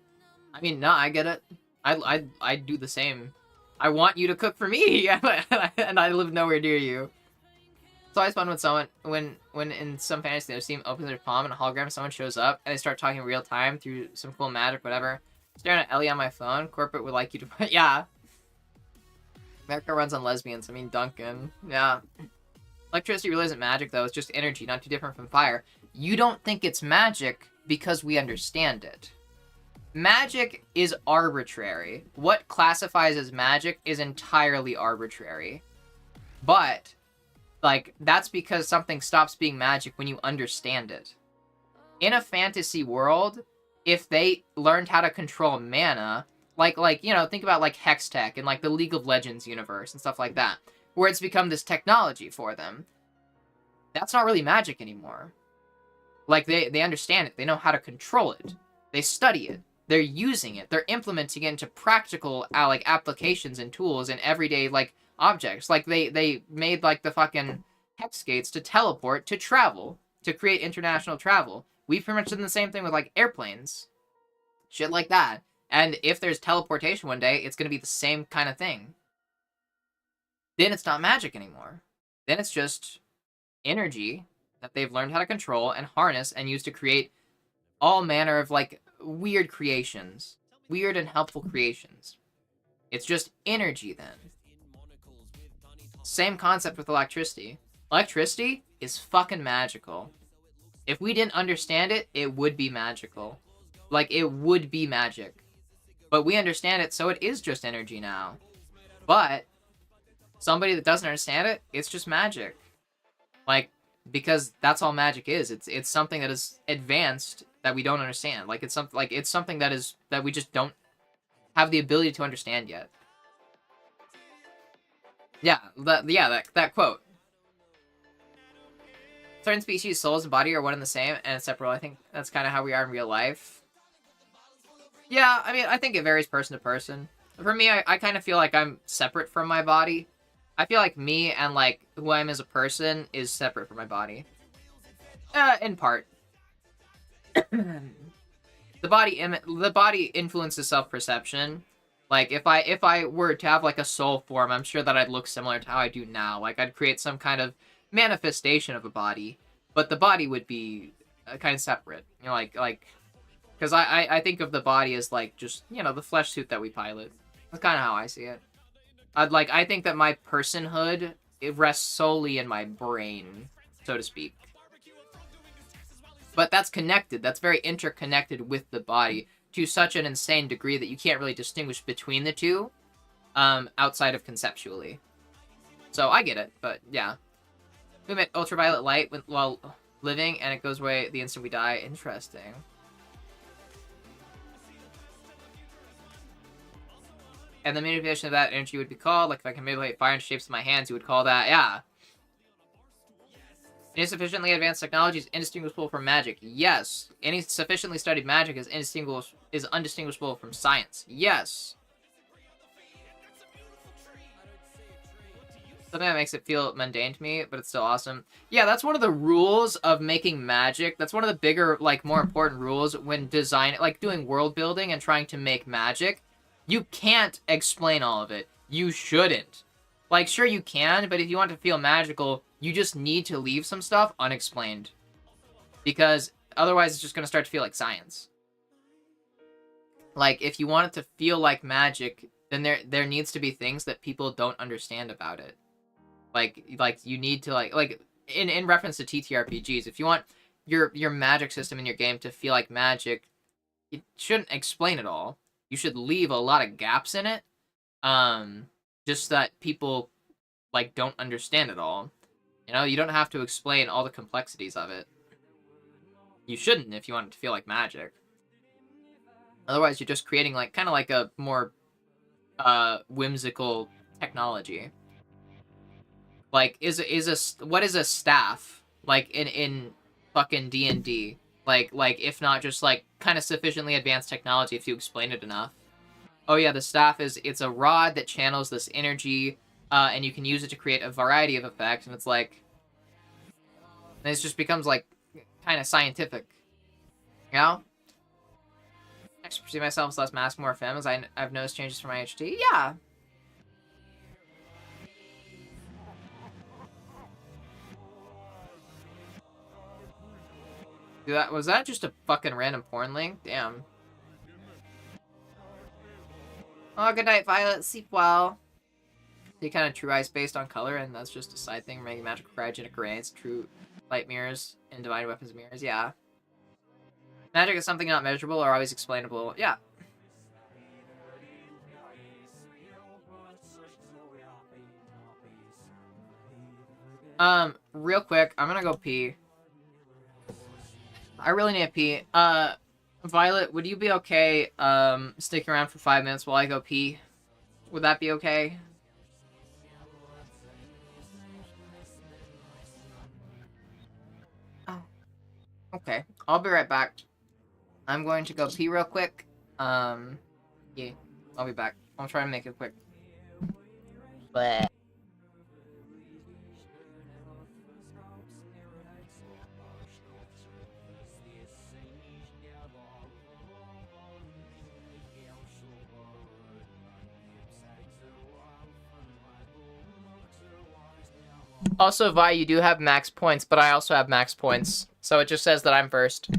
I mean, no, I get it. I'd do the same. I want you to cook for me, and I live nowhere near you. It's always fun when someone, when in some fantasy their team opens their palm and a hologram, someone shows up and they start talking in real time through some cool magic, whatever. Staring at Ellie on my phone. Corporate would like you to. Yeah. America runs on lesbians. I mean, Duncan. Yeah. Electricity really isn't magic, though. It's just energy, not too different from fire. You don't think it's magic because we understand it. Magic is arbitrary. What classifies as magic is entirely arbitrary. But, like, that's because something stops being magic when you understand it. In a fantasy world, if they learned how to control mana, like you know, think about, like, Hextech and, like, the League of Legends universe and stuff like that, where it's become this technology for them. That's not really magic anymore. Like, they understand it. They know how to control it. They study it. They're using it. They're implementing it into practical, like, applications and tools and everyday, like, objects. Like, they made, like, the fucking hex gates to teleport, to travel, to create international travel. We've pretty much done the same thing with, like, airplanes. Shit like that. And if there's teleportation one day, it's going to be the same kind of thing. Then it's not magic anymore. Then it's just energy that they've learned how to control and harness and use to create all manner of, like, weird creations. Weird and helpful creations. It's just energy then. Same concept with electricity. Electricity is fucking magical. If we didn't understand it, it would be magical. Like, it would be magic. But we understand it, so it is just energy now. But somebody that doesn't understand it, it's just magic. Like, because that's all magic is. It's something that is advanced that we don't understand. Like, it's something that we just don't have the ability to understand yet. Yeah, that quote. Certain species' souls and body are one and the same and inseparable. I think that's kind of how we are in real life. Yeah, I mean, I think it varies person to person. For me, I kind of feel like I'm separate from my body. I feel like me and, like, who I am as a person is separate from my body. In part. The body influences self-perception. Like, if I were to have, like, a soul form, I'm sure that I'd look similar to how I do now. Like, I'd create some kind of manifestation of a body, but the body would be kind of separate. You know, like, because I think of the body as, like, just, you know, the flesh suit that we pilot. That's kind of how I see it. I think that my personhood, it rests solely in my brain, so to speak. But that's connected. That's very interconnected with the body to such an insane degree that you can't really distinguish between the two outside of conceptually. So I get it, but yeah. We emit ultraviolet light while living, and it goes away the instant we die. Interesting. And the manipulation of that energy would be called, like, if I can manipulate fire into shapes with my hands, you would call that, yeah. Any sufficiently advanced technology is indistinguishable from magic. Yes. Any sufficiently studied magic is undistinguishable from science. Yes. Something that makes it feel mundane to me, but it's still awesome. Yeah, that's one of the rules of making magic. That's one of the bigger, like, more important rules when doing world building and trying to make magic. You can't explain all of it. You shouldn't. Like, sure you can, but if you want to feel magical, you just need to leave some stuff unexplained. Because otherwise it's just going to start to feel like science. Like, if you want it to feel like magic, then there needs to be things that people don't understand about it. Like you need to, like in reference to TTRPGs, if you want your magic system in your game to feel like magic, you shouldn't explain it all. You should leave a lot of gaps in it, just that people, like, don't understand it all. You know, you don't have to explain all the complexities of it. You shouldn't if you want it to feel like magic. Otherwise, you're just creating, like, kind of like a more whimsical technology. Like, what is a staff, like, in fucking D&D? Like, if not just, like, kind of sufficiently advanced technology if you explain it enough. Oh yeah, the staff it's a rod that channels this energy, and you can use it to create a variety of effects, and it's like, and it just becomes, like, kind of scientific. You know? I should perceive myself as less masculine, more femme, as I've noticed changes from my HT. Yeah. Was that just a fucking random porn link? Damn. Oh, good night, Violet. Sleep well. They kind of true ice based on color, and that's just a side thing. Making magical cryogenic grenades, true light mirrors, and divine weapons mirrors. Yeah. Magic is something not measurable or always explainable. Yeah. Real quick, I'm gonna go pee. I really need to pee. Violet, would you be okay, sticking around for 5 minutes while I go pee? Would that be okay? Oh. Okay. I'll be right back. I'm going to go pee real quick. Yeah. I'll be back. I'll try to make it quick. But also, Vi, you do have max points, but I also have max points. So it just says that I'm first.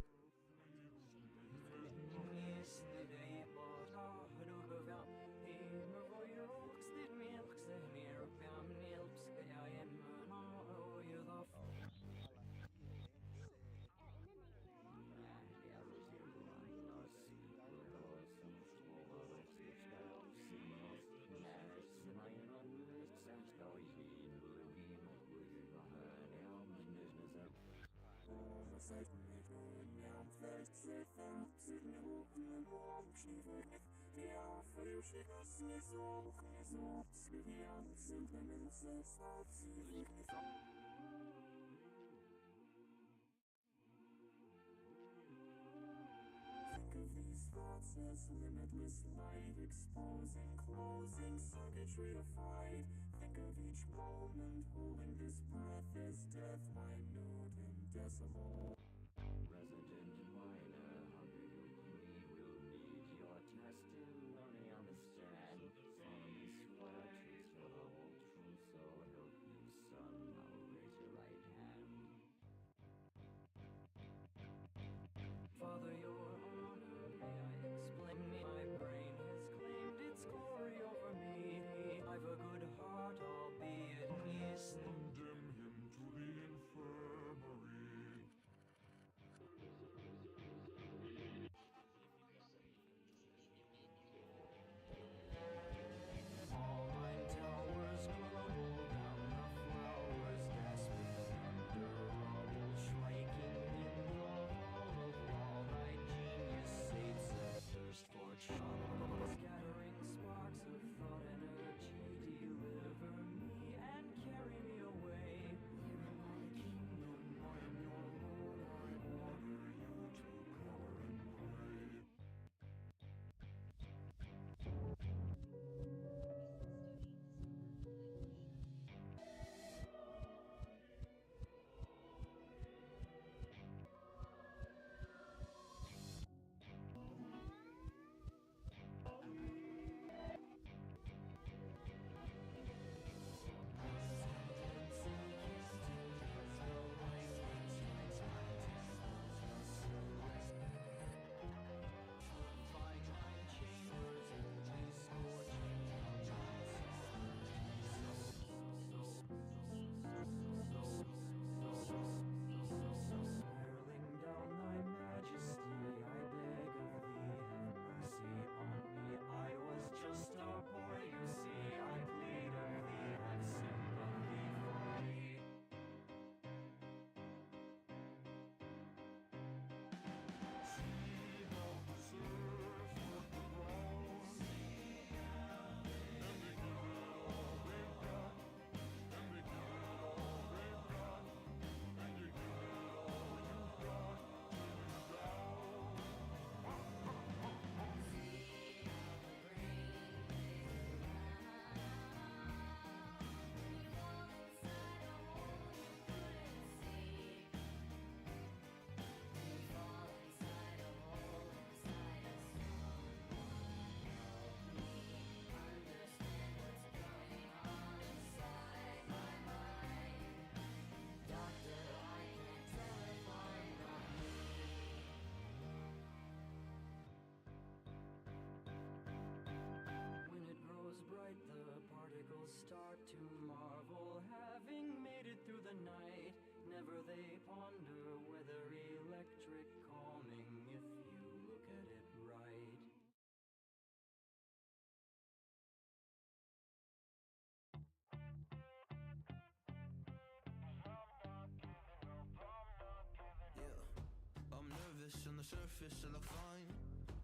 nervous on the surface, I look fine.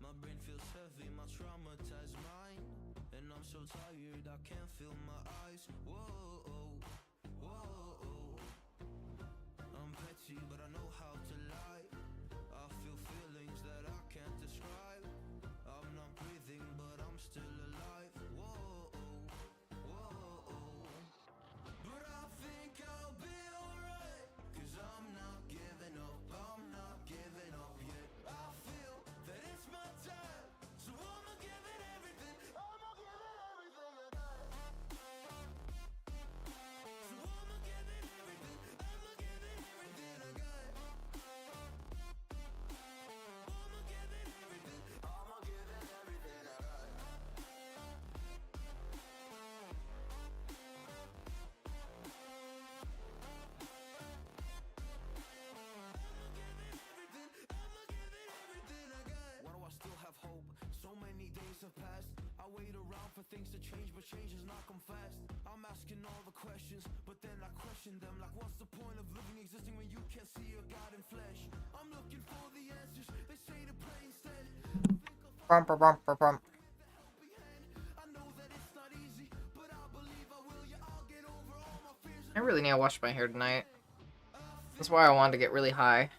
My brain feels heavy, my traumatized mind. And I'm so tired, I can't feel my eyes. Whoa, whoa. I'm petty, but I know how to lie. I feel feelings that I can't describe. I'm not breathing, but I'm still alive. Whoa, whoa. But I think I'll be alright. 'Cause I'm not giving up, I'm not giving up yet. I feel that it's my time, so I'ma give it everything. I'ma give it everything I got. So I'ma give it everything. I'ma give it everything I got. I'ma give it everything. I'ma give it everything I got. Why do I still have hope? So many days have passed. I wait around for things to change, but change has not come fast. I'm asking all the questions, but then I question them. Like, what's the point of living, existing when you can't see your God in flesh? I'm looking for the answers, they say to pray instead. Brum, brum, brum, brum, brum. I know that it's not easy, but I believe I will. Yeah, I'll get over all my fears. I really need to wash my hair tonight. That's why I wanted to get really high.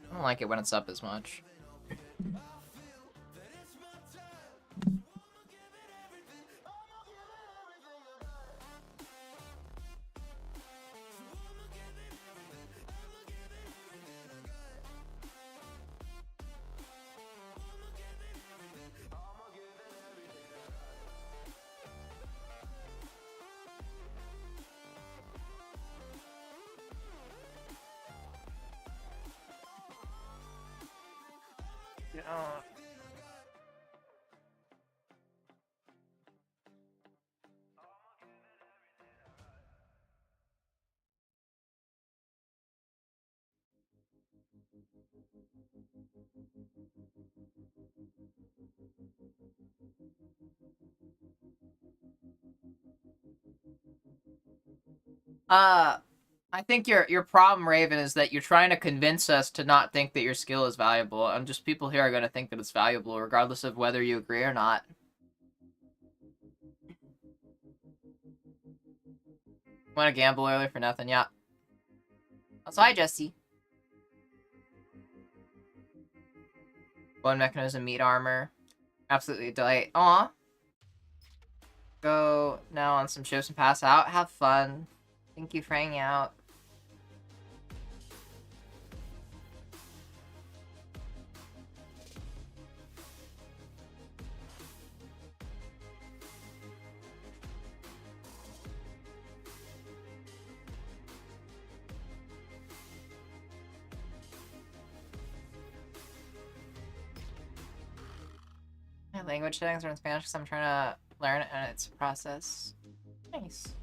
I don't like it when it's up as much. I think your problem, Raven, is that you're trying to convince us to not think that your skill is valuable, and just people here are going to think that it's valuable, regardless of whether you agree or not. Want to gamble earlier for nothing? Yeah. Also, hi, Jesse. Bone mechanism, meat armor. Absolutely a delight. Aw. Go now on some shifts and pass out. Have fun. Thank you for hanging out. My language settings are in Spanish because I'm trying to learn it and it's a process. Nice.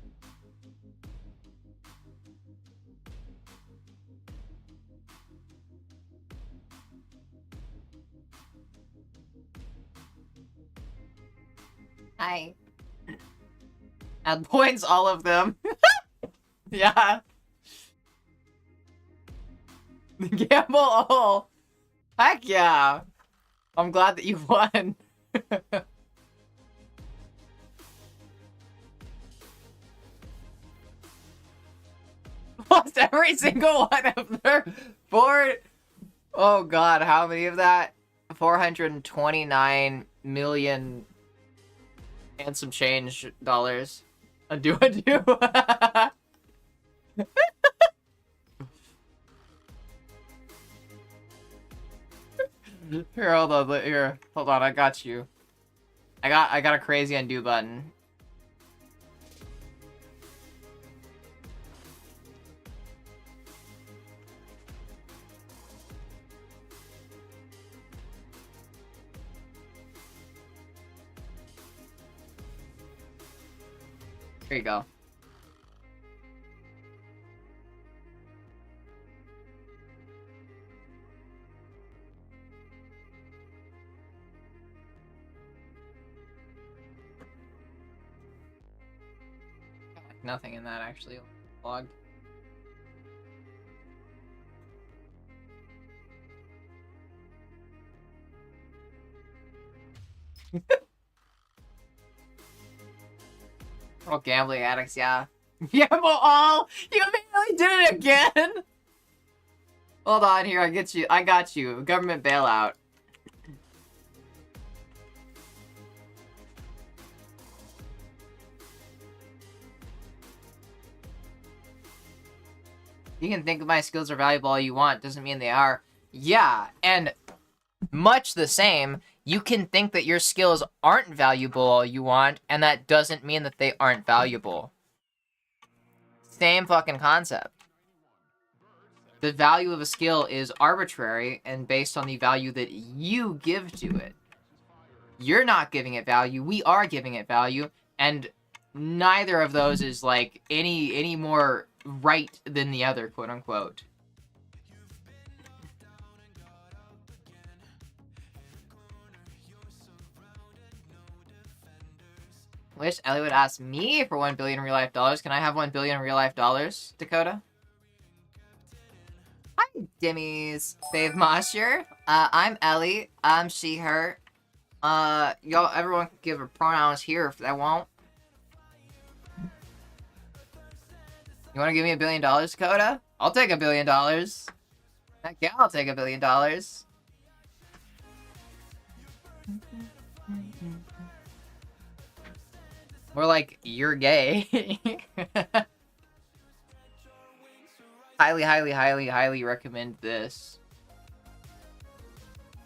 Hi. Add points, all of them. Yeah. Gamble all. Heck yeah. I'm glad that you won. Lost every single one of their board. Oh god, how many of that? 429 million and some change dollars. Undo. Here, hold on. Here, hold on. I got you. I got a crazy undo button. Here you go. Nothing in that actually logged. All gambling addicts, yeah. Yeah, well, all you immediately did it again. Hold on, here, I got you. Government bailout. You can think my skills are valuable all you want, doesn't mean they are. Yeah, and much the same, you can think that your skills aren't valuable all you want, and that doesn't mean that they aren't valuable. Same fucking concept. The value of a skill is arbitrary and based on the value that you give to it. You're not giving it value, we are giving it value, and neither of those is like any more right than the other, quote unquote. Wish Ellie would ask me for $1 billion in real life dollars. Can I have $1 billion in real life dollars, Dakota? Hi, Dimmies. Fave Mosher. I'm Ellie. I'm she, her. Y'all, everyone can give her pronouns here if they want. You want to give me $1 billion, Dakota? I'll take $1 billion. Heck yeah, I'll take $1 billion. More like, you're gay. Highly recommend this.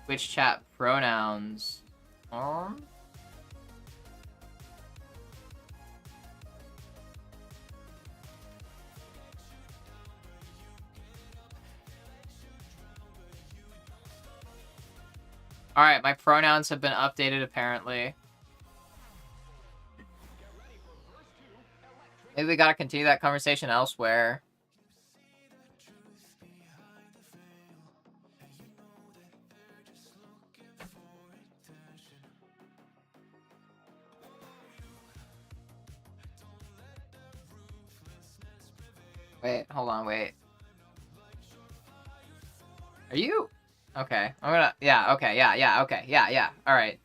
Twitch chat pronouns. Alright, my pronouns have been updated apparently. Maybe we gotta continue that conversation elsewhere. Wait, hold on, wait. Are you? Okay, I'm gonna, yeah, okay, yeah, okay, yeah, alright.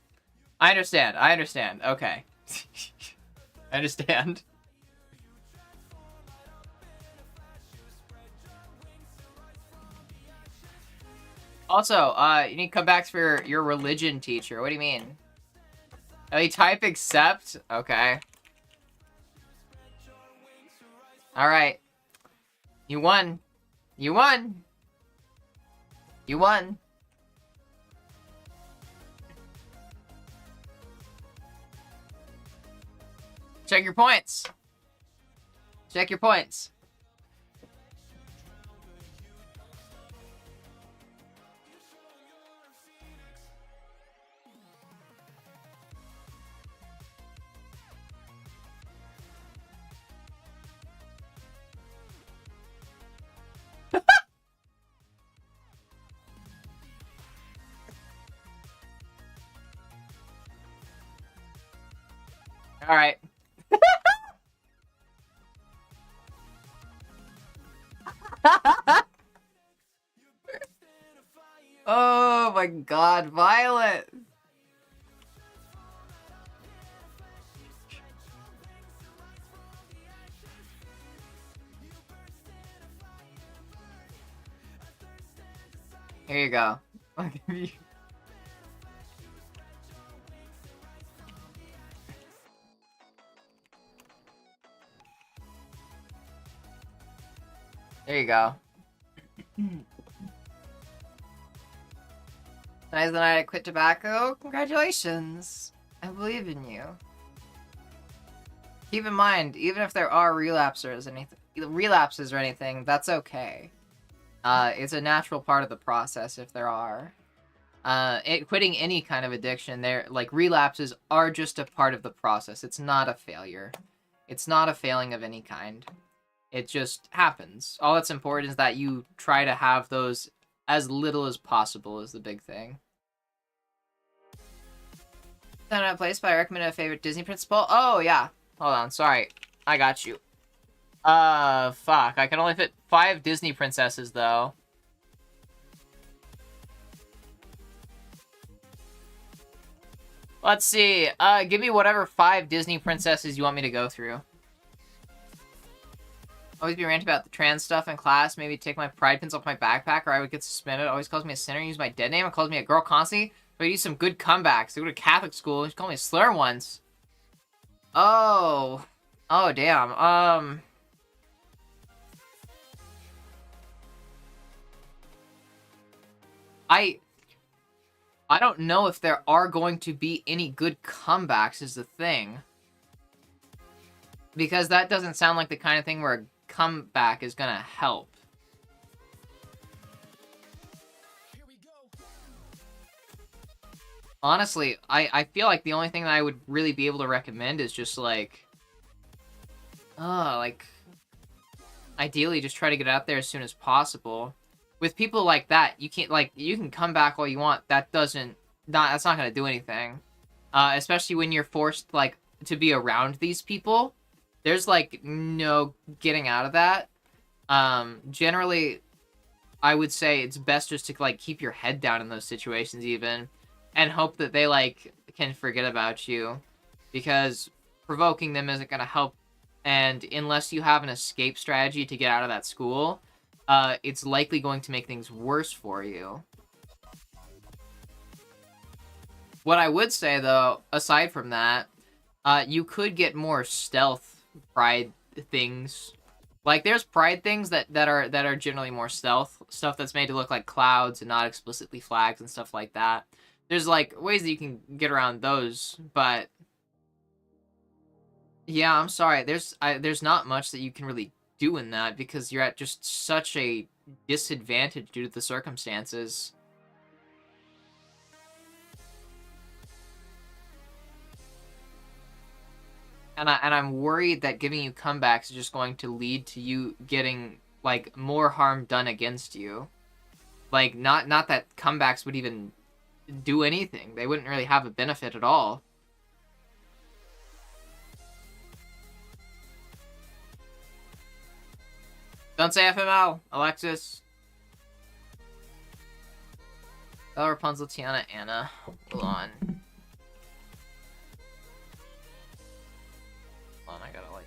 I understand, okay. I understand. Also, you need to come back for your religion teacher. What do you mean? Oh, you type accept? Okay. Alright. You won. You won. You won. Check your points. Check your points. All right. Oh my god, Violet. Here you go. I'll give you. There you go. Tonight's the night I quit tobacco. Congratulations. I believe in you. Keep in mind, even if there are relapses or anything, that's okay. It's a natural part of the process if there are. Quitting any kind of addiction, relapses are just a part of the process. It's not a failure. It's not a failing of any kind. It just happens. All that's important is that you try to have those as little as possible is the big thing. Then a place, but I recommend a favorite Disney principal. Oh, yeah. Hold on, sorry. I got you. Fuck. I can only fit 5 Disney princesses, though. Let's see. Give me whatever 5 Disney princesses you want me to go through. Always be ranting about the trans stuff in class. Maybe take my pride pins off my backpack or I would get suspended. Always calls me a sinner. Use my dead name. And calls me a girl constantly. But I use some good comebacks. I go to Catholic school. She called me a slur once. Oh. Oh, damn. I don't know if there are going to be any good comebacks is the thing. Because that doesn't sound like the kind of thing where a comeback is gonna help. Honestly, I feel like the only thing that I would really be able to recommend is just like... ideally just try to get out there as soon as possible. With people like that, you can't, like, you can come back all you want. That's not gonna do anything. Especially when you're forced, like, to be around these people. There's, like, no getting out of that. Generally, I would say it's best just to, like, keep your head down in those situations even. And hope that they, like, can forget about you. Because provoking them isn't gonna help. And unless you have an escape strategy to get out of that school, it's likely going to make things worse for you. What I would say, though, aside from that, you could get more stealth pride things. Like, there's pride things that are generally more stealth. Stuff that's made to look like clouds and not explicitly flags and stuff like that. There's, like, ways that you can get around those, but... yeah, I'm sorry. There's not much that you can really do in that because you're at just such a disadvantage due to the circumstances. And I'm worried that giving you comebacks is just going to lead to you getting, like, more harm done against you. Like, not that comebacks would even do anything. They wouldn't really have a benefit at all. Don't say FML, Alexis. Bella, Rapunzel, Tiana, Anna. Hold on. Hold on, I gotta, like...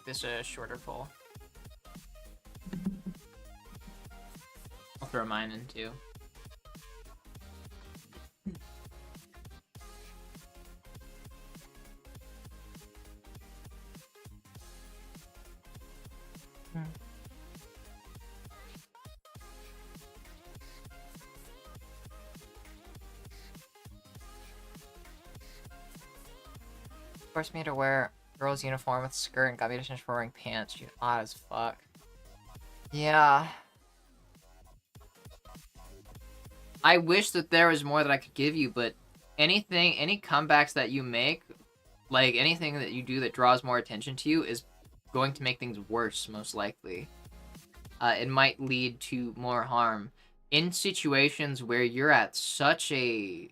this a shorter poll. I'll throw mine in too. Forced me to wear girl's uniform with skirt and got me to change for wearing pants. She's odd as fuck. Yeah. I wish that there was more that I could give you, but any comebacks that you make, like anything that you do that draws more attention to you is going to make things worse, most likely. It might lead to more harm. In situations where you're at such a...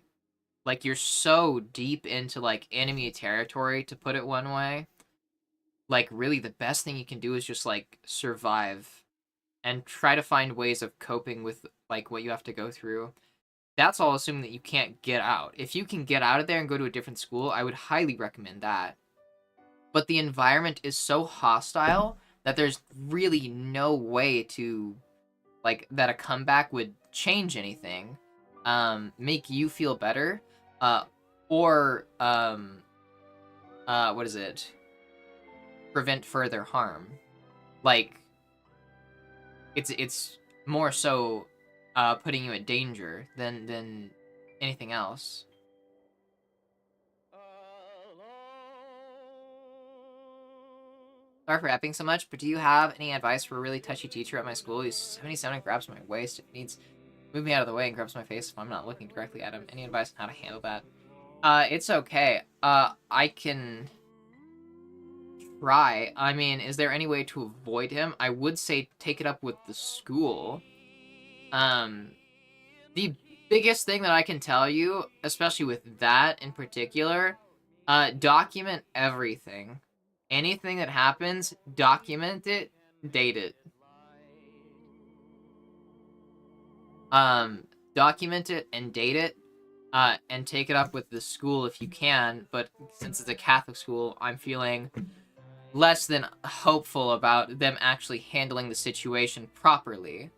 like, you're so deep into, like, enemy territory, to put it one way. Like, really, the best thing you can do is just, like, survive. And try to find ways of coping with, like, what you have to go through. That's all assuming that you can't get out. If you can get out of there and go to a different school, I would highly recommend that. But the environment is so hostile that there's really no way to, like, that a comeback would change anything. Make you feel better. Or what is it? Prevent further harm. Like, it's more so, putting you at danger than anything else. Sorry for rapping so much, but do you have any advice for a really touchy teacher at my school? He's 77 and grabs my waist. It needs... move me out of the way and grabs my face if I'm not looking directly at him. Any advice on how to handle that? It's okay. I can try. I mean, is there any way to avoid him? I would say take it up with the school. The biggest thing that I can tell you, especially with that in particular, document everything. Anything that happens, document it, date it. Document it and date it, and take it up with the school if you can, but since it's a Catholic school, I'm feeling less than hopeful about them actually handling the situation properly.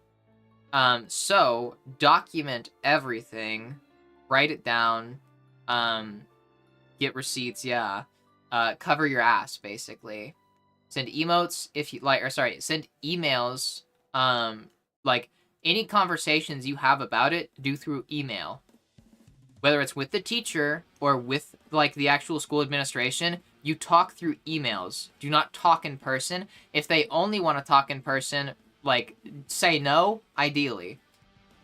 So, document everything, write it down, get receipts, yeah. Cover your ass, basically. Send emotes if you like, or sorry, send emails, like, any conversations you have about it, do through email. Whether it's with the teacher or with, like, the actual school administration, you talk through emails. Do not talk in person. If they only want to talk in person, like, say no, ideally.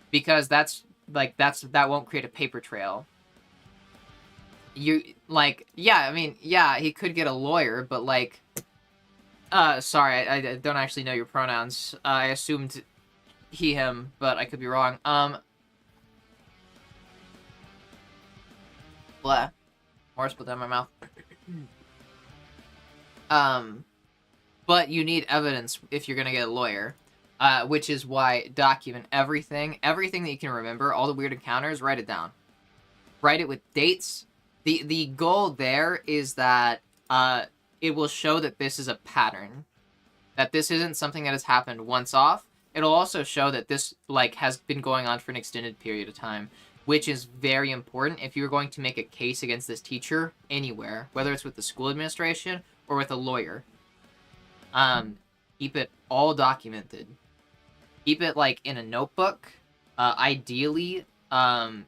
Because that won't create a paper trail. You, like, yeah, I mean, yeah, he could get a lawyer, but, like, sorry, I don't actually know your pronouns. I assumed he, him, but I could be wrong. Blah. More split down my mouth. But you need evidence if you're gonna get a lawyer. Which is why document everything that you can remember, all the weird encounters, write it down. Write it with dates. The goal there is that it will show that this is a pattern. That this isn't something that has happened once off. It'll also show that this, like, has been going on for an extended period of time, which is very important if you're going to make a case against this teacher anywhere, whether it's with the school administration or with a lawyer. Keep it all documented. Keep it, like, in a notebook. Ideally,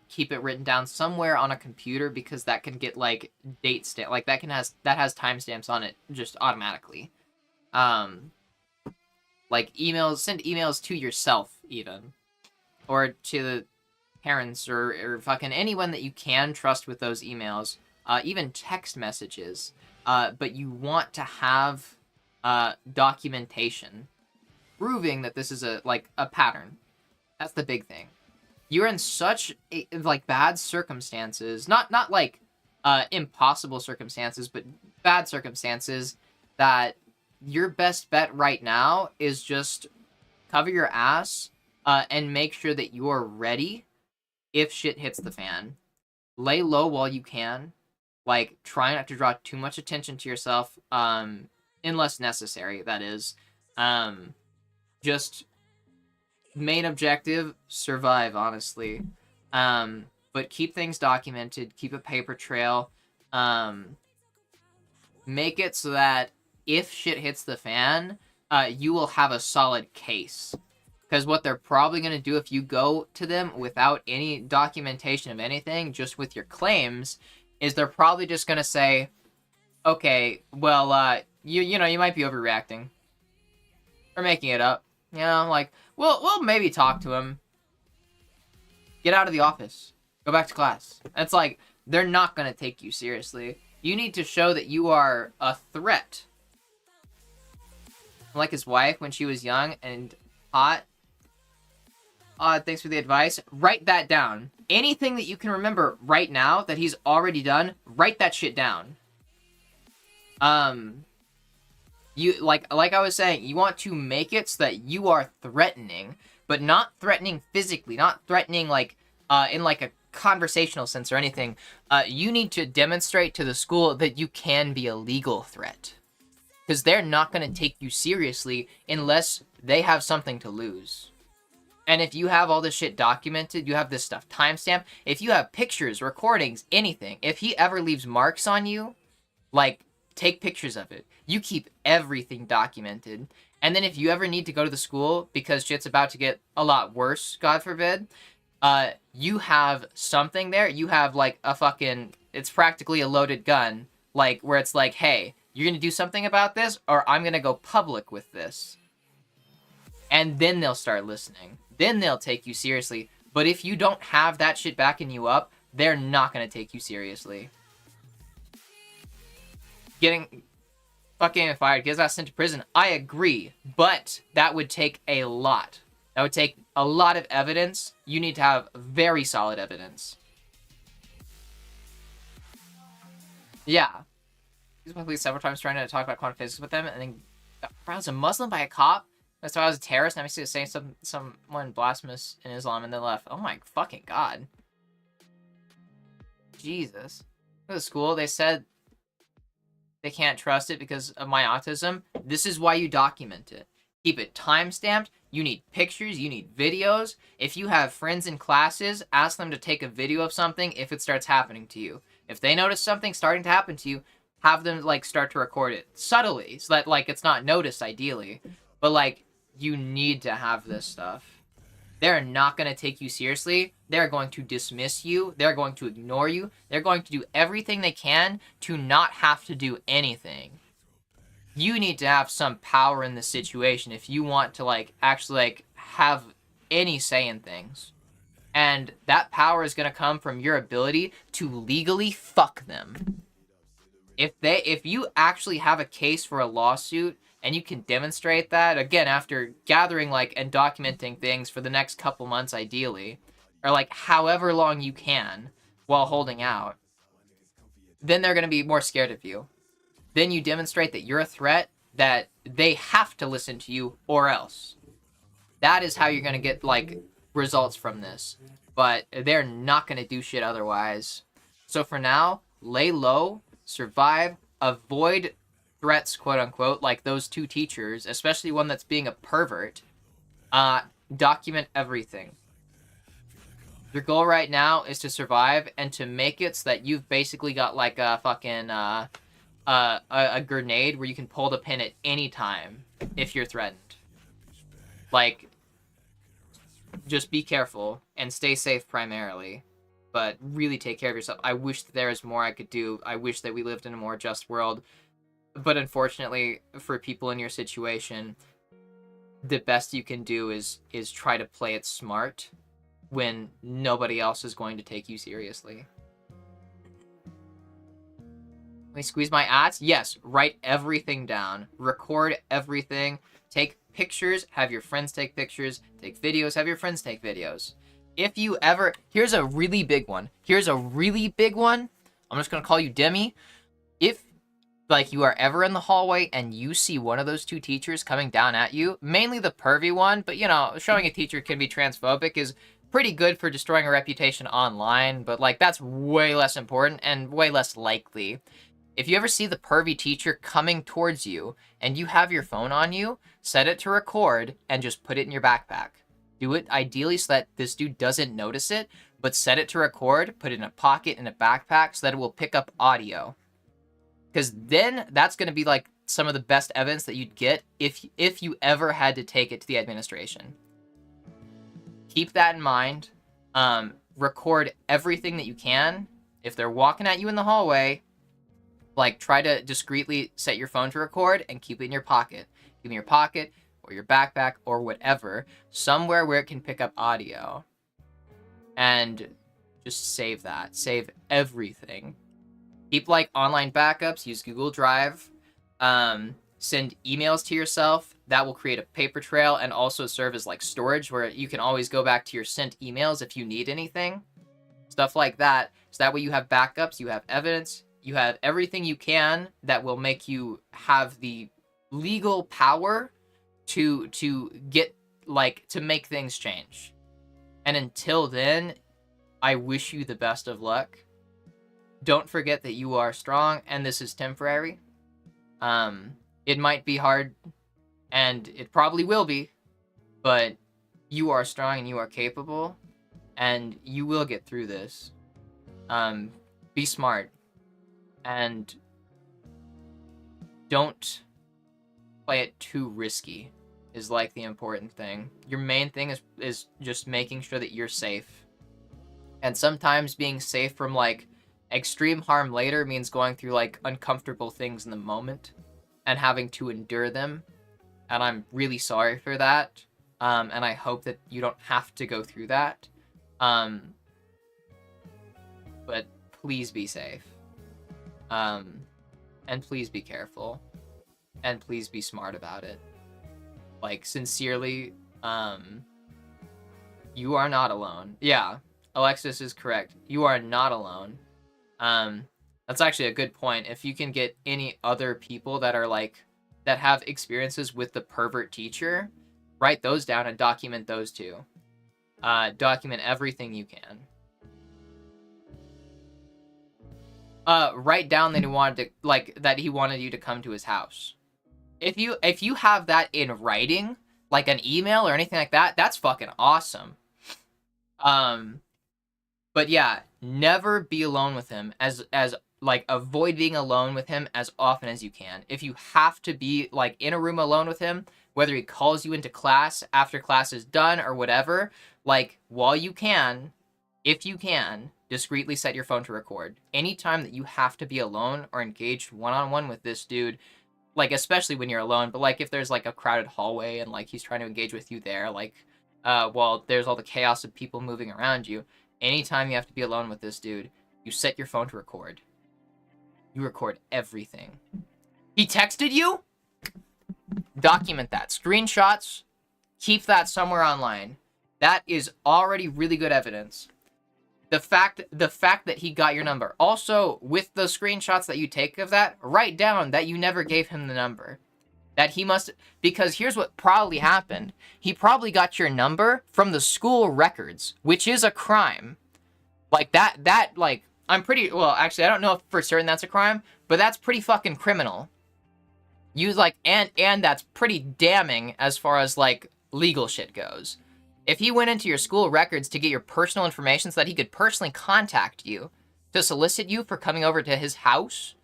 keep it written down somewhere on a computer, because that can get, like, date stamp, like, that has timestamps on it just automatically. Like, emails, send emails to yourself, even. Or to the parents, or fucking anyone that you can trust with those emails. Even text messages. But you want to have documentation proving that this is a pattern. That's the big thing. You're in such bad circumstances, not like impossible circumstances, but bad circumstances, that your best bet right now is just cover your ass and make sure that you are ready if shit hits the fan. Lay low while you can. Like, try not to draw too much attention to yourself, unless necessary, that is. Just main objective, survive, honestly. But keep things documented, keep a paper trail. Make it so that if shit hits the fan, you will have a solid case. Because what they're probably going to do if you go to them without any documentation of anything, just with your claims, is they're probably just going to say, okay, well, you know, you might be overreacting. Or making it up. You know, like, we'll maybe talk to him. Get out of the office. Go back to class. It's like, they're not going to take you seriously. You need to show that you are a threat. Like his wife when she was young and hot. Thanks for the advice. Write that down. Anything that you can remember right now that he's already done, write that shit down. You like I was saying, you want to make it so that you are threatening, but not threatening physically, not threatening like in like a conversational sense or anything. You need to demonstrate to the school that you can be a legal threat. Because they're not going to take you seriously unless they have something to lose. And if you have all this shit documented, you have this stuff timestamped, if you have pictures, recordings, anything, if he ever leaves marks on you, like, take pictures of it. You keep everything documented. And then if you ever need to go to the school because shit's about to get a lot worse, God forbid, you have something there. You have, like, a fucking, it's practically a loaded gun, like, where it's like, hey, you're going to do something about this, or I'm going to go public with this. And then they'll start listening. Then they'll take you seriously. But if you don't have that shit backing you up, they're not going to take you seriously. Getting fucking fired, gets us sent to prison, I agree, but that would take a lot. That would take a lot of evidence. You need to have very solid evidence. Yeah. He's been several times trying to talk about quantum physics with them, and then I was a Muslim by a cop. That's why I was a terrorist. Now I see saying someone blasphemous in Islam, and then left. Oh my fucking god. Jesus. At the school, they said they can't trust it because of my autism. This is why you document it. Keep it time-stamped. You need pictures. You need videos. If you have friends in classes, ask them to take a video of something if it starts happening to you. If they notice something starting to happen to you, have them, like, start to record it subtly so that, like, it's not noticed, ideally. But, like, you need to have this stuff. They're not going to take you seriously. They're going to dismiss you. They're going to ignore you. They're going to do everything they can to not have to do anything. You need to have some power in the situation if you want to, like, actually, like, have any say in things. And that power is going to come from your ability to legally fuck them. If you actually have a case for a lawsuit and you can demonstrate that, again, after gathering, like, and documenting things for the next couple months, ideally, or, like, however long you can while holding out, then they're going to be more scared of you. Then you demonstrate that you're a threat, that they have to listen to you or else. That is how you're going to get, like, results from this. But they're not going to do shit otherwise. So for now, lay low, survive, avoid threats, quote-unquote, like those two teachers, especially one that's being a pervert. Document everything. Your goal right now is to survive and to make it so that you've basically got, like, a fucking, a grenade where you can pull the pin at any time if you're threatened. Like, just be careful and stay safe primarily, but really take care of yourself. I wish that there was more I could do. I wish that we lived in a more just world, but unfortunately for people in your situation, the best you can do is try to play it smart when nobody else is going to take you seriously. Let me squeeze my ads? Yes, write everything down. Record everything. Take pictures, have your friends take pictures. Take videos, have your friends take videos. If you ever... Here's a really big one. I'm just going to call you Demi. If, like, you are ever in the hallway and you see one of those two teachers coming down at you, mainly the pervy one, but, you know, showing a teacher can be transphobic is pretty good for destroying a reputation online, but, like, that's way less important and way less likely. If you ever see the pervy teacher coming towards you and you have your phone on you, set it to record and just put it in your backpack. Do it ideally so that this dude doesn't notice it, but set it to record, put it in a pocket in a backpack so that it will pick up audio. Because then that's going to be, like, some of the best evidence that you'd get if you ever had to take it to the administration. Keep that in mind. Record everything that you can. If they're walking at you in the hallway, like, try to discreetly set your phone to record and keep it in your pocket. Keep it in your pocket or your backpack or whatever, somewhere where it can pick up audio. And just save that. Save everything. Keep, like, online backups. Use Google Drive. Send emails to yourself. That will create a paper trail and also serve as, like, storage where you can always go back to your sent emails if you need anything. Stuff like that. So that way you have backups, you have evidence, you have everything you can that will make you have the legal power to get, like, to make things change. And until then, I wish you the best of luck. Don't forget that you are strong and this is temporary. It might be hard, and it probably will be, but you are strong and you are capable, and you will get through this. Be smart. And don't play it too risky is, like, the important thing. Your main thing is just making sure that you're safe. And sometimes being safe from, like, extreme harm later means going through, like, uncomfortable things in the moment and having to endure them. And I'm really sorry for that. And I hope that you don't have to go through that. please be safe. And please be careful. And please be smart about it. Like, sincerely, you are not alone. Yeah, Alexis is correct. You are not alone. That's actually a good point. If you can get any other people that are like, that have experiences with the pervert teacher, write those down and document those too. Document everything you can. Write down that he wanted to, like, that he wanted you to come to his house. If you have that in writing, like an email or anything like that, that's fucking awesome. But yeah, never be alone with him, as like, avoid being alone with him as often as you can. If you have to be like in a room alone with him, whether he calls you into class after class is done or whatever, like, while you can, if you can, discreetly set your phone to record. Anytime that you have to be alone or engaged one-on-one with this dude, like, especially when you're alone, but like if there's like a crowded hallway and like he's trying to engage with you there, like, while there's all the chaos of people moving around you, anytime you have to be alone with this dude, you set your phone to record. You record everything. He texted you? Document that. Screenshots, keep that somewhere online. That is already really good evidence. The fact that he got your number. Also, with the screenshots that you take of that, write down that you never gave him the number. That he must, because here's what probably happened. He probably got your number from the school records, which is a crime. Like, that, like, I'm pretty, well, actually, I don't know if for certain that's a crime, but that's pretty fucking criminal. You, like, and that's pretty damning as far as, like, legal shit goes. If he went into your school records to get your personal information so that he could personally contact you to solicit you for coming over to his house,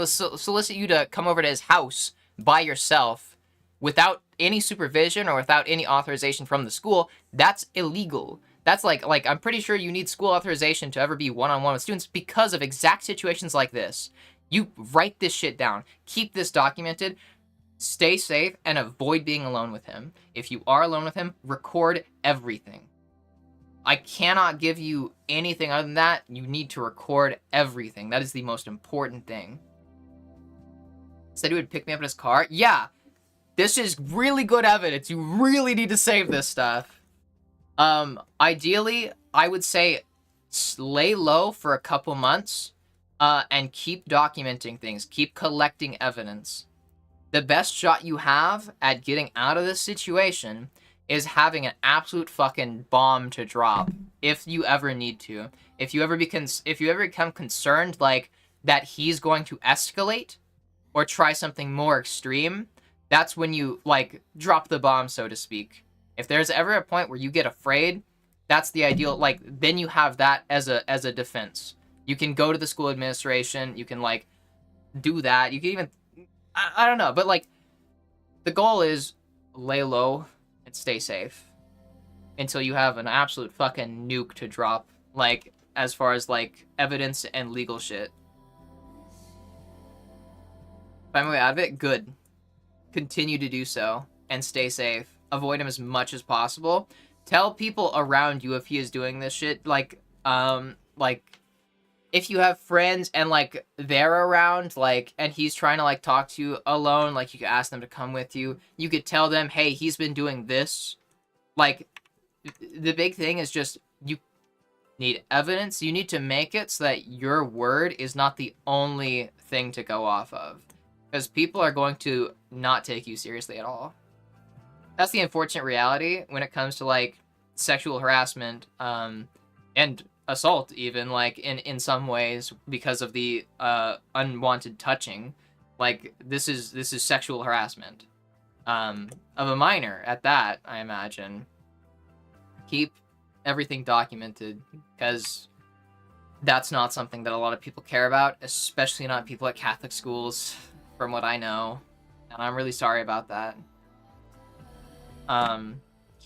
solicit you to come over to his house by yourself without any supervision or without any authorization from the school, that's illegal. That's like I'm pretty sure you need school authorization to ever be one-on-one with students because of exact situations like this. You write this shit down. Keep this documented. Stay safe and avoid being alone with him. If you are alone with him, record everything. I cannot give you anything other than that. You need to record everything. That is the most important thing. Said he would pick me up in his car. Yeah, this is really good evidence. You really need to save this stuff. Ideally, I would say lay low for a couple months, and keep documenting things. Keep collecting evidence. The best shot you have at getting out of this situation is having an absolute fucking bomb to drop if you ever need to. If you ever become concerned, like, that he's going to escalate or try something more extreme, that's when you, like, drop the bomb, so to speak. If there's ever a point where you get afraid, that's the ideal, like, then you have that as a defense. You can go to the school administration, you can, like, do that. You can even, I don't know, but, like, the goal is lay low and stay safe until you have an absolute fucking nuke to drop, like, as far as, like, evidence and legal shit. Find my way out of it? Good. Continue to do so and stay safe. Avoid him as much as possible. Tell people around you if he is doing this shit, like, if you have friends and, like, they're around, like, and he's trying to, like, talk to you alone, like, you could ask them to come with you. You could tell them, hey, he's been doing this. Like, the big thing is just, you need evidence. You need to make it so that your word is not the only thing to go off of. Because people are going to not take you seriously at all. That's the unfortunate reality when it comes to, like, sexual harassment, and assault even, like, in some ways, because of the unwanted touching. Like, this is sexual harassment of a minor at that, I imagine. Keep everything documented, because that's not something that a lot of people care about, especially not people at Catholic schools, from what I know, and I'm really sorry about that.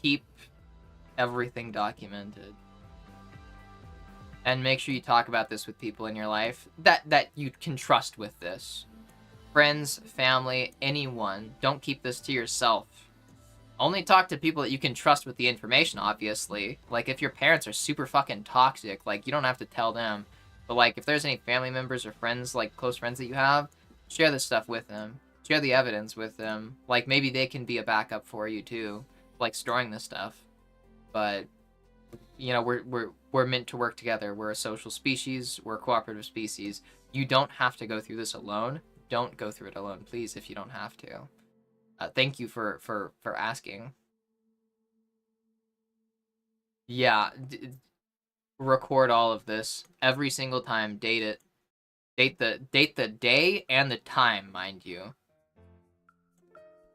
Keep everything documented. And make sure you talk about this with people in your life that you can trust with this. Friends, family, anyone. Don't keep this to yourself. Only talk to people that you can trust with the information, obviously. Like, if your parents are super fucking toxic, like, you don't have to tell them. But like, if there's any family members or friends, like close friends that you have, share this stuff with them. Share the evidence with them. Like, maybe they can be a backup for you too, like storing this stuff. But you know, we're meant to work together. We're a social species. We're a cooperative species. You don't have to go through this alone. Don't go through it alone, please, if you don't have to. Thank you for asking. Yeah, record all of this every single time. Date it. Date the day and the time, mind you.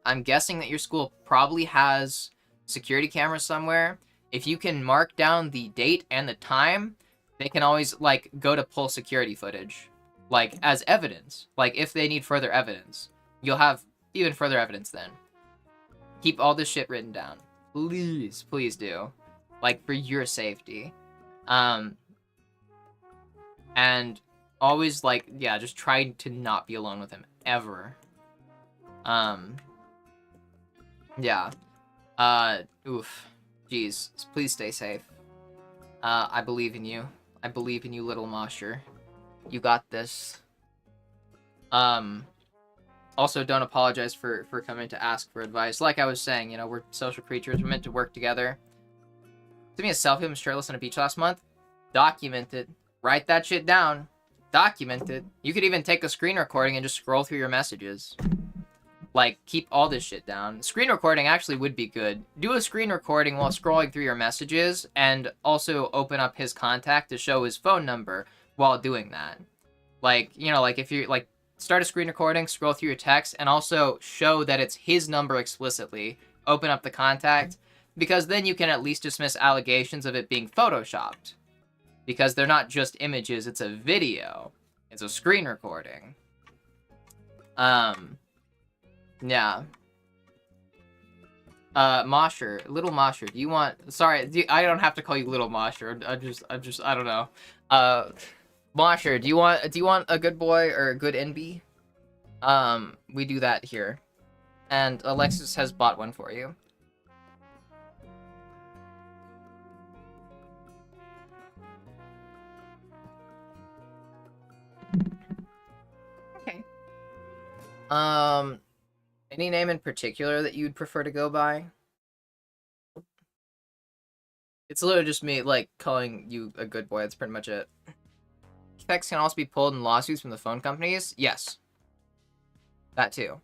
I'm guessing that your school probably has security cameras somewhere. If you can mark down the date and the time, they can always like go to pull security footage, like as evidence. Like if they need further evidence, you'll have even further evidence then. Keep all this shit written down. Please, please do. Like for your safety. And always like, yeah, just try to not be alone with him ever. Yeah. Oof. Jeez. Please stay safe. I believe in you. I believe in you, little Mosher. You got this. Also, don't apologize for coming to ask for advice. Like I was saying, you know, we're social creatures. We're meant to work together. Send me a selfie of him shirtless on a beach last month. Document it. Write that shit down. Document it. You could even take a screen recording and just scroll through your messages. Like, keep all this shit down. Screen recording actually would be good. Do a screen recording while scrolling through your messages, and also open up his contact to show his phone number while doing that. Like, you know, like if you like start a screen recording, scroll through your text, and also show that it's his number explicitly. Open up the contact, because then you can at least dismiss allegations of it being photoshopped. Because they're not just images, it's a video. It's a screen recording. Yeah. Mosher, little Mosher, do you want? Sorry, I don't have to call you little Mosher. I don't know. Mosher, do you want a good boy or a good NB? We do that here, and Alexis has bought one for you. Okay. Any name in particular that you'd prefer to go by? It's literally just me, like, calling you a good boy. That's pretty much it. Specs can also be pulled in lawsuits from the phone companies? Yes. That too.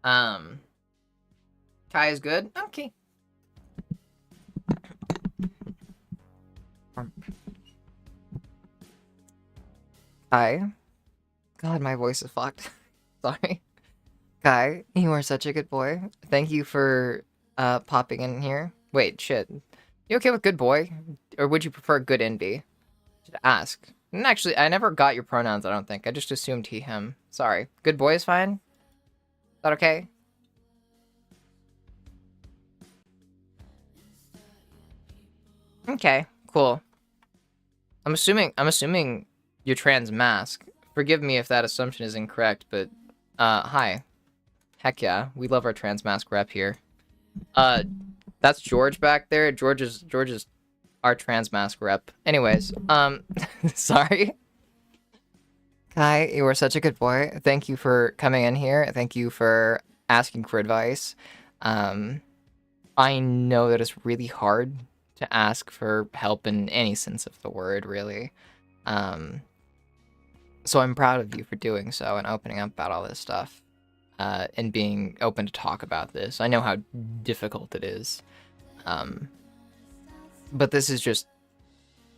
Kai is good? Okay. Kai? God, my voice is fucked. Sorry. Kai, you are such a good boy. Thank you for popping in here. Wait, shit. You okay with good boy? Or would you prefer good NB? Should ask. And actually, I never got your pronouns, I don't think. I just assumed he, him. Sorry. Good boy is fine? Is that okay? Okay, cool. I'm assuming you're trans mask. Forgive me if that assumption is incorrect, but hi. Heck yeah, we love our trans mask rep here. That's George back there. George is our trans mask rep. Anyways, sorry. Kai, you are such a good boy. Thank you for coming in here. Thank you for asking for advice. I know that it's really hard to ask for help in any sense of the word, really. So I'm proud of you for doing so and opening up about all this stuff. And being open to talk about this. I know how difficult it is. But this is just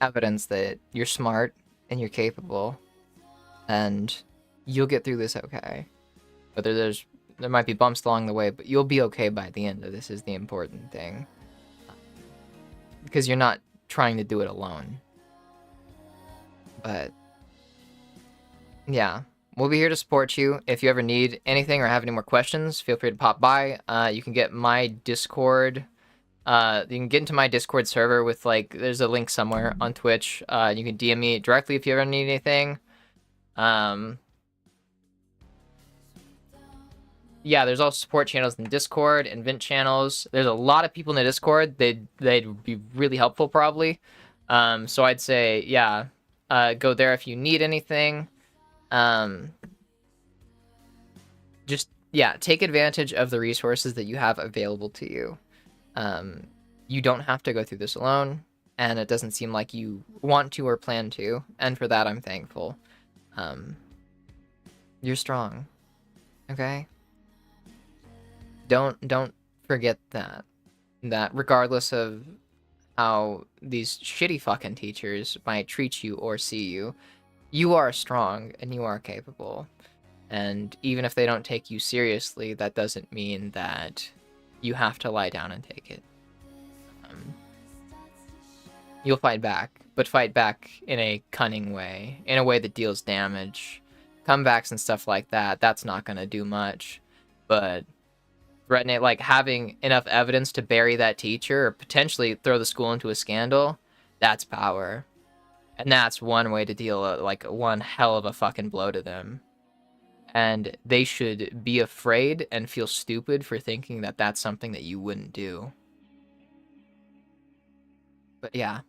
evidence that you're smart and you're capable. And you'll get through this okay. Whether there might be bumps along the way, but you'll be okay by the end of this is the important thing. Because you're not trying to do it alone. But yeah. We'll be here to support you. If you ever need anything or have any more questions, feel free to pop by. You can get my Discord. You can get into my Discord server with, like, there's a link somewhere on Twitch. You can DM me directly if you ever need anything. Yeah, there's also support channels in Discord and vent channels. There's a lot of people in the Discord. They'd be really helpful, probably. So I'd say, yeah, go there if you need anything. Just, yeah, take advantage of the resources that you have available to you. You don't have to go through this alone, and it doesn't seem like you want to or plan to, and for that I'm thankful. You're strong, okay? Don't forget that regardless of how these shitty fucking teachers might treat you or see you, you are strong and you are capable. And even if they don't take you seriously, that doesn't mean that you have to lie down and take it. You'll fight back, but fight back in a cunning way, in a way that deals damage. Comebacks and stuff like that, that's not going to do much. But threatening, like having enough evidence to bury that teacher or potentially throw the school into a scandal, that's power. And that's one way to deal, like, one hell of a fucking blow to them. And they should be afraid and feel stupid for thinking that that's something that you wouldn't do. But yeah,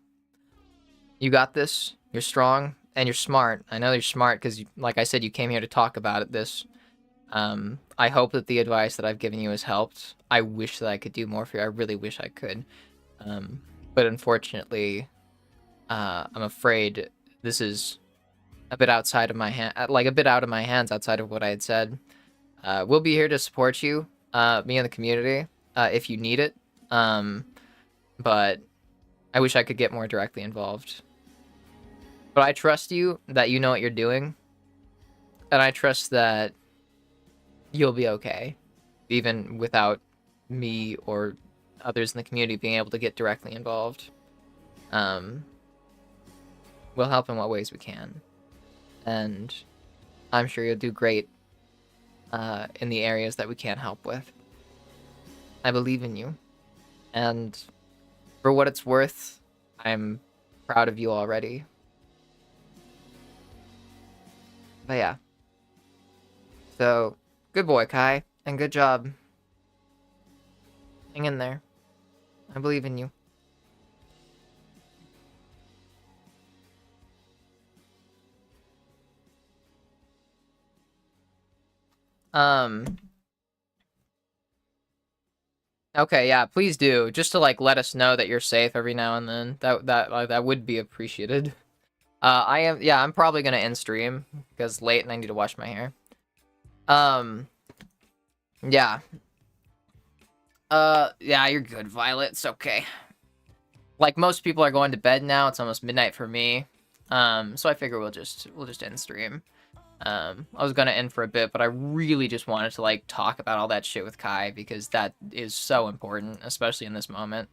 you got this. You're strong and you're smart. I know you're smart because, like I said, you came here to talk about this. I hope that the advice that I've given you has helped. I wish that I could do more for you. I really wish I could. But unfortunately, I'm afraid this is a bit outside of my hand, like a bit out of my hands outside of what I had said. We'll be here to support you, me and the community, if you need it. But I wish I could get more directly involved. But I trust you that you know what you're doing. And I trust that you'll be okay, even without me or others in the community being able to get directly involved. We'll help in what ways we can. And I'm sure you'll do great in the areas that we can't help with. I believe in you. And for what it's worth, I'm proud of you already. But yeah. So, good boy, Kai, and good job. Hang in there. I believe in you. Okay, yeah, please do. Just to, like, let us know that you're safe every now and then. That would be appreciated. I'm probably gonna end stream, because it's late and I need to wash my hair. Yeah. Yeah, you're good, Violet. It's okay. Like, most people are going to bed now. It's almost midnight for me. So I figure we'll just end stream. I was gonna end for a bit, but I really just wanted to, like, talk about all that shit with Kai, because that is so important, especially in this moment.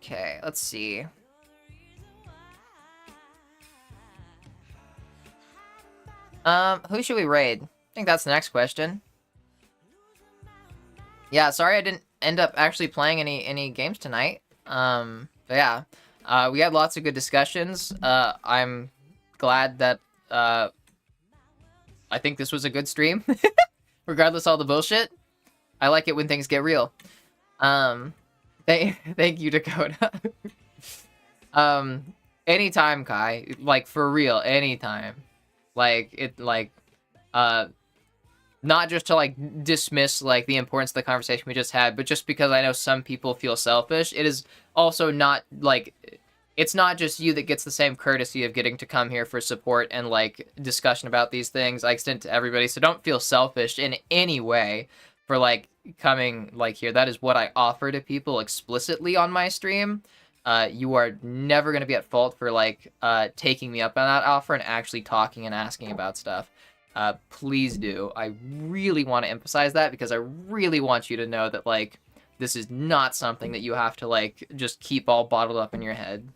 Okay, let's see. Who should we raid? I think that's the next question. Yeah, sorry I didn't end up actually playing any games tonight. But yeah. We had lots of good discussions. I'm glad that, I think this was a good stream. Regardless of all the bullshit. I like it when things get real. Thank you, Dakota. Anytime, Kai. Like, for real, anytime. Not just to, like, dismiss, like, the importance of the conversation we just had, but just because I know some people feel selfish, it is also not, like, it's not just you that gets the same courtesy of getting to come here for support and, like, discussion about these things. I extend to everybody, so don't feel selfish in any way for, like, coming, like, here. That is what I offer to people explicitly on my stream. You are never going to be at fault for, like, taking me up on that offer and actually talking and asking about stuff. Please do. I really want to emphasize that because I really want you to know that, like, this is not something that you have to, like, just keep all bottled up in your head.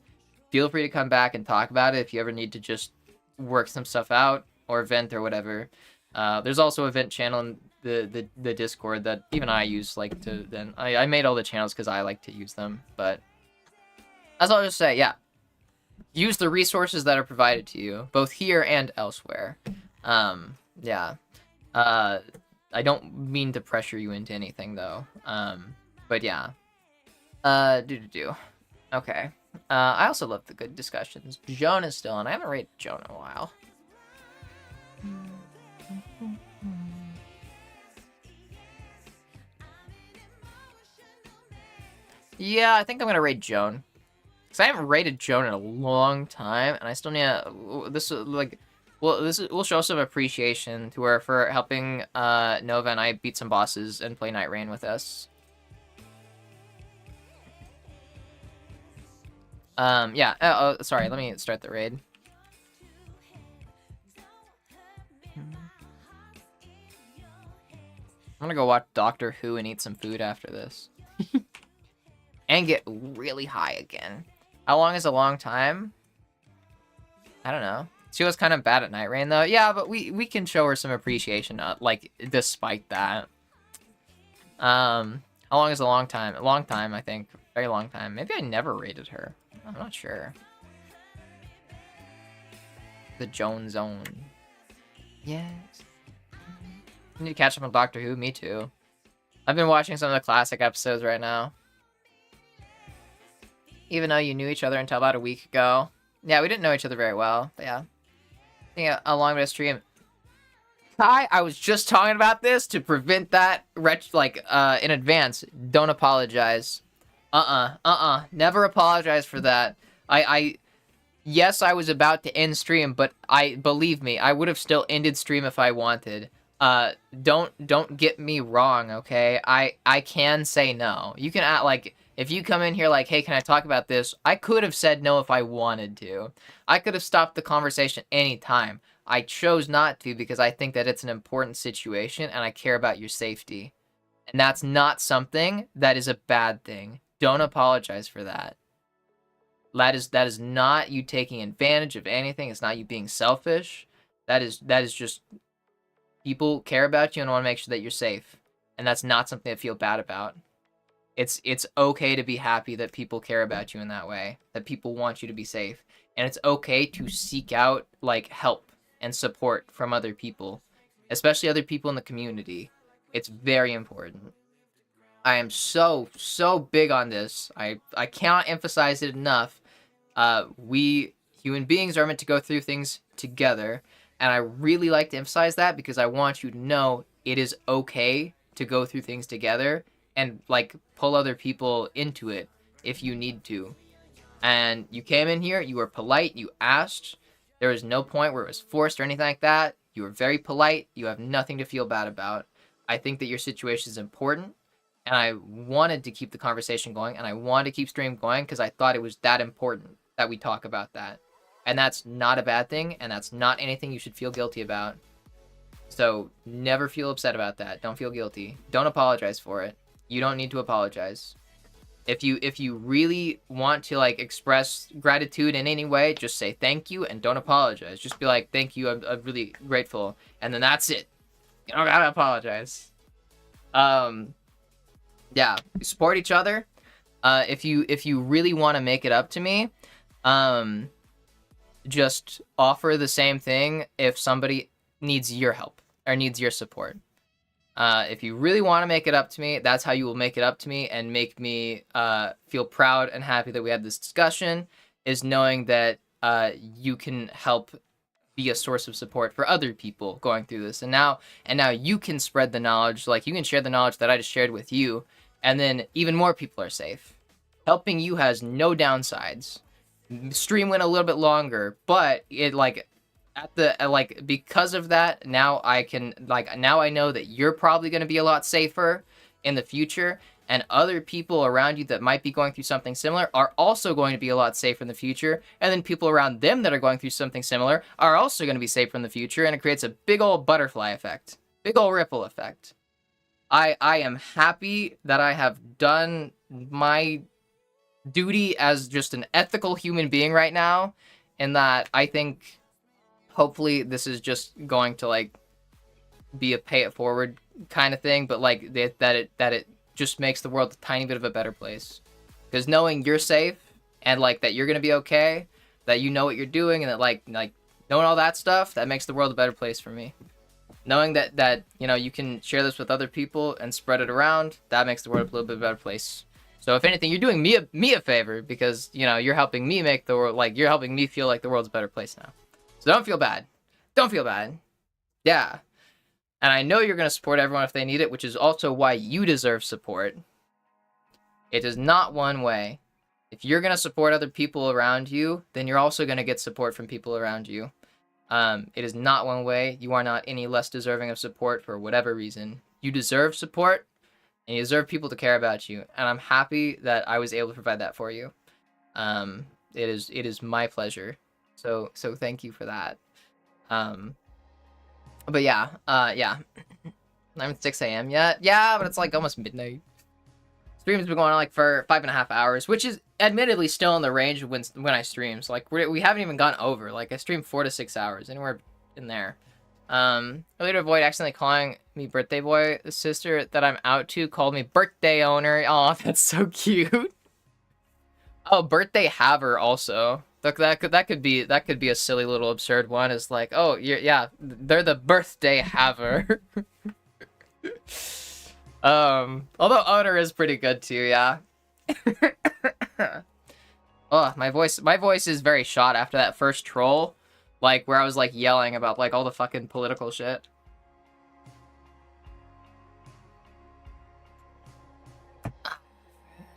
Feel free to come back and talk about it if you ever need to just work some stuff out or vent or whatever. There's also a vent channel in the Discord that even I use, like, to then. I made all the channels because I like to use them, but as I'll just say, yeah. Use the resources that are provided to you, both here and elsewhere. Yeah. I don't mean to pressure you into anything, though. But yeah. Okay. I also love the good discussions. Joan is still on. I haven't rated Joan in a while. Yeah, I think I'm gonna rate Joan. Because I haven't rated Joan in a long time, and I still need to... This will show some appreciation to her for helping Nova and I beat some bosses and play Night Rain with us. Yeah. Oh, sorry. Let me start the raid. I'm gonna go watch Doctor Who and eat some food after this. And get really high again. How long is a long time? I don't know. She was kind of bad at Night Rain, though. Yeah, but we can show her some appreciation, like, despite that. How long is a long time? A long time, I think. Very long time. Maybe I never rated her. I'm not sure. The Joan Zone. Yes. I need to catch up on Doctor Who. Me too. I've been watching some of the classic episodes right now. Even though you knew each other until about a week ago. Yeah, we didn't know each other very well. But yeah. I think a long bit of stream. Kai, I was just talking about this to prevent that in advance. Don't apologize. Never apologize for that. Yes, I was about to end stream, but believe me, I would have still ended stream if I wanted. Don't get me wrong, okay? I can say no. You can act like, if you come in here like, hey, can I talk about this? I could have said no if I wanted to. I could have stopped the conversation anytime. I chose not to because I think that it's an important situation and I care about your safety. And that's not something that is a bad thing. Don't apologize for that. That is not you taking advantage of anything. It's not you being selfish. That is just people care about you and want to make sure that you're safe. And that's not something to feel bad about. It's okay to be happy that people care about you in that way, that people want you to be safe. And it's okay to seek out like help and support from other people, especially other people in the community. It's very important. I am so big on this. I cannot emphasize it enough. We human beings are meant to go through things together, and I really like to emphasize that because I want you to know it is okay to go through things together and like pull other people into it if you need to. And you came in here, you were polite, you asked. There was no point where it was forced or anything like that. You were very polite. You have nothing to feel bad about. I think that your situation is important, and I wanted to keep the conversation going, and I wanted to keep stream going because I thought it was that important that we talk about that. And that's not a bad thing, and that's not anything you should feel guilty about. So never feel upset about that. Don't feel guilty. Don't apologize for it. You don't need to apologize. If you really want to like express gratitude in any way, just say thank you and don't apologize. Just be like, thank you, I'm really grateful, and then that's it. You don't gotta apologize. Yeah, support each other. If you really want to make it up to me, just offer the same thing if somebody needs your help or needs your support. If you really want to make it up to me, that's how you will make it up to me and make me feel proud and happy that we had this discussion, is knowing that you can help be a source of support for other people going through this. And now you can spread the knowledge, like you can share the knowledge that I just shared with you, and then even more people are safe. Helping you has no downsides. Stream went a little bit longer, but it because of that, now I know that you're probably going to be a lot safer in the future, and other people around you that might be going through something similar are also going to be a lot safer in the future, and then people around them that are going through something similar are also going to be safer in the future, and it creates a big old butterfly effect, big old ripple effect. I am happy that I have done my duty as just an ethical human being right now, and that I think hopefully this is just going to like be a pay it forward kind of thing, but like that it just makes the world a tiny bit of a better place. Because knowing you're safe and like that you're gonna be okay, that you know what you're doing, and that like knowing all that stuff, that makes the world a better place for me. Knowing that you know you can share this with other people and spread it around, that makes the world a little bit better place. So if anything, you're doing me a favor because, you know, you're helping me make the world, like, you're helping me feel like the world's a better place now. So don't feel bad. Don't feel bad. Yeah. And I know you're going to support everyone if they need it, which is also why you deserve support. It is not one way. If you're going to support other people around you, then you're also going to get support from people around you. It is not one way. You are not any less deserving of support for whatever reason. You deserve support, and you deserve people to care about you. And I'm happy that I was able to provide that for you. It is my pleasure. So thank you for that. But yeah, yeah. I'm at 6 a.m. yet. Yeah, but it's like almost midnight. Stream's been going on like for 5.5 hours, which is admittedly still in the range of when I stream. So like we haven't even gone over. Like I stream 4 to 6 hours, anywhere in there. Earlier to avoid accidentally calling me birthday boy, the sister that I'm out to called me birthday owner. Oh, that's so cute. Oh, birthday haver also. That could be a silly little absurd one. Is like, oh, yeah, they're the birthday haver. Although owner is pretty good too, yeah. Oh, my voice is very shot after that first troll, like where I was like yelling about like all the fucking political shit.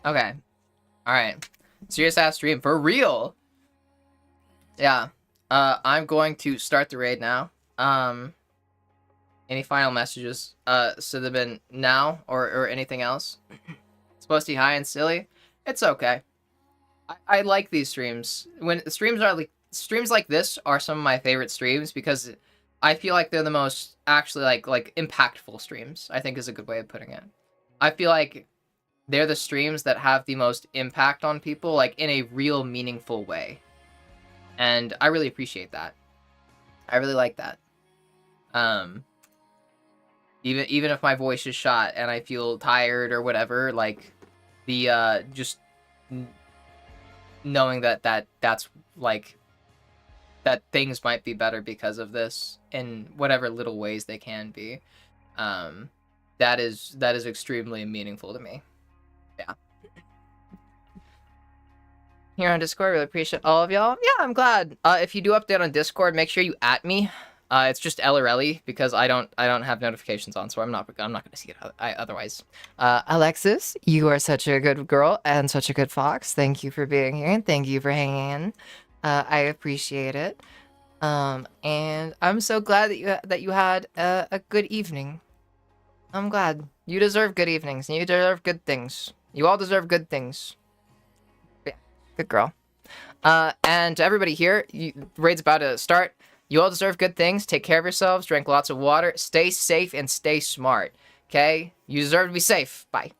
Okay, all right, serious ass stream for real. Yeah, I'm going to start the raid now. Any final messages? So they've been now or anything else? It's supposed to be high and silly. It's okay. I like these streams. When streams like this are some of my favorite streams because I feel like they're the most actually like impactful streams. I think is a good way of putting it. I feel like they're the streams that have the most impact on people, like in a real meaningful way. And I really appreciate that. I really like that. Even if my voice is shot and I feel tired or whatever, like the just knowing that's like that things might be better because of this in whatever little ways they can be. That is extremely meaningful to me. Yeah. Here on Discord, really appreciate all of y'all. Yeah, I'm glad. If you do update on Discord, make sure you at me. It's just LRLE because I don't have notifications on, so I'm not gonna see it otherwise. Alexis, you are such a good girl and such a good fox. Thank you for being here and thank you for hanging in. I appreciate it. And I'm so glad that you had a good evening. I'm glad. You deserve good evenings and you deserve good things. You all deserve good things. Yeah, good girl. And to everybody here, raid's about to start. You all deserve good things. Take care of yourselves. Drink lots of water. Stay safe and stay smart. Okay? You deserve to be safe. Bye.